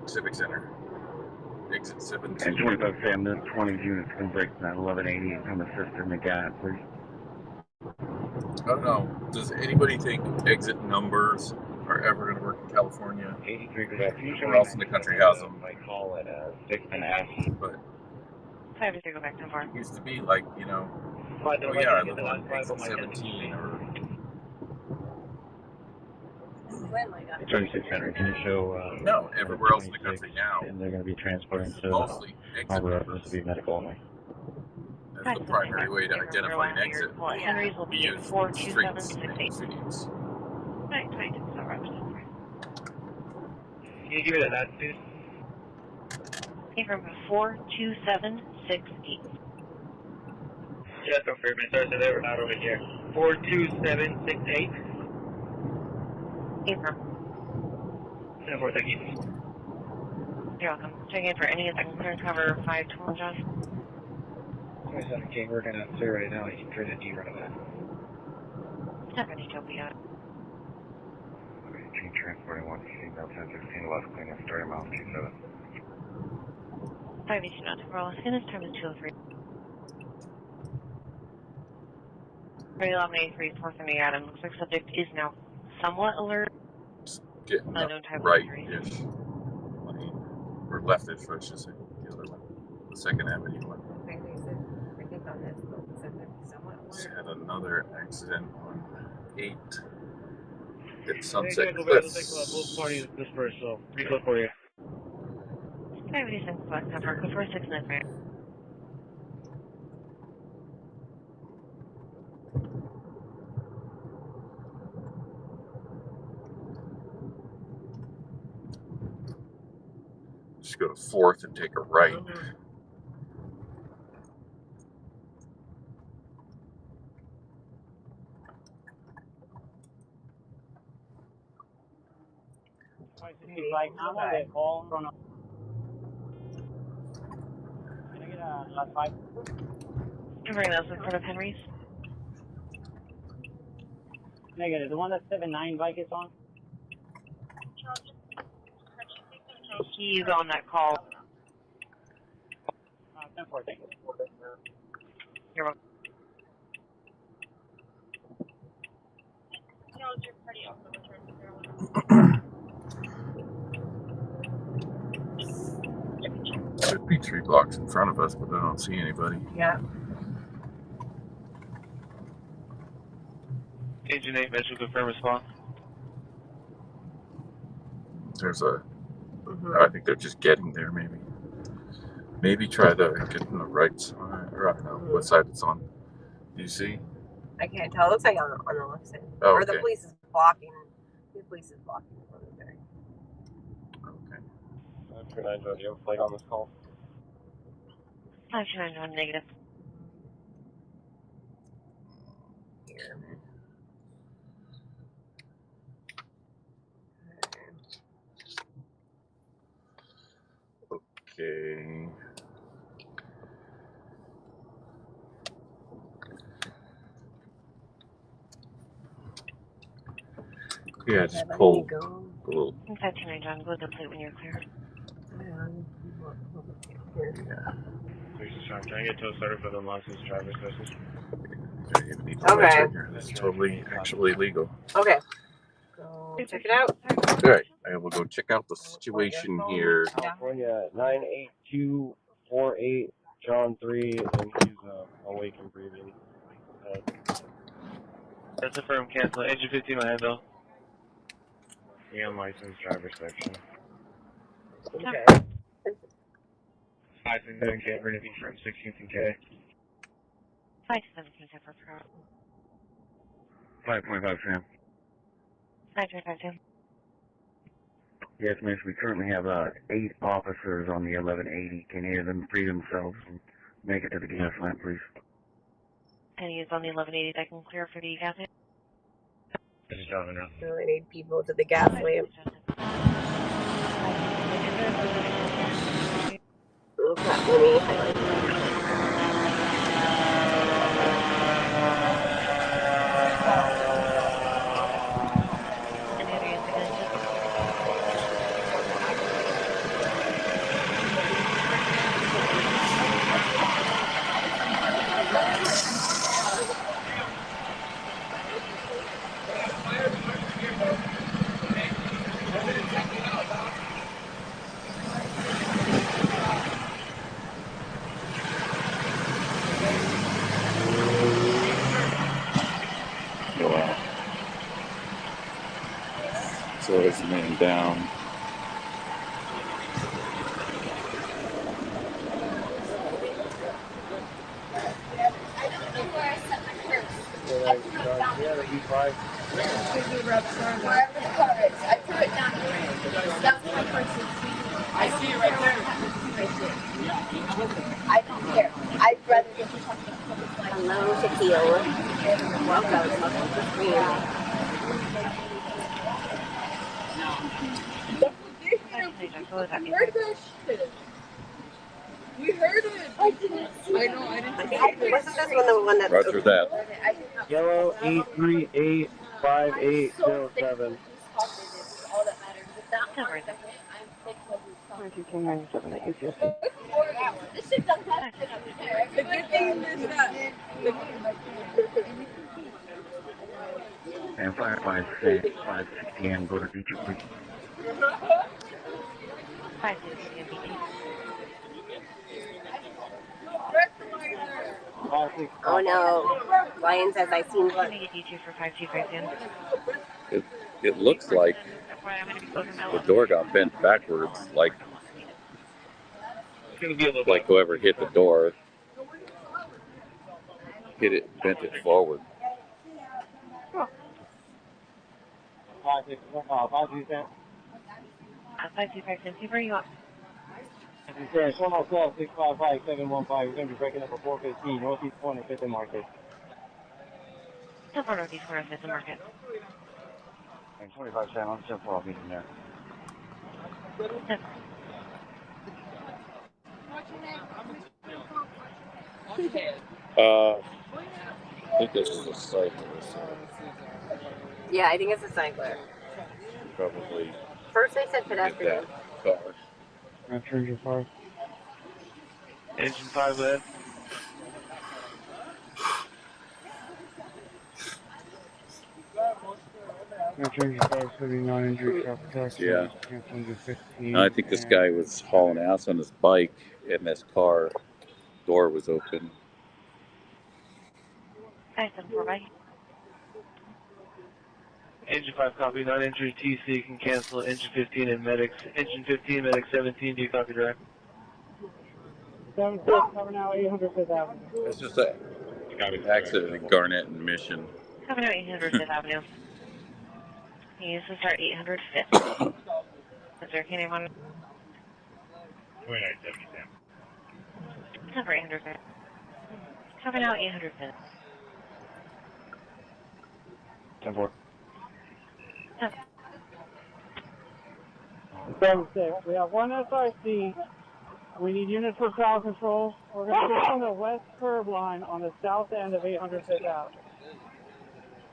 Civic Center. Exit 17. And 25 family, 20 units can break that 1180 and come assist in the guide, please. I don't know. Does anybody think exit numbers are ever going to work in California? 83 good afternoon. Where else in the country has them? I call it 6 and S. But 5 to go back to bar. It used to be like, you know, oh yeah, I live on exit 17 or... 3600, can you show... no, everywhere else in the country now. And they're going to be transporting to mostly exit numbers. This will be medical only. That's the primary way to identify an exit. Henry's will be at 42768. Streets. Right, 22, so right. Can you give me that, please? From 42768. Yes, confirm it. Sorry, so they were not over here. 42768. Abram. 10-4, thank you. You're welcome. Check in for any second clear cover 512, John. 27 King, we're going to clear right now. You can turn the D right away. Not ready to be out. King transporting 1 female 1016 left, clean up 30 miles 27. 518 not to roll. And this time is 203. 31183, 4th and 8 Adam. Looks like subject is now somewhat alert. Getting right-ish. Or left-ish, I should say. The other one. The 2nd Avenue one. Just had another accident on 8 at Sunset Cliffs. Both parties dispersed, so recall for you. 586 black number, go for 693. Just go to 4th and take a right. Like, I'm on that call from a... Can I get a last 5? Bring those in front of Henry's. Negative. The one that 79 bike is on? He's on that call. 10-4, thank you. You're welcome. You're pretty awesome. roadblocks in front of us, but I don't see anybody. Yeah. Agent 8, Metro, confirm response. There's a. I think they're just getting there. Maybe try to get on the right side, or I don't know what side it's on. Do you see? I can't tell. It looks like on the left side. Oh, or okay. the police is blocking. The police is blocking the road there. Okay. 529 John, do you have a flight on this call? 529 John, negative. Here. Okay. Yeah, just pull a little. 529 John, go to the plate when you're clear. Yeah. Trying to get tow started for the license driver's license. Okay. This is totally actually legal. Okay. Go check it out. All right, I will go check out the situation here. California 98248 John 3, and he's awake and breathing. That's a firm cancel. Engine 15 on handle. The unlicensed driver section. Okay. 527 K for anything from 16th and K. 527 K for pro. 5.5 Sam. 525 Yes, miss, we currently have 8 officers on the 1180. Can any of them free themselves and make it to the gas lamp, please? Any is on the 1180 that can clear for the gas lamp? This is John now. So I need people to the gas lamp. Okay, let me highlight that. Wow. So there's a man down. Yeah, the E5. Wherever the car is, I threw it down here. That's my person. I see it right there. I don't care. I'd rather get you something. Hello, Tequila. Welcome to the stream. We heard that shit. We heard it. I didn't see it. I know, I didn't see it. Wasn't this one the one that... Roger that. Yellow 8385807. All that matters. Without my this shit doesn't have to up there. The good thing is that And 556 go to D2, please. 560 BT. Oh no. Lion says I seen blood. For 525 It looks like the door got bent backwards, like whoever hit the door bent it forward. 525 where are you at? Show myself 655-715. We're going to be breaking up at 415 Northeast Corner, 5th and Market. 10 4 Northeast Corner, 5th and Market. And 25 Sam, I'm 10 4, I'll meet him there. I think this is a cyclist. Yeah, I think it's a cycler. Probably. First they said pedestrian. Car. I've turned your car. Engine 5 lead. Change the city non-injury traffic taxi. Yeah. Cancel to 15. I think this guy was hauling ass on his bike, and this car door was open. 574 bike. Engine 5 copy, non-injury TC can cancel engine 15 and medics. Engine 15, medic 17, do you copy direct? 76, cover now 800 Fifth Avenue. It's just an accident in Garnett and Mission. Coming out 800 Fifth Avenue. This is our 800 Fifth. Is there any one? 2970, Sam. Cover 800 Fifth. Coming out 800 Fifth. 10-4. 76, we have one SRC. We need units for crowd control. We're going to put on the west curb line on the south end of 800 Fifth Avenue.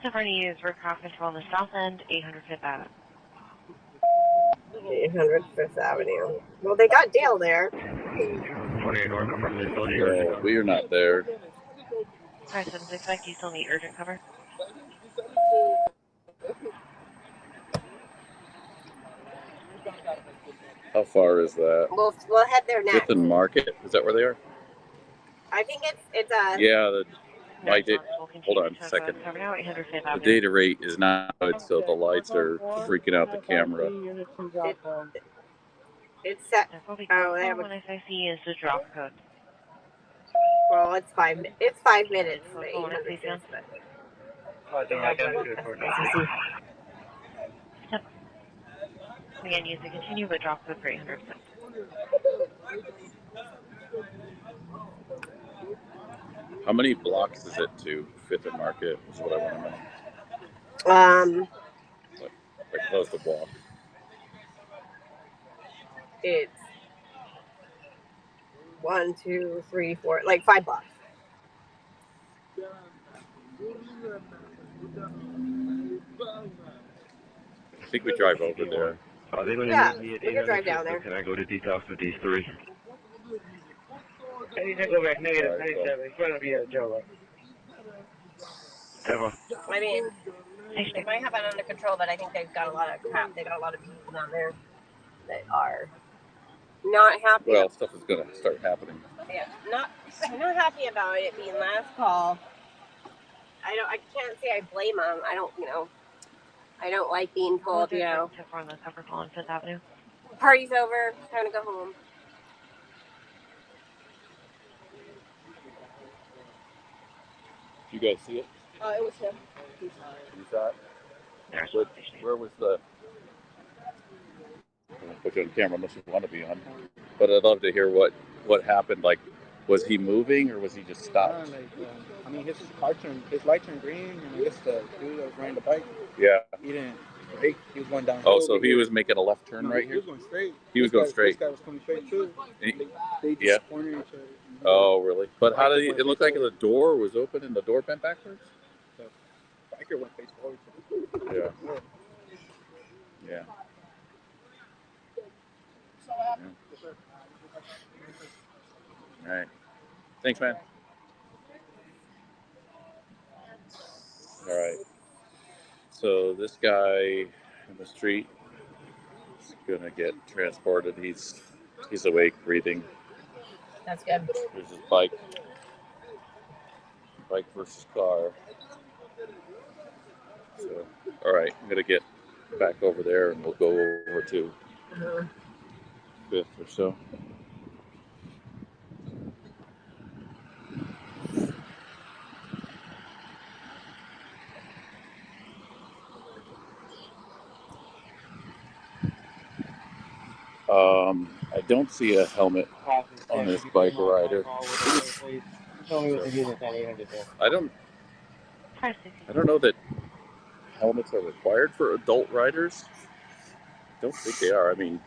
Cover needs for crowd control on the south end, 800 Fifth Avenue. 800 Fifth Avenue. Well, they got Dale there. 28 north, come from this building. Well, we are not there. 576, do you still need urgent cover? How far is that? We'll head there next. Fifth and Market? Is that where they are? I think it's Yeah, my hold on a second. The data rate is not good, so the lights are freaking out the camera. It's set. Oh, They have one SIC is the drop code. Well, it's 5 minutes. It's 5 minutes. Again, use the continue, but drop code for 800. How many blocks is it to Fifth and Market? Is what I want to know. Like close the block. It's 1, 2, 3, 4, like 5 blocks. I think we drive over there. Are they going to Yeah, need me at we can drive down there. Can I go to detox with these three? I need to go back negative 97. It's going to be a Joe. I mean, they might have it under control, but I think they've got a lot of crap. They got a lot of people down there that are not happy. Well, stuff is going to start happening. Yeah, I'm not happy about it being last call. I can't say I blame them. I don't like being told, on the cover call on Fifth Avenue. Party's over, time to go home. Did you guys see it? It was him. You saw it? Where was the... I'm going to put you on camera unless you want to be on. But I'd love to hear what happened. Like, was he moving or was he just stopped? His light turned green, and I guess the dude that was riding the bike, Yeah. he didn't brake. He was going down. Oh, so he was making a left turn right He here? was going straight. He was going straight. This guy was coming straight too. They Yeah. just cornered each other. Oh, really? But how did he... It looked like the door was open and the door bent backwards? The biker went face forward. Yeah. Yeah. All right. Thanks, man. All right. So this guy in the street is gonna get transported. He's awake, breathing. That's good. There's his bike versus car. So, all right, I'm gonna get back over there, and we'll go over to Fifth or so. I don't see a helmet on this bike rider. I don't know that helmets are required for adult riders. I don't think they are. I mean,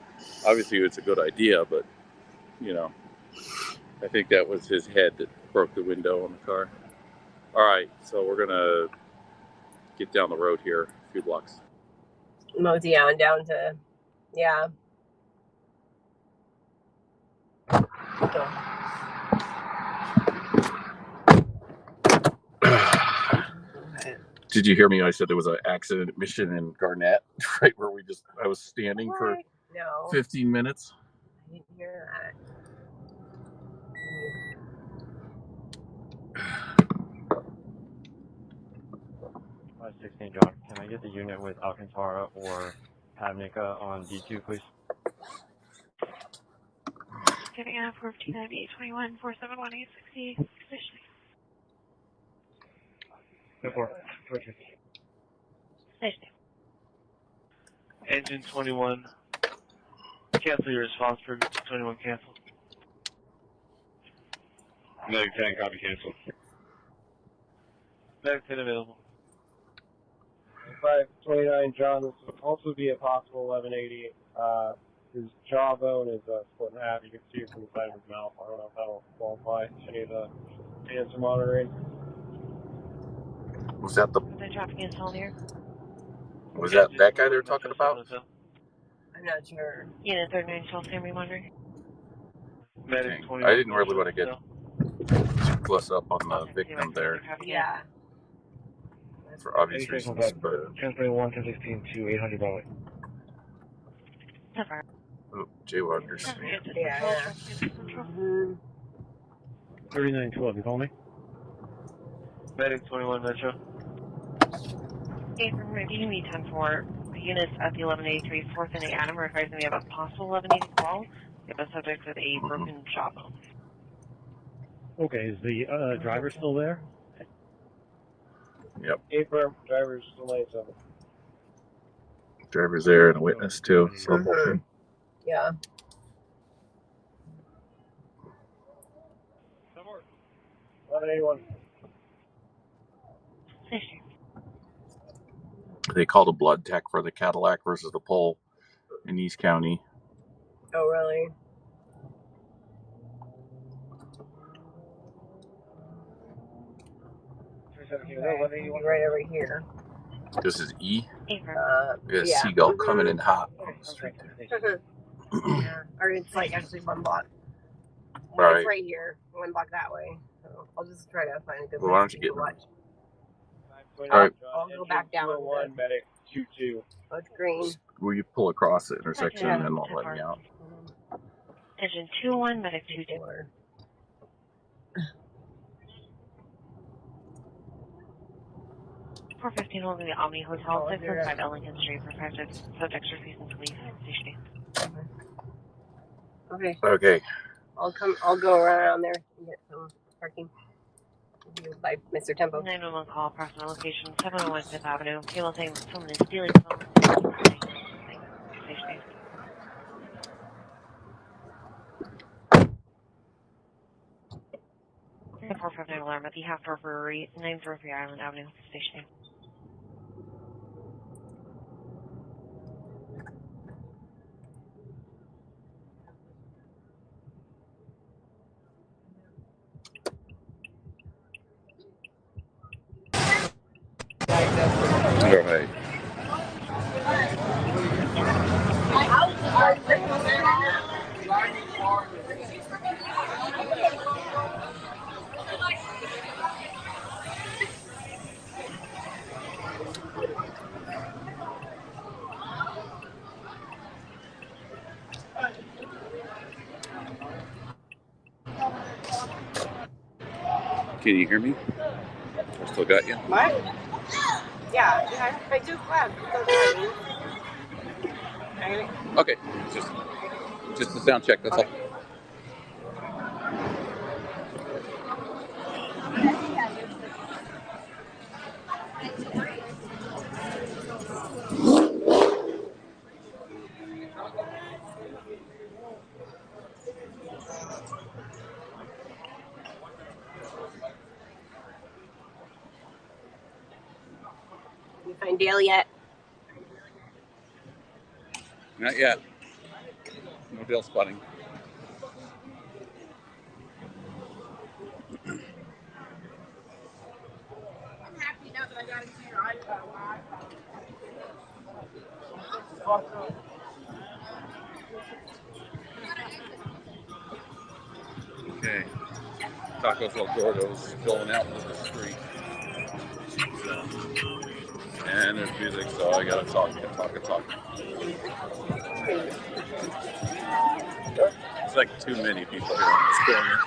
obviously it's a good idea, but I think that was his head that broke the window on the car. All right, so we're gonna get down the road here a few blocks. Mosey on down to, yeah. Did you hear me? I said there was an accident mission in Garnett, right where I was standing for 15 minutes. I didn't hear that. 516 John, can I get the unit with Alcantara or Pavnica on D2, please? Getting out 415-821, 471-860, positioning. Positioning. Engine 21, cancel your response for 21 cancel. Medic 10, copy cancel. Medic 10 available. 529 John, this would also be a possible 1180. His jawbone is split in half. You can see it from the side of his mouth. I don't know if that'll qualify any of the answer monitoring. Was that the? They're dropping in home here. Was that guy they were talking about? I'm not sure. Unit 39 Shell Family monitoring. Dang, I didn't really want to get too close up on the victim there. Yeah. For obvious reasons, but. 1021, 1016 to 800 Broadway. Oh, jaywalkers. Yeah. 3912, you call me? Medic 21 Metro. From Review 10-4, the units at the 1183 4th and 8 Adam are advising we have a possible 1180 call. We have a subject with a broken jawbone. Okay, is the driver still there? Yep. Affirm, driver's still late, so. Driver's there and a witness too. So. Yeah. Come on. 1181. They called a blood tech for the Cadillac versus the pole in East County. Oh, really? Right over here. This is E. We got a Yeah. seagull coming in hot on the street there. Yeah. Or it's like actually one block. Right. It's right here, one block that way. So I'll just try to find a good Well, why place don't you to get watch. Alright. I'll go back down. One medic 22. Oh, it's green. Will you pull across the intersection and then won't let me out? Engine 21, medic 22. 415 holding the Omni Hotel, 615 Ellington Street for 5 subjects refusing to leave. Station. Okay. Okay. I'll go around there and get some parking. By Mr. Tempo. 911 call, approximate location 701 5th Avenue. Cable saying someone is stealing phone. Station. 459 alarm at the Half Door Brewery, 903 Island Avenue, Station. Go ahead. Can you hear me? I still got you? What? Yeah, I just left. Okay, just a sound check, that's all. You find Dale yet? Not yet. No Dale spotting. I'm happy now that I got into your iPad. Okay. Tacos El Gordo's filling out into the street. And there's music, so I gotta talk. It's like too many people here in this corner.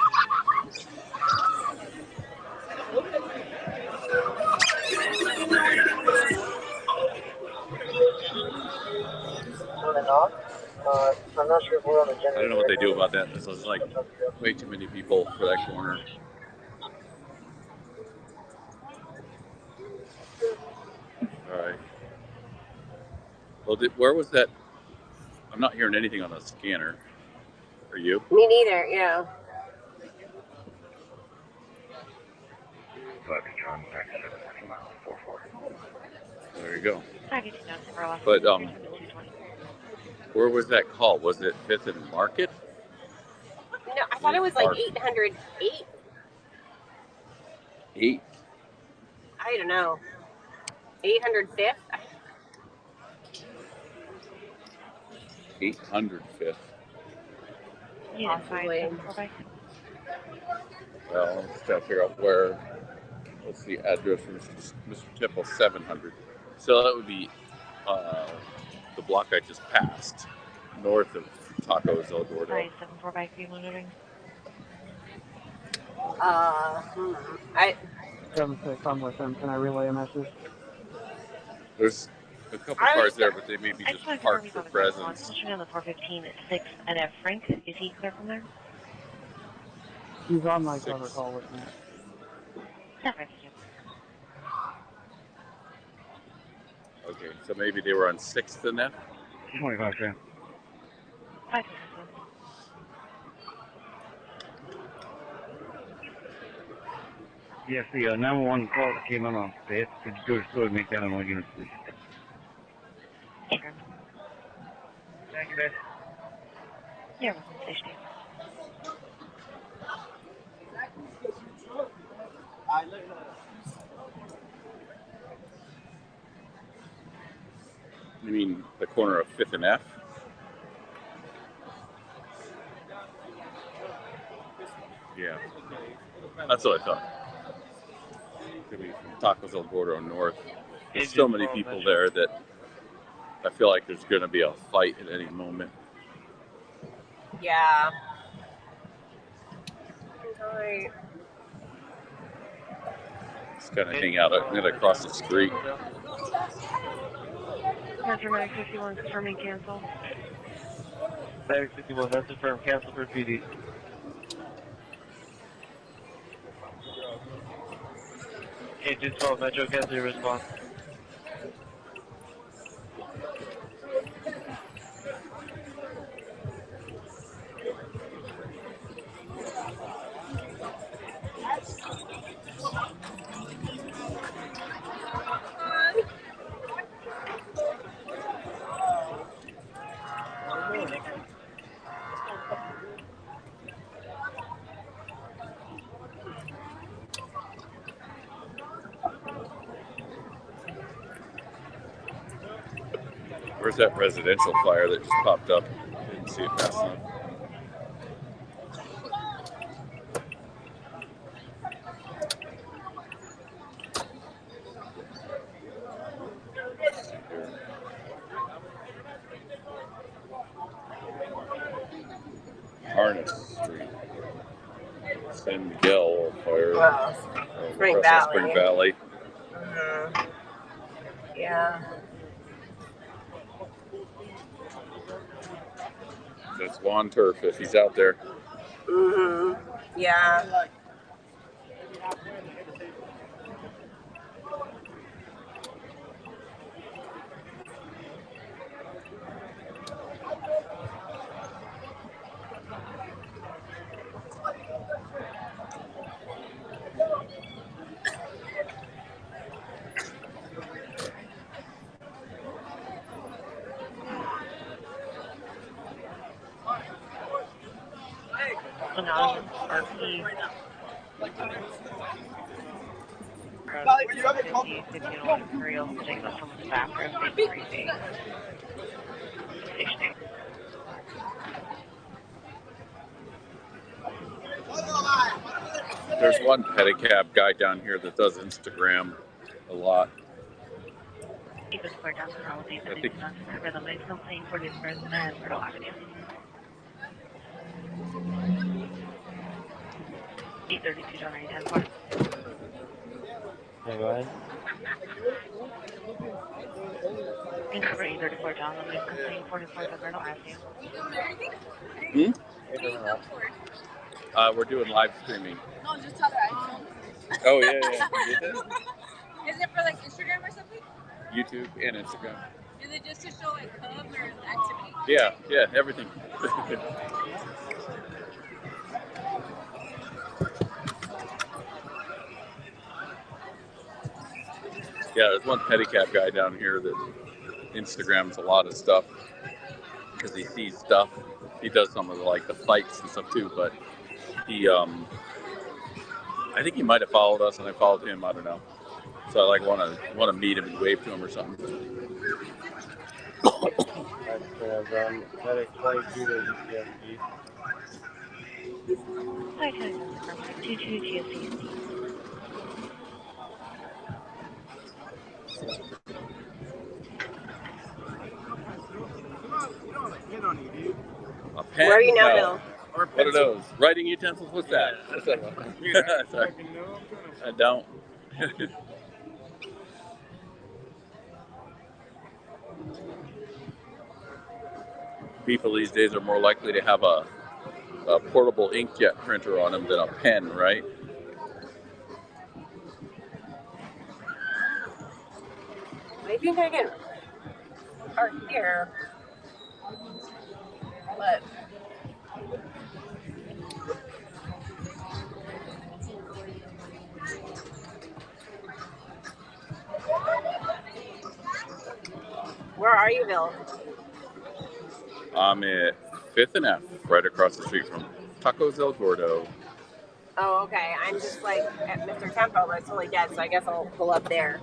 I'm not sure if we're on the generator. I don't know what they do about that. There's like way too many people for that corner. All right. Well, where was that? I'm not hearing anything on the scanner. Are you? Me neither, yeah. There you go. But where was that call? Was it 5th and Market? No, I thought it was like 808. 8? I don't know. 805th? 805th. Possibly. Well, let's try to figure out where. What's the address for Mr. Tipple? 700. So that would be the block I just passed, north of Taco El Gordo. 974 by 3 monitoring. I 7-6, I'm with him. Can I relay a message? There's a couple cars there, but they may be just parked for presence. On the 415 at 6 and F. Frank, is he clear from there? He's on my cover call with me. Perfect. Okay, so maybe they were on 6th and F? 25, Sam. Yes, the 911 call that came in on 5th. Could you go to store and make that on one unit, please? Sure. Thank you, guys. You're welcome. Stay safe. You mean the corner of 5th and F? Yeah, that's what I thought. Could be from Tacos El Gordo north. There's so many people there that I feel like there's going to be a fight at any moment. yeah. Right. Just kind of hang out across the street. Metro Mag 51 confirming cancel. Mag 51, that's confirmed. Cancel for PD. Agent 12, Metro, cancel your response. Where's that residential fire that just popped up? Didn't see it fast enough. Harness Street. San Miguel fire. Wow. Spring Valley. Spring Valley. Yeah. That's Juan Turf if he's out there. Yeah. Anonymous RP. If you have a 1501 Imperial, taking us from the bathroom, maybe freezing. Stationary. There's one pedicab guy down here that does Instagram a lot. Keep it square down the road, these are the ones for the lights, something for this person and for the avenue. 832 John 910 Yeah, go ahead. And for 834 John, the lights, something for the Myrtle Avenue. We're doing live streaming. No, just tell her. Oh, yeah. You did that? Is it for like Instagram or something? YouTube and Instagram. Is it just to show like Cubs or activity? Yeah, everything. Yeah, there's one pedicab guy down here that Instagrams a lot of stuff because he sees stuff. He does some of the fights and stuff too, but he, I think he might have followed us and I followed him. I don't know. So I want to meet him and wave to him or something. Medic 22 to UCSD. 22 GSD. A pen? Where are you now, Bill? What are those? Writing utensils? What's that? What's that? Sorry. I don't. People these days are more likely to have a portable inkjet printer on them than a pen, right? I think I can park here, but where are you, Bill? I'm at 5th and F, right across the street from Tacos El Gordo. Oh, okay. I'm just like at Mr. Tempo, but it's totally dead, so I guess I'll pull up there.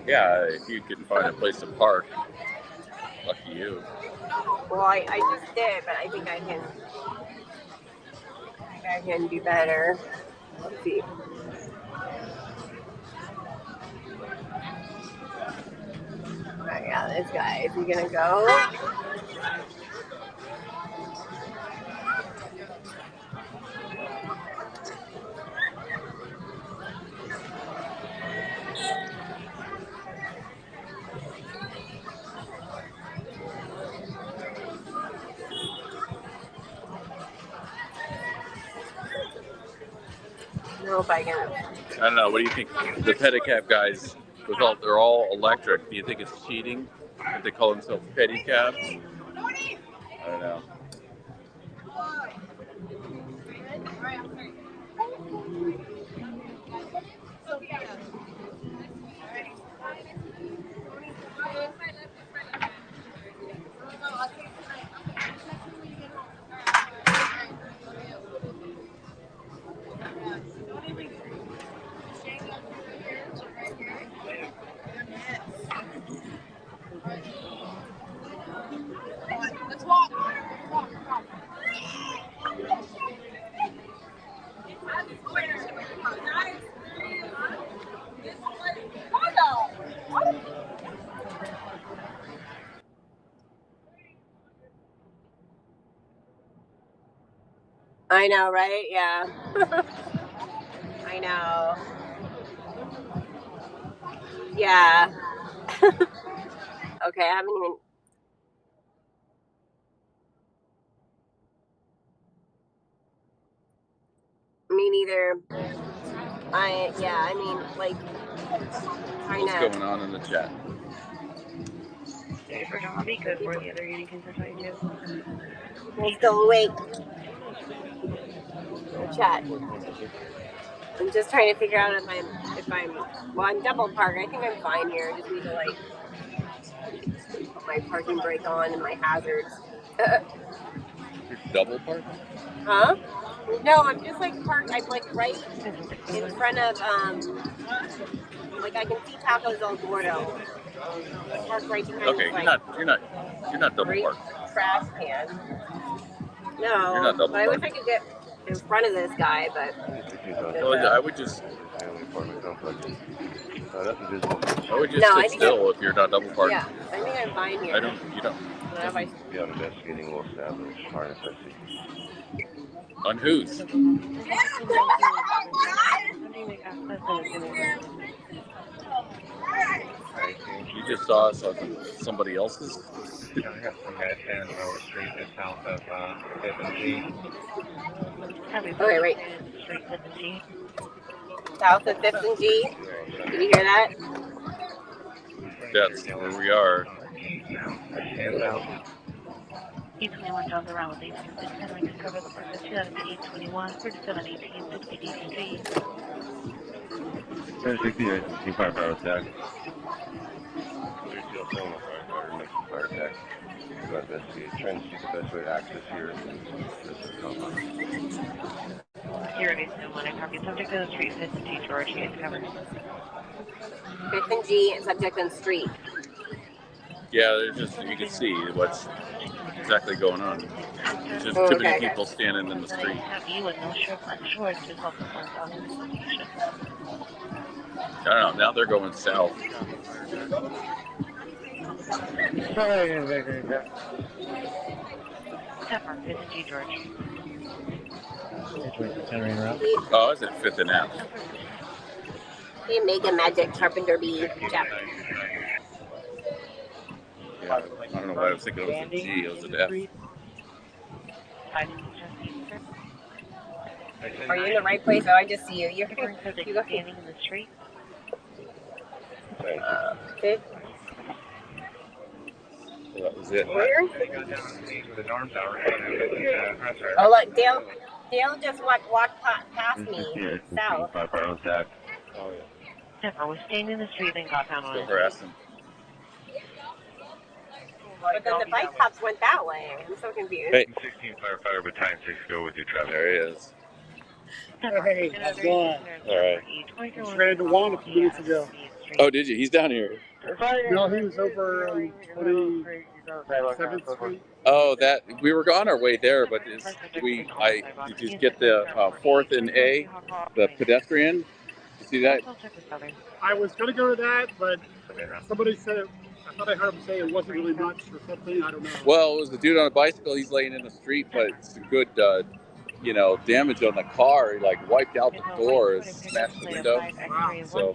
Yeah, if you can find a place to park, lucky you. Well, I just did, but I think I can do better. Let's see. Oh yeah, this guy. Is he gonna go? No, if I can. I don't know. What do you think? The pedicab guys, they're all electric. Do you think it's cheating if they call themselves pedicabs? I don't know. Let's walk. I know, right? Yeah. I know. Yeah. Okay, I haven't even. Me neither. I mean, like, What's going on in the chat? For John, because we're the other unit can tell you too. We're still awake. Chat. I'm just trying to figure out if I'm double parked. I think I'm fine here. I just need to like put my parking brake on and my hazards. You're double parked? Huh? No, I'm just like parked. I'm like right in front of like I can see Tacos El Gordo. I'm parked right behind. Okay, you're not double parked. Trash can. No, You're not double but I wish parked. I could get. in front of this guy, but. Well, yeah, I would just. I would just sit still if you're not double parked. Yeah, I think I'm fine here. You don't. Be on investigating will establish harness IC. On whose? You just saw us on somebody else's? I got some guys standing in the middle of the street just south of 5th and G. Okay, right. South of 5th and G. Did you hear that? That's where we are. E21 John's around with 826, entering to cover the purpose 2021, 3718, 60 DCG. 1060, firepower attack. Fire attack. We'll investigate. Trying to see the best way to access here. Here it is, no one. I copy. Subject on the street, 5th and G, George. He is covered. 5th and G, and subject on street. Yeah, there's just, you can see what's exactly going on. There's just too many people standing in the street. I don't know, now they're going south. Oh, is it 5th and F? Hey, Mega Magic Carpenter B. Jeff. Yeah, I don't know why I was thinking it was a G, it was an F. Are you in the right place? Oh, I just see you. You're standing in the street. Okay. Well, that was it. Where? Oh, look, Dale just walked past me south. Firepower attack. Oh, yeah. Never was standing in the street and got down on it. Harassing. But then the bike cops went that way. I'm so confused. Hey. 16 firefighter battalion 6, go with you, Travis. There he is. Hey, how's it going? All right. I just ran into Juan a few minutes ago. Oh, did you? He's down here. No, he was over on 27th Street. Oh, that we were on our way there, but did you get the 4th and A, the pedestrian? You see that? I was going to go to that, but somebody said I thought I heard him say it wasn't really much or something. I don't know. Well, it was the dude on a bicycle. He's laying in the street, but it's a good, damage on the car. He wiped out the door, smashed the window. So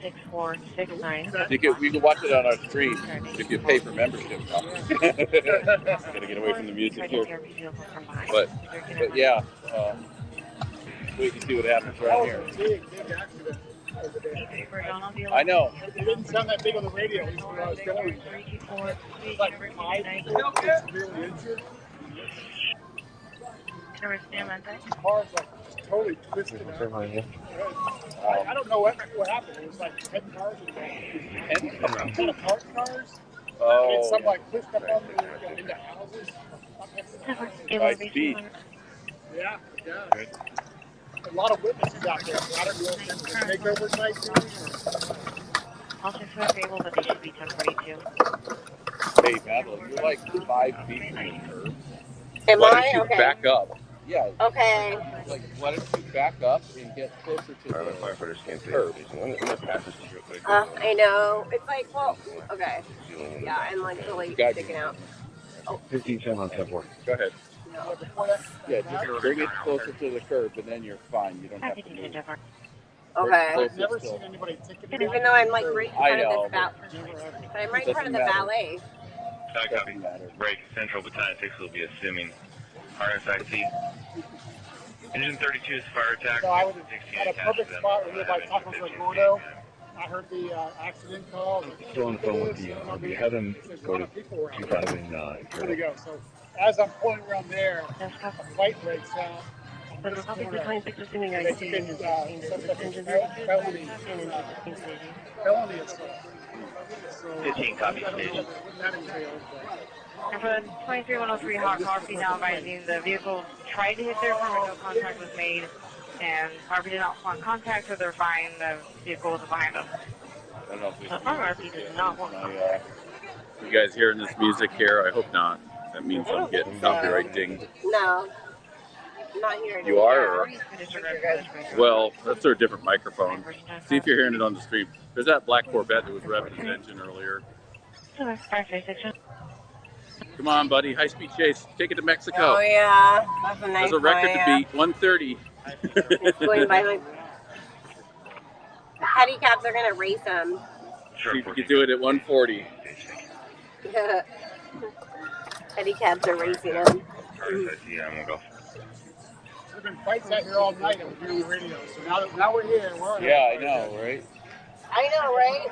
we can watch it on our stream if you pay for membership. Gotta get away from the music here. But yeah, we can see what happens right here. I know. It didn't sound that big on the radio where I was going. It was like 5 severely injured. The car's totally twisted out. I don't know what happened. It was like 10 cars involved. 10 cars? Oh. And some pushed up on into houses. Nice speed. Yeah. A lot of witnesses out there. I don't know if there's a takeover type thing. Also, if they're able, but they should be 1042. Hey, Madeline, you're 5 feet from the curb. Am Why I? don't you Okay. back up? Yeah. Okay. Why don't you back up and get closer to the curb? I know. It's okay. Yeah, I'm really sticking out. Oh. 15-7 on 10-4. Go ahead. Yeah, just bring it closer to the curb, and then you're fine. You don't have to move. Okay. I've never seen anybody ticketed. Even though I'm right in front of this but I'm right in front of the valet. I copy. Break. Central Battalion 6 will be assuming RSIC. Engine 32 is fire attack. So I was at a perfect spot right nearby Tacos El Gordo. I heard the accident call. Still on the phone with you. We have them go to 2009. There we go. So as I'm pulling around there, a fight breaks out. Felony assault. 15 copy station. And for the 23103 hot coffee, now advising the vehicle tried to hit their car, no contact was made, and RP did not want contact, so they're fine. The vehicle was behind them. I don't know if So RP does not want contact. You guys hearing this music here? I hope not. That means I'm getting copyright dinged. No. I'm not hearing You it. are? Or? You're good. Well, that's a different microphone. See if you're hearing it on the stream. There's that black Corvette that was revving his engine earlier. Come on, buddy. High-speed chase. Take it to Mexico. Oh, yeah. That's a nice There's a record one, to beat. 130. It's going by like... The pedicabs are going to race him. See if you can do it at 140. Pedicabs are racing him. Yeah, I'm gonna go. There've been fights out here all night that we're doing the radio. So now we're here. Yeah, I know, right? I know, right?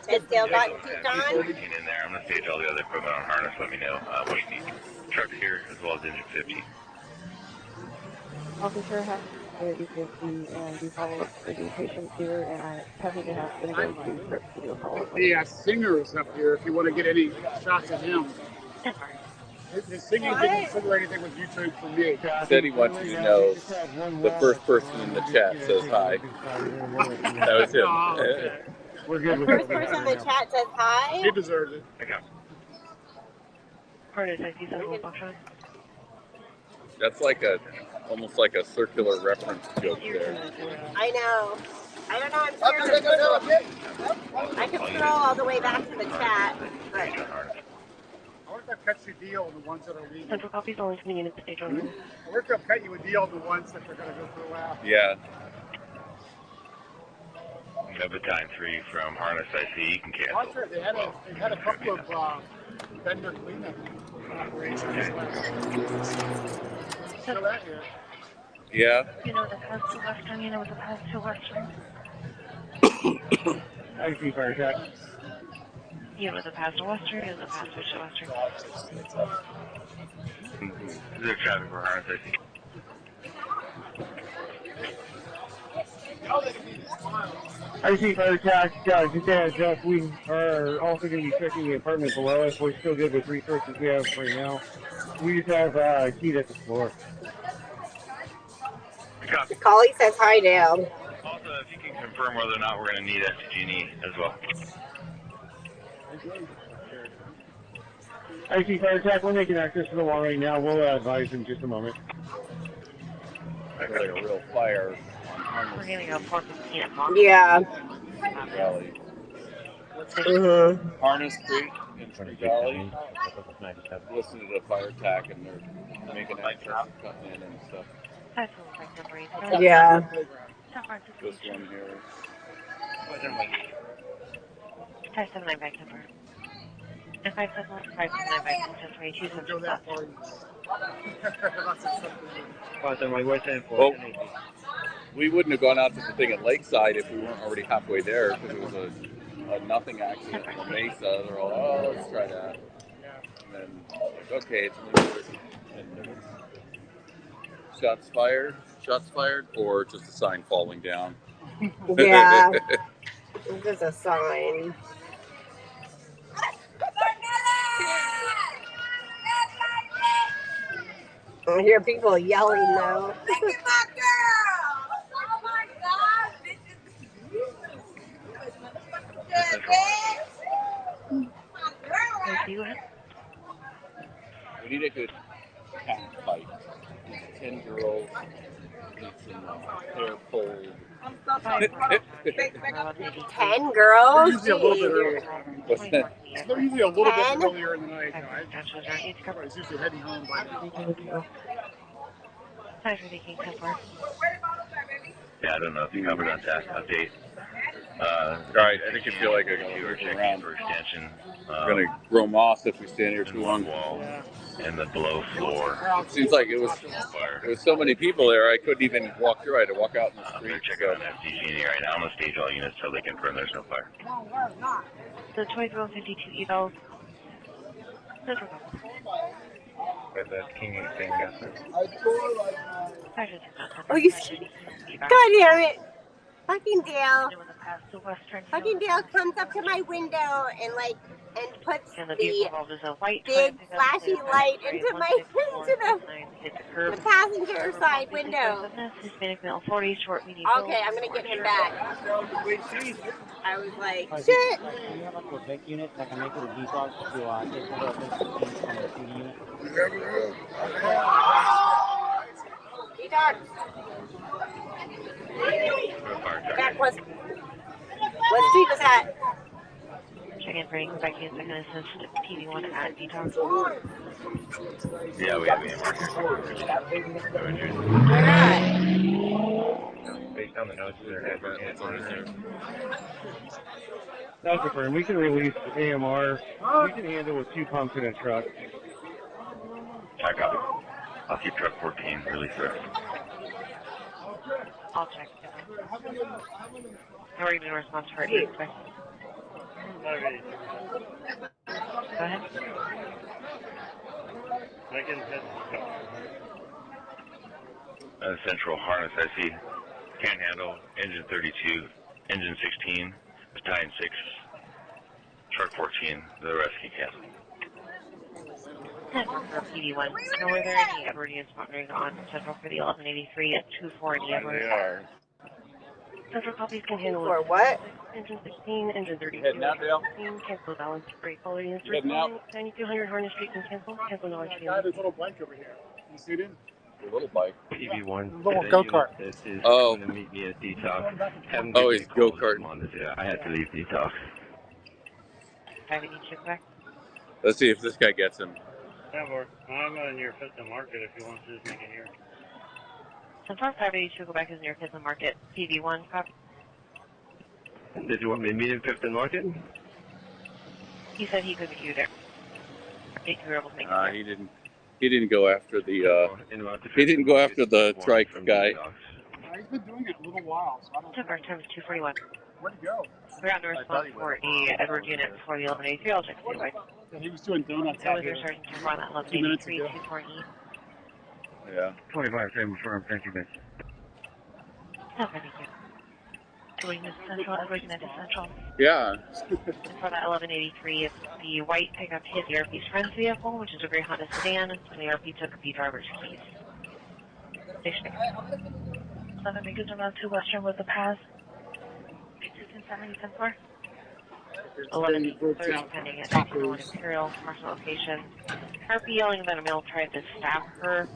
Has Dale gotten kicked on? in there. I'm gonna stage all the other equipment on harness. Let me know what you need. Trucks here as well as engine 50. Officer has E50 and do follow-up for the patient here, and I definitely have to go to script to do a follow-up. The singer is up here if you want to get any shots of him. The singing didn't consider anything with YouTube for me. He said he wants you to know the first person in the chat says hi. That was him. We're good. The first person in the chat says hi. He deserves it. That's like almost like a circular reference joke there. I know. I don't know. I'm scared to scroll. I can scroll all the way back to the chat, but. I wonder if that cuts your deal on the ones that are leaving. Central copies only coming in at the stage on. I wonder if they'll cut you a deal on the ones that they're going to go through out. Yeah. Number time 3 from harness IC. You can cancel. They had a couple of vendor cleanup operations last. Still out here. Yeah. You know the path to Western. You know the path to Western. I see fire attack. You know the path to Western. You know the path to Western. Is there traffic for harness IC? I see fire attack. Just add Jeff, we are also going to be checking the apartment below us. We're still good with resources we have right now. We just have keyed at the floor. Collie says hi, Dale. Also, if you can confirm whether or not we're going to need SG&E as well. I see fire attack. We're making access to the wall right now. We'll advise in just a moment. Like a real fire. We're getting a 415 at Mont. Yeah. Valley. Harness Street in Street Valley. Listen to the fire attack and they're making access cutting in and stuff. Yeah. This one here. 579 back number. And 579 back number. 22 Well, we wouldn't have gone out to the thing at Lakeside if we weren't already halfway there because it was a nothing accident from Mesa. They're all, oh, let's try that. And then, like, okay, it's shots fired, or just a sign falling down. Yeah. There's a sign. I hear people yelling though. We need a good cat fight. 10 girls, it's in hair pulled. 10 girls? Usually a little bit earlier. They're usually a little bit earlier in the night. Everybody's usually heading home by now. Yeah, I don't know if you covered on task update. Alright, I think you feel like a computer checking for extension. We're gonna grow moss if we stand here too long. Wall and the below floor. Seems like it was so many people there, I couldn't even walk through. I had to walk out in the street. They're checking on FDG right now. I'm gonna stage all units so they confirm there's no fire. The 2352 evals. With the King 8 thing, Oh, you God damn it. Fucking Dale. Fucking Dale comes up to my window and puts the big flashy light into the passenger side window. Okay, I'm gonna get him back. I was like, shit. Do you have a protect unit that can make it a detox to take the unit? Back was. What street was that? Check in for any Quebec and second assist TV1 at Detox. Yeah, we have AMR here. Where at? Based on the notes, there has been That's confirmed. We can release AMR. We can handle with 2 pumps in a truck. I copy. I'll keep truck 14 really fast. I'll check. How are you going to respond to her 8? Go ahead. Central harness, I see. Can't handle. Engine 32. Engine 16. Battalion 6. Truck 14. The rest can cancel. For PD1. Now, were there any Edwardians monitoring on Central for the 1183 at 24 in the Edward? They are. Central copies can handle For what? Engine 16, engine 32, Heading out, Dale? 16, cancel balance, brake quality, and Heading out? 9200 harness street can cancel knowledge. There's a little blank over here. You see it in? A little bike. TV1. Little go-kart. Oh. Going to meet me at Detox. Oh, he's go-karting. Yeah, I had to leave Detox. Have any check back? Let's see if this guy gets him. I'm in your Fifth and Market if you want to just make it here. Central 582 Quebec is near Fifth and Market. TV1, copy. Did you want me to meet in 5th and Market? He said he could meet you there. If you were able to make it. He didn't go after the. He didn't go after the trike guy. He's been doing it a little while, so I don't know. Our time is 241. Where'd he go? We're on the response for a Edward unit before the 1183. I'll check the way. Yeah, he was doing donuts That out was here. your Sergeant Jim on that 2 minutes 1183 ago. 24E. Yeah. 25 7 firm, thank you, miss. No, thank you. Doing this Central, Edward unit is Central. Yeah. For that 1183, if the white pickup hit the RP's friend's vehicle, which is a gray Honda sedan, and the RP took the driver's keys. Station. 11 Beacons around 2 Western with the pass. 270 11:30 pending at 1901 Imperial, commercial location. RP yelling that a male tried to stab her.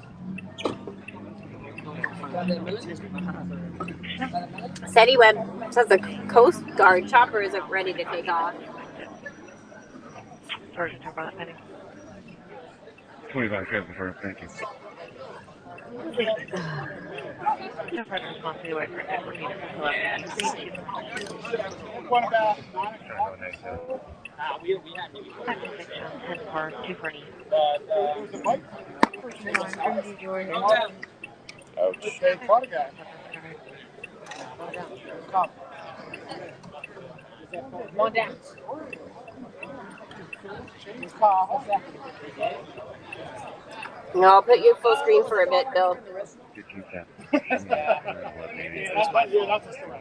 Said he went. Says the Coast Guard chopper isn't ready to take off. Sorry to talk about that pending. 25 7 firm, thank you. No further response to the white for Edward unit 1183. What about 9 o'clock? 240. Ouch. Okay, caught a guy. One down. No, I'll put you full screen for a bit, Bill.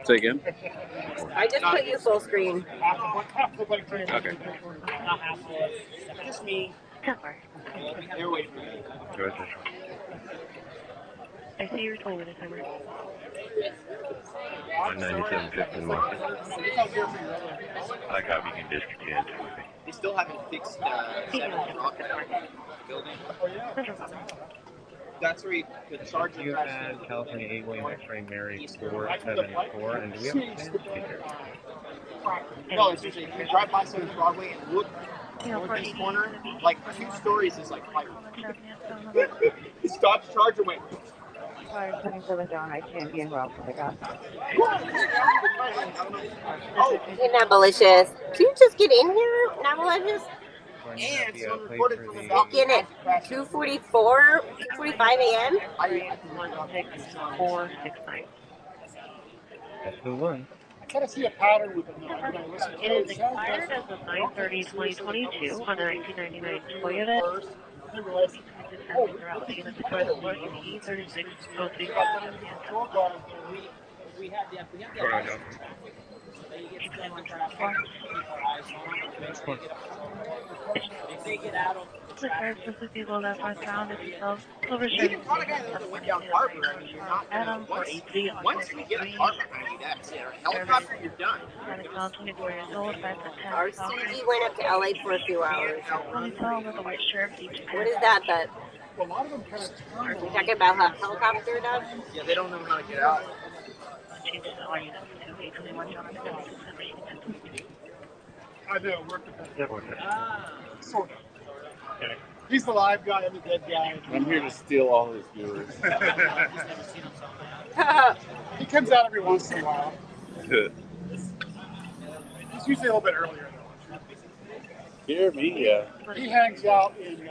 Say again? I just put you full screen. Okay. Just me. They're waiting for me. I see you're 20 minutes timer. 197 5th and Market. I copy, you can discontinue it with me. They still haven't fixed 7 rocket building. That's where the charger. You had California 8 William X-ray Mary 474, and do we have a speaker? No, it's usually if you drive by 7th Broadway and look north this corner, like 2 stories is like fire. He stopped charger went. Sorry, putting further down. I can't be involved with the gas. Hey, Nabalicious. Can you just get in here, Nabalicious? And someone reported from the balcony. Get it. 2:44, 2:45 a.m. 16469. That's the one. I kind of see a pattern with it. It is expired as of 9/30/2022 on a 1999 Toyota. Throughout the unit, the Toyota was an E36 03. We had the if they get out of the cars simply people that are found if you sell silver you shirt. can probably get that went down harbor. I mean, you're not Adam for once 83 on we get a car behind you, that's it. Helicopter, you're done. Alexander, 24 years old, 5'10". Our CG went up to LA for a few hours. Only tell with a white shirt, each What is that? That Well, a lot of them kind of turn. You're talking about helicopter, Doug? Yeah, they don't know how to get out. I know, work with sort of. He's the live guy, I'm the dead guy. I'm here to steal all his viewers. He comes out every once in a while. He's usually a little bit earlier, though. Hear me, yeah. He hangs out in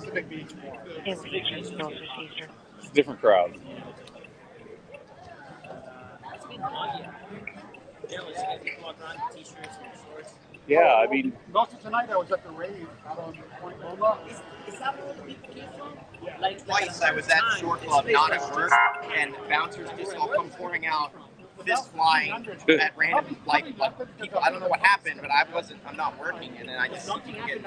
Civic Beach more. It's a different crowd. Yeah, I mean, most of tonight I was at the rave out on Point Loma. Is that where the people came from? Like twice I was at the short club, not at work, and the bouncers just all come pouring out, fist flying at random, like people. I don't know what happened, but I'm not working, and then I just get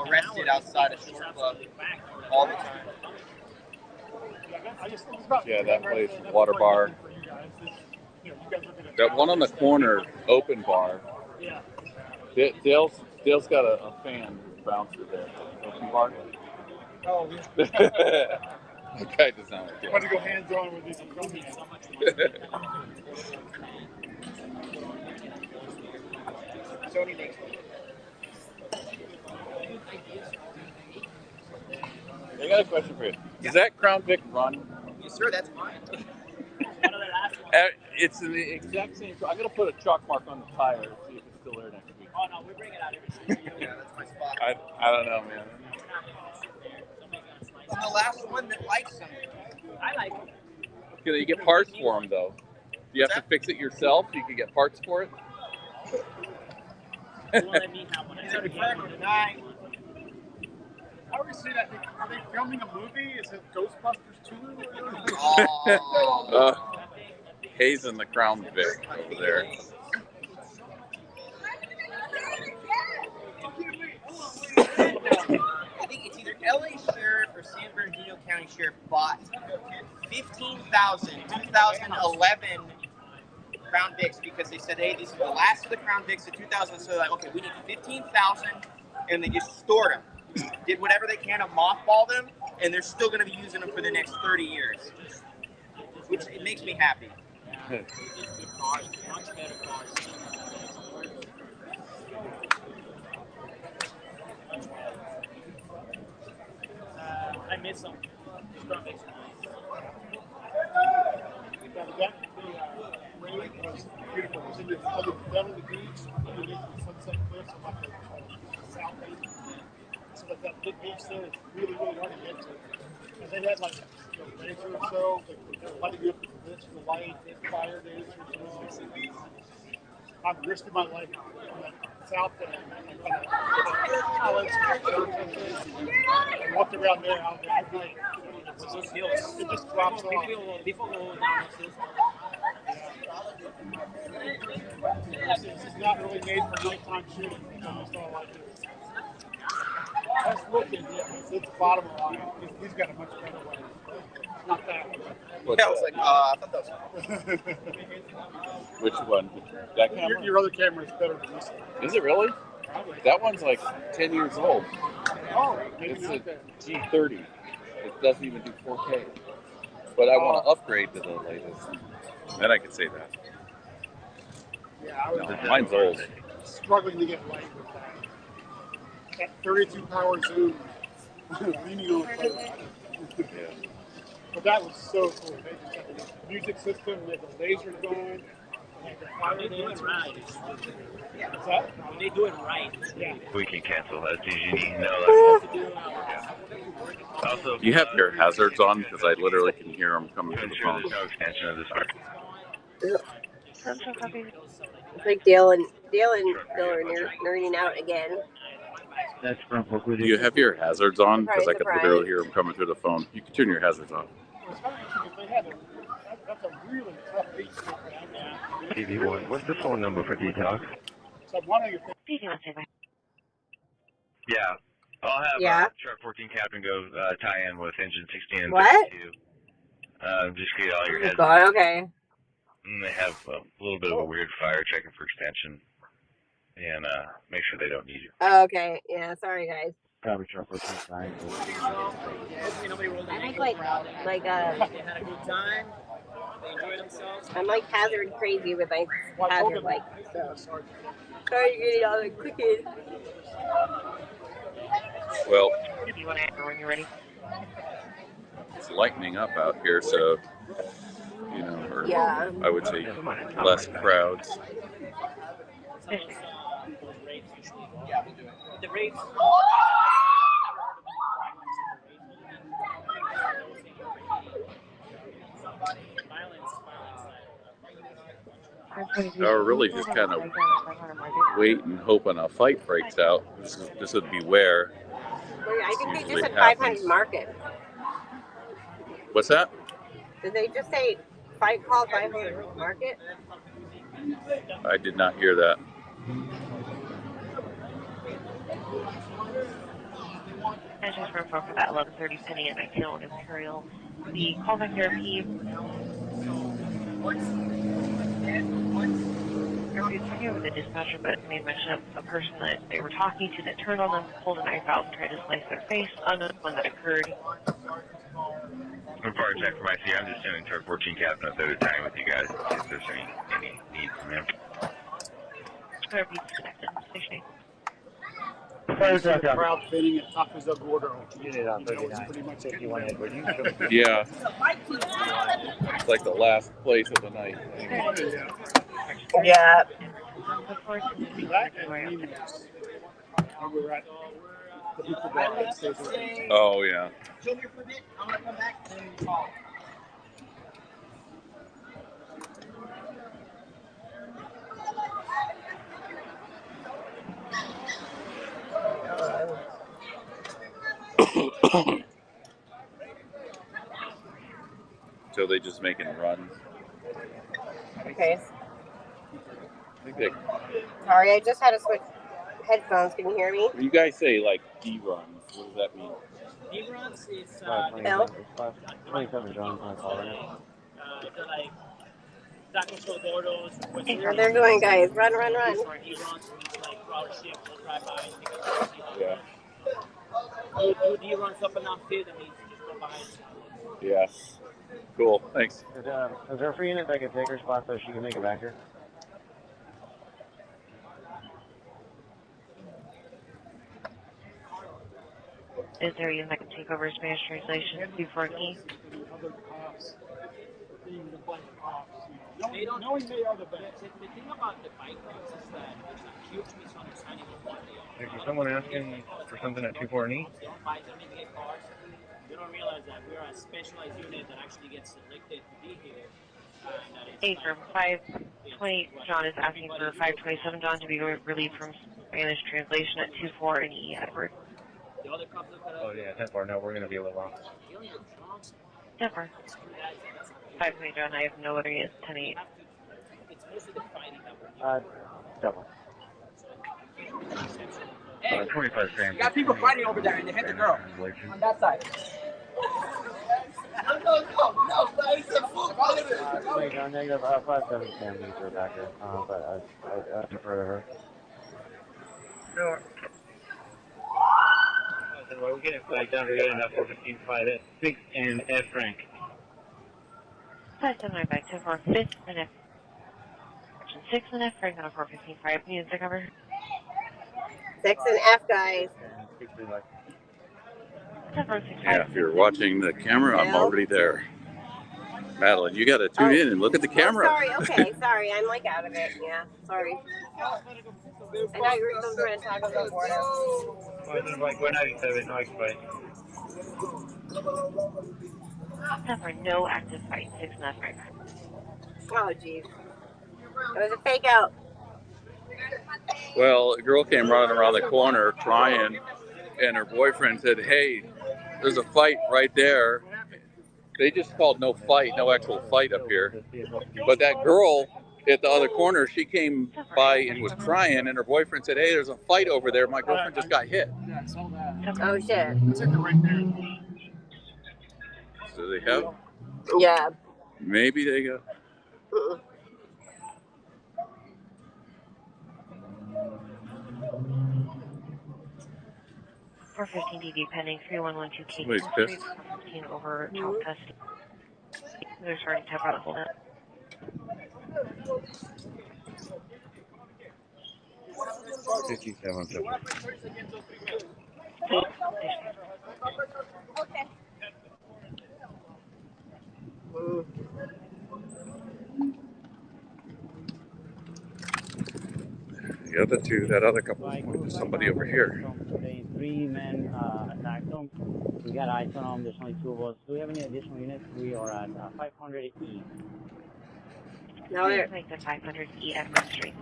arrested outside a short club all the time. yeah, that place, water bar. That one on the corner, open bar. Dale's got a fan bouncer there. Open bar. Oh, that guy does not like it. Want to go hands on with these companies. Sony makes I got a question for you. Does that Crown Vic run? Yes, sir. That's mine. It's the exact same. I'm gonna put a chalk mark on the tire and see if it's still there next week. Oh no, we bring it out every time. Yeah, that's my spot. I don't know, man. I'm the last one that likes them. I like them. Can you get parts for them though? Do you have to fix it yourself? You can get parts for it. Well, let me have one. It's a tonight. I always see that. Are they filming a movie? Is it Ghostbusters 2? Hazing the Crown Vic over there. I think it's either LA Sheriff or San Bernardino County Sheriff bought 15,000 2011 Crown Vics because they said, hey, these are the last of the Crown Vics of 2000. So they're like, okay, we need 15,000, and they just stored them. Did whatever they can to mothball them, and they're still going to be using them for the next 30 years, which it makes me happy. I miss them. That rave was beautiful. It was down on the beach, underneath the Sunset Cliffs, on like the south beach. So like that big beach there is really, really hard to get to. And they had like a laser or so, like lighting up the light, fire dancers. I'm risking my life on that south end. I walked around there out there at night. It just drops off. This is not really made for nighttime shooting. It's almost all like this. That's looking, it's the bottom of the line. He's got a much better one. Not that one. Yeah, I was like, I thought that was. Which one? That camera? Your other camera is better than this one. Is it really? That one's like 10 years old. Oh, maybe it's not a that. G30. It doesn't even do 4K. But I want to upgrade to the latest. Then I could say that. Yeah, I was mine's old. struggling to get light with that. That 32 power zoom. Leaning on the Yeah. But that was so cool. They just had the music system, they had the laser going. They do it right. What's that? They do it right. Yeah. We can cancel that. Did you need to know that? Also, You have your hazards on because I literally can hear them coming through the phone. there's no extension of this part. It's like Dale and Bill are nerding out again. That's from Oakwood. Do you have your hazards on? Because I could Surprise. literally hear them coming through the phone. You can turn your hazards off. That's a really tough beat. TV1. What's the phone number for detox? So I'm wondering if Yeah. I'll have Shark 14 Captain go tie in with engine 16 and What? 32. Just get all your Oh heads. God, okay. And they have a little bit of a weird fire checking for extension. And make sure they don't need you. Oh, okay, yeah, sorry guys. Garbage truck was inside. I like they had a good time. They enjoyed themselves. I'm like hazard crazy with my hazard like so. Sorry, you're getting all the cookies. Well, You want to answer when you're ready? it's lightening up out here, so you know, or yeah. I would say less crowds. The race. Or really just kind of waiting, hoping a fight breaks out. This would be where. I think they just said happens. 500 market. What's that? Did they just say call 500 market? I did not hear that. I just referred for that 11:30 Penny at 1901 Imperial. The callback therapy. I was talking with the dispatcher, but made mention of a person that they were talking to that turned on them, pulled a knife out, and tried to slice their face. Unknown when that occurred. As far as that from IC, I'm just doing Turk 14 captain at the time with you guys. If there's any need from him. Therapy disconnected. Station. Crowd fitting at Tacos El Gordo. Unit on 39, 51 Edward. Yeah. It's like the last place of the night. Yeah. Oh, yeah. So they just making runs. Okay. I think they, Sorry, I just had to switch headphones. Can you hear me? you guys say like D runs. What does that mean? D runs is 27 John on call right now. they're like Tacos El Gordos. Where they're going, guys. Run, run, run. D runs like our shift will drive by. Yeah. Do D runs up and down field, that means just go behind. Yeah. Cool. Thanks. Is there a free unit that can take her spot so she can make it back here? Is there a unit that can take over Spanish translation before key? They don't knowing they are the best. The thing about the bike routes is that there's a huge misunderstanding of what they are. Is someone asking for something at 240? You don't realize that we're a specialized unit that actually gets selected to be here. Hey, from 520, John is asking for 527 John to be relieved from Spanish translation at 24 and E Edward. Oh yeah, 10-4. No, we're going to be a little long. 10-4. 520 John, I have no other units, 10-8. Double. 25 Sam. You got people fighting over there and they hit the girl on that side. No, it's a football. Negative 57 Sam needs her back here, but I defer to her. Sure. We're getting flagged down. We're getting that 415 6 and F Frank. 579 back 10-4, 5th and F. Action 6 and F, Frank on a 415 units to cover. 6 and F, guys. Yeah, if you're watching the camera, I'm already there. Madeline, you got to tune in and look at the camera. Oh, sorry, okay, sorry. I'm like out of it. Yeah, sorry. I thought you were still trying to talk about the border. Well, this is like 197, no occupied. Number, no active fight, 6 and F, Frank. Oh, jeez. It was a fake out. Well, a girl came running around the corner crying, and her boyfriend said, "Hey, there's a fight right there." They just called no fight, no actual fight up here. But that girl at the other corner, she came by and was crying, and her boyfriend said, "Hey, there's a fight over there. My girlfriend just got hit." Oh, shit. So they have? Yeah. Maybe they go. 415 DV pending 3112 Somebody's Cajon pissed. Street, 415 over Chula Vista. They're starting to temporarily hold it. Okay. The other two, that other couple went to somebody over here. Today, 3 men attacked them. We got eyes on them. There's only 2 of us. Do we have any additional units? We are at 500 E. Now they're like the 500E Edmund Street.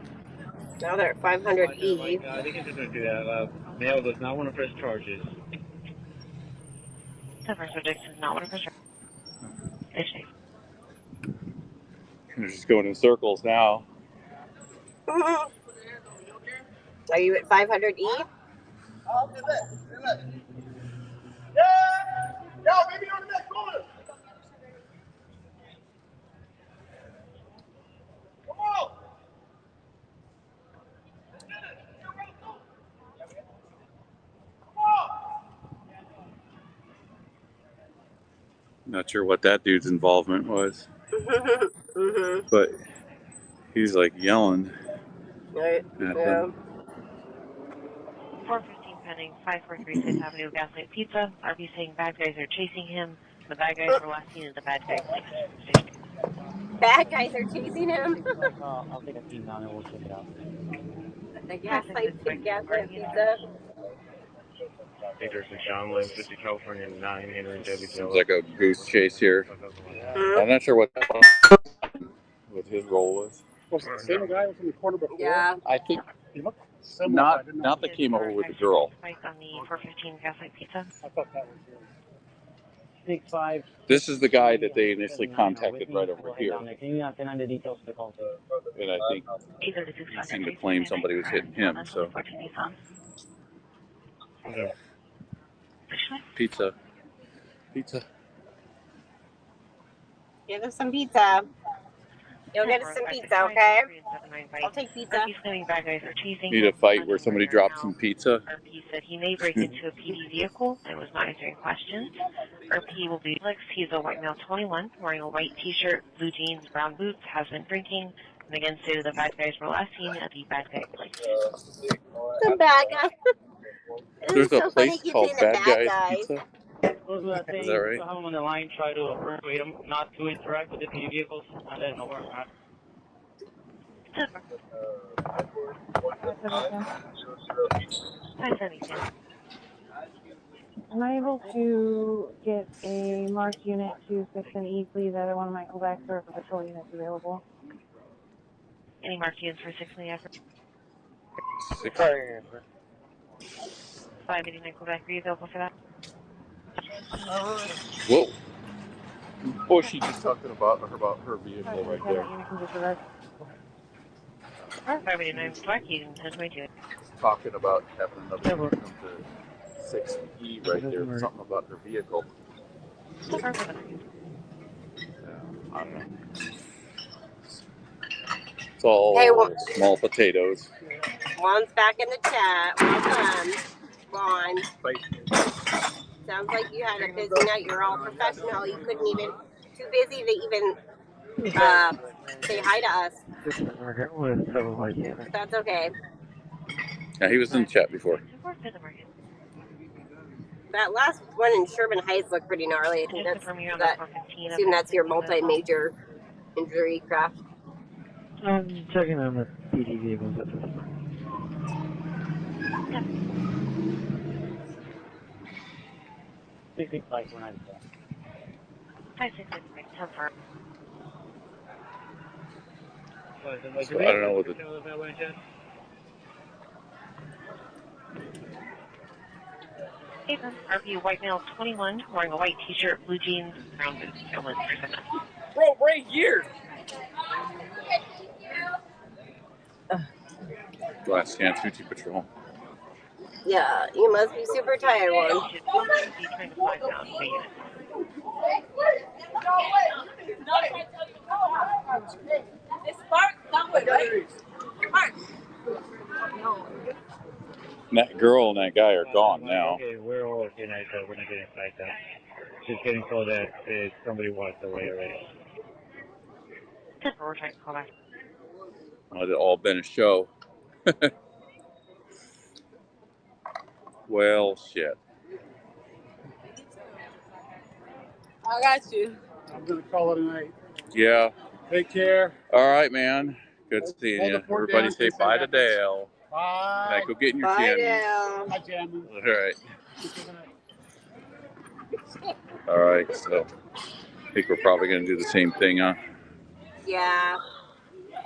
Now they're at 500 E. They can just do that. Male does not want to press charges. The first verdict is not one of us. They're just going in circles now. Are you at 500 E? I'll give it. Yeah! Yo, baby, on the next corner! Come on! Not sure what that dude's involvement was, but he's like yelling Right. at them. 415 pending 543 6th Avenue Gaslamp Pizza. RP saying bad guys are chasing him. The bad guys were last seen at the bad guy place. Bad guys are chasing him. I'll take a team down and we'll check it out. The Gaslamp Pizza. I think there's a John Lynn, 50 California 9, Henry W. Seems like a goose chase here. I'm not sure what his role was. Was it the same guy who was in the corner before? Yeah. I think He looked similar. not that came over with the girl. Spike on the 415 Gaslamp Pizza. I thought that was him. 6-5. This is the guy that they initially contacted right over here. Can you not the details of the call? And I think he seemed to claim somebody was hitting him, so. Pizza. Give us some pizza. You'll get us some pizza, okay? I'll take pizza. Need a fight where somebody drops some pizza. RP said he may break into a PD vehicle and was not answering questions. RP will be Alex. He's a white male 21, wearing a white t-shirt, blue jeans, brown boots, has been drinking, and again stated the bad guys were last seen at the bad guy place. The bad guy. There's a place called Bad Guys Pizza. Is that right? Have him on the line, try to persuade him not to interact with the PD vehicles. I don't know where I'm at. Am I able to get a marked unit to Section E, please? Either one of my Kovacs or patrol units available. Any marked units for 6 in the effort? 589 Quebec, are you available for that? Whoa. Oh, she's just talking about her vehicle right there. 589 Quebec, you can send me to it. Talking about having another come to 6E right there, something about her vehicle. I don't know. It's all small potatoes. Juan's back in the chat. Welcome, Juan. Sounds like you had a busy night. You're all professional. You couldn't even, too busy to even say hi to us. That's okay. Yeah, he was in the chat before. That last one in Sherman Heights looked pretty gnarly. I think I assume that's your multi-major injury craft. I'm checking on the PD vehicles at this point. Yeah. 665 494. 566 confirm. So I don't know what the... RP white male 21, wearing a white t-shirt, blue jeans, brown boots. Bro, right here! Last chance, Uchi Patrol. Yeah, you must be super tired, Juan. It's Mark somewhere, right? Mark. And that girl and that guy are gone now. Okay, we're all okay now, so we're not getting like that. Just getting told that somebody walked away already. We're trying to call back. Well, it all been a show. Well, shit. I got you. I'm going to call it a night. Yeah. Take care. All right, man. Good seeing Hold you. the fort Everybody down, say please, bye to something happens. Dale. Bye. Now go get in your Bye jammies. now. Hi, Jamie. All right. All right. So I think we're probably going to do the same thing, huh? Yeah.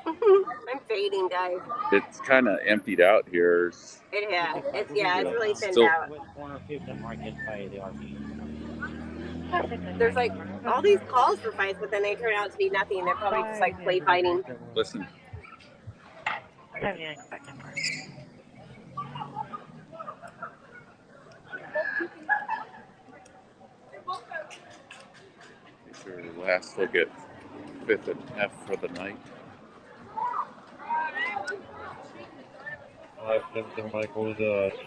I'm fading, guys. It's kind of emptied out here. It has. It's really thinned Still, out. West corner 5th and Market by the RP. There's like all these calls for fights, but then they turn out to be nothing. They're probably just like play fighting. listen. 79 Quebec number. These are the last look at 5th and F for the night. Michael's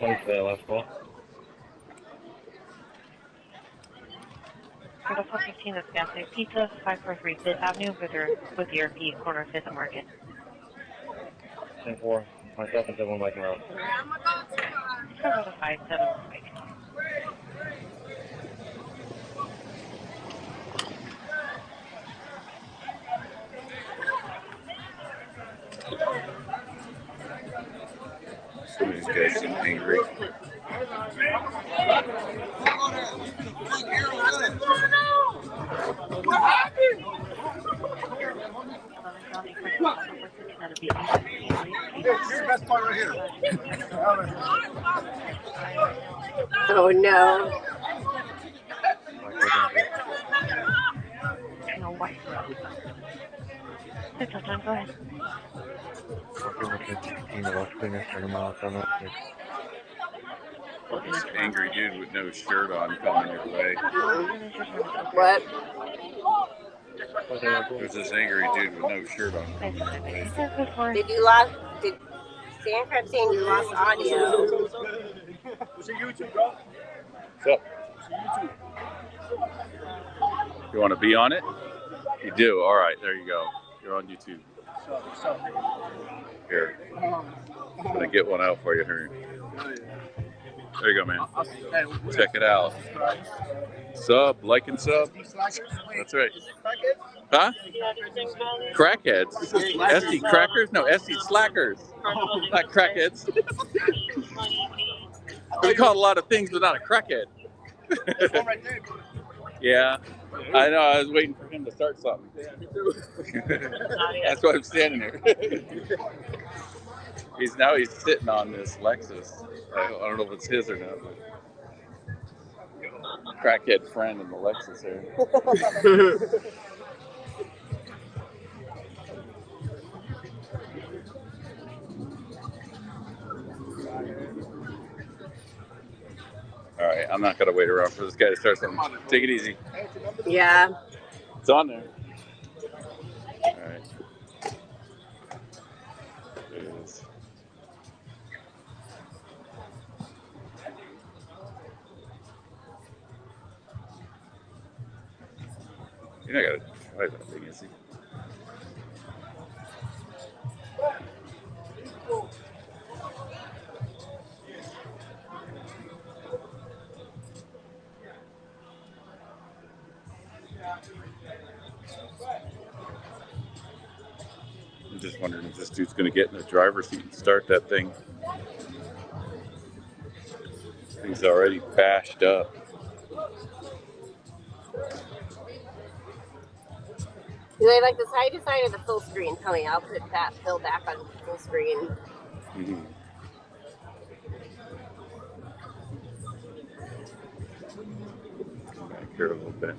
20th last call. For the 415, that's Gaslamp Pizza, 543 5th Avenue, with the RP, corner 5th and Market. 10-4, myself and 7 Mike Road. Go to 57 Mike. Some of these guys seem angry. What happened? Here's the best part right here. Oh no. No white. It's time, go ahead. This angry dude with no shirt on coming your way. What? There's this angry dude with no shirt on coming your way. Did Sandcrab saying you lost audio? What's your YouTube, bro? What's up? You want to be on it? You do? All right, there you go. You're on YouTube. Here. I'm going to get one out for you here. There you go, man. Check it out. Sub, like and sub. That's right. Huh? Crackheads? SC crackers? No, SC slackers. Not crackheads. We call it a lot of things, but not a crackhead. Yeah, I know. I was waiting for him to start something. That's why I'm standing here. He's sitting on this Lexus. I don't know if it's his or not. But crackhead friend in the Lexus here. All right, I'm not gonna wait around for this guy to start something. Take it easy. Yeah. It's on there. All right. There it is. You're not gonna try that thing, is he? I'm just wondering if this dude's gonna get in the driver's seat and start that thing. He's already bashed up. Do they like the side to side or the full screen? Tell me, I'll put that Bill back on full screen. Mm-hmm. Back here a little bit.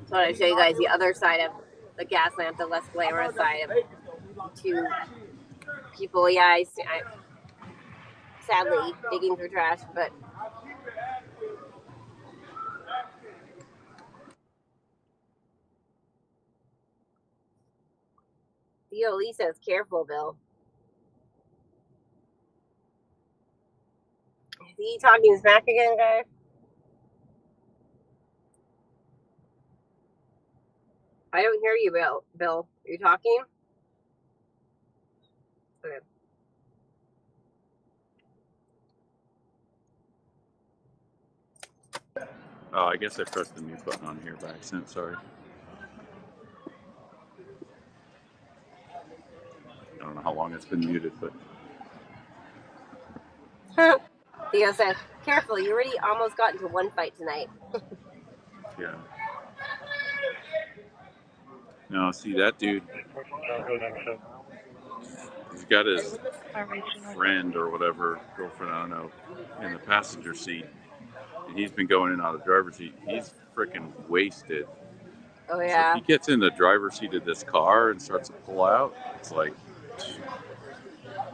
So I show you guys the other side of the Gaslamp, the less glamorous side of two people. Yeah, I sadly digging through trash, but DOE says careful, Bill. See, talking smack again, guys. I don't hear you, Bill. Bill, are you talking? Okay. Oh, I guess I pressed the mute button on here by accident. Sorry. I don't know how long it's been muted, but. Theo said, careful, you already almost got into one fight tonight. Yeah. No, see that dude. He's got his friend or whatever, girlfriend, I don't know, in the passenger seat. And he's been going in and out of the driver's seat. He's freaking wasted. Oh, So yeah. if he gets in the driver's seat of this car and starts to pull out, it's like,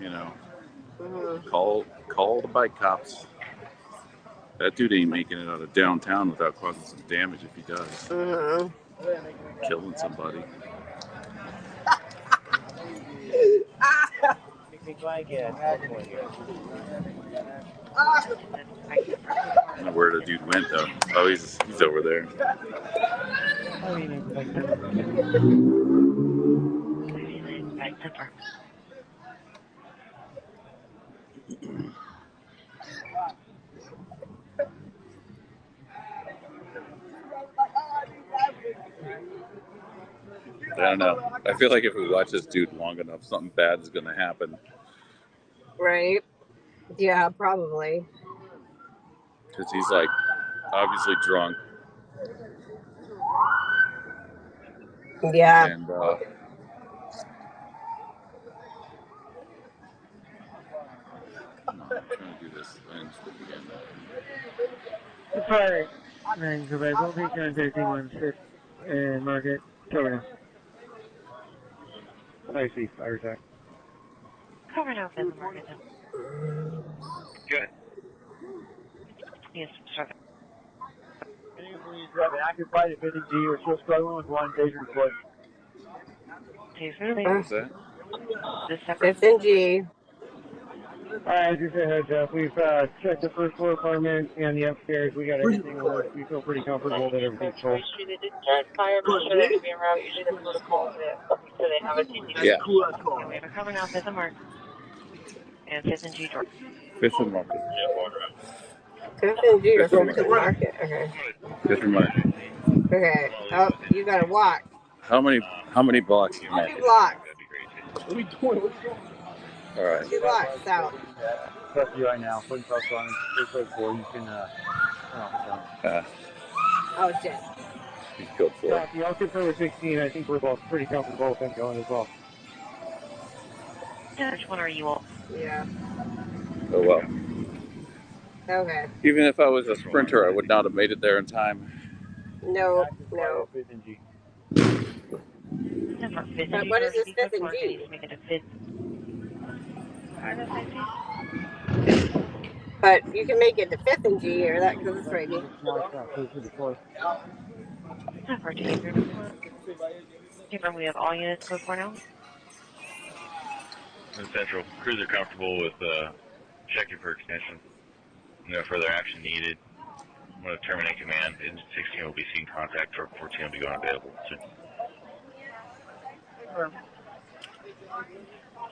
you know, call the bike cops. That dude ain't making it out of downtown without causing some damage if he does. Killing somebody. I don't know where the dude went though. Oh, he's over there. I don't know. I feel like if we watch this dude long enough, something bad is going to happen. Right? Yeah, probably. Because he's like obviously drunk. Yeah. And I'm trying to do this lens flip again. Sorry. And Quebec, we'll be contacting 1-6 and Market. Cover now. I see, fire attack. Cover now, Fifth and Market now. Good. Yes, sir. Can you please grab an active fight at 50G? We're still struggling with one taser deployed. Taser, What was that? This separate. 5G. Alright, just a heads up. We've checked the first floor apartment and the upstairs. We got everything alert. We feel pretty comfortable that everything's cold. Usually they discharge fire, make sure they're moving around. Usually the protocol is so they have a team. Yeah. Okay, we have a cover now, Fifth and Mark. And 5th and G, George. 5th and Market. 5th and G or 5th and Market. Okay. 5th and Market. Okay. Oh, you gotta walk. How many blocks is Market? 2 blocks. What are we doing? All right. 2 blocks out. Trust you right now. Putting trucks on. Code 4. You can Oh shit. He's code 4. Copy. I'll confirm with 16. I think we're both pretty comfortable with them going as well. Which one are you all? Yeah. Oh well. Okay. Even if I was a sprinter, I would not have made it there in time. No. But what is this 5th and G? Make it a 5th. But you can make it to 5th and G or that because it's right here. Confirm we have all units code 4 now. In Central, crews are comfortable with checking for extension. No further action needed. I'm going to terminate command. Engine 16 will be seeing contact. Truck 14 will be going available soon.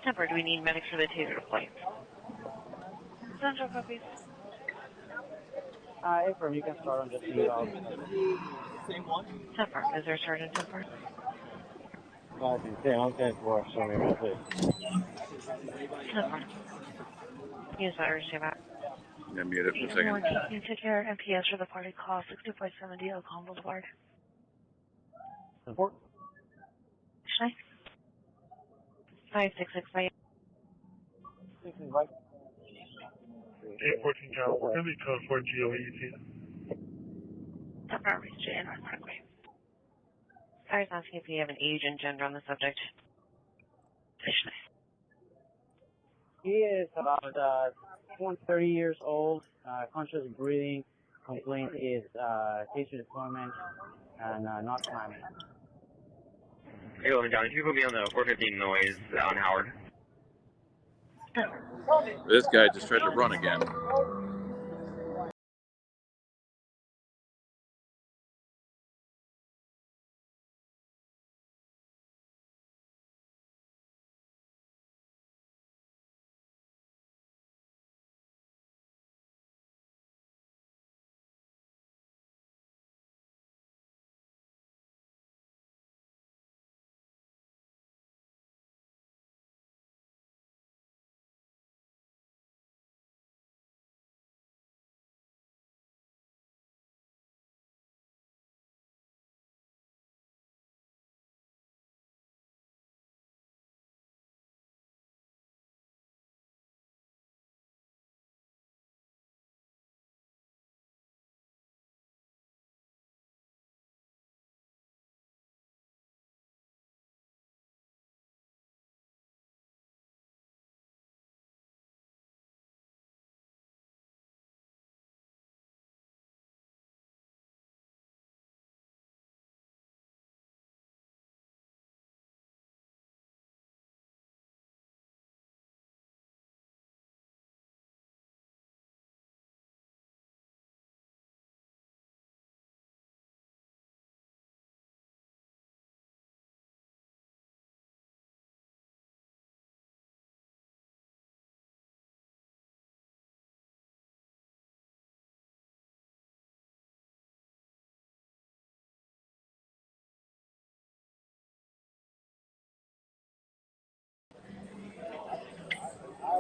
Temper, do we need medics for the taser deploy? Central copies. Abram, you can start on just the Same one? Temper, is there a sergeant Temper? I can say I'm 10-4, so maybe I'll play. Temper. Use that urgency map. Yeah, mute it for a second. You take care of MPS for the party call 6570 Oakland Boulevard. Support. Nice. 566 by 814 John, we're going to be code 4 GOET. Temper, reach J North Parkway. Sorry, asking if you have an age and gender on the subject. Nice. He is about 30 years old, conscious breathing. Complaint is taser deployment and not climbing. Hey, John, can you put me on the 415 noise on Howard? This guy just tried to run again.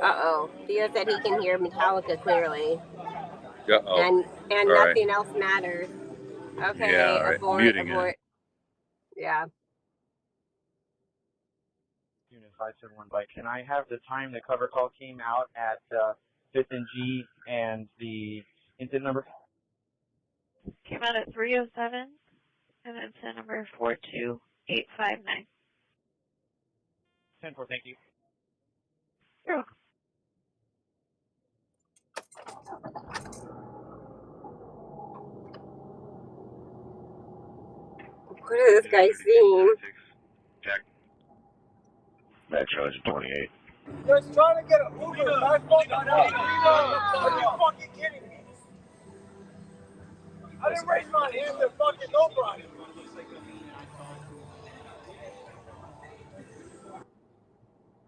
Uh-oh. Theo said he can hear Metallica clearly. Uh-oh. And All nothing right. else matters. Okay, Yeah, all right. abort, Muting abort. Yeah. Unit 571 bike. Can I have the time the cover call came out at 5th and G and the incident number? Came out at 307, and then incident number 42859. 10-4, thank you. You're welcome. What is this guy seeing? Check. That charge 28. Just trying to get an Uber back fucking Are you fucking kidding me? I didn't raise my hand to fucking nobody.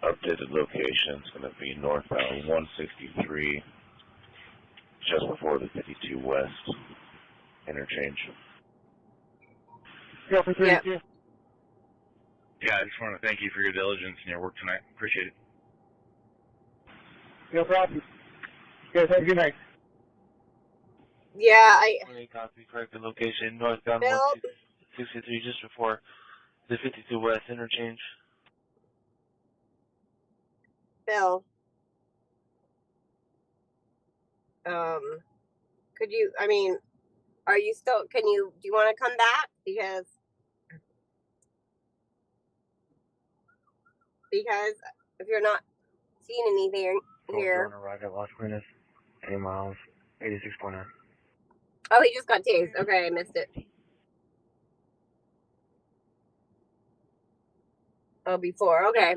Updated location is going to be northbound 163, just before the 52 West interchange. Yep. Yeah, I just want to thank you for your diligence and your work tonight. Appreciate it. No problem. You guys have a good night. Yeah, Copy, correct the location, northbound Bill? 163, just before the 52 West interchange. Bill. Could you, I mean, are you still, do you want to come back? Because if you're not seeing anything here. Arrived at Las Colinas, 8 miles, 86.9. Oh, he just got tased. Okay, I missed it. Oh, before. Okay.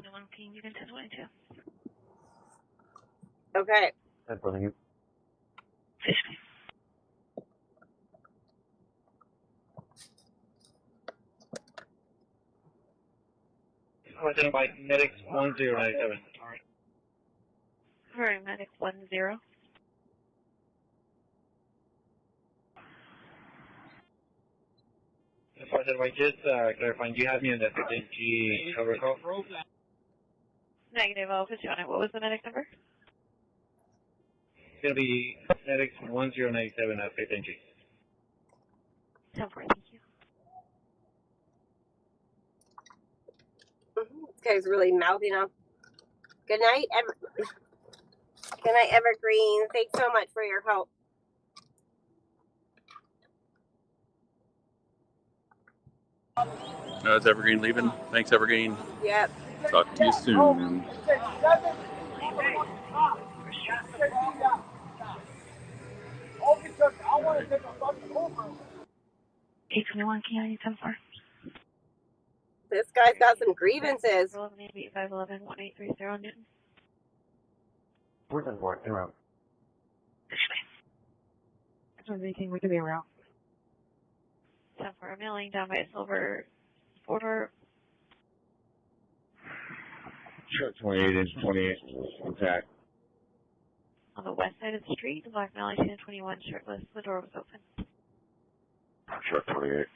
Okay. That's what you. Identified medics 1097. Alright, medic 10. If I said, just clarifying, do you have me on the 15G cover call? Negative, I'll put you on it. What was the medic number? It's going to be medics 1097 at 15G. 10-4, thank you. This guy's really mouthing off. Good night, Evergreen. Thanks so much for your help. Is Evergreen leaving? Thanks, Evergreen. Yep. Talk to you soon. 821, Cadi, 10-4. This guy's got some grievances. 11-8-5-11-1830 Newton. We're done for it. En route. Is there anything we can be around? 10-4, I'm mailing down by a silver border. Truck 28 inch 28 intact. On the west side of the street, the black male 18-21 shirtless. The door was open. Truck 28.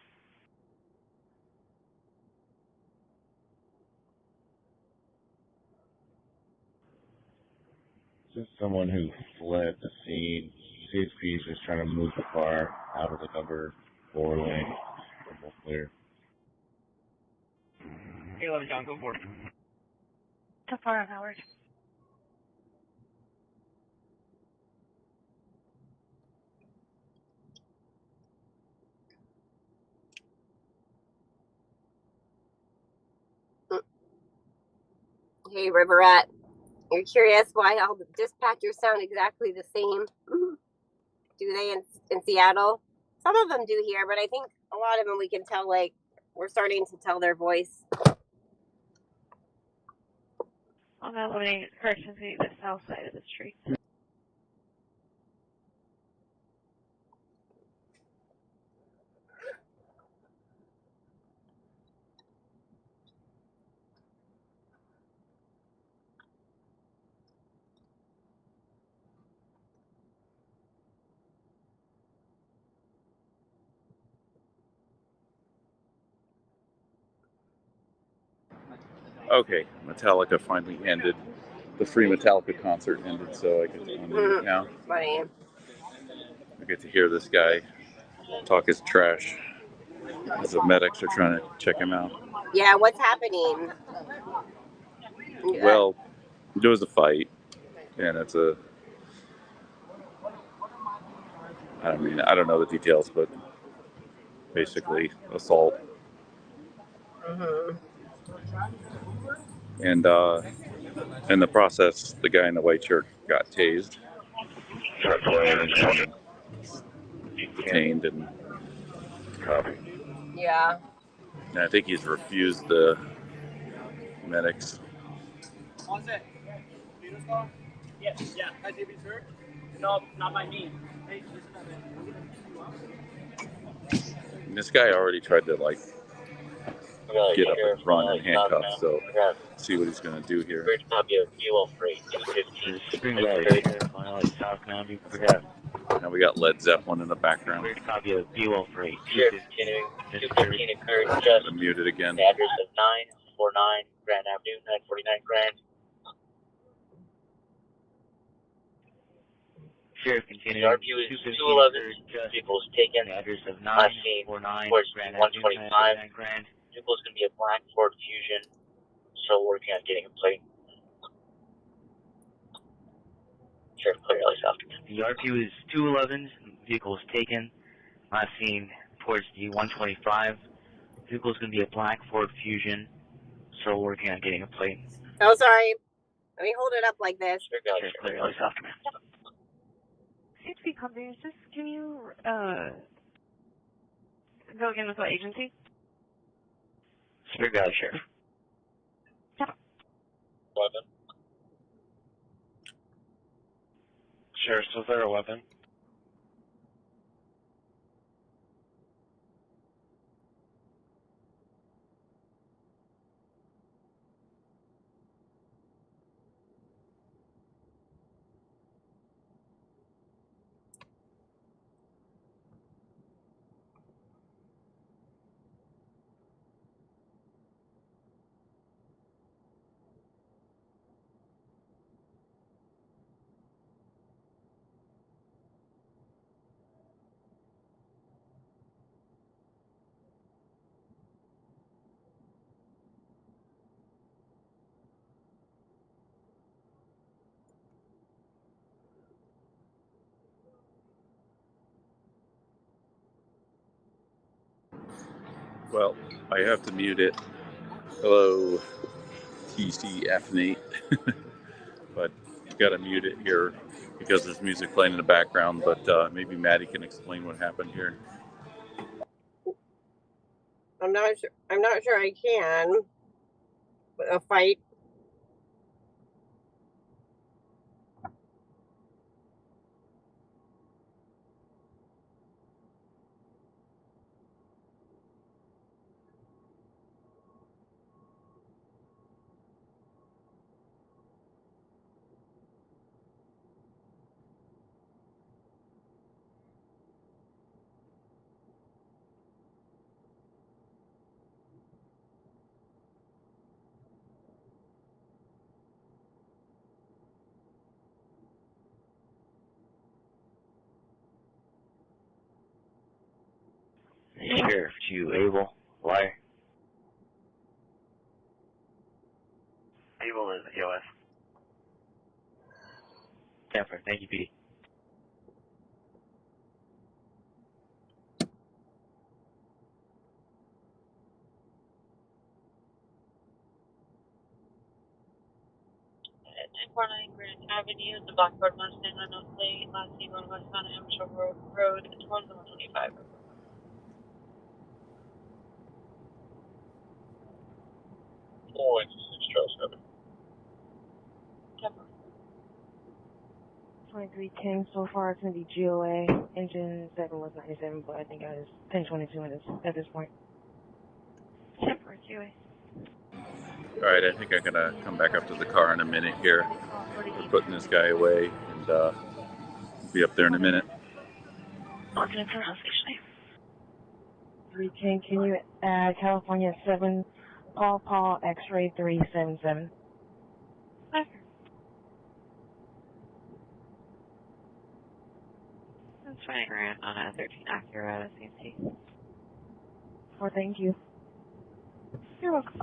This is someone who fled the scene. CHP is just trying to move the car out of the number 4 lane. Almost clear. 11 John, go for it. 10-4 on Howard. Hey, River Rat. You're curious why all the dispatchers sound exactly the same? Do they in Seattle? Some of them do here, but I think a lot of them we can tell, like, we're starting to tell their voice. On that loading, correction to the south side of the street. Okay, Metallica finally ended. the free Metallica concert ended, so I get to unmute now. Funny. I get to hear this guy talk his trash as the medics are trying to check him out. Yeah, what's happening? Well, there was a fight, and it's a, I don't know the details, but basically assault. Mm-hmm. And in the process, the guy in the white shirt got tased, detained, and Yeah. I think he's refused the medics. Yeah. Has he been served? No, not by me. And this guy already tried to like get up and run in handcuffs, so see what he's going to do here. Now we got Led Zeppelin in the background. I'm muted again. The address of 949 Grand Avenue, 949 Grand. Sheriff continuing. RPU is 211. Vehicle was taken. The address of 949 Grand Avenue, 125. Vehicle is going to be a black Ford Fusion. So working on getting a plate. Sheriff, clear release after. The RPU is 211. Vehicle was taken. Last seen towards the 125. Vehicle is going to be a black Ford Fusion. So working on getting a plate. Oh, sorry. Let me hold it up like this. Sheriff, clear release after. 60 companies, just can you go again with what agency? Spirit Valley Sheriff. 11. Sheriff, was there 11? Well, I have to mute it. Hello, TCF Nate. But you got to mute it here because there's music playing in the background. But maybe Maddie can explain what happened here. I'm not sure I can. A fight. Sheriff, to Able. Why? Able is EOS. Temper, thank you, PD. At 1049 Grand Avenue, the Blackboard Mustang unknown plate, last seen on westbound Amateur Road towards the 125. Oh, it's 6 Trail 7. 2310 so far it's going to be GOA. Engine 7 was 97, but I think I was 1022 at this point. Temper, GOA. All right, I think I'm gonna come back up to the car in a minute here. We're putting this guy away, and be up there in a minute. Looking for house station. 310, can you add California 7, Paul, X-ray 377? 20 grand on a 13 Acura at CMT. Oh, thank you. You're welcome.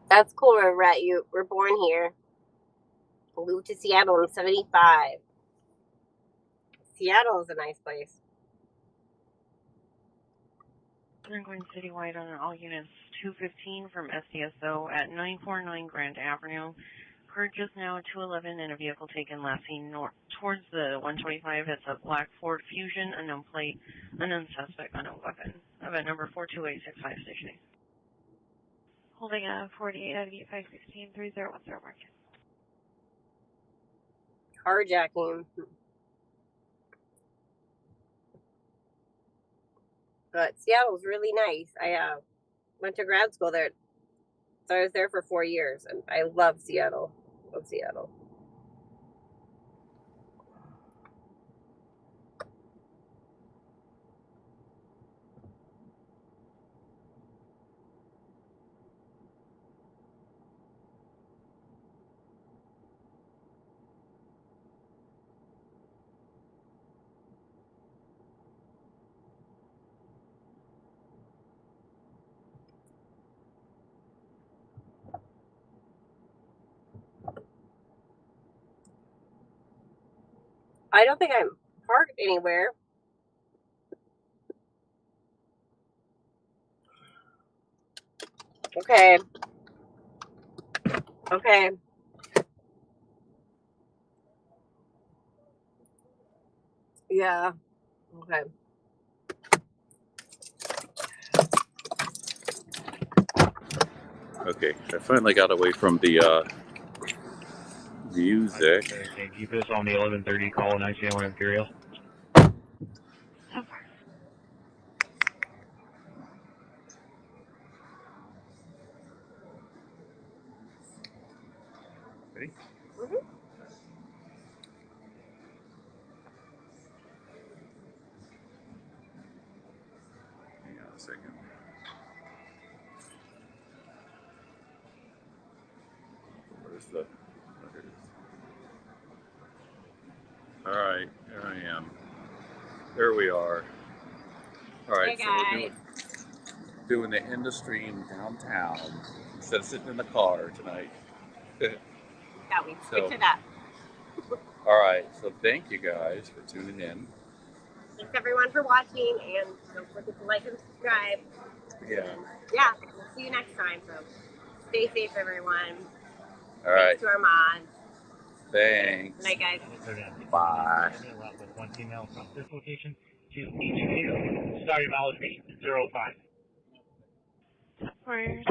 That's cool, Rat. You were born here. Moved to Seattle in 75. Seattle is a nice place. I'm going citywide on all units 215 from SDSO at 949 Grand Avenue. Heard just now 211 and a vehicle taken last seen north towards the 125. It's a black Ford Fusion, unknown plate, unknown suspect, unknown weapon. Event number 42865 stationing. Holding a 48 out of 8516 3010 market. Carjacking. But Seattle's really nice. I went to grad school there, so I was there for 4 years, and I love Seattle. Love Seattle. I don't think I'm parked anywhere. Okay. Okay. Yeah. Okay. Okay, I finally got away from the music. Okay, keep us on the 1130 call 901 Imperial. Ready? Mm-hmm. Hang on a second. Where's the... There it is. All right, here I am. There we are. All right, Hey, so we're doing the end of stream downtown instead of sitting in the car tonight. Yeah, we stick to that. All right, so thank you guys for tuning in. Thanks everyone for watching, and don't forget to like and subscribe. Yeah. And yeah, we'll see you next time. So stay safe, everyone. All right. Thanks to our mods. Thanks. Good night, guys. Bye. With one female from this location to each starting mileage 05. Word.